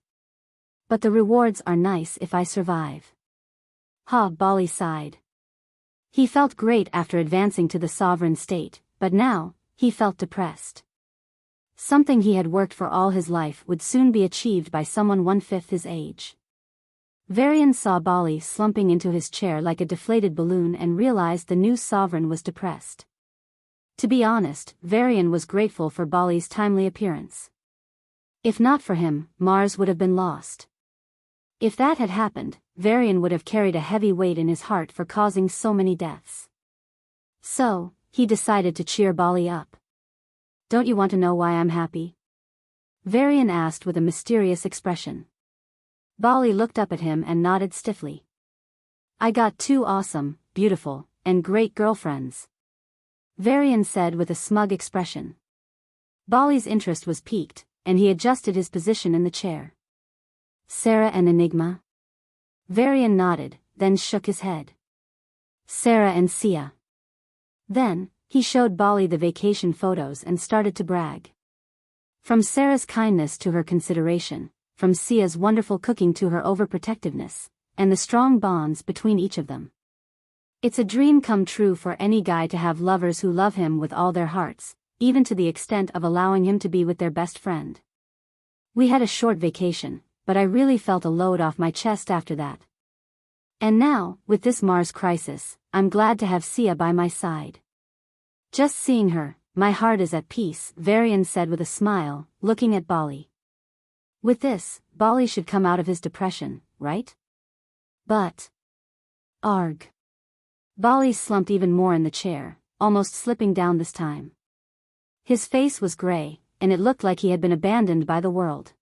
But the rewards are nice if I survive." "Ha," Bali sighed. He felt great after advancing to the sovereign state, but now, he felt depressed. Something he had worked for all his life would soon be achieved by someone 1/5 his age. Varian saw Bali slumping into his chair like a deflated balloon and realized the new sovereign was depressed. To be honest, Varian was grateful for Bali's timely appearance. If not for him, Mars would have been lost. If that had happened, Varian would have carried a heavy weight in his heart for causing so many deaths. So, he decided to cheer Bali up. "Don't you want to know why I'm happy?" Varian asked with a mysterious expression. Bali looked up at him and nodded stiffly. "I got 2 awesome, beautiful, and great girlfriends," Varian said with a smug expression. Bali's interest was piqued, and he adjusted his position in the chair. "Sarah and Enigma?" Varian nodded, then shook his head. Sarah and Sia. Then, he showed Bali the vacation photos and started to brag. From Sarah's kindness to her consideration, from Sia's wonderful cooking to her overprotectiveness, and the strong bonds between each of them. It's a dream come true for any guy to have lovers who love him with all their hearts, even to the extent of allowing him to be with their best friend. We had a short vacation, but I really felt a load off my chest after that. And now, with this Mars crisis, I'm glad to have Sia by my side. Just seeing her, my heart is at peace, Varian said with a smile, looking at Bali. With this, Bali should come out of his depression, right? But... Arg. Bali slumped even more in the chair, almost slipping down this time. His face was gray, and it looked like he had been abandoned by the world.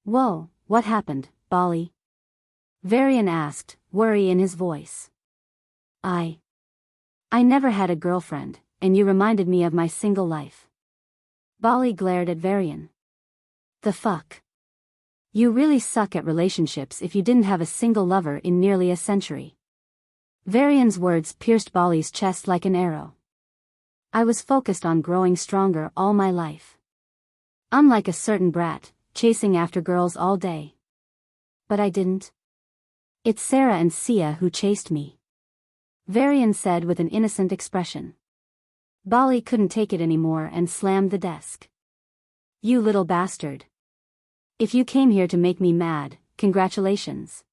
Whoa, what happened, Bali? Varian asked, worry in his voice. I never had a girlfriend, and you reminded me of my single life. Bali glared at Varian. The fuck? You really suck at relationships if you didn't have a single lover in nearly a century. Varian's words pierced Bali's chest like an arrow. I was focused on growing stronger all my life. Unlike a certain brat, chasing after girls all day. But I didn't. It's Sarah and Sia who chased me. Varian said with an innocent expression. Bali couldn't take it anymore and slammed the desk. You little bastard. If you came here to make me mad, congratulations.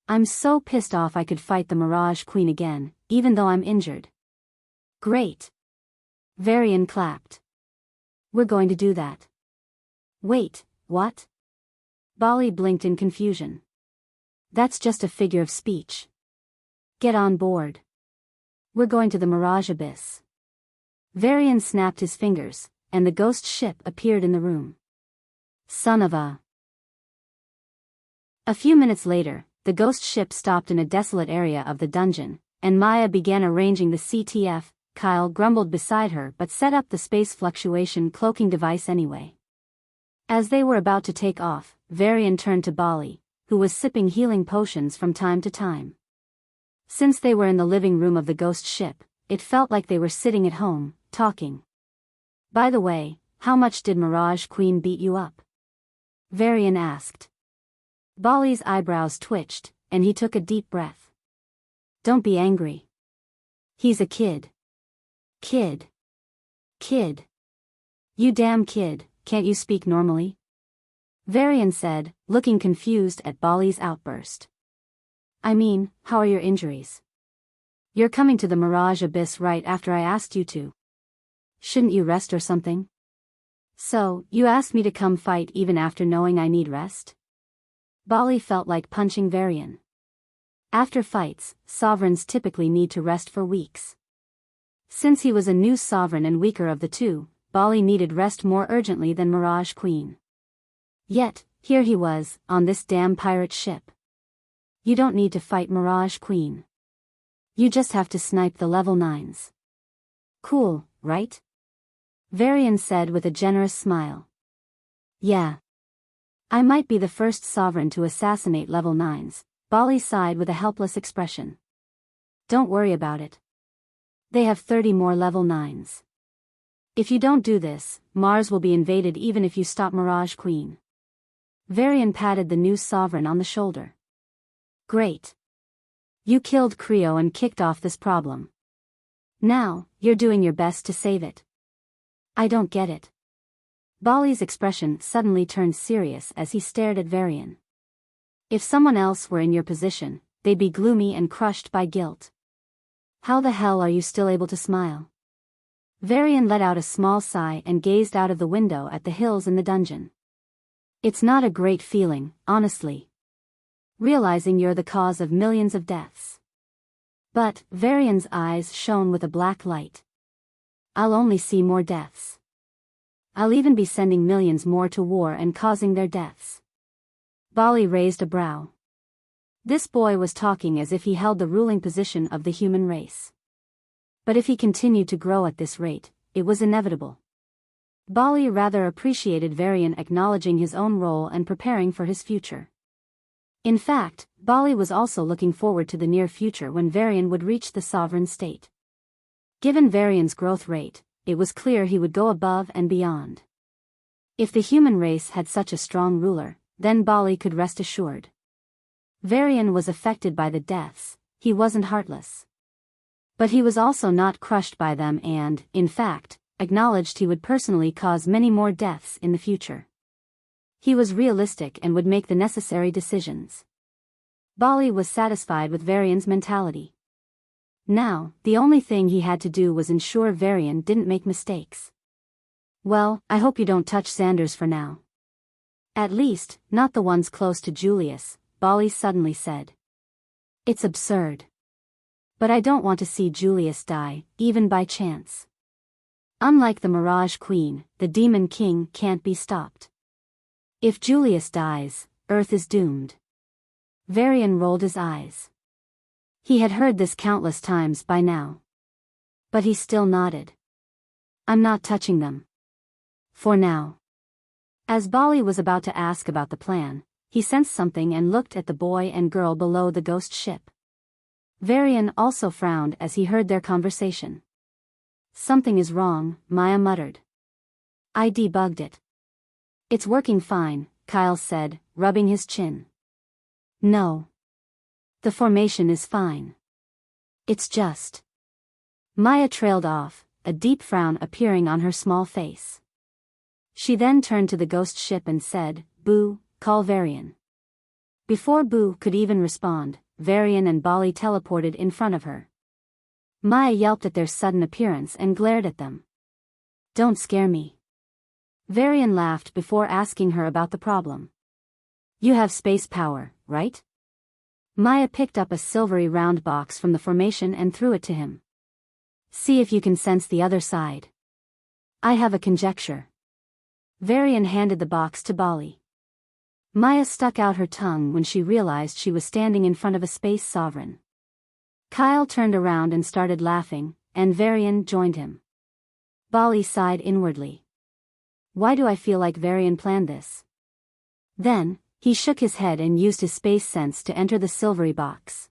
I'm so pissed off I could fight the Mirage Queen again, even though I'm injured. Great. Varian clapped. We're going to do that. Wait, what? Bali blinked in confusion. That's just a figure of speech. Get on board. We're going to the Mirage Abyss. Varian snapped his fingers, and the ghost ship appeared in the room. Son of a... A few minutes later, the ghost ship stopped in a desolate area of the dungeon, and Maya began arranging the CTF. Kyle grumbled beside her but set up the space fluctuation cloaking device anyway. As they were about to take off, Varian turned to Bali, who was sipping healing potions from time to time. Since they were in the living room of the ghost ship, it felt like they were sitting at home, talking. By the way, how much did Mirage Queen beat you up? Varian asked. Bali's eyebrows twitched, and he took a deep breath. Don't be angry. He's a kid. Kid. You damn kid, can't you speak normally? Varian said, looking confused at Bali's outburst. I mean, how are your injuries? You're coming to the Mirage Abyss right after I asked you to. Shouldn't you rest or something? So, you asked me to come fight even after knowing I need rest? Bali felt like punching Varian. After fights, sovereigns typically need to rest for weeks. Since he was a new sovereign and weaker of the two, Bali needed rest more urgently than Mirage Queen. Yet, here he was, on this damn pirate ship. You don't need to fight Mirage Queen. You just have to snipe the level 9s. Cool, right? Varian said with a generous smile. Yeah. I might be the first sovereign to assassinate level 9s, Bali sighed with a helpless expression. Don't worry about it. They have 30 more level 9s. If you don't do this, Mars will be invaded even if you stop Mirage Queen. Varian patted the new sovereign on the shoulder. Great. You killed Creo and kicked off this problem. Now, you're doing your best to save it. I don't get it. Bali's expression suddenly turned serious as he stared at Varian. If someone else were in your position, they'd be gloomy and crushed by guilt. How the hell are you still able to smile? Varian let out a small sigh and gazed out of the window at the hills in the dungeon. It's not a great feeling, honestly. Realizing you're the cause of millions of deaths. But, Varian's eyes shone with a black light. I'll only see more deaths. I'll even be sending millions more to war and causing their deaths. Bali raised a brow. This boy was talking as if he held the ruling position of the human race. But if he continued to grow at this rate, it was inevitable. Bali rather appreciated Varian acknowledging his own role and preparing for his future. In fact, Bali was also looking forward to the near future when Varian would reach the sovereign state. Given Varian's growth rate, it was clear he would go above and beyond. If the human race had such a strong ruler, then Bali could rest assured. Varian was affected by the deaths, he wasn't heartless. But he was also not crushed by them and, in fact, acknowledged he would personally cause many more deaths in the future. He was realistic and would make the necessary decisions. Bali was satisfied with Varian's mentality. Now, the only thing he had to do was ensure Varian didn't make mistakes. Well, I hope you don't touch Sanders for now. At least, not the ones close to Julius, Bali suddenly said. It's absurd. But I don't want to see Julius die, even by chance. Unlike the Mirage Queen, the Demon King can't be stopped. If Julius dies, Earth is doomed. Varian rolled his eyes. He had heard this countless times by now. But he still nodded. I'm not touching them. For now. As Bali was about to ask about the plan, he sensed something and looked at the boy and girl below the ghost ship. Varian also frowned as he heard their conversation. Something is wrong, Maya muttered. I debugged it. It's working fine, Kyle said, rubbing his chin. No. The formation is fine. It's just. Maya trailed off, a deep frown appearing on her small face. She then turned to the ghost ship and said, Boo, call Varian. Before Boo could even respond, Varian and Bali teleported in front of her. Maya yelped at their sudden appearance and glared at them. Don't scare me. Varian laughed before asking her about the problem. You have space power, right? Maya picked up a silvery round box from the formation and threw it to him. See if you can sense the other side. I have a conjecture. Varian handed the box to Bali. Maya stuck out her tongue when she realized she was standing in front of a space sovereign. Kyle turned around and started laughing, and Varian joined him. Bali sighed inwardly. Why do I feel like Varian planned this? Then, he shook his head and used his space sense to enter the silvery box.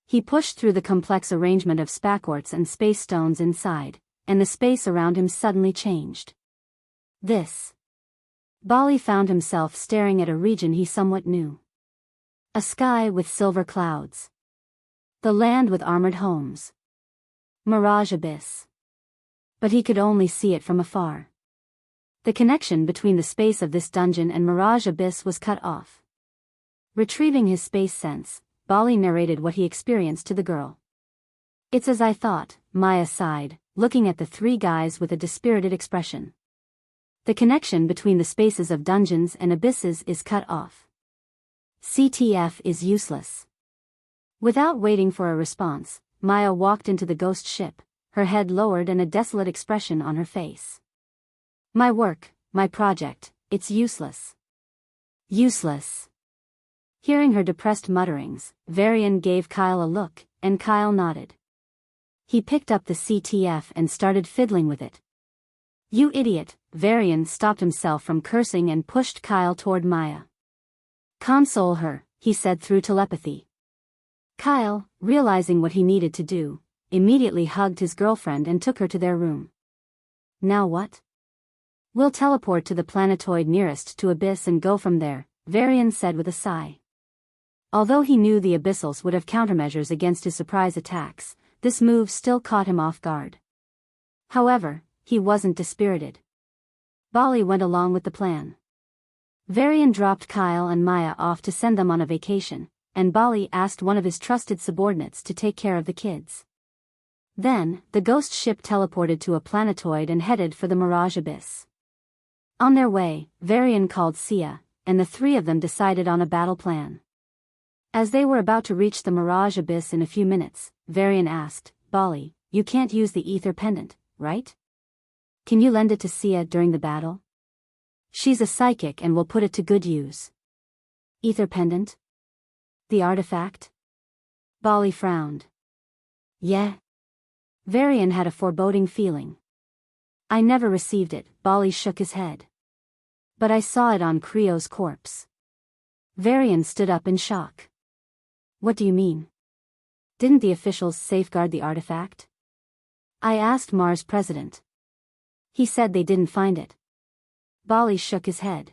He pushed through the complex arrangement of spacorts and space stones inside, and the space around him suddenly changed. This. Bali found himself staring at a region he somewhat knew. A sky with silver clouds. The land with armored homes. Mirage Abyss. But he could only see it from afar. The connection between the space of this dungeon and Mirage Abyss was cut off. Retrieving his space sense, Bali narrated what he experienced to the girl. It's as I thought, Maya sighed, looking at the three guys with a dispirited expression. The connection between the spaces of dungeons and abysses is cut off. CTF is useless. Without waiting for a response, Maya walked into the ghost ship, her head lowered and a desolate expression on her face. My work, my project, it's useless. Useless. Hearing her depressed mutterings, Varian gave Kyle a look, and Kyle nodded. He picked up the CTF and started fiddling with it. You idiot, Varian stopped himself from cursing and pushed Kyle toward Maya. Console her, he said through telepathy. Kyle, realizing what he needed to do, immediately hugged his girlfriend and took her to their room. Now what? We'll teleport to the planetoid nearest to Abyss and go from there, Varian said with a sigh. Although he knew the Abyssals would have countermeasures against his surprise attacks, this move still caught him off guard. However, he wasn't dispirited. Bali went along with the plan. Varian dropped Kyle and Maya off to send them on a vacation, and Bali asked one of his trusted subordinates to take care of the kids. Then, the ghost ship teleported to a planetoid and headed for the Mirage Abyss. On their way, Varian called Sia, and the three of them decided on a battle plan. As they were about to reach the Mirage Abyss in a few minutes, Varian asked, Bali, you can't use the ether pendant, right? Can you lend it to Sia during the battle? She's a psychic and will put it to good use. Ether pendant? The artifact? Bali frowned. Yeah. Varian had a foreboding feeling. I never received it, Bali shook his head. But I saw it on Creo's corpse. Varian stood up in shock. What do you mean? Didn't the officials safeguard the artifact? I asked Mars' president. He said they didn't find it. Bali shook his head.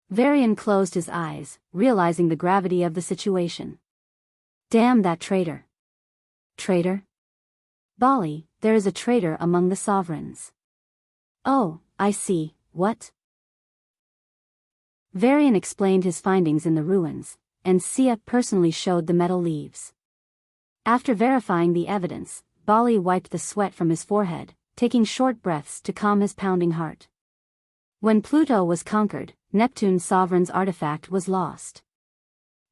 Varian closed his eyes, realizing the gravity of the situation. Damn that traitor. Traitor? Bali, there is a traitor among the sovereigns. Oh, I see, what? Varian explained his findings in the ruins, and Sia personally showed the metal leaves. After verifying the evidence, Bali wiped the sweat from his forehead, taking short breaths to calm his pounding heart. When Pluto was conquered, Neptune's sovereign's artifact was lost.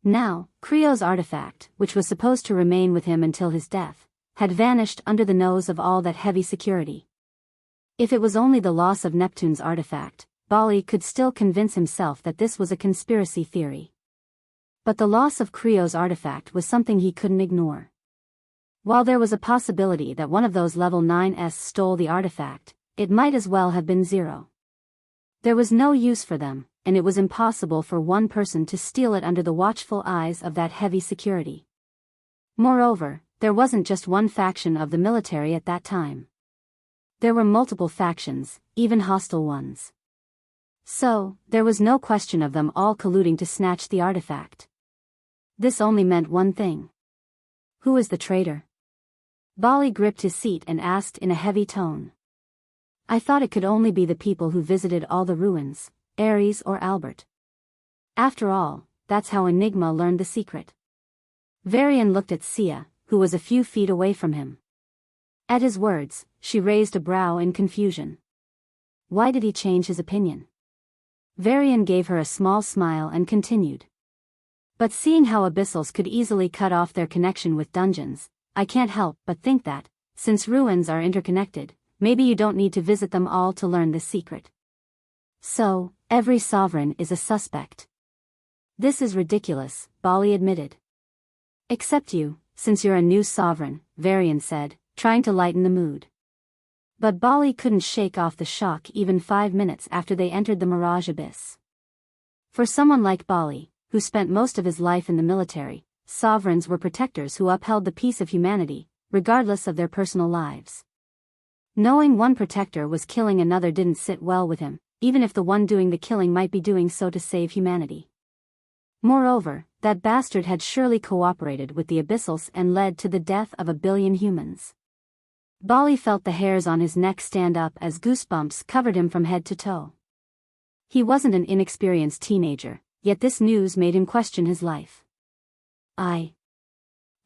Now, Creo's artifact, which was supposed to remain with him until his death, had vanished under the nose of all that heavy security. If it was only the loss of Neptune's artifact, Bali could still convince himself that this was a conspiracy theory. But the loss of Creo's artifact was something he couldn't ignore. While there was a possibility that one of those level 9s stole the artifact, it might as well have been Zero. There was no use for them, and it was impossible for one person to steal it under the watchful eyes of that heavy security. Moreover, there wasn't just one faction of the military at that time. There were multiple factions, even hostile ones. So, there was no question of them all colluding to snatch the artifact. This only meant one thing. Who is the traitor? Bali gripped his seat and asked in a heavy tone. I thought it could only be the people who visited all the ruins, Ares or Albert. After all, that's how Enigma learned the secret. Varian looked at Sia, who was a few feet away from him. At his words, she raised a brow in confusion. Why did he change his opinion? Varian gave her a small smile and continued. But seeing how abyssals could easily cut off their connection with dungeons, I can't help but think that, since ruins are interconnected, maybe you don't need to visit them all to learn this secret. So, every sovereign is a suspect. This is ridiculous, Bali admitted. Except you, since you're a new sovereign, Varian said, trying to lighten the mood. But Bali couldn't shake off the shock even 5 minutes after they entered the Mirage Abyss. For someone like Bali, who spent most of his life in the military, sovereigns were protectors who upheld the peace of humanity, regardless of their personal lives. Knowing one protector was killing another didn't sit well with him, even if the one doing the killing might be doing so to save humanity. Moreover, that bastard had surely cooperated with the Abyssals and led to the death of 1 billion humans. Bali felt the hairs on his neck stand up as goosebumps covered him from head to toe. He wasn't an inexperienced teenager, yet this news made him question his life. I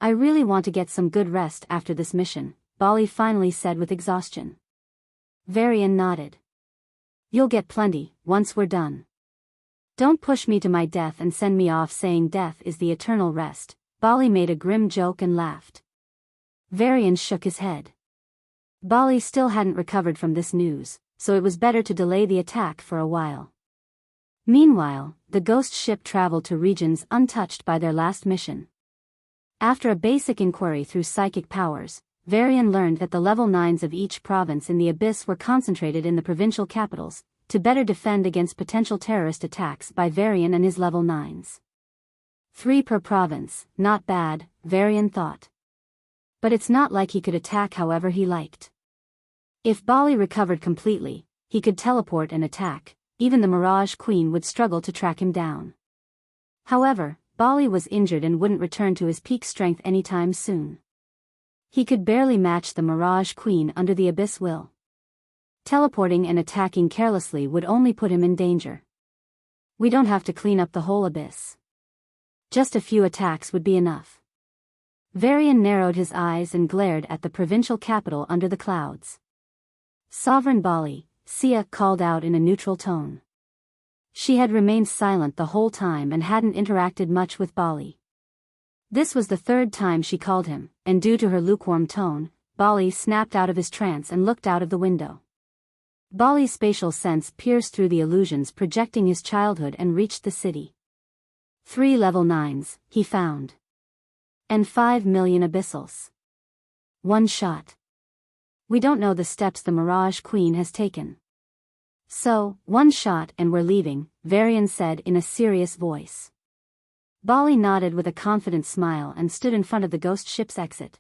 really want to get some good rest after this mission, Bali finally said with exhaustion. Varian nodded. You'll get plenty, once we're done. Don't push me to my death and send me off saying death is the eternal rest, Bali made a grim joke and laughed. Varian shook his head. Bali still hadn't recovered from this news, so it was better to delay the attack for a while. Meanwhile, the ghost ship traveled to regions untouched by their last mission. After a basic inquiry through psychic powers, Varian learned that the level 9s of each province in the Abyss were concentrated in the provincial capitals, to better defend against potential terrorist attacks by Varian and his level 9s. 3 per province, not bad, Varian thought. But it's not like he could attack however he liked. If Bali recovered completely, he could teleport and attack, even the Mirage Queen would struggle to track him down. However, Bali was injured and wouldn't return to his peak strength anytime soon. He could barely match the Mirage Queen under the Abyss will. Teleporting and attacking carelessly would only put him in danger. We don't have to clean up the whole Abyss. Just a few attacks would be enough. Varian narrowed his eyes and glared at the provincial capital under the clouds. Sovereign Bali, Sia called out in a neutral tone. She had remained silent the whole time and hadn't interacted much with Bali. This was the 3rd time she called him, and due to her lukewarm tone, Bali snapped out of his trance and looked out of the window. Bali's spatial sense pierced through the illusions projecting his childhood and reached the city. 3 level 9s, he found. And 5 million abyssals. One shot. We don't know the steps the Mirage Queen has taken. So, one shot and we're leaving, Varian said in a serious voice. Bali nodded with a confident smile and stood in front of the ghost ship's exit.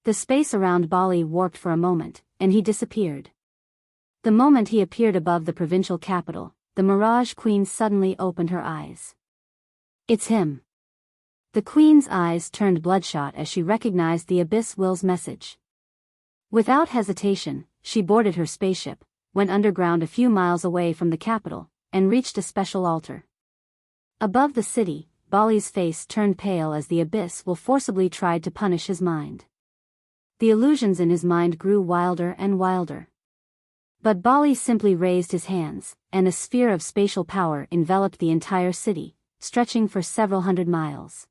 The space around Bali warped for a moment, and he disappeared. The moment he appeared above the provincial capital, the Mirage Queen suddenly opened her eyes. It's him. The Queen's eyes turned bloodshot as she recognized the Abyss Will's message. Without hesitation, she boarded her spaceship, went underground a few miles away from the capital, and reached a special altar. Above the city, Bali's face turned pale as the Abyss Will forcibly tried to punish his mind. The illusions in his mind grew wilder and wilder. But Bali simply raised his hands, and a sphere of spatial power enveloped the entire city, stretching for several hundred miles.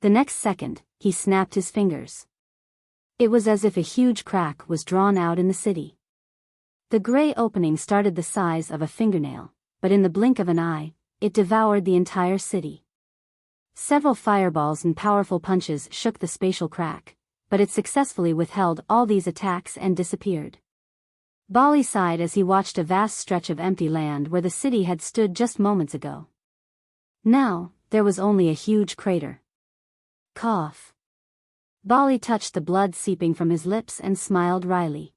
The next second, he snapped his fingers. It was as if a huge crack was drawn out in the city. The gray opening started the size of a fingernail, but in the blink of an eye, it devoured the entire city. Several fireballs and powerful punches shook the spatial crack, but it successfully withheld all these attacks and disappeared. Bali sighed as he watched a vast stretch of empty land where the city had stood just moments ago. Now, there was only a huge crater. Cough. Bali touched the blood seeping from his lips and smiled wryly.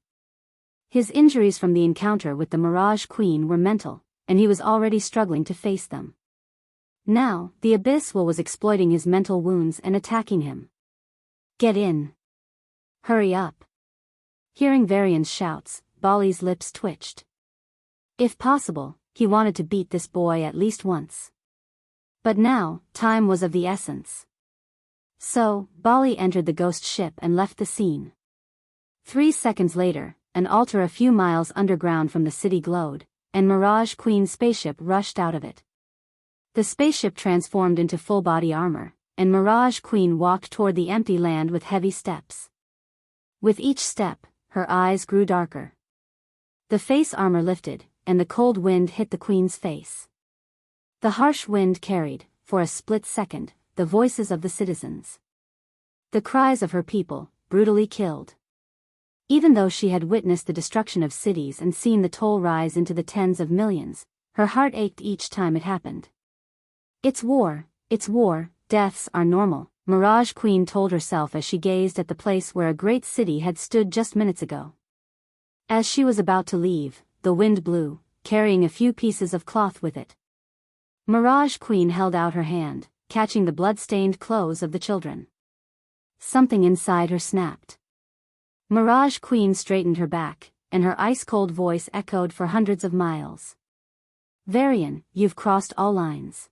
His injuries from the encounter with the Mirage Queen were mental, and he was already struggling to face them. Now, the Abyss Will was exploiting his mental wounds and attacking him. Get in. Hurry up. Hearing Varian's shouts, Bali's lips twitched. If possible, he wanted to beat this boy at least once. But now, time was of the essence. So, Bali entered the ghost ship and left the scene. 3 seconds later, an altar a few miles underground from the city glowed, and Mirage Queen's spaceship rushed out of it. The spaceship transformed into full-body armor, and Mirage Queen walked toward the empty land with heavy steps. With each step, her eyes grew darker. The face armor lifted, and the cold wind hit the Queen's face. The harsh wind carried, for a split second, the voices of the citizens. The cries of her people, brutally killed. Even though she had witnessed the destruction of cities and seen the toll rise into the tens of millions, her heart ached each time it happened. It's war, deaths are normal, Mirage Queen told herself as she gazed at the place where a great city had stood just minutes ago. As she was about to leave, the wind blew, carrying a few pieces of cloth with it. Mirage Queen held out her hand, catching the blood-stained clothes of the children. Something inside her snapped. Mirage Queen straightened her back, and her ice-cold voice echoed for hundreds of miles. Varian, you've crossed all lines.